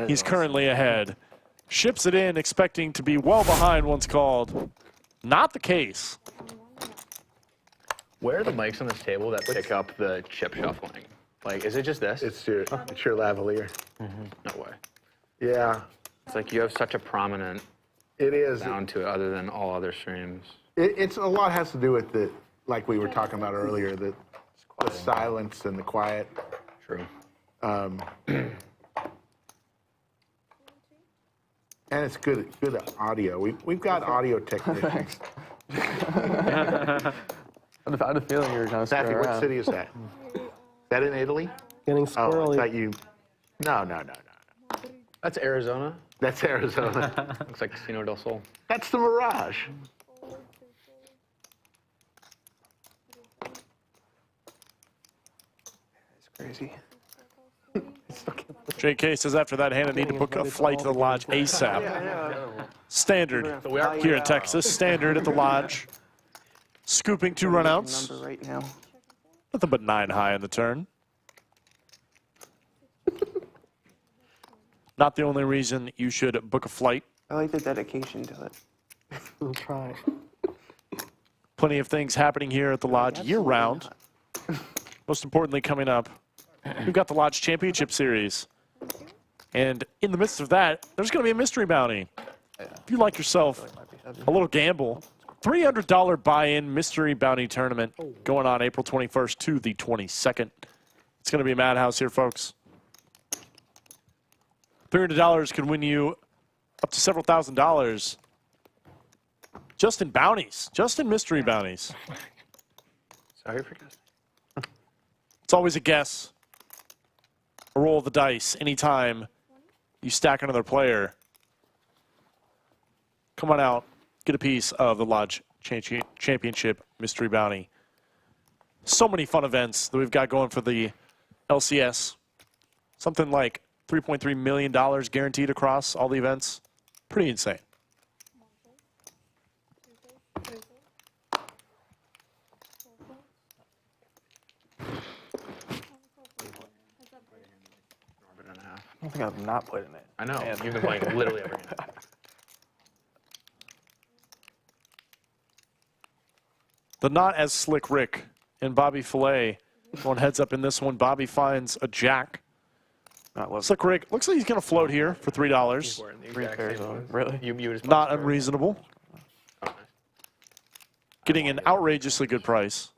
he's currently ahead. Ships it in, expecting to be well behind once called. Not the case. Where are the mics on this table that pick up the chip shuffling? Like, is it just this? It's your lavalier. No way. Yeah, It's like you have such a prominent it is. sound to it other than all other streams. It's a lot has to do with the, like we were talking about earlier, the silence and the quiet. True. And it's good audio. We've got audio technicians. I had a feeling you were going to Sethy, screw what around. city is that? Is that in Italy? Getting Oh, I squirrely. thought you. No. That's Arizona. That's Arizona. Looks like Casino del Sol. That's the Mirage. It's crazy. JK says after that hand, I need to book a flight to the Lodge ASAP. Standard here in Texas. Standard at the Lodge. Scooping 2 runouts. Number right now. Nothing but 9 high in the turn. Not the only reason you should book a flight. I like the dedication to it. We'll try. Plenty of things happening here at the Lodge year-round. Most importantly, coming up, we've got the Lodge Championship Series. And in the midst of that, there's going to be a mystery bounty. If you like yourself a little gamble, $300 buy-in mystery bounty tournament going on April 21st to the 22nd. It's going to be a madhouse here, folks. $300 can win you up to several $1,000s just in bounties, just in mystery bounties. Sorry for guessing. It's always a guess, a roll of the dice anytime you stack another player. Come on out, get a piece of the Lodge Championship Mystery Bounty. So many fun events that we've got going for the LCS. Something like $3.3 million guaranteed across all the events. Pretty insane. I don't think I've not played in it. I know. Man. You've been playing literally every game. The not as Slic Rick and Bobby Filet going heads up in this one. Bobby finds a jack. Slic Rick looks like he's going to float here for $3. Three pairs of really? You just Not unreasonable. Getting an outrageously good price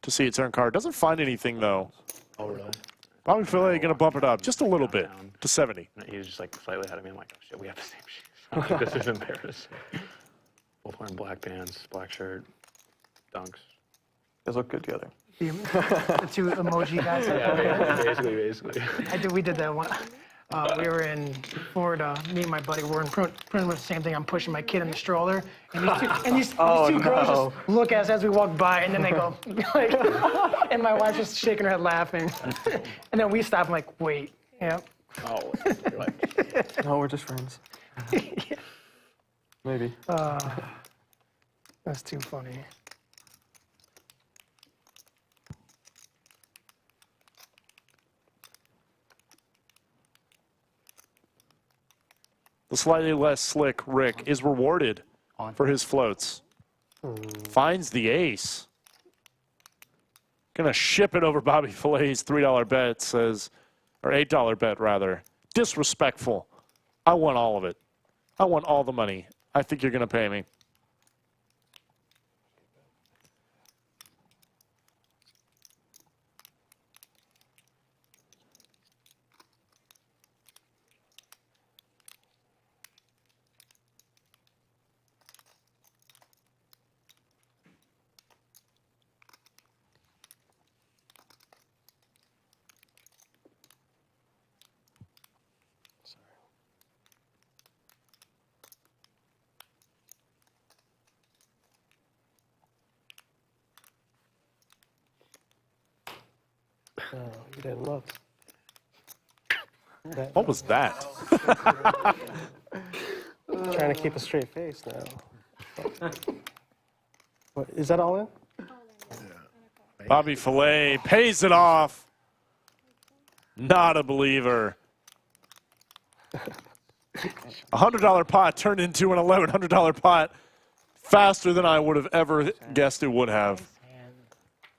to see a turn card. Doesn't find anything, though. Oh, really? Bobby Filet going to bump it up just a little bit to 70. He was just like slightly ahead of me. I'm like, oh shit, we have the same shoes. I'm like, this is embarrassing. Both wearing black pants, black shirt, dunks. Those look good together. The 2 emoji guys. Basically. We did that one. We were in Florida. Me and my buddy were in pretty much the same thing. I'm pushing my kid in the stroller, and these two girls just look at us as we walk by, and then they go, like, and my wife's just shaking her head laughing. And then we stop. I'm like, wait, yeah. Oh, you're like, No, we're just friends. Maybe. That's too funny. The slightly less slick Rick is rewarded for his floats. Finds the ace. Gonna ship it over Bobby Filet's $3 bet, says, or $8 bet rather. Disrespectful. I want all of it. I want all the money. I think you're gonna pay me. Oh, you didn't look. What was that? Trying to keep a straight face now. What, is that all in? Bobby Filet pays it off. Not a believer. $100 pot turned into an $1,100 pot faster than I would have ever guessed it would have.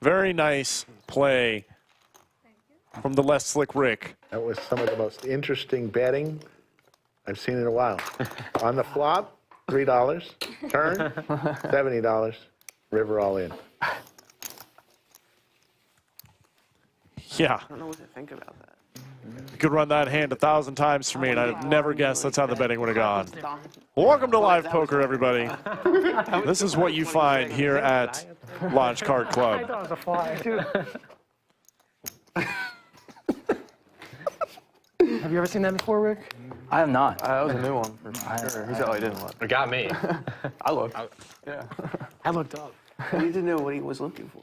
Very nice play from the less Slic Rick. That was some of the most interesting betting I've seen in a while. On the flop, $3. Turn, $70. River all in. Yeah. I don't know what to think about that. You could run that hand 1,000 times for me, and I'd never guessed that's how the betting would have gone. Welcome to live poker, everybody. This is what you find here at Lodge Card I Club. thought it was a fly, too. Have you ever seen that before, Rick? I have not. That was a new one for sure. He said, oh, he didn't look. It got me. I looked. Yeah. I looked up. I need to know what he was looking for.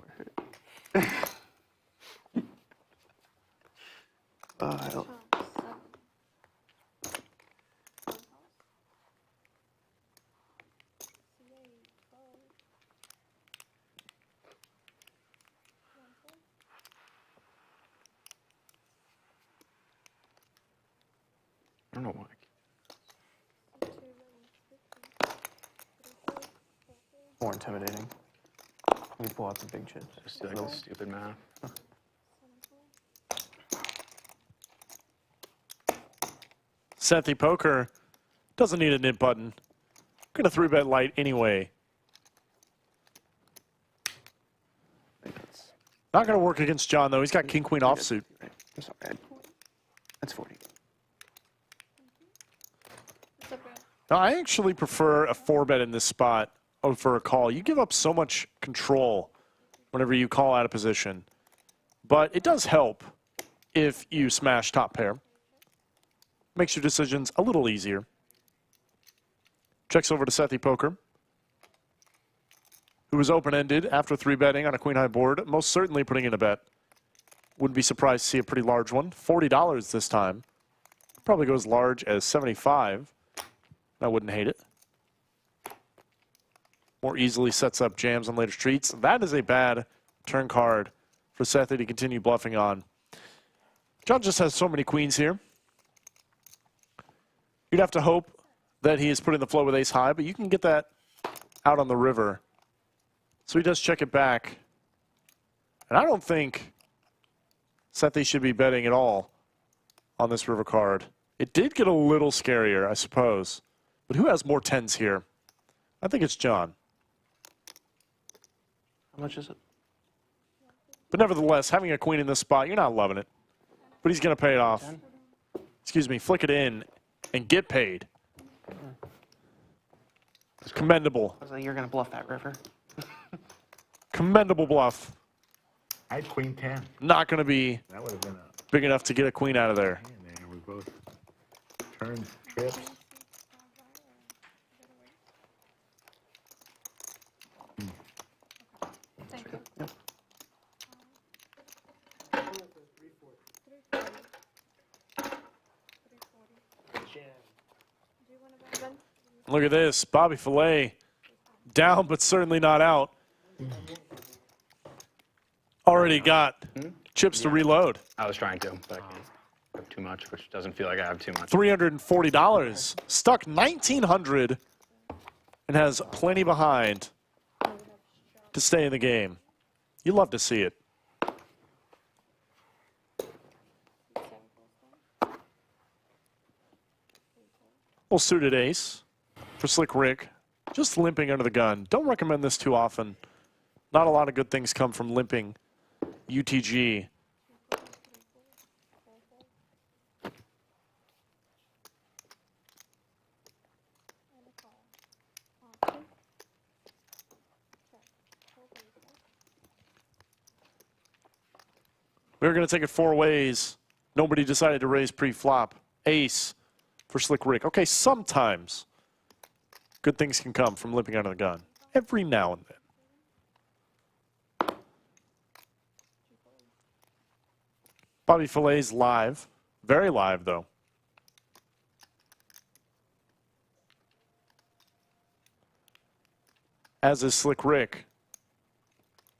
I don't- I don't know why. More intimidating. When you pull out the big chips. Just do like this stupid math. Sethy Poker doesn't need a nib button. Gonna 3-bet light anyway. Not gonna work against John though. He's got king queen offsuit. I'm sorry. That's 40. Now I actually prefer a 4-bet in this spot over a call. You give up so much control whenever you call out of position, but it does help if you smash top pair. Makes your decisions a little easier. Checks over to Sethy Poker, who was open-ended after 3-betting on a queen-high board, most certainly putting in a bet. Wouldn't be surprised to see a pretty large one. $40 this time. Probably goes large as 75. I wouldn't hate it. More easily sets up jams on later streets. That is a bad turn card for Sethy to continue bluffing on. John just has so many queens here. You'd have to hope that he is putting the flow with ace high, but you can get that out on the river. So he does check it back. And I don't think Sethy should be betting at all on this river card. It did get a little scarier, I suppose. But who has more 10s here? I think it's John. How much is it? But nevertheless, having a queen in this spot, you're not loving it. But he's going to pay it off. Excuse me, flick it in and get paid. It's commendable. I was like, you're going to bluff that river. Commendable bluff. I had queen 10. Not going to be That would have been a big enough to get a queen out of there. hand there. We both turned trips. Thank you. Look at this. Bobby Filet down, but certainly not out. Already got chips to reload. I was trying to, but I can't have too much, which doesn't feel like I have too much. $340. Stuck $1,900 and has plenty behind to stay in the game. You love to see it. Little suited ace for Slic Rick. Just limping under the gun. Don't recommend this too often. Not a lot of good things come from limping UTG. We were going to take it 4 ways. Nobody decided to raise pre-flop. Ace for Slic Rick. Okay, sometimes good things can come from limping out of the gun. Every now and then. Bobby Filet's live. Very live, though. As is Slic Rick.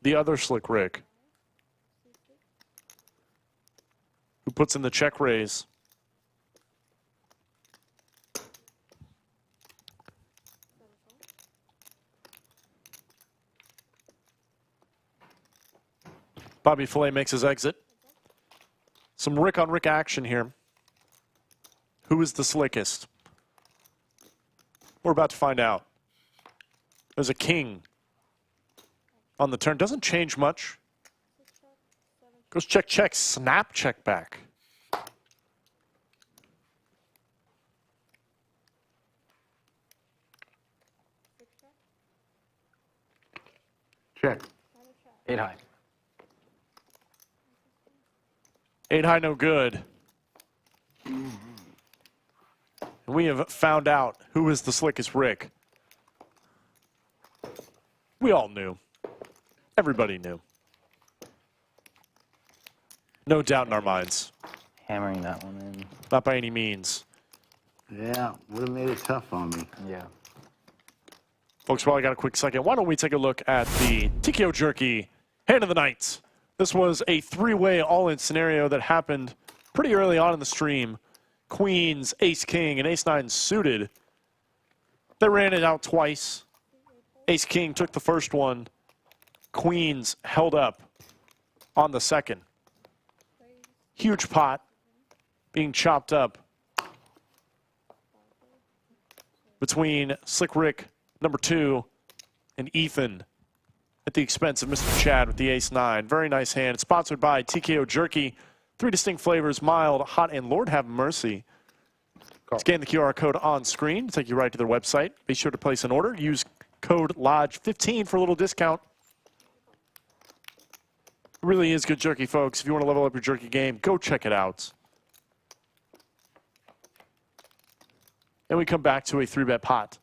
the other Slic Rick, who puts in the check raise. Bobby Filet makes his exit. Some Rick on Rick action here. Who is the slickest? We're about to find out. There's a king on the turn. Doesn't change much. Goes check, check, snap, check back. Check. 8 high. 8 high, no good. We have found out who is the slickest Rick. We all knew. Everybody knew. No doubt in our minds. Hammering that one in. Not by any means. Yeah, would have made it tough on me. Yeah. Folks, while I got a quick second, why don't we take a look at the TKO Jerky Hand of the Night. This was a three-way all-in scenario that happened pretty early on in the stream. Queens, Ace-King, and Ace-9 suited. They ran it out twice. Ace-King took the first one. Queens held up on the second. Huge pot being chopped up between Slic Rick, number 2, and Ethan at the expense of Mr. Chad with the ace-9. Very nice hand. It's sponsored by TKO Jerky. 3 distinct flavors, mild, hot, and Lord have mercy. Scan the QR code on screen to take you right to their website. Be sure to place an order. Use code LODGE15 for a little discount. It really is good jerky, folks. If you want to level up your jerky game, go check it out. And we come back to a 3-bet pot.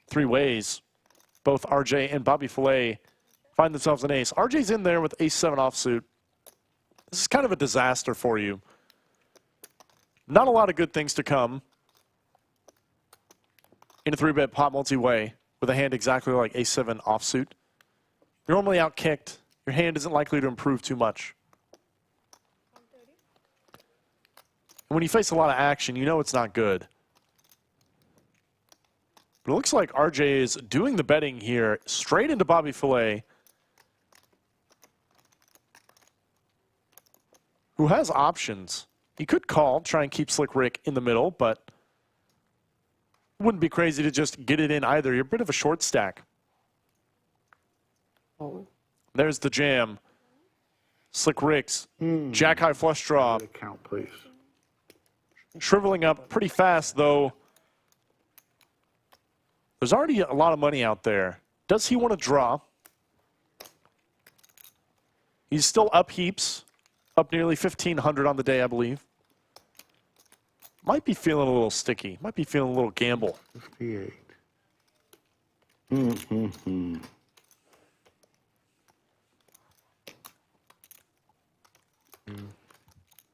3 ways. Both RJ and Bobby Filet find themselves an ace. RJ's in there with ace-7 offsuit. This is kind of a disaster for you. Not a lot of good things to come in a 3-bet pot multi-way with a hand exactly like ace-7 offsuit. You're normally out-kicked. Your hand isn't likely to improve too much. And when you face a lot of action, you know it's not good. But it looks like RJ is doing the betting here straight into Bobby Filet, who has options. He could call, try and keep Slic Rick in the middle, but it wouldn't be crazy to just get it in either. You're a bit of a short stack. Oh. There's the jam. Slic Rick's jack-high flush draw. Count, please. Shriveling up pretty fast, though. There's already a lot of money out there. Does he want to draw? He's still up heaps. Up nearly 1,500 on the day, I believe. Might be feeling a little sticky. Might be feeling a little gamble. 58.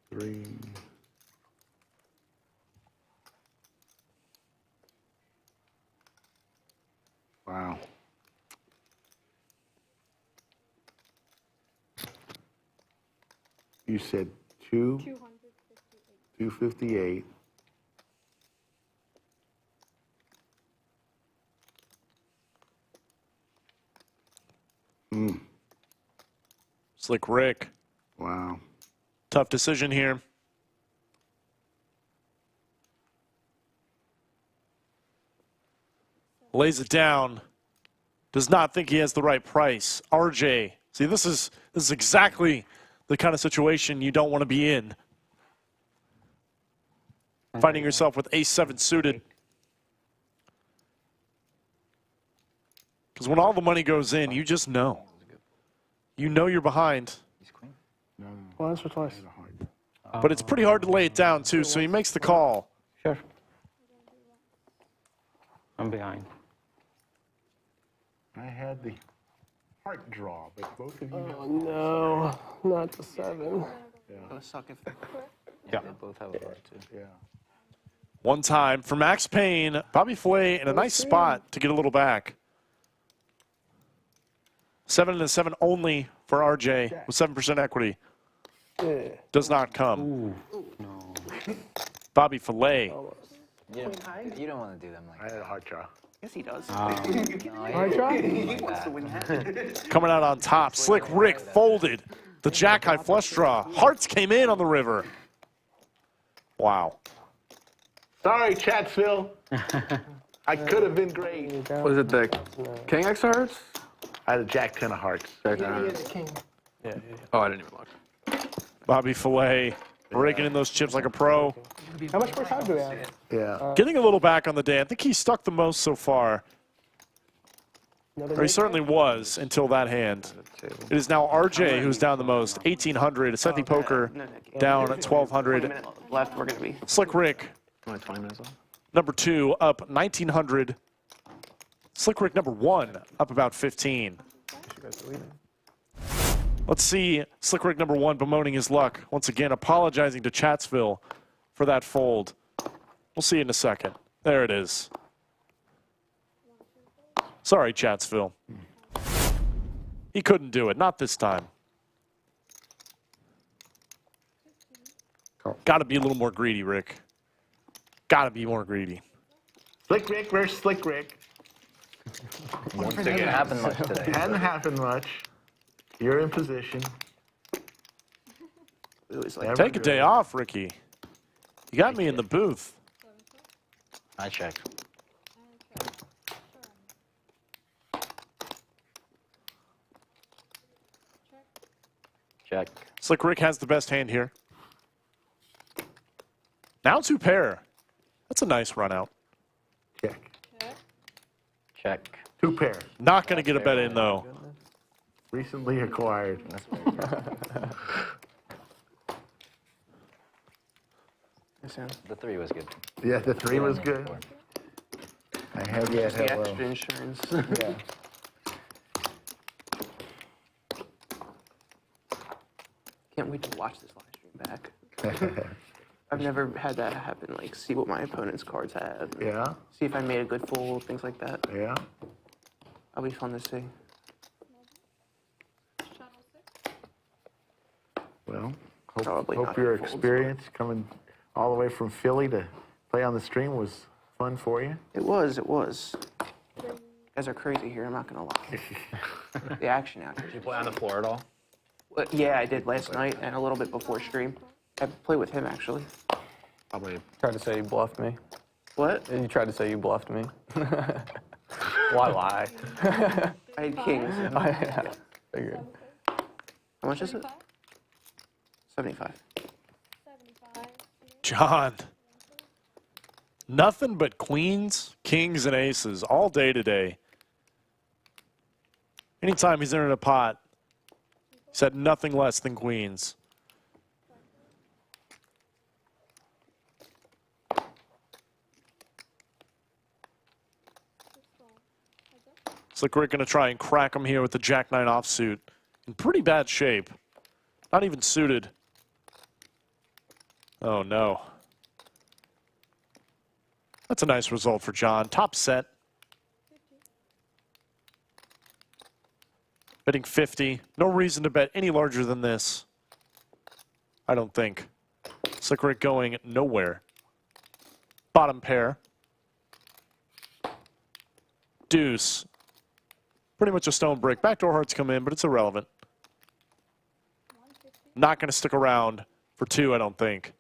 3. Wow. You said 258. Slic Rick. Wow. Tough decision here. Lays it down. Does not think he has the right price. RJ. See, this is exactly the kind of situation you don't want to be in. Finding yourself with ace-7 suited. Because when all the money goes in, you just know. You know you're behind. Once or twice. But it's pretty hard to lay it down, too, so he makes the call. Sure. I'm behind. I had the heart draw, but both of you. Oh no, not the 7. Gonna suck if. Yeah, they both have a heart, too. Yeah. One time for Max Payne. Bobby Filet in a nice spot to get a little back. 7 and a 7 only for RJ with 7% equity. Does not come. Bobby Filet. You don't want to do them like I had a hard draw. Yes, he does. Hard draw? Coming out on top. Slic Rick folded. The jack high flush draw. Hearts came in on the river. Wow. Sorry, Chatsville. I could have been great. What is it, the King X hearts? I had a Jack 10 of hearts. King. Oh, I didn't even look. Bobby Filet raking in those chips like a pro. How much more time do we have? Yeah. Getting a little back on the day. I think he stuck the most so far. Or he certainly was until that hand. It is now RJ who's down the most. 1,800. Sethy Poker down at 1,200. Left, we're going to be. Slic Rick, Only 20 minutes left. number 2, up 1,900. Slic Rick, number 1, up about 15. Let's see Slic Rick, number 1, bemoaning his luck. Once again, apologizing to Chatsville for that fold. We'll see in a second. There it is. Sorry, Chatsville. He couldn't do it. Not this time. Got to be a little more greedy, Rick. Got to be more greedy. Slic Rick versus Slic Rick. Didn't happen much today. Hadn't happened much. You're in position. Take a day off, Ricky. You got me in the booth. I check. Check. Slic Rick has the best hand here. Now 2 pair. That's a nice run out. Check. Check. 2 pair. Not going to get a bet in, though. Recently acquired. The 3 was good. Yeah, the 3 was good. I have yet. The extra insurance. Yeah. Can't wait to watch this live stream back. I've never had that happen, like see what my opponent's cards have. Yeah. See if I made a good fold, things like that. Yeah. That'll be fun to see. Well, Probably hope not your folds, experience coming all the way from Philly to play on the stream was fun for you. It was. You guys are crazy here, I'm not gonna lie. The action out here. Did you play on the floor at all? Well, yeah, I did last night and a little bit before stream. I played with him actually. Probably tried to say you bluffed me. What? You tried to say you bluffed me. Why lie? I had kings. Yeah, figured. How much is it? 75. John. Nothing but queens, kings, and aces all day today. Anytime he's in a pot, he's had nothing less than queens. Slic Rick going to try and crack him here with the Jack 9 offsuit. In pretty bad shape. Not even suited. Oh, no. That's a nice result for John. Top set. Betting 50. No reason to bet any larger than this. I don't think. Slic Rick going nowhere. Bottom pair. Deuce. Pretty much a stone brick. Backdoor hearts come in, but it's irrelevant. Not going to stick around for 2, I don't think.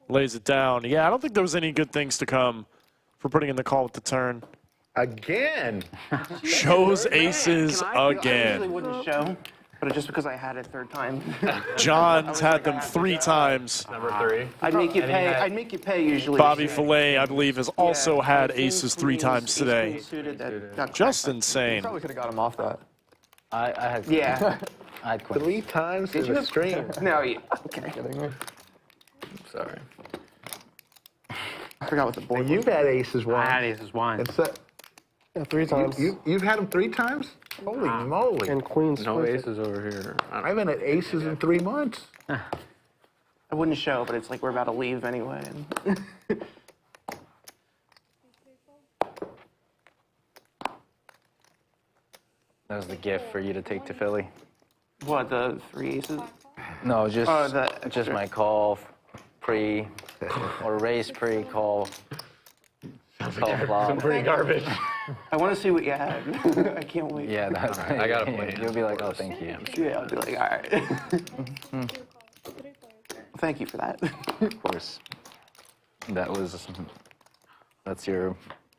Lays it down. Yeah, I don't think there was any good things to come for putting in the call with the turn. Again. Shows aces I usually again. wouldn't show, but just because I had it third time. John's had them 3 times. Number 3. I'd make you pay. I'd make you pay usually. Bobby Filet, I believe, has also had aces 3 times today. Just Just insane. Probably could have got him off that. I had. Yeah. I had queens. 3 times in the stream. No, yeah. Okay. Kidding me? Sorry. I forgot what the board And was. you've had aces once. I had aces once. And so, Yeah, 3 times. you've had them 3 times? Holy moly. And queens. No with it. aces over here. I haven't had aces in 3 months. I wouldn't show, but it's like we're about to leave anyway. That was the gift for you to take to Philly. What, the 3 aces? No, just Oh, the just extra. my call pre or race pre call. Call flop. Pretty garbage. I want to see what you had. I can't wait. Yeah, that's I gotta play You'll be like, oh, thank you. Yeah, I'll be like, all right. Thank you for that. Of course. That's your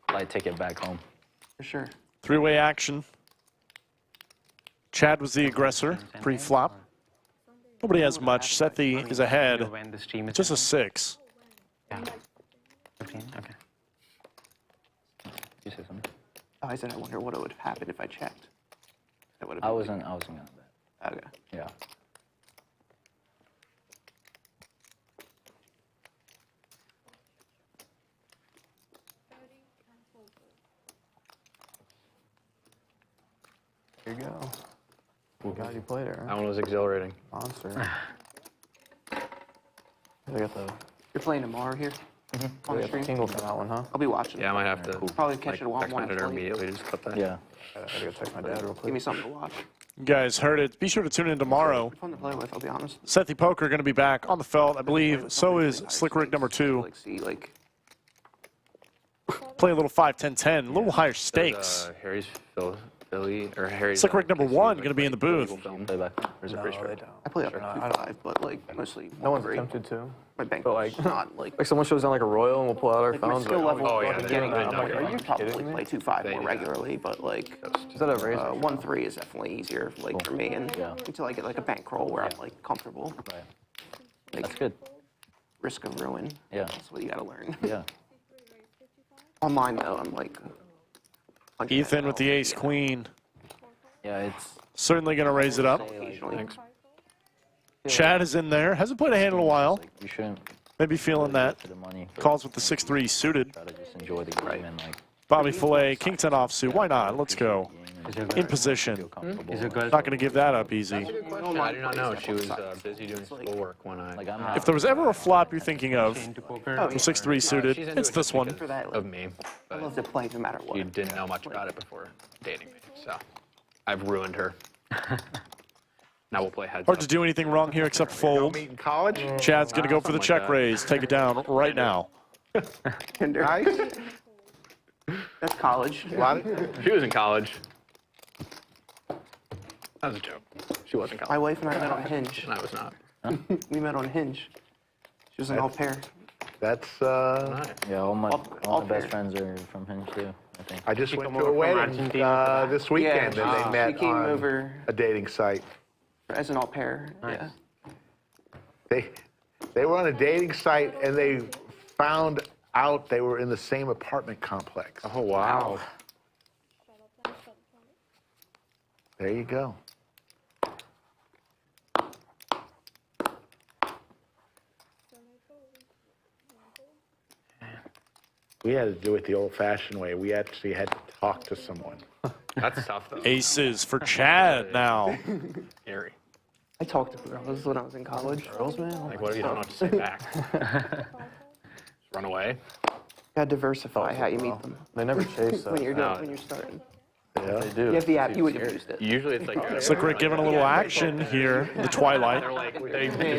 flight ticket back home. For sure. 3-way action. Chad was the aggressor pre-flop. Nobody has much. Sethy is ahead. When the stream is Just a 6. yeah. 15. Okay. You say something? Oh, I said I wonder what would have happened if I checked. That would have I been wasn't gonna bet. Okay. Yeah. Here you go. Well, God, you played it, That right? one was exhilarating. Monster. I got the, You're playing tomorrow here on the stream? tingle for that one, huh? I'll be watching. Yeah, I might have to Probably catch like, it while I'm text my on editor flight. immediately. Just clip that. Yeah. I gotta go text my dad real Give quick. me something to watch. You guys heard it. Be sure to tune in tomorrow. Fun to play with, I'll be honest. Sethy Poker going to be back on the felt, I believe. So is Slic Rick number 2. Like, see, like, Play a little 5-10-10, a little higher There's, stakes. Harry's Philly or Harry's. Slic Rick number 1 going to be in the booth. Play back. Where's No, a free they spray? don't. I play up Sure, to I don't- 2-5, but like mostly No one's 1-3. attempted to. My bank But, like- not like. Like someone shows down like a royal and we'll pull out our Like my phones. skill like, level oh, yeah, at the they beginning, don't. I'm like, Are I you could probably kidding me? play 2-5 They more do. regularly, but like Is that a razor? 1-3 is definitely easier, like for me, and Yeah. until I get like a bankroll where I'm like comfortable. Right. Like That's good. risk of ruin. Yeah. That's what you gotta learn. Yeah. Online though, I'm like. 100 Ethan with the XL. ace-queen. Yeah, it's Certainly going to raise it up. Occasionally. Chad is in there. Hasn't played a hand in a while. like you shouldn't Maybe feeling that. for the money. Calls with the 6-3 suited. Try to just enjoy the game and like Bobby Filet, King 10 offsuit. Why not? Let's go. Is your In girl, position. comfortable. is your girl Not going to give that up easy. I do not know. She was busy doing schoolwork when I. Like I'm If there was ever a flop you're thinking of, into poker? Oh, from yeah. 6-3 suited, She's into it's it this just one. because For that, of me, I but love to play no matter what. you didn't know much about it before dating me, so I've ruined her. Now we'll play heads Hard up. to do anything wrong here except fold. Meet in college? Chad's going to go for the Something like check that. raise. Take it down right now. Kinder. Nice. That's college. A lot of, She was in college. That was a joke. She was in My college, wife and I met on Hinge. and I was not. We met on Hinge. She was an au pair. that's, Right. yeah, all my All best fair. friends are from Hinge too, I think. I just She went come to a over from wedding Argentina. this weekend Yeah, and they met she came on over a dating site. as an au pair. Yeah. They were on a dating site and they found out they were in the same apartment complex. Oh wow. There you go. We had to do it the old-fashioned way. We actually had to talk to someone. That's tough though. Aces for Chad now. Scary. I talked to girls when I was in college. Girls, man. Like, what if you don't know what to say back? Just run away. Gotta diversify how you meet them They never chase when us. you're No. when you're starting. Yeah. They do. You have the app. You would have used it. Usually it's like. Slic Rick giving a little action here in the twilight They're like,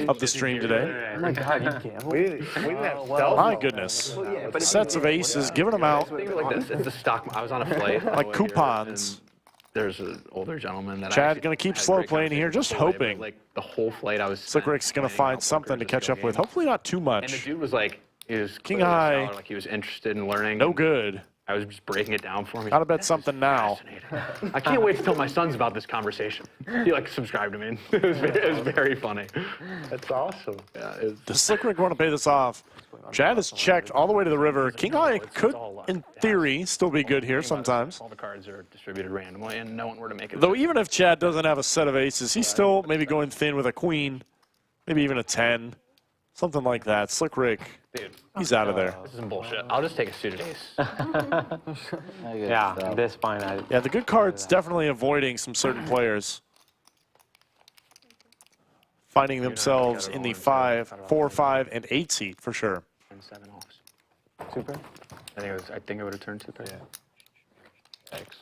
of the stream today. Oh my God, you can't. We didn't have cell My phones. goodness. But Sets of aces, giving them out Think of it like this. It's a stock. I was on a flight. on the like way here, coupons. and There's an older gentleman that. I Chad actually gonna keep had slow great playing here, just conversations with, but, hoping. Like the whole flight, I was. Slic Rick's going to find something to catch up with. Hopefully not too And the much. dude was like, he was King clearly a high. scholar, like he was interested in learning. No good. I was just breaking it down for him. Gotta bet something now. Fascinating. I can't wait to tell my sons about this conversation. He like subscribed to me. It was very funny. That's awesome. Yeah, it was, Does Slic Rick want to pay this off? Chad has checked all the way to the river. King high could, in theory, still be good here sometimes. all the cards are distributed randomly, and no one were to make it. Though even if Chad doesn't have a set of aces, he's still maybe going thin with a queen, maybe even a 10. Something like that. Slic Rick, Dude, he's out of there. this is some bullshit. I'll just take a suited ace. Yeah, at this point, Yeah, the good card's definitely avoiding some certain players. Finding themselves in the 5, 4, 5, and 8 seat for sure. 7 offs. Super. I think it would have turned 2 pair. Yeah. X.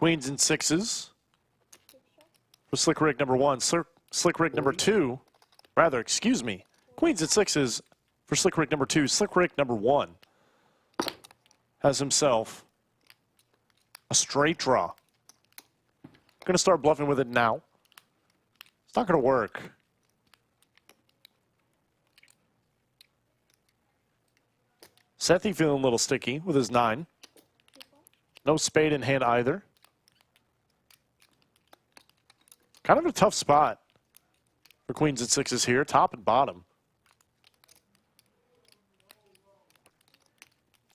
Queens and 6s for Slic Rick number 1. Slic Rick number 2, rather, excuse me. Queens and 6s for Slic Rick number 2. Slic Rick number 1 has himself a straight draw. Going to start bluffing with it now. It's not going to work. Sethy feeling a little sticky with his 9. No spade in hand either. Kind of a tough spot for queens and 6s here, top and bottom.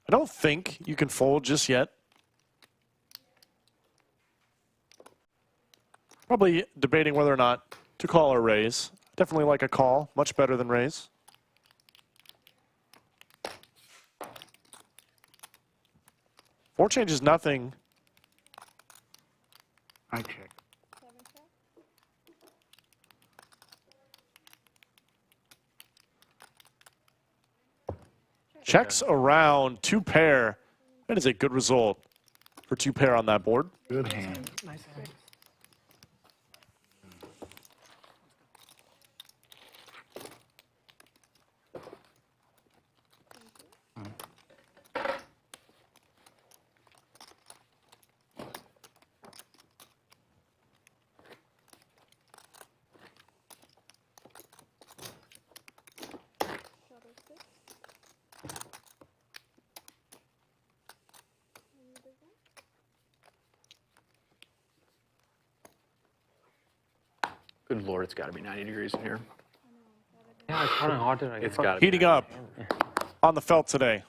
I don't think you can fold just yet. Probably debating whether or not to call or raise. Definitely like a call, much better than raise. Four changes nothing. I check. Checks around 2 pair. That is a good result for 2 pair on that board. Good hand. Nice hand. Good lord, it's got to be 90 degrees in here. yeah, it's kind of hotter. It's got to be. Heating up on the felt today.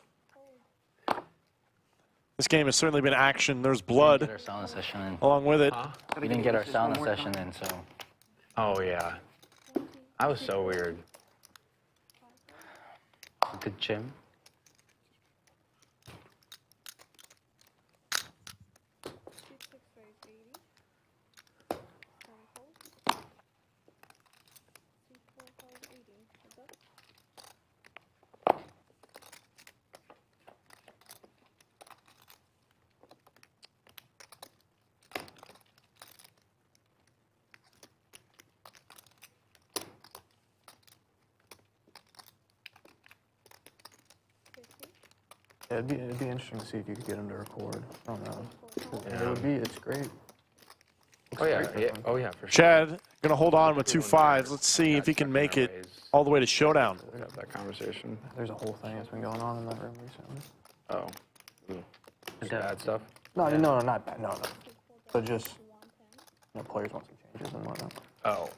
This game has certainly been action. There's blood Get our sauna session in. along with it. We didn't get our sauna session in, so Oh, yeah. That was so weird. The gym. Yeah, it'd be interesting to see if you could get him to record. I don't know. It would be. It's great. Oh, yeah. Oh, yeah, for sure. Chad gonna hold on with 2 5s. Let's see if he can make it all the way to showdown. We have that conversation. There's a whole thing that's been going on in that room recently. Oh. Just bad stuff? No, not bad. No. But just, players want some changes and whatnot. Oh.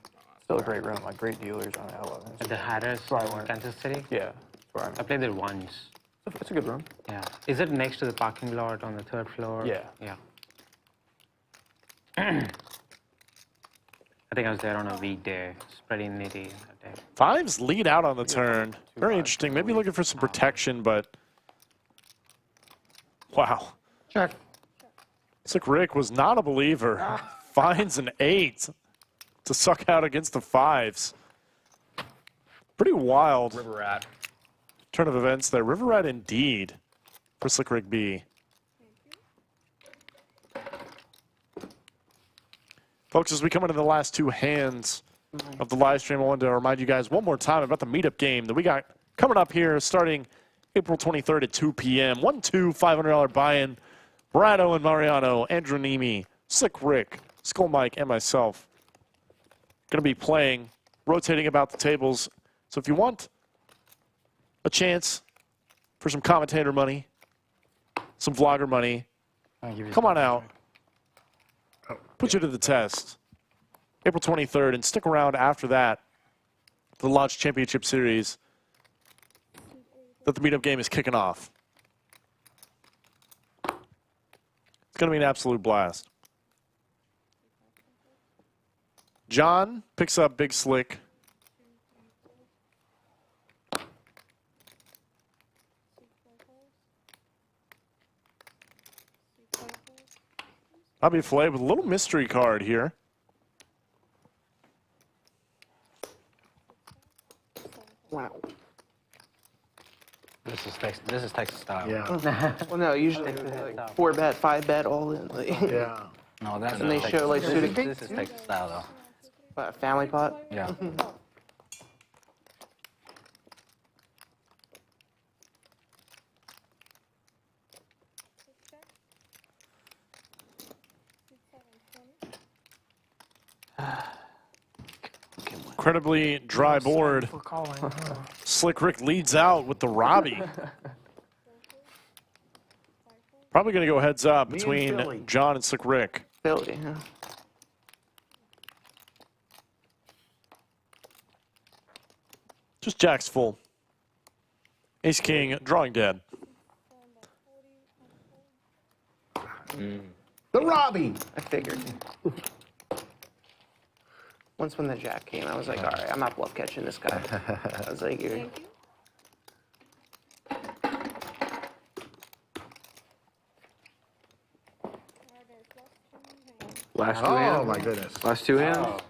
Still a great room, like great dealers on L11. At the Harris, Right, right. Kansas City. Yeah, that's where I'm I played there once. It's a good room. Yeah. Is it next to the parking lot on the 3rd floor? Yeah. Yeah. I think I was there on a weekday, spreading nitty that day. 5s lead out on the turn. Very interesting. Maybe looking for some protection, but wow. Check. Slic Rick was not a believer. Finds an 8 to suck out against the 5s. Pretty wild River rat. turn of events there. River rat indeed for Slic Rick B. Folks, as we come into the last 2 hands of the live stream, I wanted to remind you guys one more time about the meetup game that we got coming up here starting April 23rd at 2 p.m. 1-2 $500 buy-in. Mariano and Mariano, Andrew Nemi, Slic Rick, Skull Mike, and myself going to be playing, rotating about the tables. So if you want a chance for some commentator money, some vlogger money, come on out. Put you to the test. April 23rd, and stick around after that. The Lodge Championship Series that the meetup game is kicking off. It's going to be an absolute blast. John picks up Big Slick. Bobby Filet with a little mystery card here. Wow. This is Texas style. Yeah. Well, no, usually like 4 bet, 5 bet, all in. Like, Yeah. No, that's And they not show, like, Texas. suited- This is Texas style though. family pot. Yeah. Incredibly dry board. For calling. Slic Rick leads out with the Robbie. Probably going to go heads up Me and between Philly. John and Slic Rick. Philly, huh? Just jacks full. Ace King drawing dead. The Robbie. I figured. Once when the jack came, I was like, all right, I'm not bluff catching this guy. I was like, you're... Last 2 Oh, hands. my goodness. Last 2 hands.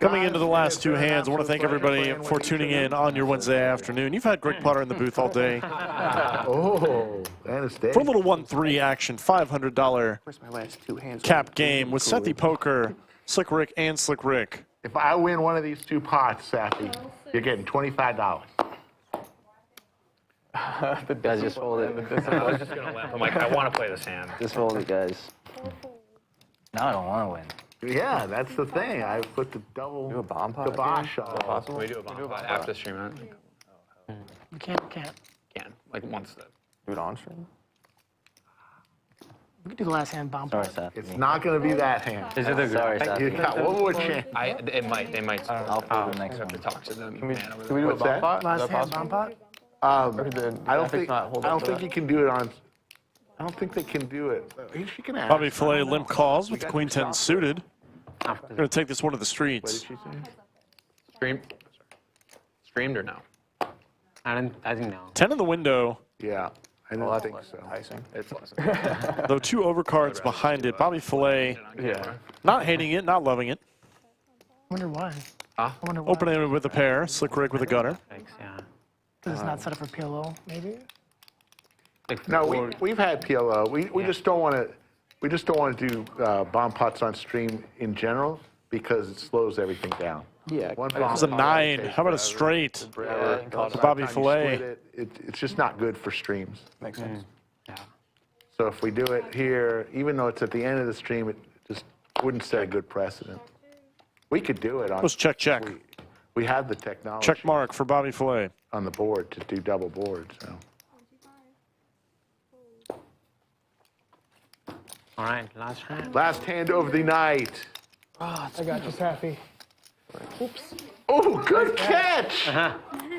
Coming into the last 2 hands, I want to thank everybody for tuning in on your Wednesday afternoon. You've had Greg Potter in the booth all day. Oh, that is dead. For a little 1-3 action, $500 Where's my last 2 hands? cap game with Sethy Poker, Slic Rick, and Slic Rick. If I win one of these 2 pots, Sethy, you're getting $25. Guys, just hold it. I was just gonna limp. I'm like, I want to play this hand. Just hold it, guys. Now I don't want to win. Yeah, that's the thing. I put the double Do a bomb pot. kibosh on. Possible. We do a bomb pot after stream. You can't. Can like once the. Do it on stream. We could do the last hand bomb. Sorry, Seth. It's not going to be that hand. Is it a sorry, Seth? You got one more chance. They might. I'll play the next have to one. talk to them. Can we man over do a What's bomb that? pot? Is Last that hand possible? bomb pot. Or did the I don't graphics think. not hold I up don't to think that? you can do it on. I don't think they can do it. She can ask. Bobby Filet limp calls with the Queen 10 suited. Going to take this one to the What streets. did she say? Streamed or no? I think no. 10 in the window, Yeah, I Well, don't that's think less so. enticing. It's less. though 2 overcards behind it. Bobby Filet Yeah. not hating it, not loving it. I wonder why. Huh? I wonder why. Opening it with a pair, Slic Rick with a gutter. Thanks, yeah. This is not set up for PLO, maybe. No, we've had PLO. We just don't want to. We just don't want to do bomb pots on stream in general because it slows everything down. Yeah. One It was a bomb pot 9. takes How about a forever. straight? Yeah, By the Bobby time you Filet. split it's just not good for streams. makes sense. Yeah. So if we do it here, even though it's at the end of the stream, it just wouldn't set a good precedent. We could do it on. Let's check, check. We have the technology Check mark for Bobby Filet. on the board to do double boards. So. All right, last hand. Last hand of the night. I got you, Sethy. Oh, good catch!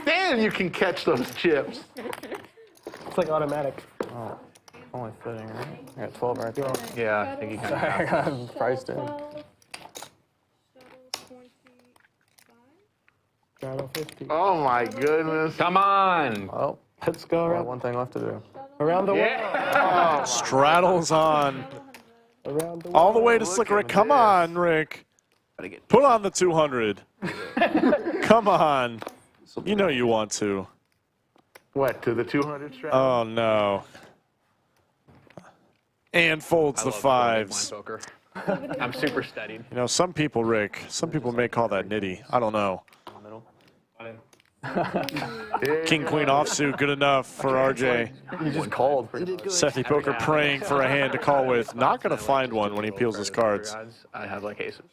Damn, you can catch those chips. It's like automatic. Oh, only fitting, right? I got 12 right there. Yeah, I think you kind of I have. got priced in. Straddle 50. Oh my goodness. Come on. Well, Let's go I got around, one thing left to do. around the world. Straddles on Around the All the way to Look Slic at Rick. Come this. on, Rick. Put on the 200. Come on. You know you want to. What, to the 200 strap? Oh, no. And folds I the love blind fives. poker. I'm super steadied. You know, some people, Rick, some people may call that nitty. I don't know. King Queen offsuit, good enough for RJ. You just called. Sethy Poker praying for a hand to call with. Not going to find one when he peels his cards. I have like aces.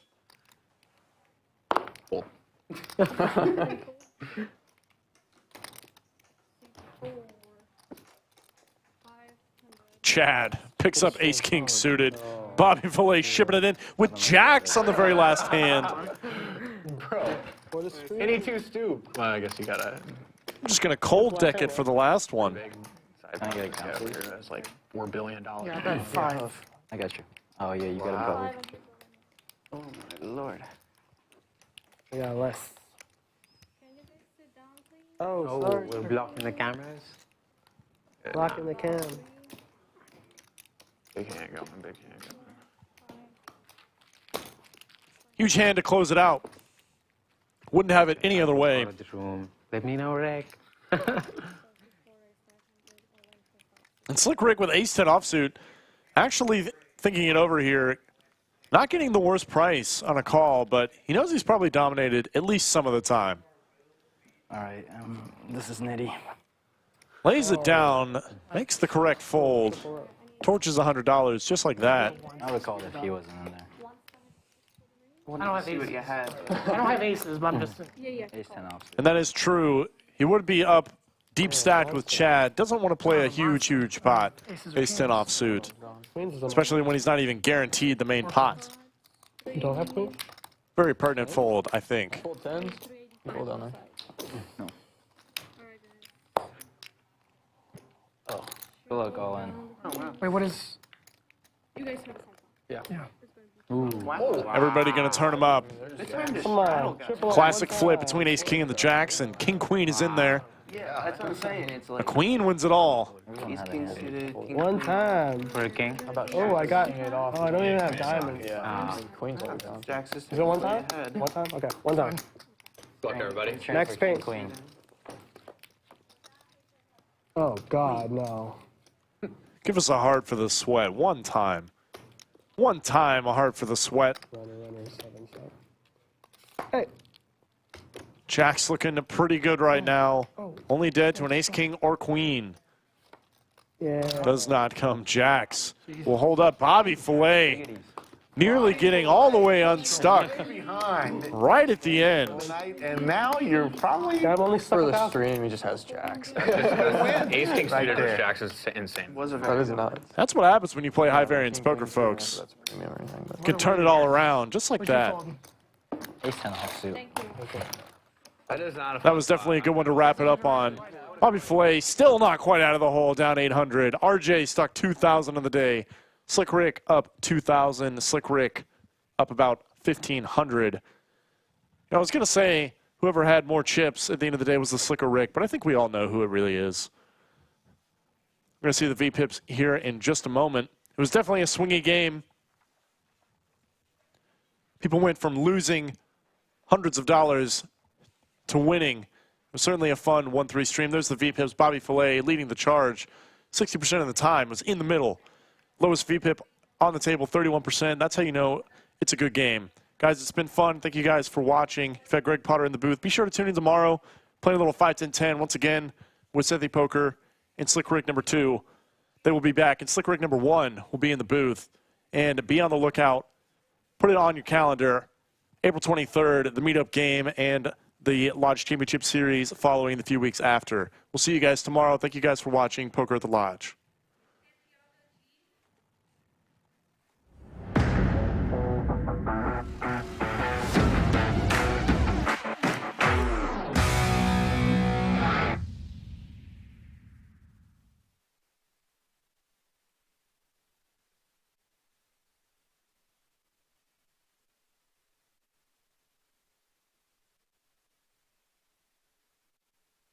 Cool. Chad picks up ace king suited. Bobby Filet shipping it in with jacks on the very last hand. Any two stoop. Well, I guess you gotta. I'm just going to cold deck it for the last one. I get it, count. That's like $4 billion. Yeah, I bet 5. I got you. Oh, yeah, you got him covered. Oh my lord. Yeah, less. Can you guys sit down, please? Oh, sorry. We're blocking the cameras. Blocking the cam. Big hand going, big hand going. Huge hand to close it out. Wouldn't have it any other way. Out of the room. Let me know, Rick. And Slic Rick with ace-10 offsuit, actually thinking it over here, not getting the worst price on a call, but he knows he's probably dominated at least some of the time. All right, this is nitty. Lays it down, makes the correct fold, torches $100 just like that. I would call it if he wasn't in there. I don't have see what you had. I don't have aces, but I'm just. Ace 10 offsuit. And that is true. He would be up deep stacked with Chad. Doesn't want to play a huge pot. Ace-10 offsuit, especially when he's not even guaranteed the main pot. You don't have queen? Very pertinent fold, I think. Full tens. Hold on there. No. Good luck, all in. Wait, what is. You guys have some. Everybody going to turn him up. Come on. Triple Classic flip between ace-king and the jacks, and king-queen is in there. Yeah, that's what I'm saying. It's A like queen wins it all. ace king suited. King one time. For a king. Oh, I got. Oh, I don't even have diamonds. Queen's all down. Jack system. Is it one time? One time? Okay, one time. Good luck, everybody. Next paint. Queen. Oh, God, no. Give us a heart for the sweat. One time. One time, a heart for the sweat. Runner, 7, 7. Hey. Jack's looking pretty good right now. Only dead to an ace-king or queen. Yeah. Does not come. Jacks will hold up. Bobby Filet nearly getting all the way unstuck Behind. right at the end. And now you're probably I'm only stuck For with the half. stream, he just has jacks. Ace king suited there. with jacks is insane. Was a That very is nuts. That's what happens when you play high variance poker, folks. That's premium or anything. But Can turn it all around just like that. Ace 10 offsuit. Thank you. That is not a That was definitely a good one to wrap it up on. Bobby Filet still not quite out of the hole, down 800. RJ stuck 2,000 on the day. Slic Rick up 2,000. Slic Rick up about 1,500. I was going to say whoever had more chips at the end of the day was the Slicker Rick, but I think we all know who it really is. We're going to see the VPips here in just a moment. It was definitely a swingy game. People went from losing hundreds of dollars to winning. It was certainly a fun 1-3 stream. There's the VPips. Bobby Filet leading the charge. 60% of the time was in the middle. Lowest VPip on the table, 31%. That's how you know it's a good game. Guys, it's been fun. Thank you guys for watching. You've had Greg Potter in the booth. Be sure to tune in tomorrow. Playing a little 5-10-10 once again with Sethy Poker and Slic Rick number 2. They will be back. And Slic Rick number 1 will be in the booth. And be on the lookout. Put it on your calendar. April 23rd, the meetup game and the Lodge Championship Series following the few weeks after. We'll see you guys tomorrow. Thank you guys for watching Poker at the Lodge.